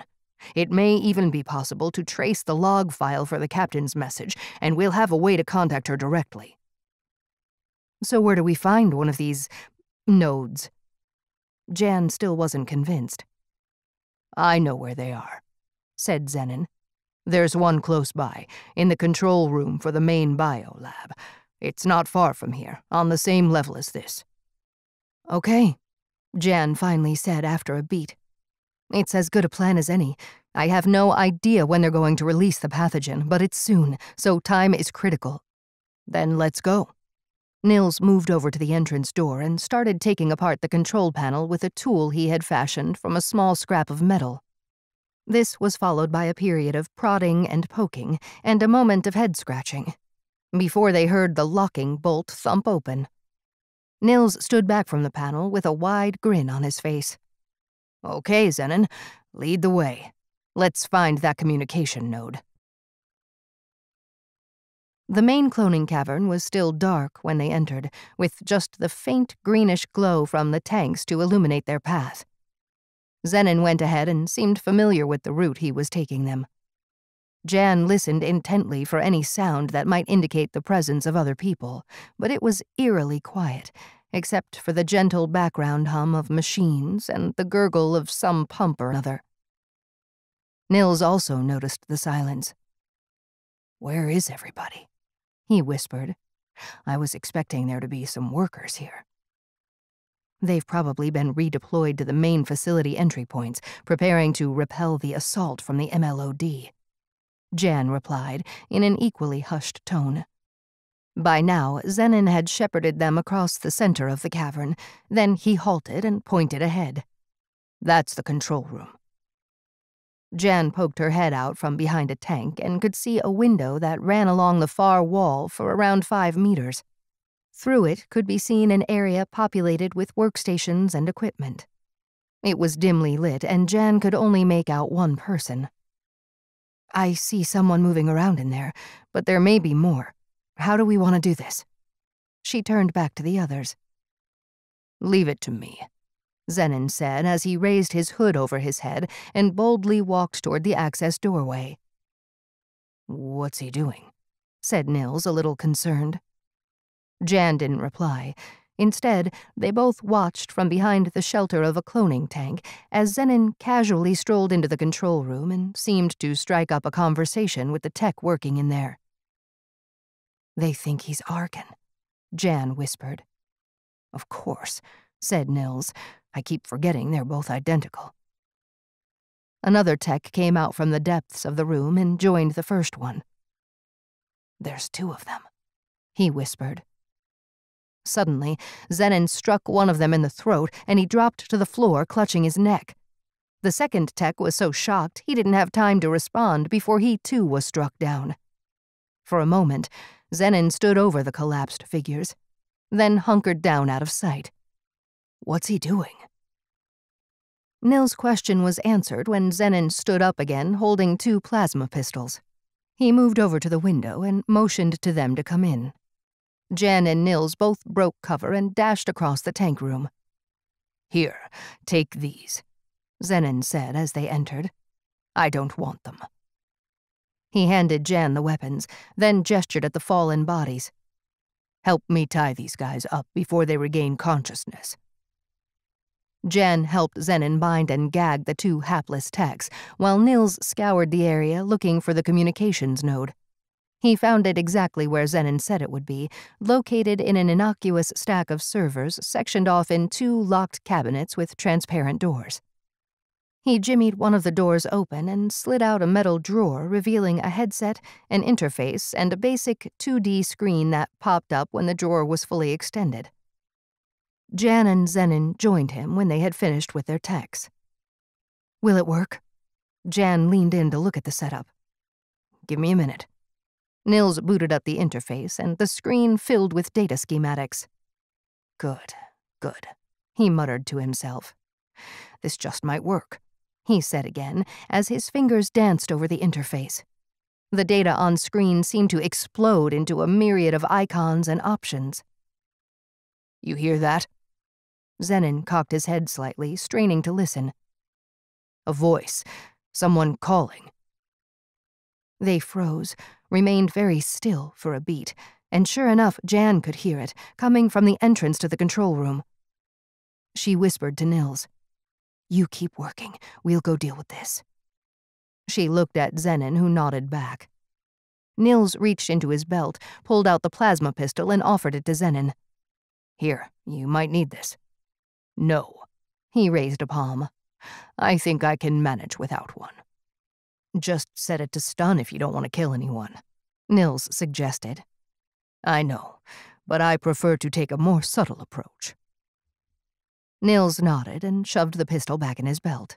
It may even be possible to trace the log file for the captain's message, and we'll have a way to contact her directly. So where do we find one of these nodes? Jann still wasn't convinced. I know where they are, said Xenon. There's one close by, in the control room for the main bio lab. It's not far from here, on the same level as this. Okay, Jann finally said after a beat. It's as good a plan as any. I have no idea when they're going to release the pathogen, but it's soon, so time is critical. Then let's go. Nills moved over to the entrance door and started taking apart the control panel with a tool he had fashioned from a small scrap of metal. This was followed by a period of prodding and poking, and a moment of head-scratching, before they heard the locking bolt thump open. Nills stood back from the panel with a wide grin on his face. Okay, Xenon, lead the way. Let's find that communication node. The main cloning cavern was still dark when they entered, with just the faint greenish glow from the tanks to illuminate their path. Xenon went ahead and seemed familiar with the route he was taking them. Jann listened intently for any sound that might indicate the presence of other people, but it was eerily quiet, except for the gentle background hum of machines and the gurgle of some pump or other. Nills also noticed the silence. "Where is everybody?" he whispered. "I was expecting there to be some workers here." "They've probably been redeployed to the main facility entry points, preparing to repel the assault from the MLOD," Jann replied in an equally hushed tone. By now, Xenon had shepherded them across the center of the cavern. Then he halted and pointed ahead. "That's the control room." Jann poked her head out from behind a tank and could see a window that ran along the far wall for around 5 meters. Through it could be seen an area populated with workstations and equipment. It was dimly lit, and Jann could only make out one person. "I see someone moving around in there, but there may be more. How do we want to do this?" She turned back to the others. "Leave it to me," Xenon said as he raised his hood over his head and boldly walked toward the access doorway. "What's he doing?" said Nills, a little concerned. Jann didn't reply. Instead, they both watched from behind the shelter of a cloning tank as Xenon casually strolled into the control room and seemed to strike up a conversation with the tech working in there. "They think he's Arkan," Jann whispered. "Of course," said Nills. "I keep forgetting they're both identical." Another tech came out from the depths of the room and joined the first one. "There's 2 of them," he whispered. Suddenly, Xenon struck one of them in the throat, and he dropped to the floor, clutching his neck. The second tech was so shocked he didn't have time to respond before he too was struck down. For a moment, Xenon stood over the collapsed figures, then hunkered down out of sight. "What's he doing?" Nills' question was answered when Xenon stood up again, holding 2 plasma pistols. He moved over to the window and motioned to them to come in. Jann and Nills both broke cover and dashed across the tank room. "Here, take these," Xenon said as they entered. "I don't want them." He handed Jann the weapons, then gestured at the fallen bodies. "Help me tie these guys up before they regain consciousness." Jann helped Xenon bind and gag the 2 hapless techs, while Nills scoured the area looking for the communications node. He found it exactly where Xenon said it would be, located in an innocuous stack of servers sectioned off in 2 locked cabinets with transparent doors. He jimmied one of the doors open and slid out a metal drawer, revealing a headset, an interface, and a basic 2D screen that popped up when the drawer was fully extended. Jann and Xenon joined him when they had finished with their techs. "Will it work?" Jann leaned in to look at the setup. "Give me a minute." Nills booted up the interface, and the screen filled with data schematics. Good, he muttered to himself. "This just might work." he said again as his fingers danced over the interface. The data on screen seemed to explode into a myriad of icons and options. You hear that? Xenon cocked his head slightly, straining to listen. A voice. Someone calling. They froze, remained very still for a beat, and sure enough, Jann could hear it, coming from the entrance to the control room. She whispered to Nills, "You keep working. We'll go deal with this." She looked at Xenon, who nodded back. Nills reached into his belt, pulled out the plasma pistol, and offered it to Xenon. "Here, you might need this." "No." He raised a palm. "I think I can manage without one." "Just set it to stun if you don't want to kill anyone," Nills suggested. "I know, but I prefer to take a more subtle approach." Nills nodded and shoved the pistol back in his belt.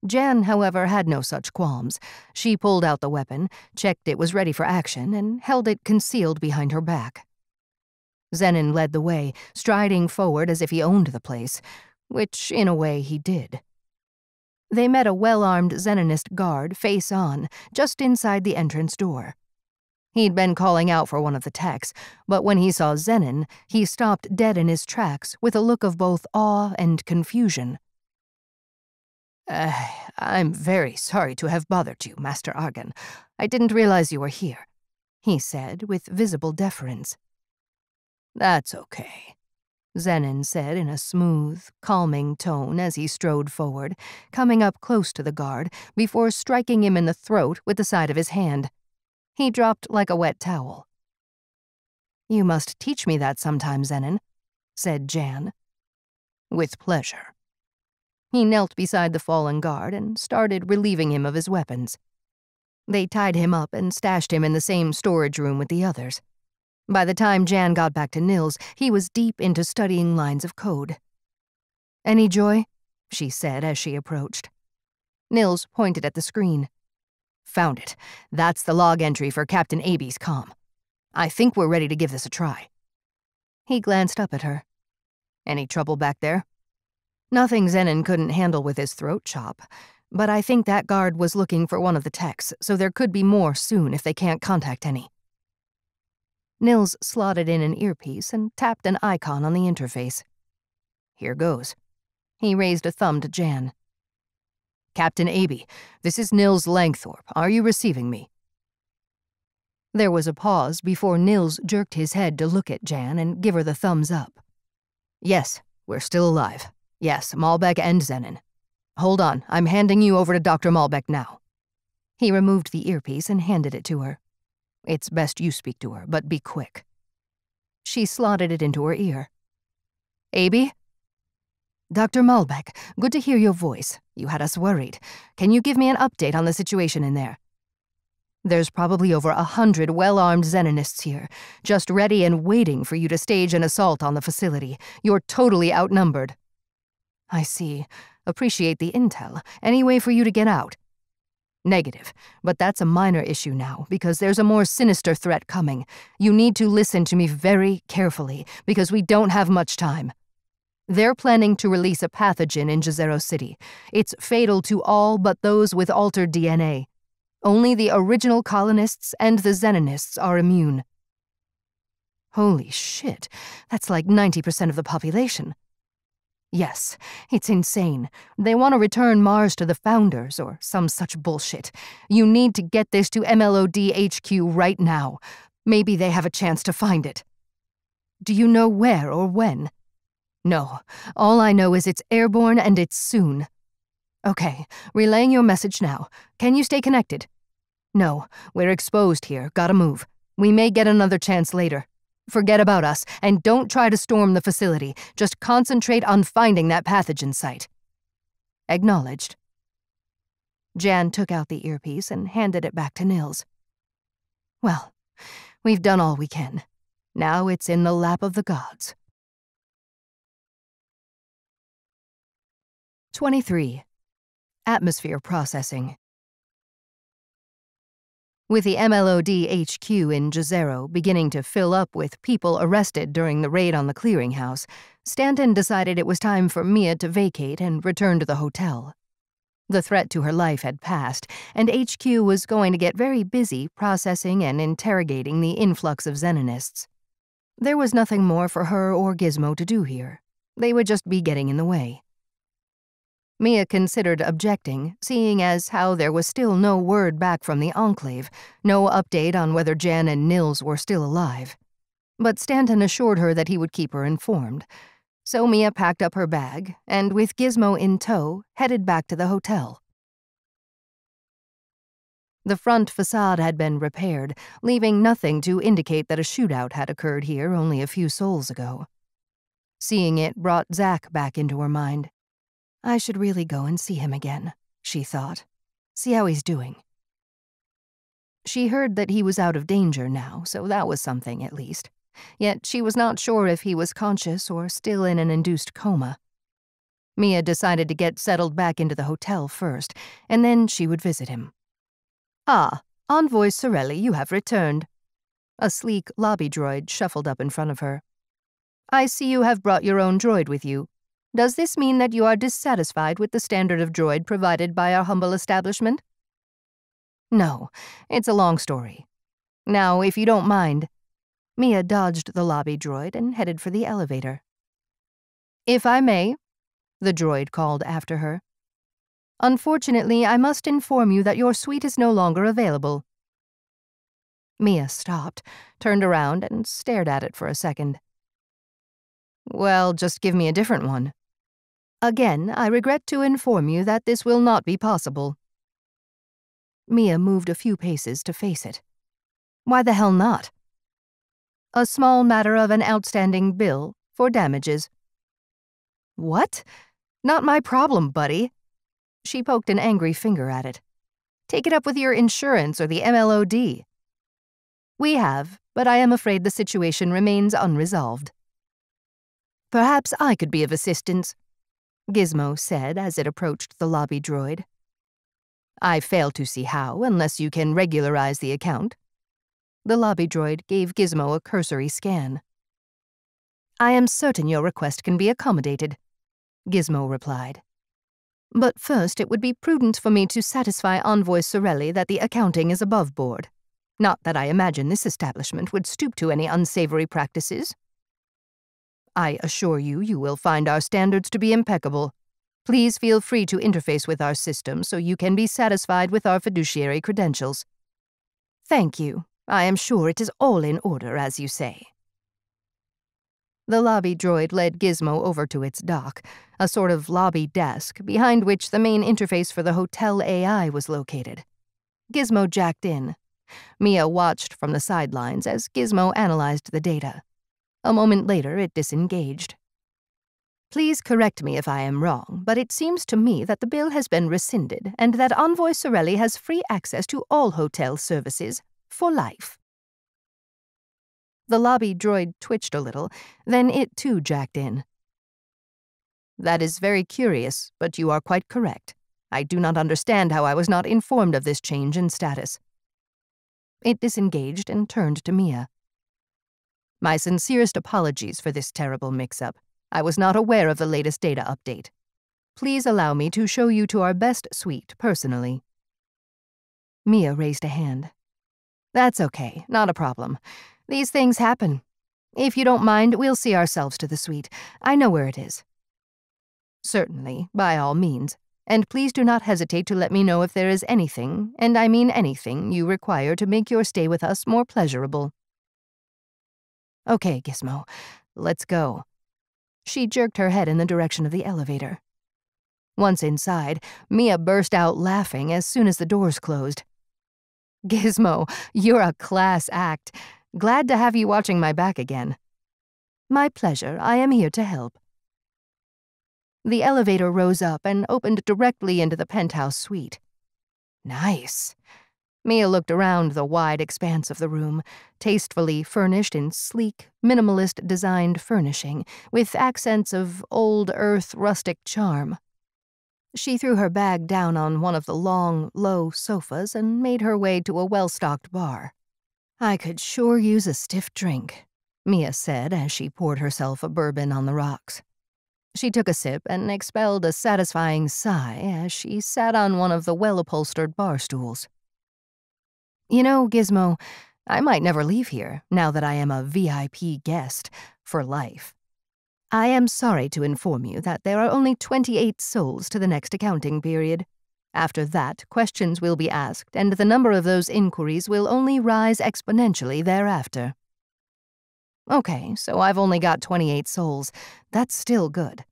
Jann, however, had no such qualms. She pulled out the weapon, checked it was ready for action, and held it concealed behind her back. Xenon led the way, striding forward as if he owned the place, which, in a way, he did. They met a well-armed Xenonist guard face on, just inside the entrance door. He'd been calling out for one of the techs, but when he saw Xenon, he stopped dead in his tracks with a look of both awe and confusion. I'm very sorry to have bothered you, Master Argan. I didn't realize you were here," he said with visible deference. "That's okay," Xenon said in a smooth, calming tone as he strode forward, coming up close to the guard before striking him in the throat with the side of his hand. He dropped like a wet towel. "You must teach me that sometime, Xenon," said Jann. "With pleasure." He knelt beside the fallen guard and started relieving him of his weapons. They tied him up and stashed him in the same storage room with the others. By the time Jann got back to Nills, he was deep into studying lines of code. "Any joy?" she said as she approached. Nills pointed at the screen. "Found it. That's the log entry for Captain Aby's comm. I think we're ready to give this a try." He glanced up at her. "Any trouble back there?" "Nothing Xenon couldn't handle with his throat chop, but I think that guard was looking for one of the techs, so there could be more soon if they can't contact any." Nills slotted in an earpiece and tapped an icon on the interface. "Here goes." He raised a thumb to Jann. "Captain Aby, this is Nills Langthorpe. Are you receiving me?" There was a pause before Nills jerked his head to look at Jann and give her the thumbs up. "Yes, we're still alive. Yes, Malbec and Xenon. Hold on, I'm handing you over to Dr. Malbec now." He removed the earpiece and handed it to her. "It's best you speak to her, but be quick." She slotted it into her ear. "Aby?" "Dr. Malbec, good to hear your voice. You had us worried. Can you give me an update on the situation in there?" "There's probably over 100 well-armed Xenonists here, just ready and waiting for you to stage an assault on the facility. You're totally outnumbered." "I see. Appreciate the intel. Any way for you to get out?" "Negative, but that's a minor issue now, because there's a more sinister threat coming. You need to listen to me very carefully, because we don't have much time. They're planning to release a pathogen in Jezero City. It's fatal to all but those with altered DNA. Only the original colonists and the Xenonists are immune." "Holy shit, that's like 90% of the population." "Yes, it's insane. They want to return Mars to the Founders or some such bullshit. You need to get this to MLOD HQ right now. Maybe they have a chance to find it." "Do you know where or when?" "No. All I know is it's airborne and it's soon." "Okay, relaying your message now. Can you stay connected?" "No, we're exposed here. Gotta move. We may get another chance later. Forget about us, and don't try to storm the facility. Just concentrate on finding that pathogen site." "Acknowledged." Jann took out the earpiece and handed it back to Nills. "Well, we've done all we can. Now it's in the lap of the gods." 23. Atmosphere Processing. With the MLOD HQ in Jezero beginning to fill up with people arrested during the raid on the clearinghouse, Stanton decided it was time for Mia to vacate and return to the hotel. The threat to her life had passed, and HQ was going to get very busy processing and interrogating the influx of Xenonists. There was nothing more for her or Gizmo to do here. They would just be getting in the way. Mia considered objecting, seeing as how there was still no word back from the Enclave, no update on whether Jann and Nills were still alive. But Stanton assured her that he would keep her informed. So Mia packed up her bag, and with Gizmo in tow, headed back to the hotel. The front facade had been repaired, leaving nothing to indicate that a shootout had occurred here only a few sols ago. Seeing it brought Zack back into her mind. I should really go and see him again, she thought. See how he's doing. She heard that he was out of danger now, so that was something at least. Yet she was not sure if he was conscious or still in an induced coma. Mia decided to get settled back into the hotel first, and then she would visit him. Ah, Envoy Sorelli, you have returned. A sleek lobby droid shuffled up in front of her. I see you have brought your own droid with you. Does this mean that you are dissatisfied with the standard of droid provided by our humble establishment? No, it's a long story. Now, if you don't mind... Mia dodged the lobby droid and headed for the elevator. If I may, the droid called after her. Unfortunately, I must inform you that your suite is no longer available. Mia stopped, turned around, and stared at it for a second. Well, just give me a different one. Again, I regret to inform you that this will not be possible. Mia moved a few paces to face it. Why the hell not? A small matter of an outstanding bill for damages. What? Not my problem, buddy. She poked an angry finger at it. Take it up with your insurance or the MLOD. We have, but I am afraid the situation remains unresolved. Perhaps I could be of assistance, Gizmo said as it approached the lobby droid. I fail to see how, unless you can regularize the account. The lobby droid gave Gizmo a cursory scan. I am certain your request can be accommodated, Gizmo replied. But first it would be prudent for me to satisfy Envoy Sorelli that the accounting is above board. Not that I imagine this establishment would stoop to any unsavory practices. I assure you, you will find our standards to be impeccable. Please feel free to interface with our system so you can be satisfied with our fiduciary credentials. Thank you. I am sure it is all in order, as you say. The lobby droid led Gizmo over to its dock, a sort of lobby desk behind which the main interface for the hotel AI was located. Gizmo jacked in. Mia watched from the sidelines as Gizmo analyzed the data. A moment later, it disengaged. Please correct me if I am wrong, but it seems to me that the bill has been rescinded and that Envoy Sorelli has free access to all hotel services for life. The lobby droid twitched a little, then it too jacked in. That is very curious, but you are quite correct. I do not understand how I was not informed of this change in status. It disengaged and turned to Mia. My sincerest apologies for this terrible mix-up. I was not aware of the latest data update. Please allow me to show you to our best suite personally. Mia raised a hand. That's okay, not a problem. These things happen. If you don't mind, we'll see ourselves to the suite. I know where it is. Certainly, by all means. And please do not hesitate to let me know if there is anything, and I mean anything, you require to make your stay with us more pleasurable. Okay, Gizmo, let's go. She jerked her head in the direction of the elevator. Once inside, Mia burst out laughing as soon as the doors closed. Gizmo, you're a class act. Glad to have you watching my back again. My pleasure. I am here to help. The elevator rose up and opened directly into the penthouse suite. Nice. Mia looked around the wide expanse of the room, tastefully furnished in sleek, minimalist-designed furnishing, with accents of old earth rustic charm. She threw her bag down on one of the long, low sofas and made her way to a well-stocked bar. I could sure use a stiff drink, Mia said as she poured herself a bourbon on the rocks. She took a sip and expelled a satisfying sigh as she sat on one of the well-upholstered bar stools. You know, Gizmo, I might never leave here now that I am a VIP guest for life. I am sorry to inform you that there are only 28 souls to the next accounting period. After that, questions will be asked, and the number of those inquiries will only rise exponentially thereafter. Okay, so I've only got 28 souls. That's still good.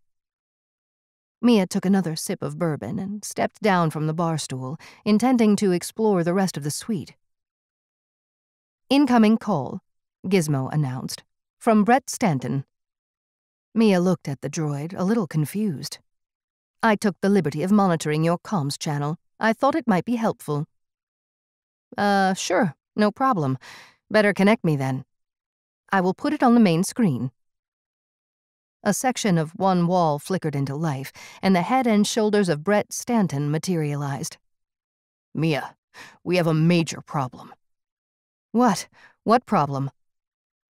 Mia took another sip of bourbon and stepped down from the bar stool, intending to explore the rest of the suite. Incoming call, Gizmo announced, from Brett Stanton. Mia looked at the droid, a little confused. I took the liberty of monitoring your comms channel. I thought it might be helpful. Sure, no problem. Better connect me then. I will put it on the main screen. A section of one wall flickered into life, and the head and shoulders of Brett Stanton materialized. Mia, we have a major problem. What? What problem?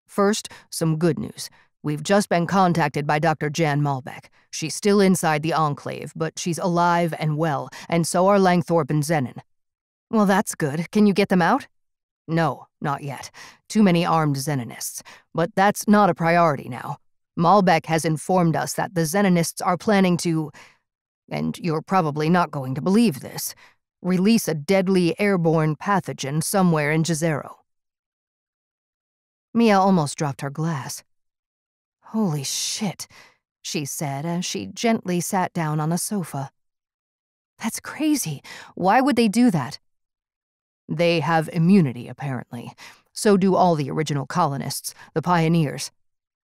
First, some good news. We've just been contacted by Dr. Jann Malbec. She's still inside the Enclave, but she's alive and well, and so are Langthorpe and Xenon. Well, that's good. Can you get them out? No, not yet. Too many armed Xenonists. But that's not a priority now. Malbec has informed us that the Xenonists are planning to, and you're probably not going to believe this, release a deadly airborne pathogen somewhere in Jezero. Mia almost dropped her glass. Holy shit, she said as she gently sat down on a sofa. That's crazy. Why would they do that? They have immunity, apparently. So do all the original colonists, the pioneers.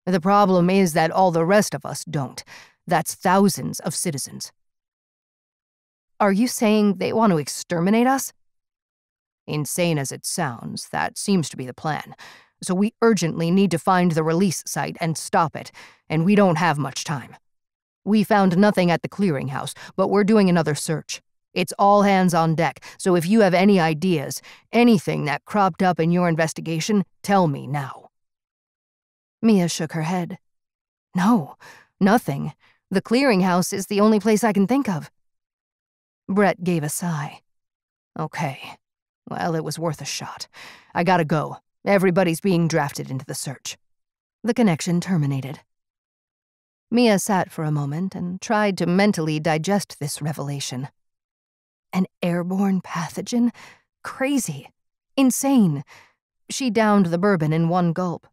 The problem is that all the rest of us don't. That's thousands of citizens. Are you saying they want to exterminate us? Insane as it sounds, that seems to be the plan. So we urgently need to find the release site and stop it, and we don't have much time. We found nothing at the clearinghouse, but we're doing another search. It's all hands on deck, so if you have any ideas, anything that cropped up in your investigation, tell me now. Mia shook her head. No, nothing. The clearinghouse is the only place I can think of. Brett gave a sigh. Okay. Well, it was worth a shot. I gotta go. Everybody's being drafted into the search. The connection terminated. Mia sat for a moment and tried to mentally digest this revelation. An airborne pathogen? Crazy. Insane. She downed the bourbon in one gulp.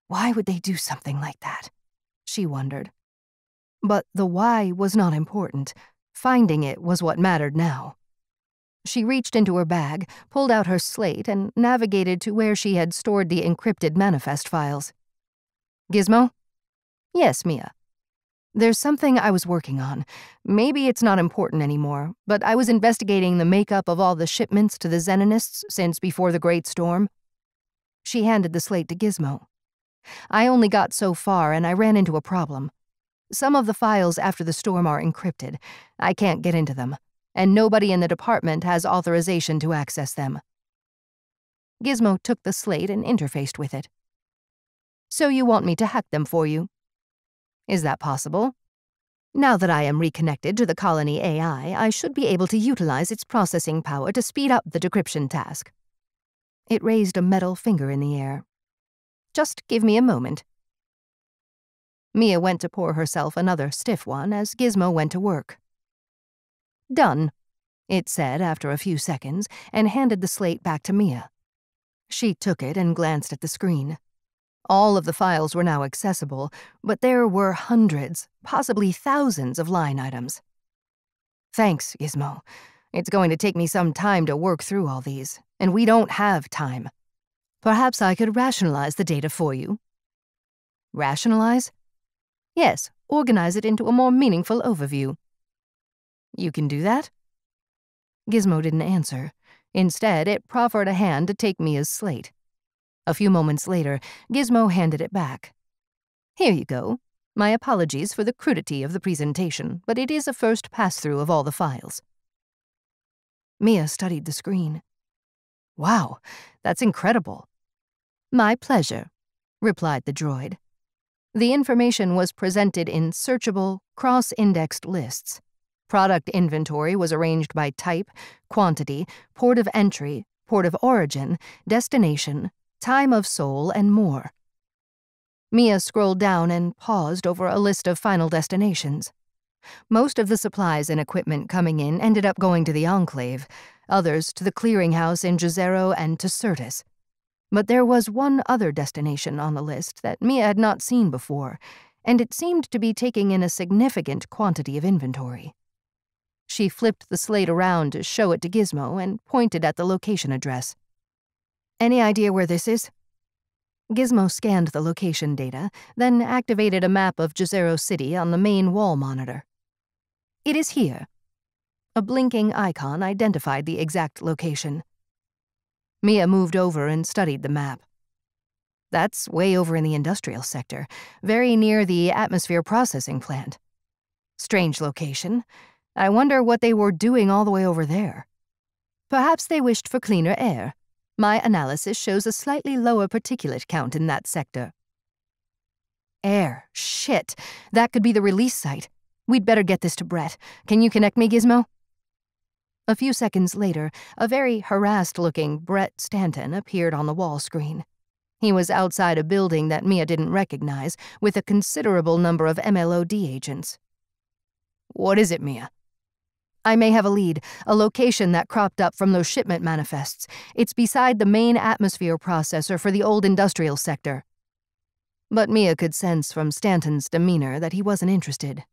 Why would they do something like that? She wondered. But the why was not important. Finding it was what mattered now. She reached into her bag, pulled out her slate, and navigated to where she had stored the encrypted manifest files. Gizmo? Yes, Mia. There's something I was working on. Maybe it's not important anymore, but I was investigating the makeup of all the shipments to the Xenonists since before the Great Storm. She handed the slate to Gizmo. I only got so far and I ran into a problem. Some of the files after the storm are encrypted. I can't get into them, and nobody in the department has authorization to access them. Gizmo took the slate and interfaced with it. So you want me to hack them for you? Is that possible? Now that I am reconnected to the colony AI, I should be able to utilize its processing power to speed up the decryption task. It raised a metal finger in the air. Just give me a moment. Mia went to pour herself another stiff one as Gizmo went to work. Done, it said after a few seconds, and handed the slate back to Mia. She took it and glanced at the screen. All of the files were now accessible, but there were hundreds, possibly thousands of line items. Thanks, Gizmo. It's going to take me some time to work through all these, and we don't have time. Perhaps I could rationalize the data for you. Rationalize? Yes, organize it into a more meaningful overview. You can do that? Gizmo didn't answer. Instead, it proffered a hand to take Mia's slate. A few moments later, Gizmo handed it back. Here you go. My apologies for the crudity of the presentation, but it is a first pass-through of all the files. Mia studied the screen. Wow, that's incredible. My pleasure, replied the droid. The information was presented in searchable, cross-indexed lists. Product inventory was arranged by type, quantity, port of entry, port of origin, destination, time of soul, and more. Mia scrolled down and paused over a list of final destinations. Most of the supplies and equipment coming in ended up going to the Enclave, others to the clearinghouse in Jezero and to Certus. But there was one other destination on the list that Mia had not seen before, and it seemed to be taking in a significant quantity of inventory. She flipped the slate around to show it to Gizmo and pointed at the location address. "Any idea where this is?" Gizmo scanned the location data, then activated a map of Jezero City on the main wall monitor. "It is here." A blinking icon identified the exact location. Mia moved over and studied the map. "That's way over in the industrial sector, very near the atmosphere processing plant. Strange location. I wonder what they were doing all the way over there. Perhaps they wished for cleaner air. My analysis shows a slightly lower particulate count in that sector." "Air. Shit. That could be the release site. We'd better get this to Brett. Can you connect me, Gizmo?" A few seconds later, a very harassed-looking Brett Stanton appeared on the wall screen. He was outside a building that Mia didn't recognize, with a considerable number of MLOD agents. "What is it, Mia?" "I may have a lead, a location that cropped up from those shipment manifests. It's beside the main atmosphere processor for the old industrial sector." But Mia could sense from Stanton's demeanor that he wasn't interested.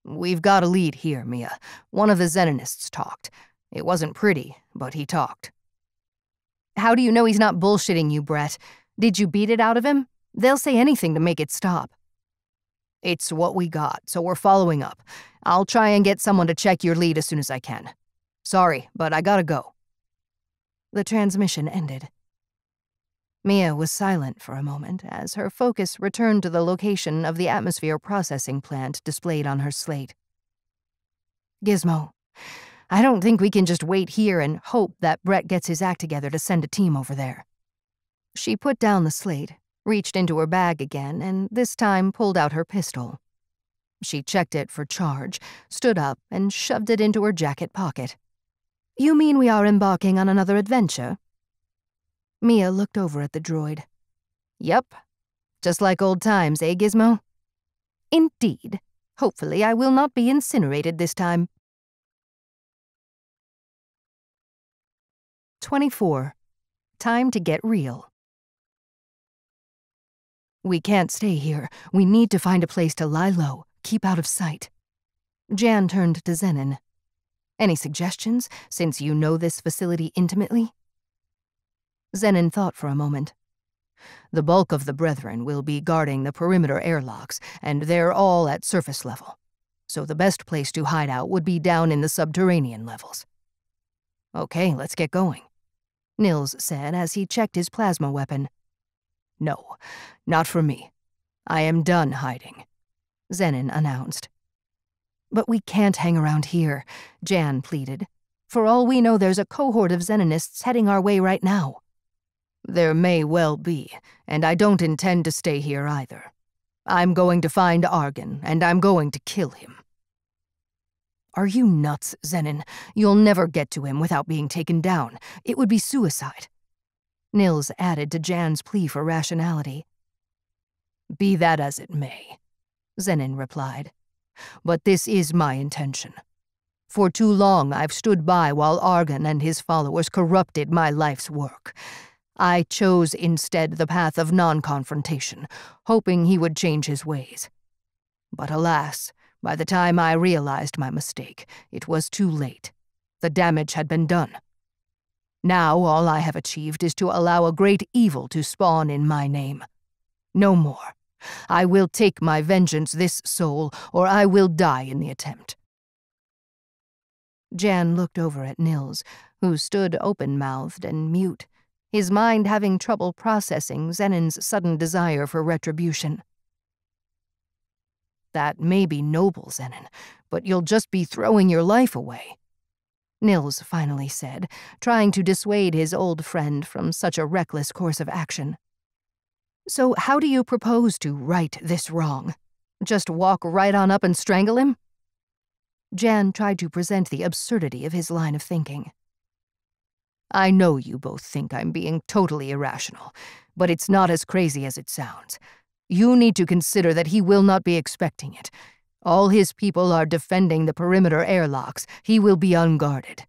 "We've got a lead here, Mia. One of the Xenonists talked. It wasn't pretty, but he talked." "How do you know he's not bullshitting you, Brett? Did you beat it out of him? They'll say anything to make it stop." "It's what we got, so we're following up. I'll try and get someone to check your lead as soon as I can. Sorry, but I gotta go." The transmission ended. Mia was silent for a moment as her focus returned to the location of the atmosphere processing plant displayed on her slate. "Gizmo, I don't think we can just wait here and hope that Brett gets his act together to send a team over there." She put down the slate, reached into her bag again, and this time pulled out her pistol. She checked it for charge, stood up, and shoved it into her jacket pocket. "You mean we are embarking on another adventure?" Mia looked over at the droid. "Yep. Just like old times, eh, Gizmo?" "Indeed. Hopefully I will not be incinerated this time." 24. Time to get real. "We can't stay here. We need to find a place to lie low, keep out of sight." Jann turned to Xenon. "Any suggestions, since you know this facility intimately?" Xenon thought for a moment. "The bulk of the Brethren will be guarding the perimeter airlocks, and they're all at surface level. So the best place to hide out would be down in the subterranean levels." "Okay, let's get going," Nills said as he checked his plasma weapon. "No, not for me. I am done hiding," Xenon announced. "But we can't hang around here," Jann pleaded. "For all we know, there's a cohort of Xenonists heading our way right now." "There may well be, and I don't intend to stay here either. I'm going to find Argon, and I'm going to kill him." "Are you nuts, Xenon? You'll never get to him without being taken down. It would be suicide." Nills added to Jann's plea for rationality. "Be that as it may," Xenon replied. "But this is my intention. For too long I've stood by while Argon and his followers corrupted my life's work. I chose instead the path of non-confrontation, hoping he would change his ways. But alas, by the time I realized my mistake, it was too late. The damage had been done. Now all I have achieved is to allow a great evil to spawn in my name. No more. I will take my vengeance this soul, or I will die in the attempt." Jann looked over at Nills, who stood open-mouthed and mute, his mind having trouble processing Xenon's sudden desire for retribution. "That may be noble, Xenon, but you'll just be throwing your life away," Nills finally said, trying to dissuade his old friend from such a reckless course of action. So how do you propose to right this wrong? Just walk right on up and strangle him? Jann tried to present the absurdity of his line of thinking. I know you both think I'm being totally irrational, but it's not as crazy as it sounds. You need to consider that he will not be expecting it. All his people are defending the perimeter airlocks. He will be unguarded.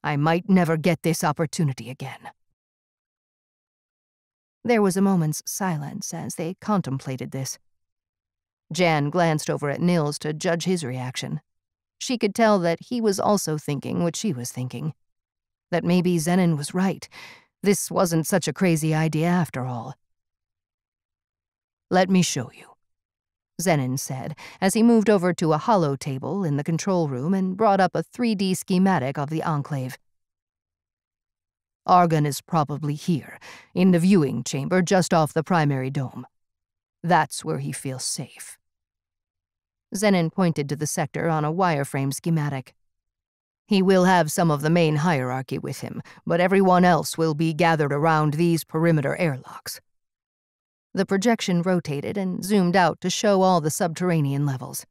I might never get this opportunity again. There was a moment's silence as they contemplated this. Jann glanced over at Nills to judge his reaction. She could tell that he was also thinking what she was thinking. That maybe Xenon was right. This wasn't such a crazy idea after all. Let me show you, Xenon said as he moved over to a hollow table in the control room and brought up a 3D schematic of the Enclave. Argon is probably here, in the viewing chamber just off the primary dome. That's where he feels safe. Xenon pointed to the sector on a wireframe schematic. He will have some of the main hierarchy with him, but everyone else will be gathered around these perimeter airlocks. The projection rotated and zoomed out to show all the subterranean levels.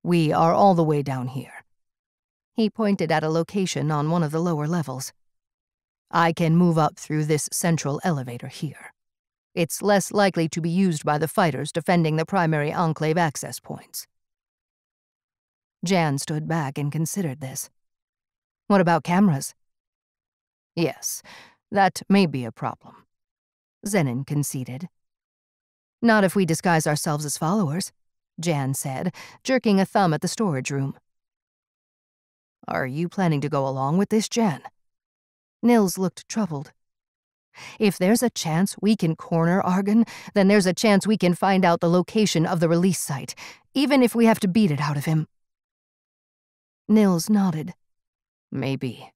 We are all the way down here. He pointed at a location on one of the lower levels. I can move up through this central elevator here. It's less likely to be used by the fighters defending the primary Enclave access points. Jann stood back and considered this. What about cameras? Yes, that may be a problem, Xenon conceded. Not if we disguise ourselves as followers, Jann said, jerking a thumb at the storage room. Are you planning to go along with this, Jann? Nills looked troubled. If there's a chance we can corner Argon, then there's a chance we can find out the location of the release site, even if we have to beat it out of him. Nills nodded. Maybe.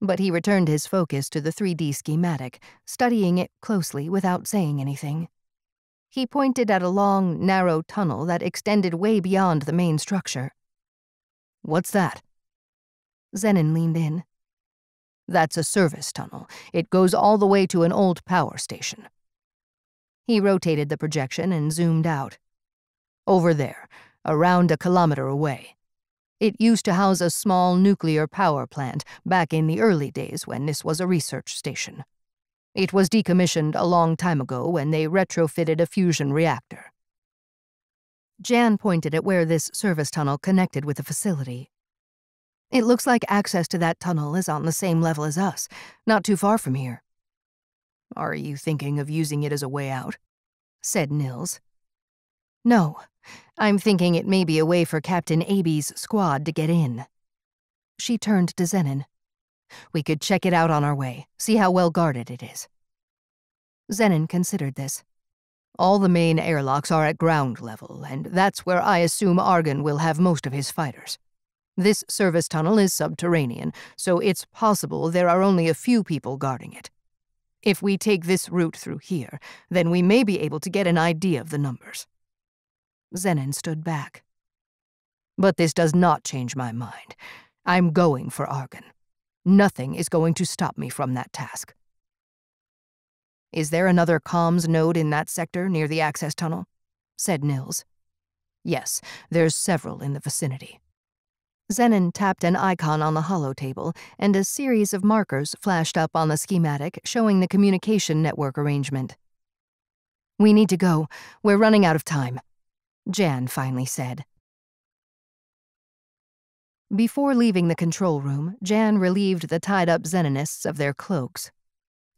But he returned his focus to the 3D schematic, studying it closely without saying anything. He pointed at a long, narrow tunnel that extended way beyond the main structure. What's that? Xenon leaned in. That's a service tunnel. It goes all the way to an old power station. He rotated the projection and zoomed out. Over there, around a kilometer away. It used to house a small nuclear power plant back in the early days when this was a research station. It was decommissioned a long time ago when they retrofitted a fusion reactor. Jann pointed at where this service tunnel connected with the facility. It looks like access to that tunnel is on the same level as us, not too far from here. Are you thinking of using it as a way out? Said Nills. No, I'm thinking it may be a way for Captain Aby's squad to get in. She turned to Xenon. We could check it out on our way, see how well guarded it is. Xenon considered this. All the main airlocks are at ground level, and that's where I assume Argon will have most of his fighters. This service tunnel is subterranean, so it's possible there are only a few people guarding it. If we take this route through here, then we may be able to get an idea of the numbers. Xenon stood back. But this does not change my mind. I'm going for Argon. Nothing is going to stop me from that task. Is there another comms node in that sector near the access tunnel? Said Nills. Yes, there's several in the vicinity. Xenon tapped an icon on the holotable, and a series of markers flashed up on the schematic showing the communication network arrangement. We need to go. We're running out of time, Jann finally said. Before leaving the control room, Jann relieved the tied-up Xenonists of their cloaks.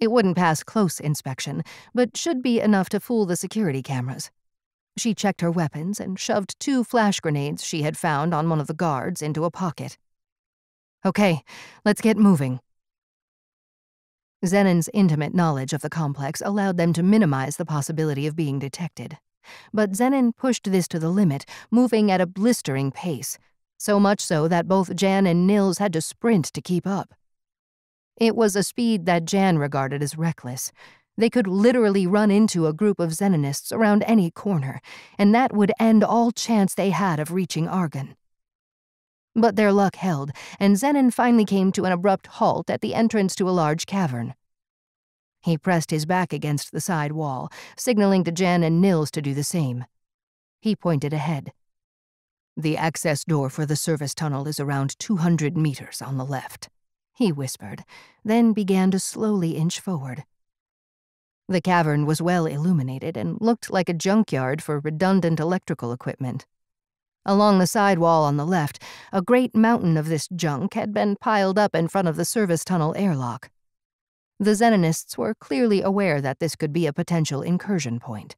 It wouldn't pass close inspection, but should be enough to fool the security cameras. She checked her weapons and shoved 2 flash grenades she had found on one of the guards into a pocket. Okay, let's get moving. Xenon's intimate knowledge of the complex allowed them to minimize the possibility of being detected. But Xenon pushed this to the limit, moving at a blistering pace, so much so that both Jann and Nills had to sprint to keep up. It was a speed that Jann regarded as reckless. They could literally run into a group of Xenonists around any corner, and that would end all chance they had of reaching Argon. But their luck held, and Xenon finally came to an abrupt halt at the entrance to a large cavern. He pressed his back against the side wall, signaling to Jann and Nills to do the same. He pointed ahead. "The access door for the service tunnel is around 200 meters on the left," he whispered, then began to slowly inch forward. The cavern was well illuminated and looked like a junkyard for redundant electrical equipment. Along the side wall on the left, a great mountain of this junk had been piled up in front of the service tunnel airlock. The Xenonists were clearly aware that this could be a potential incursion point.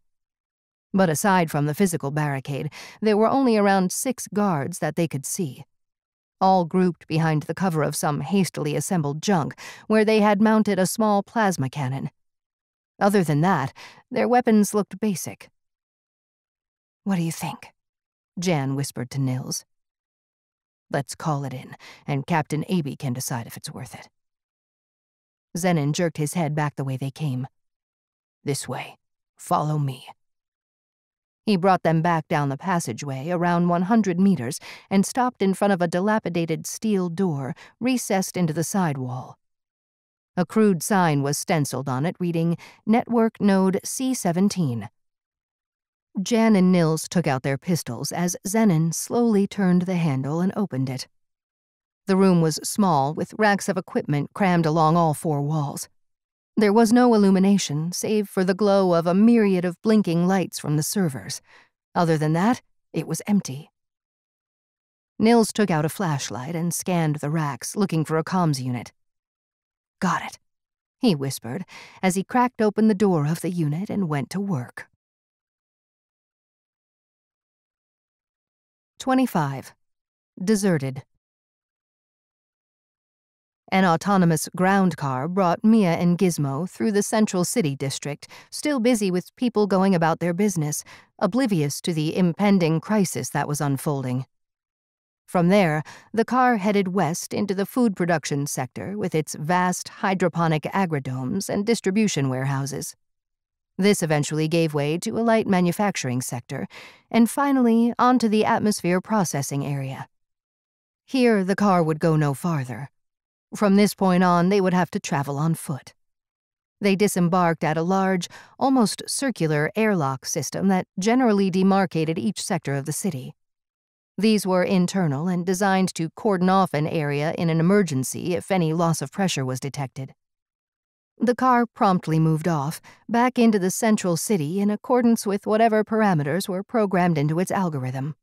But aside from the physical barricade, there were only around 6 guards that they could see, all grouped behind the cover of some hastily assembled junk where they had mounted a small plasma cannon. Other than that, their weapons looked basic. "What do you think?" Jann whispered to Nills. "Let's call it in, and Captain Aby can decide if it's worth it." Xenon jerked his head back the way they came. "This way. Follow me." He brought them back down the passageway around 100 meters and stopped in front of a dilapidated steel door recessed into the sidewall. A crude sign was stenciled on it reading, "Network Node C17. Jann and Nills took out their pistols as Xenon slowly turned the handle and opened it. The room was small, with racks of equipment crammed along all 4 walls. There was no illumination, save for the glow of a myriad of blinking lights from the servers. Other than that, it was empty. Nills took out a flashlight and scanned the racks, looking for a comms unit. "Got it," he whispered, as he cracked open the door of the unit and went to work. 25. Deserted. An autonomous ground car brought Mia and Gizmo through the central city district, still busy with people going about their business, oblivious to the impending crisis that was unfolding. From there, the car headed west into the food production sector with its vast hydroponic agrodomes and distribution warehouses. This eventually gave way to a light manufacturing sector, and finally onto the atmosphere processing area. Here, the car would go no farther. From this point on, they would have to travel on foot. They disembarked at a large, almost circular airlock system that generally demarcated each sector of the city. These were internal and designed to cordon off an area in an emergency if any loss of pressure was detected. The car promptly moved off, back into the central city in accordance with whatever parameters were programmed into its algorithm.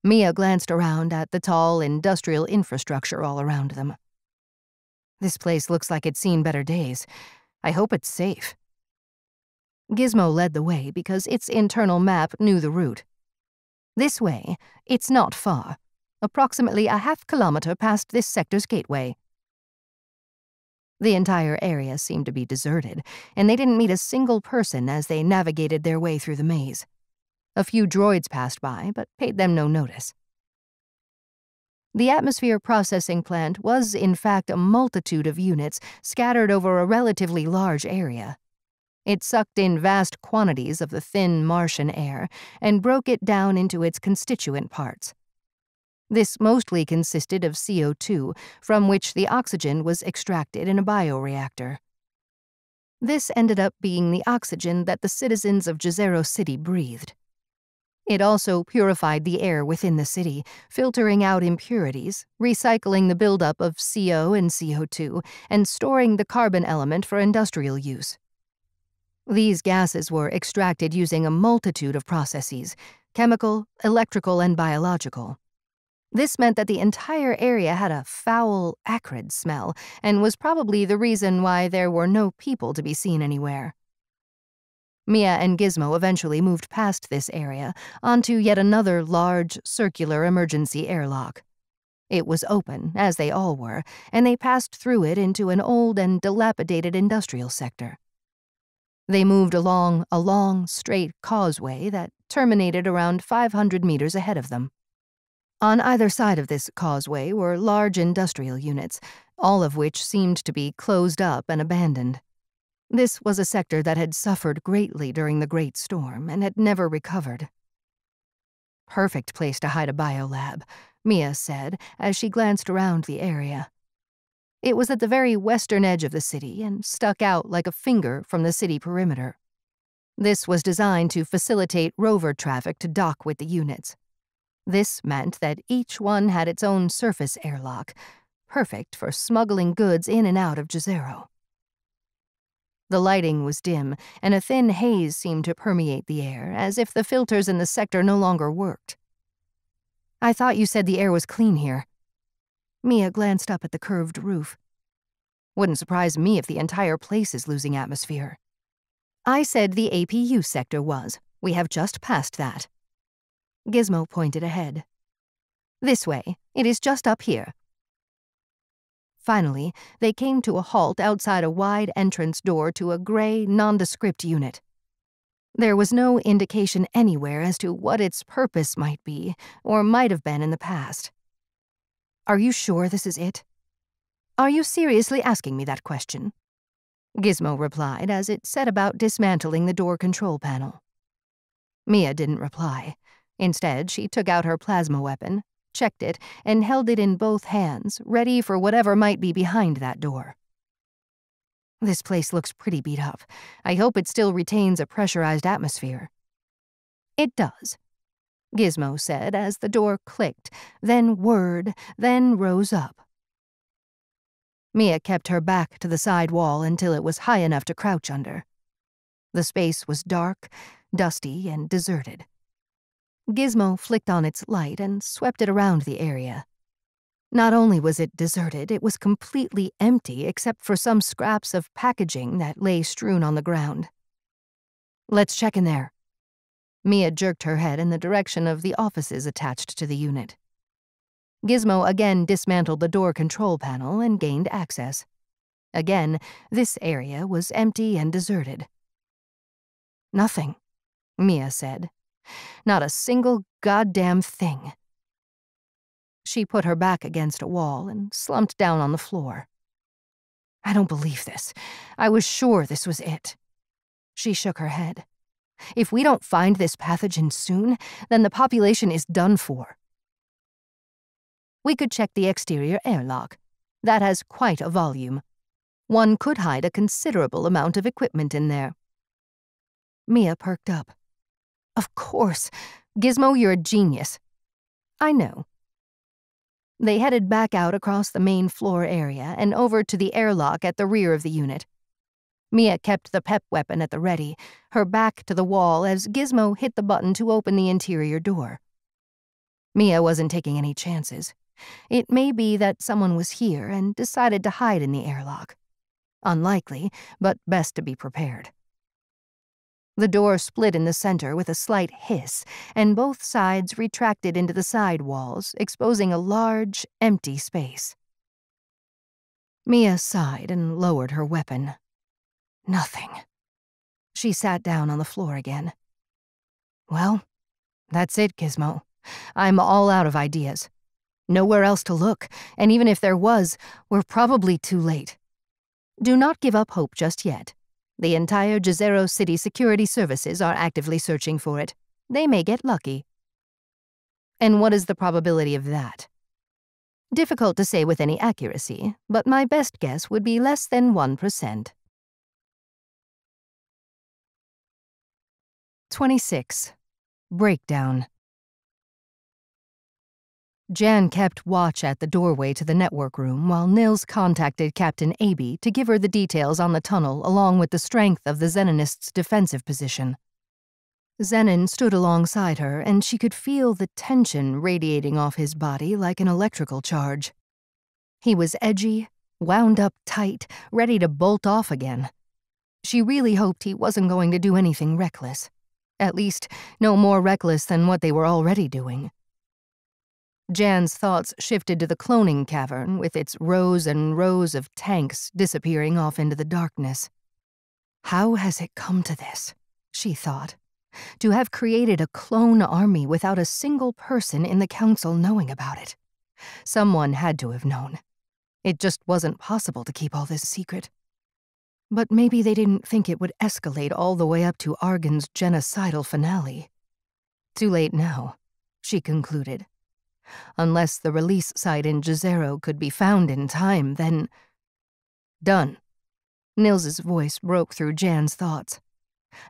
Mia glanced around at the tall industrial infrastructure all around them. "This place looks like it's seen better days. I hope it's safe." Gizmo led the way because its internal map knew the route. "This way, it's not far. Approximately a half-kilometer past this sector's gateway." The entire area seemed to be deserted, and they didn't meet a single person as they navigated their way through the maze. A few droids passed by, but paid them no notice. The atmosphere processing plant was, in fact, a multitude of units scattered over a relatively large area. It sucked in vast quantities of the thin Martian air and broke it down into its constituent parts. This mostly consisted of CO2, from which the oxygen was extracted in a bioreactor. This ended up being the oxygen that the citizens of Jezero City breathed. It also purified the air within the city, filtering out impurities, recycling the buildup of CO and CO2, and storing the carbon element for industrial use. These gases were extracted using a multitude of processes: chemical, electrical, and biological. This meant that the entire area had a foul, acrid smell, and was probably the reason why there were no people to be seen anywhere. Mia and Gizmo eventually moved past this area onto yet another large, circular emergency airlock. It was open, as they all were, and they passed through it into an old and dilapidated industrial sector. They moved along a long, straight causeway that terminated around 500 meters ahead of them. On either side of this causeway were large industrial units, all of which seemed to be closed up and abandoned. This was a sector that had suffered greatly during the Great Storm and had never recovered. "Perfect place to hide a biolab," Mia said as she glanced around the area. It was at the very western edge of the city and stuck out like a finger from the city perimeter. This was designed to facilitate rover traffic to dock with the units. This meant that each one had its own surface airlock, perfect for smuggling goods in and out of Jezero. The lighting was dim, and a thin haze seemed to permeate the air, as if the filters in the sector no longer worked. "I thought you said the air was clean here." Mia glanced up at the curved roof. "Wouldn't surprise me if the entire place is losing atmosphere." "I said the APU sector was. We have just passed that." Gizmo pointed ahead. "This way. It is just up here." Finally, they came to a halt outside a wide entrance door to a gray, nondescript unit. There was no indication anywhere as to what its purpose might be, or might have been in the past. "Are you sure this is it?" "Are you seriously asking me that question?" Gizmo replied as it set about dismantling the door control panel. Mia didn't reply. Instead, she took out her plasma weapon, checked it, and held it in both hands, ready for whatever might be behind that door. "This place looks pretty beat up. I hope it still retains a pressurized atmosphere." "It does," Gizmo said as the door clicked, then whirred, then rose up. Mia kept her back to the side wall until it was high enough to crouch under. The space was dark, dusty, and deserted. Gizmo flicked on its light and swept it around the area. Not only was it deserted, it was completely empty except for some scraps of packaging that lay strewn on the ground. "Let's check in there." Mia jerked her head in the direction of the offices attached to the unit. Gizmo again dismantled the door control panel and gained access. Again, this area was empty and deserted. "Nothing," Mia said. "Not a single goddamn thing." She put her back against a wall and slumped down on the floor. "I don't believe this. I was sure this was it." She shook her head. "If we don't find this pathogen soon, then the population is done for." "We could check the exterior airlock. That has quite a volume. One could hide a considerable amount of equipment in there." Mia perked up. "Of course. Gizmo, you're a genius." "I know." They headed back out across the main floor area and over to the airlock at the rear of the unit. Mia kept the PEP weapon at the ready, her back to the wall as Gizmo hit the button to open the interior door. Mia wasn't taking any chances. It may be that someone was here and decided to hide in the airlock. Unlikely, but best to be prepared. The door split in the center with a slight hiss, and both sides retracted into the side walls, exposing a large, empty space. Mia sighed and lowered her weapon. Nothing. She sat down on the floor again. "Well, that's it, Gizmo. I'm all out of ideas. Nowhere else to look, and even if there was, we're probably too late. Do not give up hope just yet. The entire Jezero City security services are actively searching for it. They may get lucky." "And what is the probability of that?" "Difficult to say with any accuracy, but my best guess would be less than 1%. 26. Breakdown. Jann kept watch at the doorway to the network room while Nills contacted Captain Aby to give her the details on the tunnel along with the strength of the Xenonists' defensive position. Xenon stood alongside her, and she could feel the tension radiating off his body like an electrical charge. He was edgy, wound up tight, ready to bolt off again. She really hoped he wasn't going to do anything reckless. At least, no more reckless than what they were already doing. Jann's thoughts shifted to the cloning cavern with its rows and rows of tanks disappearing off into the darkness. How has it come to this? She thought. To have created a clone army without a single person in the council knowing about it. Someone had to have known. It just wasn't possible to keep all this secret. But maybe they didn't think it would escalate all the way up to Argon's genocidal finale. Too late now, she concluded. Unless the release site in Jezero could be found in time, then Done. Nills' voice broke through Jann's thoughts.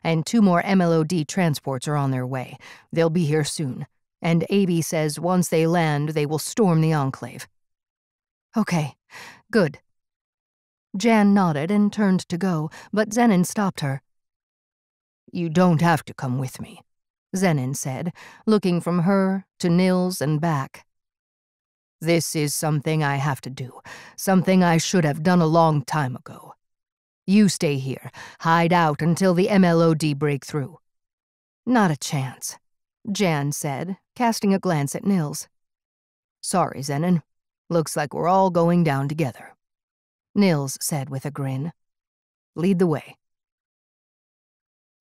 And 2 more MLOD transports are on their way. They'll be here soon. And AB says once they land, they will storm the Enclave. Okay, good. Jann nodded and turned to go, but Xenon stopped her. You don't have to come with me, Xenon said, looking from her to Nills and back. This is something I have to do, something I should have done a long time ago. You stay here, hide out until the MLOD break through. Not a chance, Jann said, casting a glance at Nills. Sorry, Xenon. Looks like we're all going down together, Nills said with a grin. Lead the way.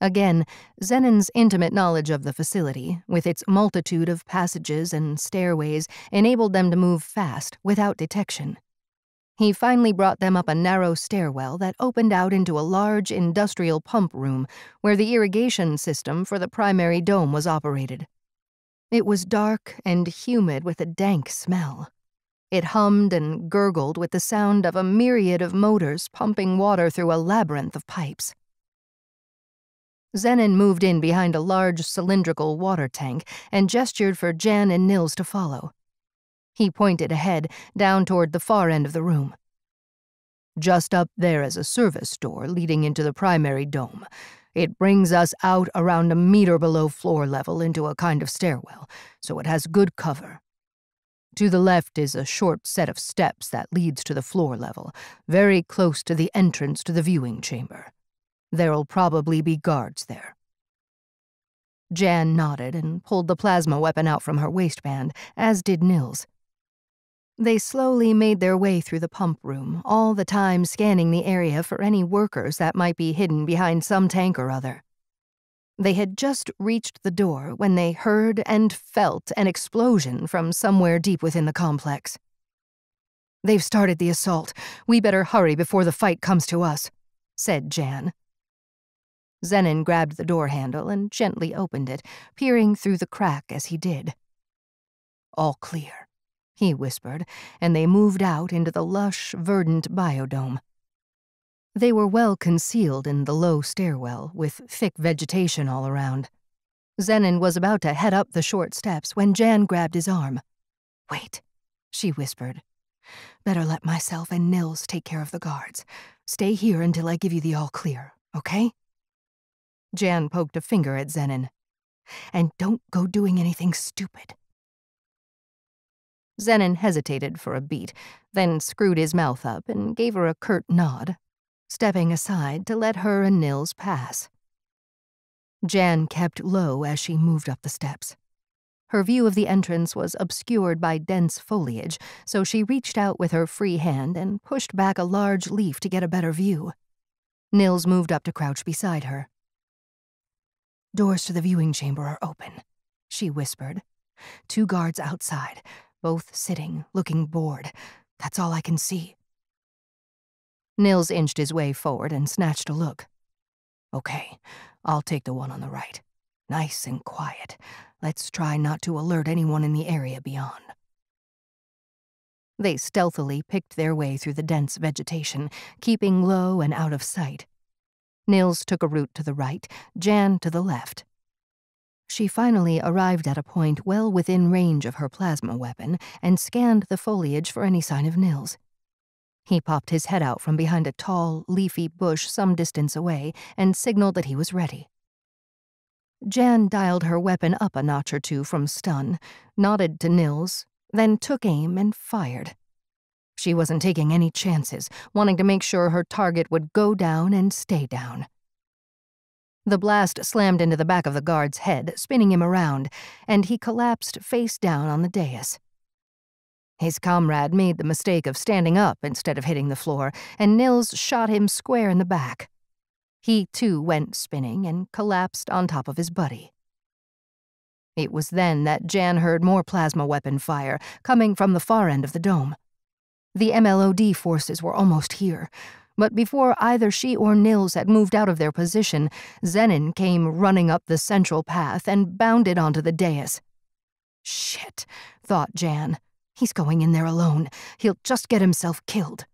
Again, Xenon's intimate knowledge of the facility, with its multitude of passages and stairways, enabled them to move fast, without detection. He finally brought them up a narrow stairwell that opened out into a large industrial pump room where the irrigation system for the primary dome was operated. It was dark and humid with a dank smell. It hummed and gurgled with the sound of a myriad of motors pumping water through a labyrinth of pipes. Xenon moved in behind a large cylindrical water tank and gestured for Jann and Nills to follow. He pointed ahead, down toward the far end of the room. Just up there is a service door leading into the primary dome. It brings us out around a meter below floor level into a kind of stairwell, so it has good cover. To the left is a short set of steps that leads to the floor level, very close to the entrance to the viewing chamber. There'll probably be guards there. Jann nodded and pulled the plasma weapon out from her waistband, as did Nills. They slowly made their way through the pump room, all the time scanning the area for any workers that might be hidden behind some tank or other. They had just reached the door when they heard and felt an explosion from somewhere deep within the complex. They've started the assault. We better hurry before the fight comes to us, said Jann. Xenon grabbed the door handle and gently opened it, peering through the crack as he did. All clear, he whispered, and they moved out into the lush, verdant biodome. They were well concealed in the low stairwell, with thick vegetation all around. Xenon was about to head up the short steps when Jann grabbed his arm. Wait, she whispered. Better let myself and Nills take care of the guards. Stay here until I give you the all clear, okay? Jann poked a finger at Xenon. And don't go doing anything stupid. Xenon hesitated for a beat, then screwed his mouth up and gave her a curt nod, stepping aside to let her and Nills pass. Jann kept low as she moved up the steps. Her view of the entrance was obscured by dense foliage, so she reached out with her free hand and pushed back a large leaf to get a better view. Nills moved up to crouch beside her. Doors to the viewing chamber are open, she whispered. 2 guards outside, both sitting, looking bored. That's all I can see. Nills inched his way forward and snatched a look. Okay, I'll take the one on the right. Nice and quiet. Let's try not to alert anyone in the area beyond. They stealthily picked their way through the dense vegetation, keeping low and out of sight. Nills took a route to the right, Jann to the left. She finally arrived at a point well within range of her plasma weapon and scanned the foliage for any sign of Nills. He popped his head out from behind a tall, leafy bush some distance away and signaled that he was ready. Jann dialed her weapon up a notch or 2 from stun, nodded to Nills, then took aim and fired. She wasn't taking any chances, wanting to make sure her target would go down and stay down. The blast slammed into the back of the guard's head, spinning him around, and he collapsed face down on the dais. His comrade made the mistake of standing up instead of hitting the floor, and Nills shot him square in the back. He, too, went spinning and collapsed on top of his buddy. It was then that Jann heard more plasma weapon fire, coming from the far end of the dome. The MLOD forces were almost here, but before either she or Nills had moved out of their position, Xenon came running up the central path and bounded onto the dais. Shit, thought Jann. He's going in there alone. He'll just get himself killed.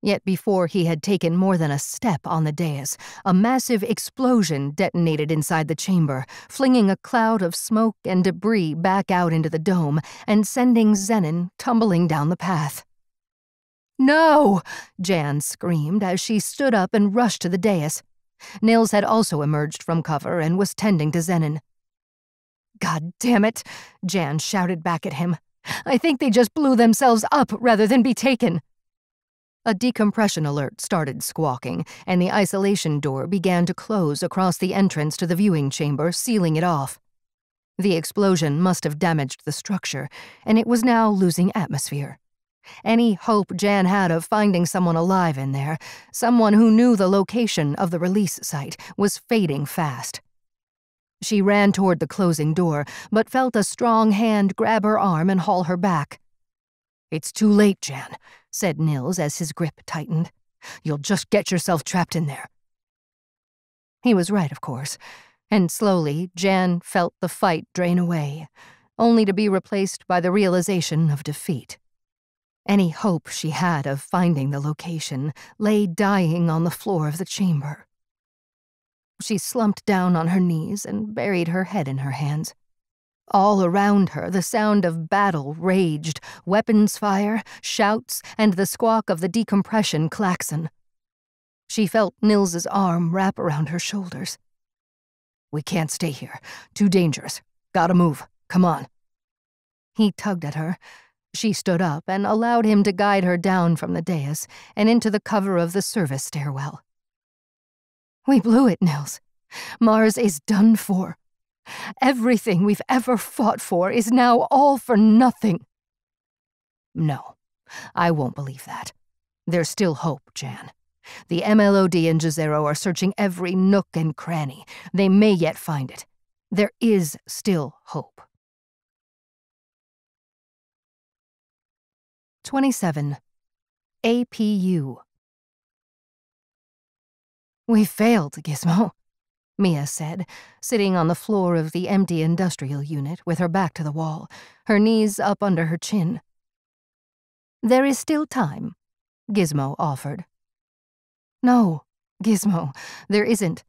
Yet before he had taken more than a step on the dais, a massive explosion detonated inside the chamber, flinging a cloud of smoke and debris back out into the dome and sending Xenon tumbling down the path. "No!" Jann screamed as she stood up and rushed to the dais. Nills had also emerged from cover and was tending to Xenon. "God damn it!" Jann shouted back at him. "I think they just blew themselves up rather than be taken." A decompression alert started squawking, and the isolation door began to close across the entrance to the viewing chamber, sealing it off. The explosion must have damaged the structure, and it was now losing atmosphere. Any hope Jann had of finding someone alive in there, someone who knew the location of the release site, was fading fast. She ran toward the closing door, but felt a strong hand grab her arm and haul her back. "It's too late, Jann," said Nills as his grip tightened. "You'll just get yourself trapped in there." He was right, of course, and slowly Jann felt the fight drain away, only to be replaced by the realization of defeat. Any hope she had of finding the location lay dying on the floor of the chamber. She slumped down on her knees and buried her head in her hands. All around her, the sound of battle raged, weapons fire, shouts, and the squawk of the decompression klaxon. She felt Nils's arm wrap around her shoulders. "We can't stay here. Too dangerous. Gotta move. Come on." He tugged at her. She stood up and allowed him to guide her down from the dais and into the cover of the service stairwell. "We blew it, Nills. Mars is done for. Everything we've ever fought for is now all for nothing." "No, I won't believe that. There's still hope, Jann. The MLOD and Jezero are searching every nook and cranny. They may yet find it. There is still hope." 27. APU. "We failed, Gizmo," Mia said, sitting on the floor of the empty industrial unit with her back to the wall, her knees up under her chin. "There is still time," Gizmo offered. "No, Gizmo, there isn't.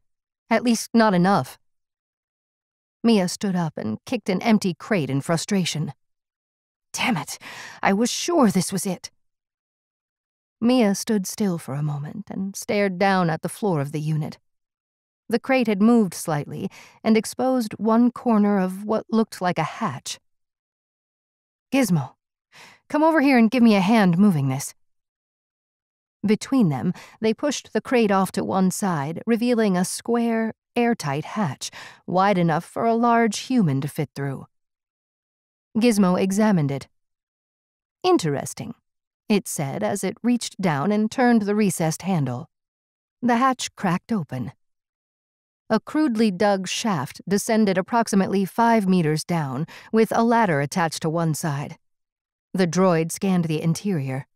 At least not enough." Mia stood up and kicked an empty crate in frustration. "Damn it, I was sure this was it." Mia stood still for a moment and stared down at the floor of the unit. The crate had moved slightly and exposed one corner of what looked like a hatch. "Gizmo, come over here and give me a hand moving this." Between them, they pushed the crate off to one side, revealing a square, airtight hatch, wide enough for a large human to fit through. Gizmo examined it. "Interesting," it said as it reached down and turned the recessed handle. The hatch cracked open. A crudely dug shaft descended approximately 5 meters down, with a ladder attached to one side. The droid scanned the interior.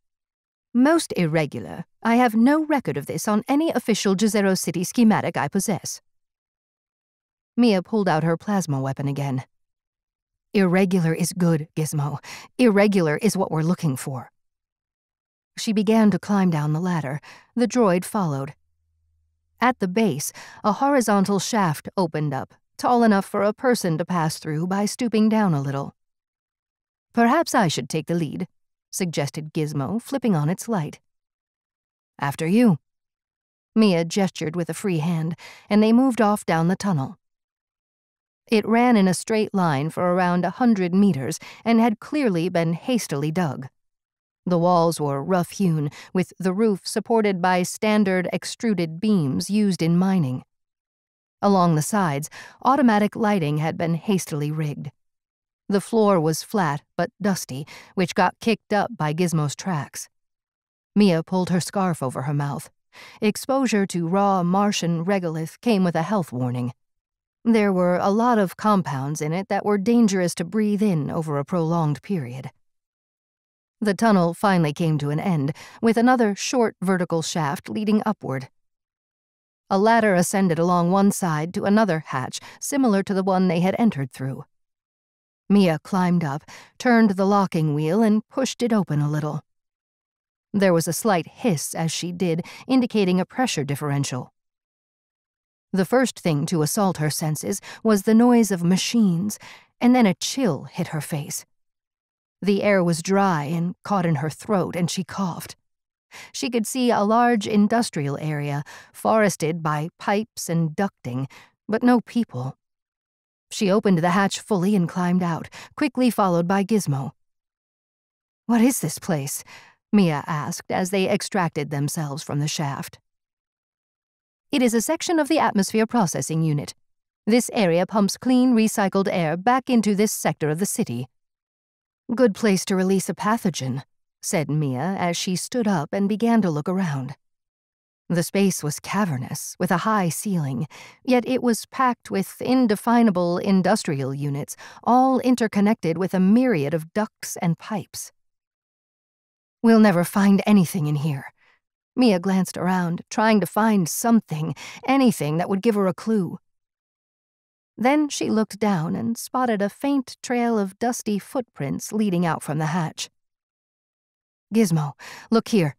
"Most irregular. I have no record of this on any official Jezero City schematic I possess." Mia pulled out her plasma weapon again. "Irregular is good, Gizmo. Irregular is what we're looking for." She began to climb down the ladder. The droid followed. At the base, a horizontal shaft opened up, tall enough for a person to pass through by stooping down a little. "Perhaps I should take the lead," suggested Gizmo, flipping on its light. "After you." Mia gestured with a free hand, and they moved off down the tunnel. It ran in a straight line for around 100 meters and had clearly been hastily dug. The walls were rough-hewn, with the roof supported by standard extruded beams used in mining. Along the sides, automatic lighting had been hastily rigged. The floor was flat but dusty, which got kicked up by Gizmo's tracks. Mia pulled her scarf over her mouth. Exposure to raw Martian regolith came with a health warning. There were a lot of compounds in it that were dangerous to breathe in over a prolonged period. The tunnel finally came to an end, with another short vertical shaft leading upward. A ladder ascended along one side to another hatch similar to the one they had entered through. Mia climbed up, turned the locking wheel, and pushed it open a little. There was a slight hiss as she did, indicating a pressure differential. The first thing to assault her senses was the noise of machines, and then a chill hit her face. The air was dry and caught in her throat, and she coughed. She could see a large industrial area, forested by pipes and ducting, but no people. She opened the hatch fully and climbed out, quickly followed by Gizmo. "What is this place?" Mia asked as they extracted themselves from the shaft. "It is a section of the atmosphere processing unit. This area pumps clean, recycled air back into this sector of the city." "Good place to release a pathogen," said Mia as she stood up and began to look around. The space was cavernous, with a high ceiling, yet it was packed with indefinable industrial units, all interconnected with a myriad of ducts and pipes. "We'll never find anything in here." Mia glanced around, trying to find something, anything that would give her a clue. Then she looked down and spotted a faint trail of dusty footprints leading out from the hatch. "Gizmo, look here."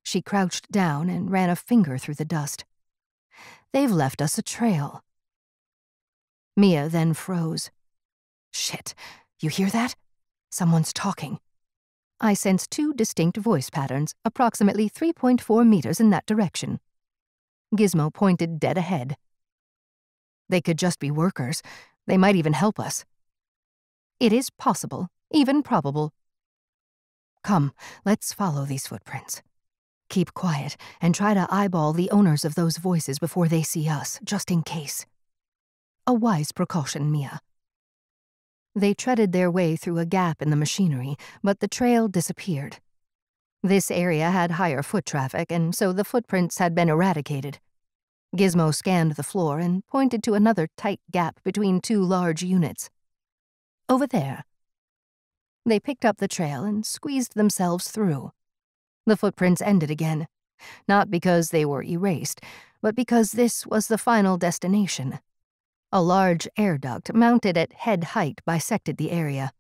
She crouched down and ran a finger through the dust. "They've left us a trail." Mia then froze. "Shit, you hear that? Someone's talking." I sensed 2 distinct voice patterns, approximately 3.4 meters in that direction. Gizmo pointed dead ahead. "They could just be workers. They might even help us." "It is possible, even probable." "Come, let's follow these footprints. Keep quiet and try to eyeball the owners of those voices before they see us, just in case." A wise precaution, Mia. They treaded their way through a gap in the machinery, but the trail disappeared. This area had higher foot traffic, and so the footprints had been eradicated. Gizmo scanned the floor and pointed to another tight gap between 2 large units. "Over there." They picked up the trail and squeezed themselves through. The footprints ended again, not because they were erased, but because this was the final destination. A large air duct mounted at head height bisected the area.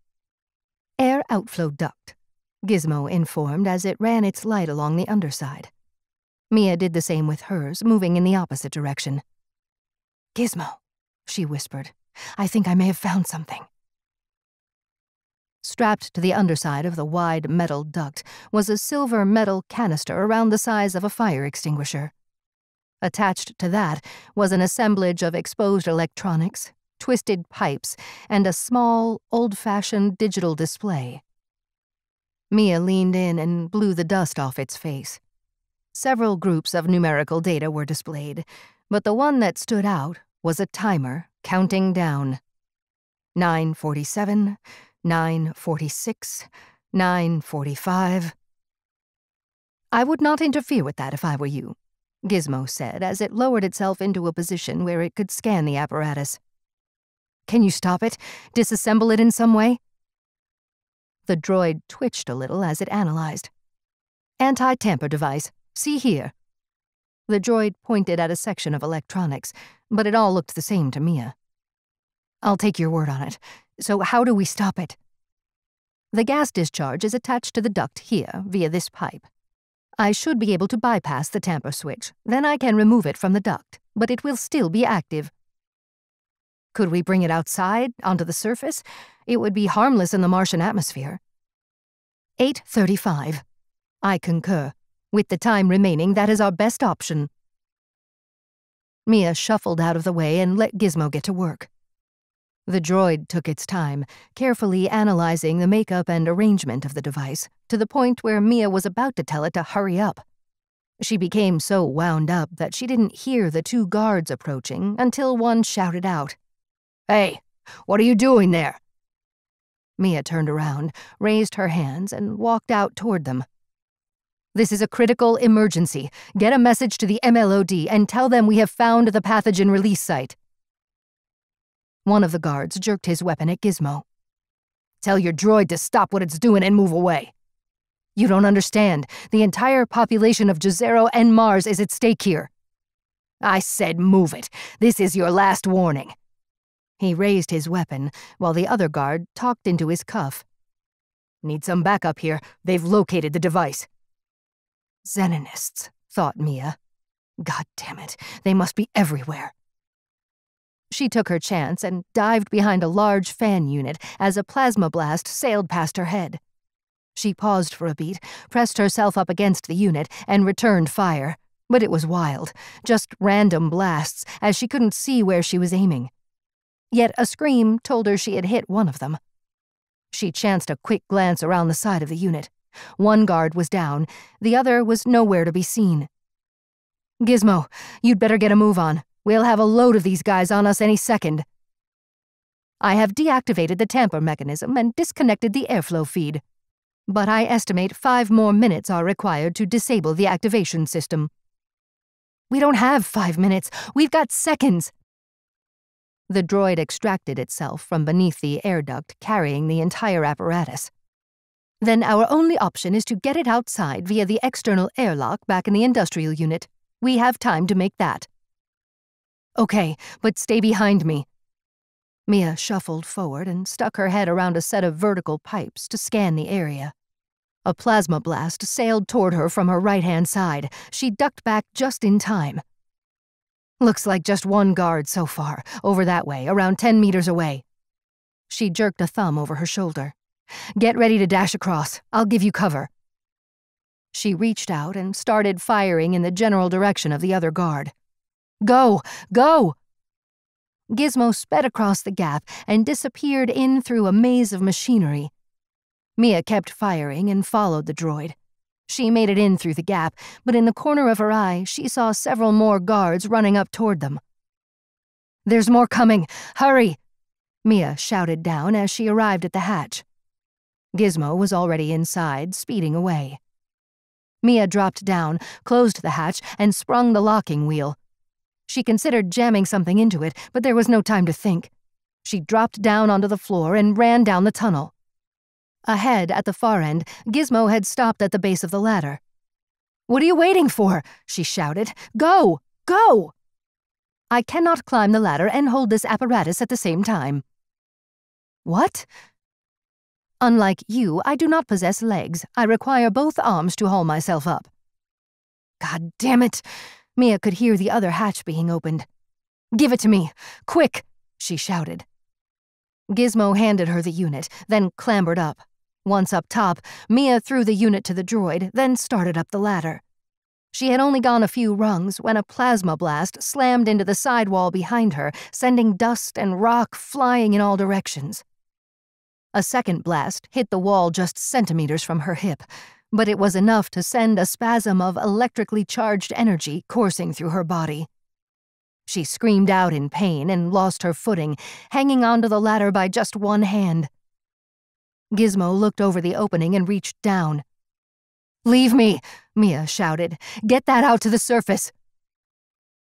"Air outflow duct," Gizmo informed as it ran its light along the underside. Mia did the same with hers, moving in the opposite direction. "Gizmo," she whispered, "I think I may have found something." Strapped to the underside of the wide metal duct was a silver metal canister around the size of a fire extinguisher. Attached to that was an assemblage of exposed electronics, twisted pipes, and a small, old-fashioned digital display. Mia leaned in and blew the dust off its face. Several groups of numerical data were displayed, but the one that stood out was a timer counting down. 9:47, 9:46, 9:45. "I would not interfere with that if I were you," Gizmo said as it lowered itself into a position where it could scan the apparatus. "Can you stop it? Disassemble it in some way?" The droid twitched a little as it analyzed. "Anti-tamper device. See here." The droid pointed at a section of electronics, but it all looked the same to Mia. "I'll take your word on it. So how do we stop it?" "The gas discharge is attached to the duct here via this pipe. I should be able to bypass the tamper switch. Then I can remove it from the duct, but it will still be active." "Could we bring it outside, onto the surface? It would be harmless in the Martian atmosphere." 8:35. "I concur. With the time remaining, that is our best option." Mia shuffled out of the way and let Gizmo get to work. The droid took its time, carefully analyzing the makeup and arrangement of the device, to the point where Mia was about to tell it to hurry up. She became so wound up that she didn't hear the 2 guards approaching until one shouted out, "Hey, what are you doing there?" Mia turned around, raised her hands, and walked out toward them. "This is a critical emergency. Get a message to the MLOD and tell them we have found the pathogen release site." One of the guards jerked his weapon at Gizmo. "Tell your droid to stop what it's doing and move away." "You don't understand. The entire population of Jezero and Mars is at stake here." "I said move it. This is your last warning." He raised his weapon, while the other guard talked into his cuff. "Need some backup here. They've located the device." Xenonists, thought Mia. God damn it, they must be everywhere. She took her chance and dived behind a large fan unit as a plasma blast sailed past her head. She paused for a beat, pressed herself up against the unit, and returned fire. But it was wild, just random blasts, as she couldn't see where she was aiming. Yet a scream told her she had hit one of them. She chanced a quick glance around the side of the unit. One guard was down, the other was nowhere to be seen. Gizmo, you'd better get a move on. We'll have a load of these guys on us any second. I have deactivated the tamper mechanism and disconnected the airflow feed. But I estimate 5 more minutes are required to disable the activation system. We don't have 5 minutes. We've got seconds. The droid extracted itself from beneath the air duct carrying the entire apparatus. Then our only option is to get it outside via the external airlock back in the industrial unit. We have time to make that. Okay, but stay behind me. Mia shuffled forward and stuck her head around a set of vertical pipes to scan the area. A plasma blast sailed toward her from her right-hand side. She ducked back just in time. Looks like just one guard so far, over that way, around 10 meters away. She jerked a thumb over her shoulder. Get ready to dash across. I'll give you cover. She reached out and started firing in the general direction of the other guard. Go! Go! Gizmo sped across the gap and disappeared in through a maze of machinery. Mia kept firing and followed the droid. She made it in through the gap, but in the corner of her eye, she saw several more guards running up toward them. There's more coming! Hurry! Mia shouted down as she arrived at the hatch. Gizmo was already inside, speeding away. Mia dropped down, closed the hatch, and sprung the locking wheel. She considered jamming something into it, but there was no time to think. She dropped down onto the floor and ran down the tunnel. Ahead, at the far end, Gizmo had stopped at the base of the ladder. "What are you waiting for?" she shouted. "Go! Go!" "I cannot climb the ladder and hold this apparatus at the same time." "What?" "Unlike you, I do not possess legs. I require both arms to haul myself up." God damn it! Mia could hear the other hatch being opened. "Give it to me! Quick!" she shouted. Gizmo handed her the unit, then clambered up. Once up top, Mia threw the unit to the droid, then started up the ladder. She had only gone a few rungs when a plasma blast slammed into the sidewall behind her, sending dust and rock flying in all directions. A second blast hit the wall just centimeters from her hip, but it was enough to send a spasm of electrically charged energy coursing through her body. She screamed out in pain and lost her footing, hanging onto the ladder by just one hand. Gizmo looked over the opening and reached down. "Leave me!" Mia shouted. "Get that out to the surface!"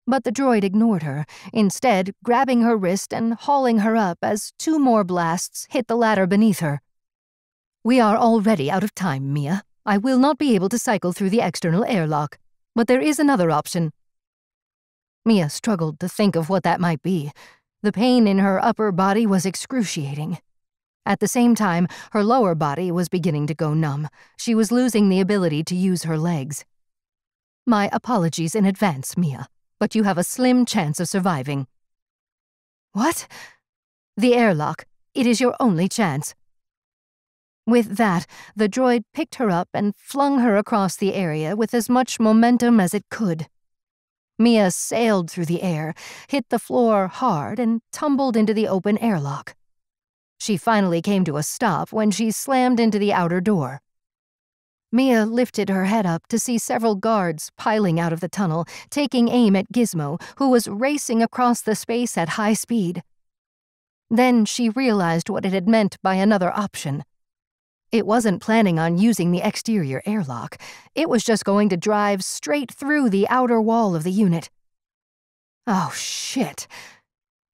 But the droid ignored her, instead grabbing her wrist and hauling her up as 2 more blasts hit the ladder beneath her. "We are already out of time, Mia. I will not be able to cycle through the external airlock, but there is another option." Mia struggled to think of what that might be. The pain in her upper body was excruciating. At the same time, her lower body was beginning to go numb. She was losing the ability to use her legs. "My apologies in advance, Mia, but you have a slim chance of surviving." "What?" "The airlock. It is your only chance." With that, the droid picked her up and flung her across the area with as much momentum as it could. Mia sailed through the air, hit the floor hard, and tumbled into the open airlock. She finally came to a stop when she slammed into the outer door. Mia lifted her head up to see several guards piling out of the tunnel, taking aim at Gizmo, who was racing across the space at high speed. Then she realized what it had meant by another option. It wasn't planning on using the exterior airlock. It was just going to drive straight through the outer wall of the unit. Oh, shit.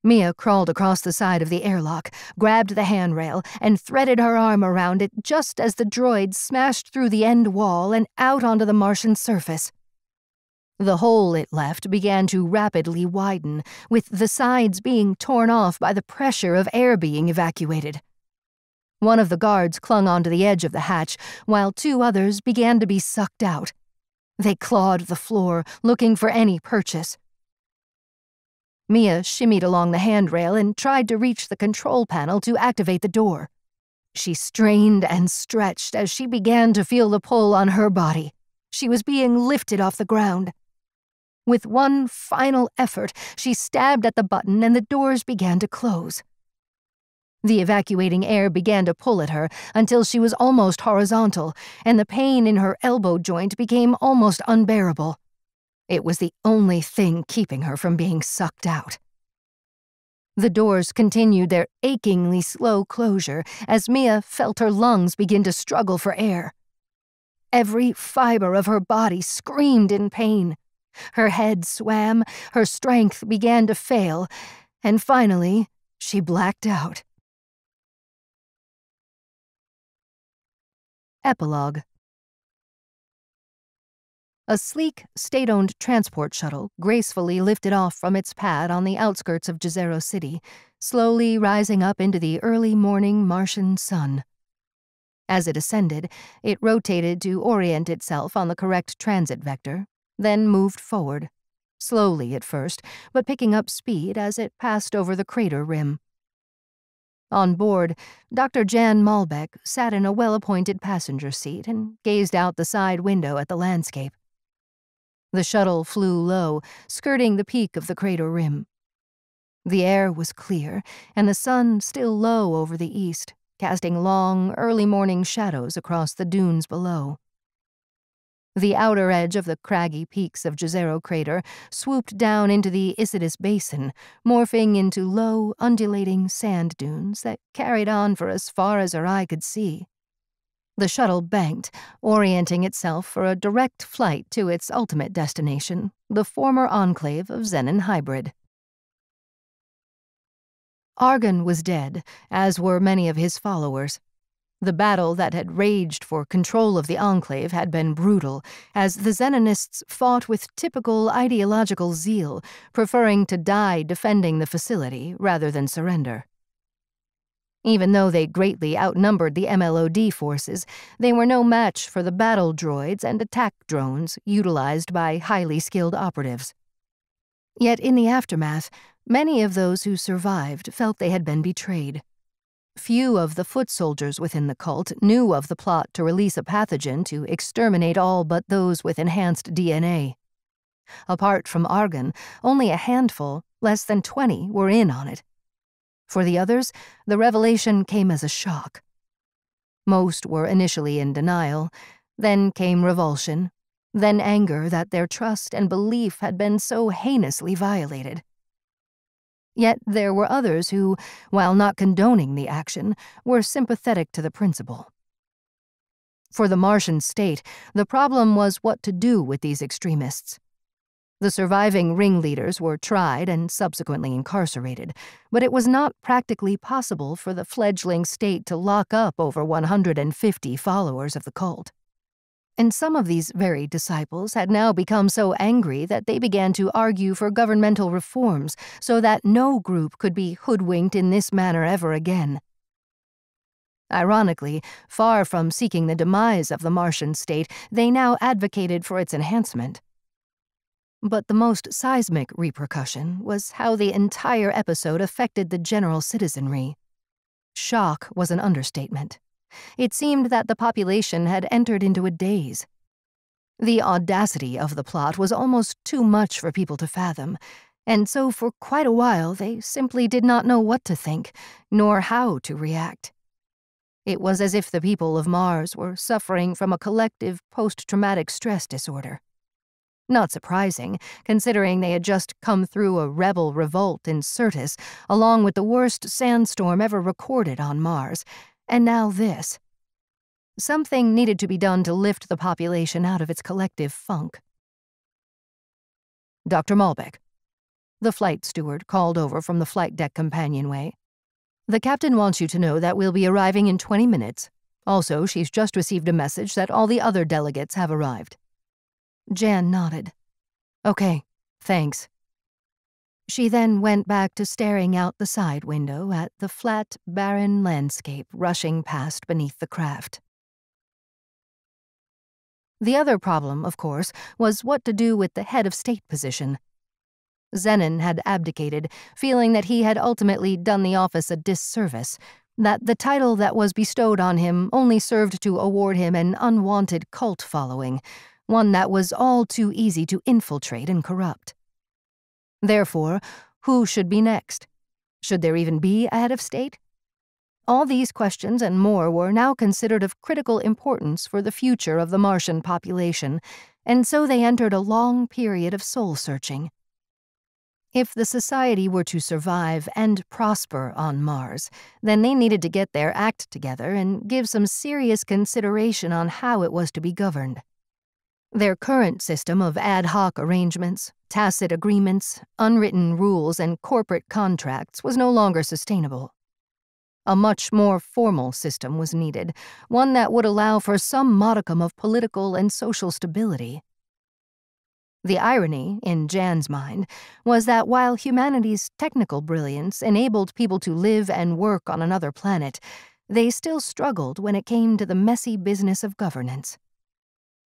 Mia crawled across the side of the airlock, grabbed the handrail, and threaded her arm around it just as the droid smashed through the end wall and out onto the Martian surface. The hole it left began to rapidly widen, with the sides being torn off by the pressure of air being evacuated. One of the guards clung onto the edge of the hatch, while 2 others began to be sucked out. They clawed the floor, looking for any purchase. Mia shimmied along the handrail and tried to reach the control panel to activate the door. She strained and stretched as she began to feel the pull on her body. She was being lifted off the ground. With one final effort, she stabbed at the button and the doors began to close. The evacuating air began to pull at her until she was almost horizontal, and the pain in her elbow joint became almost unbearable. It was the only thing keeping her from being sucked out. The doors continued their achingly slow closure as Mia felt her lungs begin to struggle for air. Every fiber of her body screamed in pain. Her head swam, her strength began to fail, and finally, she blacked out. Epilogue. A sleek, state-owned transport shuttle gracefully lifted off from its pad on the outskirts of Jezero City, slowly rising up into the early morning Martian sun. As it ascended, it rotated to orient itself on the correct transit vector, then moved forward, slowly at first, but picking up speed as it passed over the crater rim. On board, Dr. Jann Malbec sat in a well-appointed passenger seat and gazed out the side window at the landscape. The shuttle flew low, skirting the peak of the crater rim. The air was clear, and the sun still low over the east, casting long, early-morning shadows across the dunes below. The outer edge of the craggy peaks of Jezero Crater swooped down into the Isidis Basin, morphing into low, undulating sand dunes that carried on for as far as her eye could see. The shuttle banked, orienting itself for a direct flight to its ultimate destination, the former enclave of Xenon Hybrid. Argon was dead, as were many of his followers. The battle that had raged for control of the Enclave had been brutal, as the Xenonists fought with typical ideological zeal, preferring to die defending the facility rather than surrender. Even though they greatly outnumbered the MLOD forces, they were no match for the battle droids and attack drones utilized by highly skilled operatives. Yet in the aftermath, many of those who survived felt they had been betrayed. Few of the foot soldiers within the cult knew of the plot to release a pathogen to exterminate all but those with enhanced DNA. Apart from Argon, only a handful, less than 20, were in on it. For the others, the revelation came as a shock. Most were initially in denial, then came revulsion, then anger that their trust and belief had been so heinously violated. Yet there were others who, while not condoning the action, were sympathetic to the principle. For the Martian state, the problem was what to do with these extremists. The surviving ringleaders were tried and subsequently incarcerated, but it was not practically possible for the fledgling state to lock up over 150 followers of the cult. And some of these very disciples had now become so angry that they began to argue for governmental reforms so that no group could be hoodwinked in this manner ever again. Ironically, far from seeking the demise of the Martian state, they now advocated for its enhancement. But the most seismic repercussion was how the entire episode affected the general citizenry. Shock was an understatement. It seemed that the population had entered into a daze. The audacity of the plot was almost too much for people to fathom, and so for quite a while they simply did not know what to think, nor how to react. It was as if the people of Mars were suffering from a collective post-traumatic stress disorder. Not surprising, considering they had just come through a rebel revolt in Syrtis, along with the worst sandstorm ever recorded on Mars, and now this. Something needed to be done to lift the population out of its collective funk. Dr. Malbec. The flight steward called over from the flight deck companionway. The captain wants you to know that we'll be arriving in 20 minutes. Also, she's just received a message that all the other delegates have arrived. Jann nodded. Okay, thanks. She then went back to staring out the side window at the flat, barren landscape rushing past beneath the craft. The other problem, of course, was what to do with the head of state position. Xenon had abdicated, feeling that he had ultimately done the office a disservice, that the title that was bestowed on him only served to award him an unwanted cult following, one that was all too easy to infiltrate and corrupt. Therefore, who should be next? Should there even be a head of state? All these questions and more were now considered of critical importance for the future of the Martian population, and so they entered a long period of soul-searching. If the society were to survive and prosper on Mars, then they needed to get their act together and give some serious consideration on how it was to be governed. Their current system of ad hoc arrangements, tacit agreements, unwritten rules, and corporate contracts was no longer sustainable. A much more formal system was needed, one that would allow for some modicum of political and social stability. The irony, in Jann's mind, was that while humanity's technical brilliance enabled people to live and work on another planet, they still struggled when it came to the messy business of governance.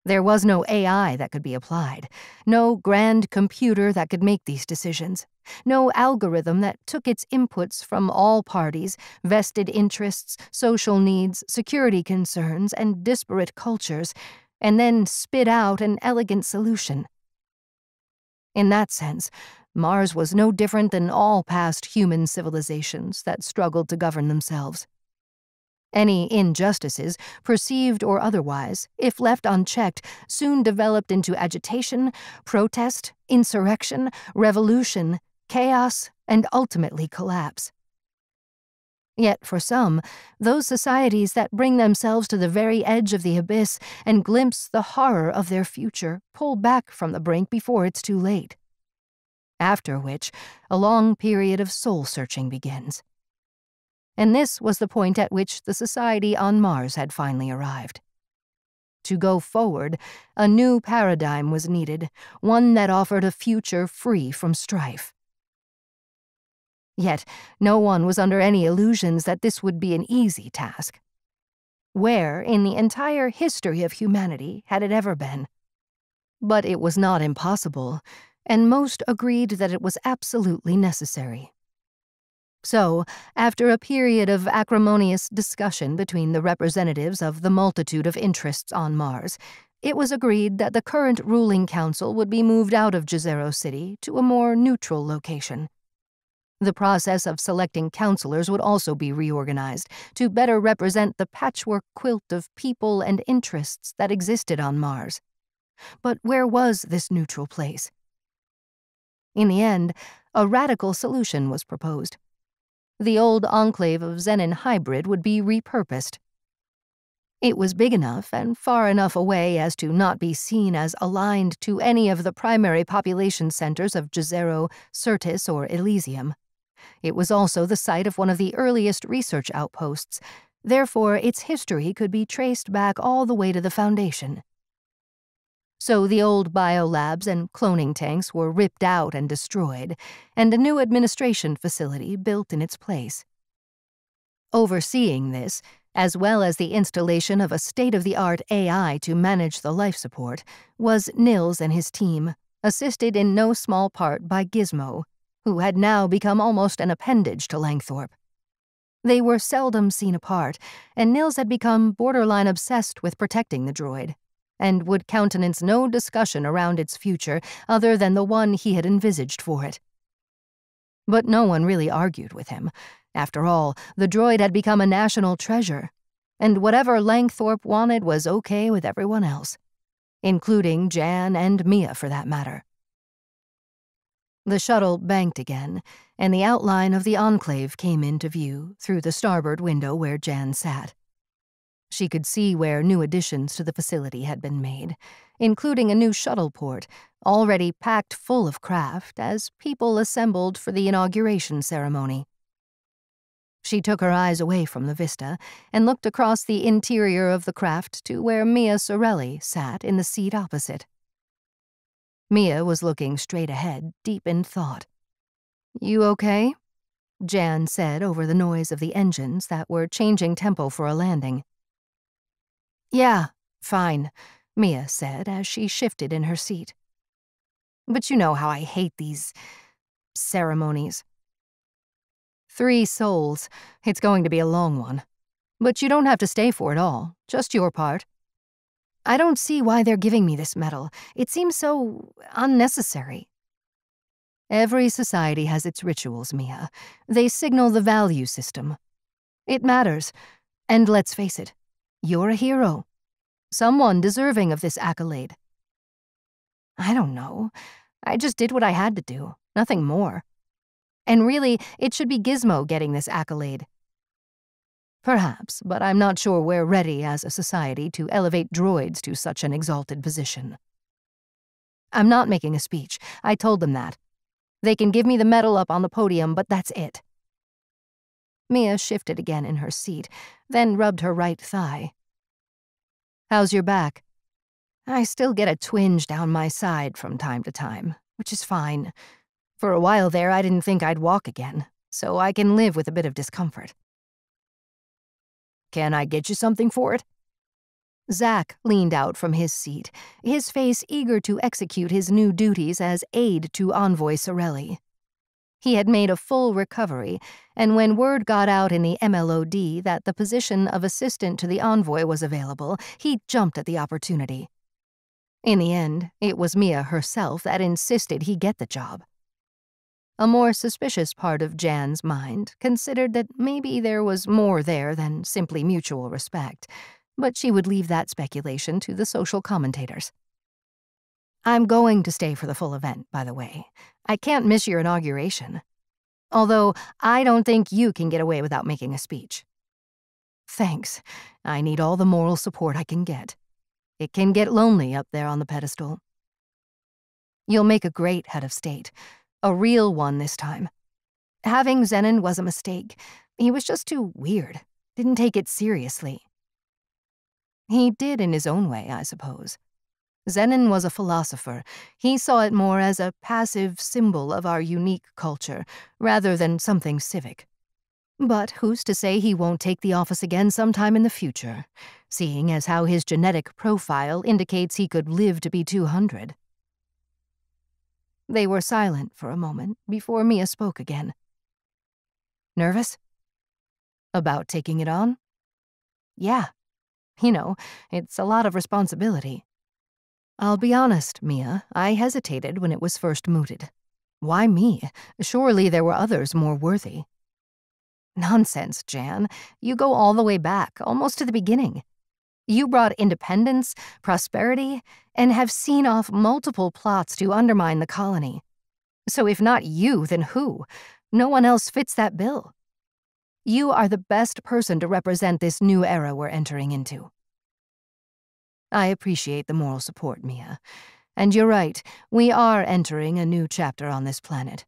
There was no AI that could be applied, no grand computer that could make these decisions, no algorithm that took its inputs from all parties, vested interests, social needs, security concerns, and disparate cultures, and then spit out an elegant solution. In that sense, Mars was no different than all past human civilizations that struggled to govern themselves. Any injustices, perceived or otherwise, if left unchecked, soon developed into agitation, protest, insurrection, revolution, chaos, and ultimately collapse. Yet for some, those societies that bring themselves to the very edge of the abyss and glimpse the horror of their future pull back from the brink before it's too late. After which, a long period of soul-searching begins. And this was the point at which the society on Mars had finally arrived. To go forward, a new paradigm was needed, one that offered a future free from strife. Yet, no one was under any illusions that this would be an easy task. Where, in the entire history of humanity, had it ever been? But it was not impossible, and most agreed that it was absolutely necessary. So, after a period of acrimonious discussion between the representatives of the multitude of interests on Mars, it was agreed that the current ruling council would be moved out of Jezero City to a more neutral location. The process of selecting counselors would also be reorganized to better represent the patchwork quilt of people and interests that existed on Mars. But where was this neutral place? In the end, a radical solution was proposed. The old Enclave of Xenon Hybrid would be repurposed. It was big enough and far enough away as to not be seen as aligned to any of the primary population centers of Jezero, Sirtis, or Elysium. It was also the site of one of the earliest research outposts, therefore its history could be traced back all the way to the Foundation. So the old biolabs and cloning tanks were ripped out and destroyed, and a new administration facility built in its place. Overseeing this, as well as the installation of a state-of-the-art AI to manage the life support, was Nills and his team, assisted in no small part by Gizmo, who had now become almost an appendage to Langthorpe. They were seldom seen apart, and Nills had become borderline obsessed with protecting the droid, and would countenance no discussion around its future other than the one he had envisaged for it. But no one really argued with him. After all, the droid had become a national treasure, and whatever Langthorpe wanted was okay with everyone else, including Jann and Mia for that matter. The shuttle banked again, and the outline of the Enclave came into view through the starboard window where Jann sat. She could see where new additions to the facility had been made, including a new shuttle port, already packed full of craft as people assembled for the inauguration ceremony. She took her eyes away from the vista and looked across the interior of the craft to where Mia Sorelli sat in the seat opposite. Mia was looking straight ahead, deep in thought. "You okay?" Jann said over the noise of the engines that were changing tempo for a landing. "Yeah, fine. Mia said as she shifted in her seat. "But you know how I hate these ceremonies. 3 souls. It's going to be a long one. But you don't have to stay for it all, just your part. I don't see why they're giving me this medal. It seems so unnecessary." "Every society has its rituals, Mia. They signal the value system. It matters. And let's face it, you're a hero. Someone deserving of this accolade." "I don't know. I just did what I had to do, nothing more. And really, it should be Gizmo getting this accolade." "Perhaps, but I'm not sure we're ready as a society to elevate droids to such an exalted position." "I'm not making a speech. I told them that. They can give me the medal up on the podium, but that's it." Mia shifted again in her seat, then rubbed her right thigh. "How's your back?" "I still get a twinge down my side from time to time, which is fine. For a while there, I didn't think I'd walk again, so I can live with a bit of discomfort." "Can I get you something for it?" Zach leaned out from his seat, his face eager to execute his new duties as aide to Envoy Sorelli. He had made a full recovery, and when word got out in the MLOD that the position of assistant to the Envoy was available, he jumped at the opportunity. In the end, it was Mia herself that insisted he get the job. A more suspicious part of Jann's mind considered that maybe there was more there than simply mutual respect, but she would leave that speculation to the social commentators. "I'm going to stay for the full event, by the way. I can't miss your inauguration. Although, I don't think you can get away without making a speech." "Thanks. I need all the moral support I can get. It can get lonely up there on the pedestal." "You'll make a great head of state. A real one this time. Having Xenon was a mistake. He was just too weird. Didn't take it seriously." "He did in his own way, I suppose. Xenon was a philosopher. He saw it more as a passive symbol of our unique culture, rather than something civic. But who's to say he won't take the office again sometime in the future, seeing as how his genetic profile indicates he could live to be 200. They were silent for a moment before Mia spoke again. "Nervous?" "About taking it on?" "Yeah. You know, it's a lot of responsibility." "I'll be honest, Mia, I hesitated when it was first mooted. Why me? Surely there were others more worthy." "Nonsense, Jann. You go all the way back, almost to the beginning. You brought independence, prosperity, and have seen off multiple plots to undermine the colony. So if not you, then who? No one else fits that bill. You are the best person to represent this new era we're entering into." "I appreciate the moral support, Mia. And you're right, we are entering a new chapter on this planet.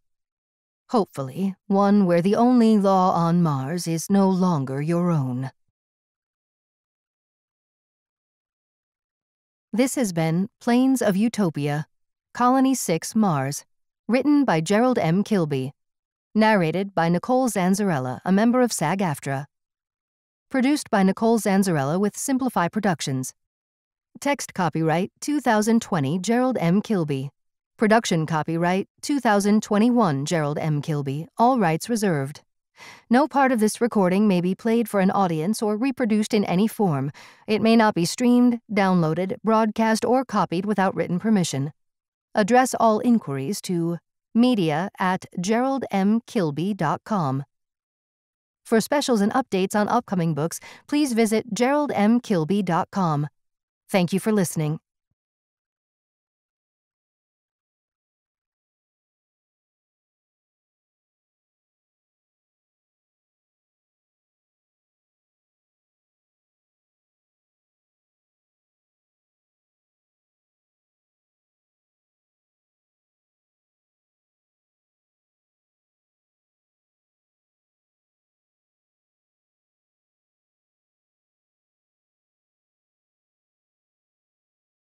Hopefully, one where the only law on Mars is no longer your own." This has been Plains of Utopia, Colony 6, Mars, written by Gerald M. Kilby. Narrated by Nicole Zanzarella, a member of SAG-AFTRA. Produced by Nicole Zanzarella with Simplify Productions. Text copyright 2020 Gerald M. Kilby. Production copyright 2021 Gerald M. Kilby, all rights reserved. No part of this recording may be played for an audience or reproduced in any form. It may not be streamed, downloaded, broadcast, or copied without written permission. Address all inquiries to media@geraldmkilby.com. For specials and updates on upcoming books, please visit geraldmkilby.com. Thank you for listening.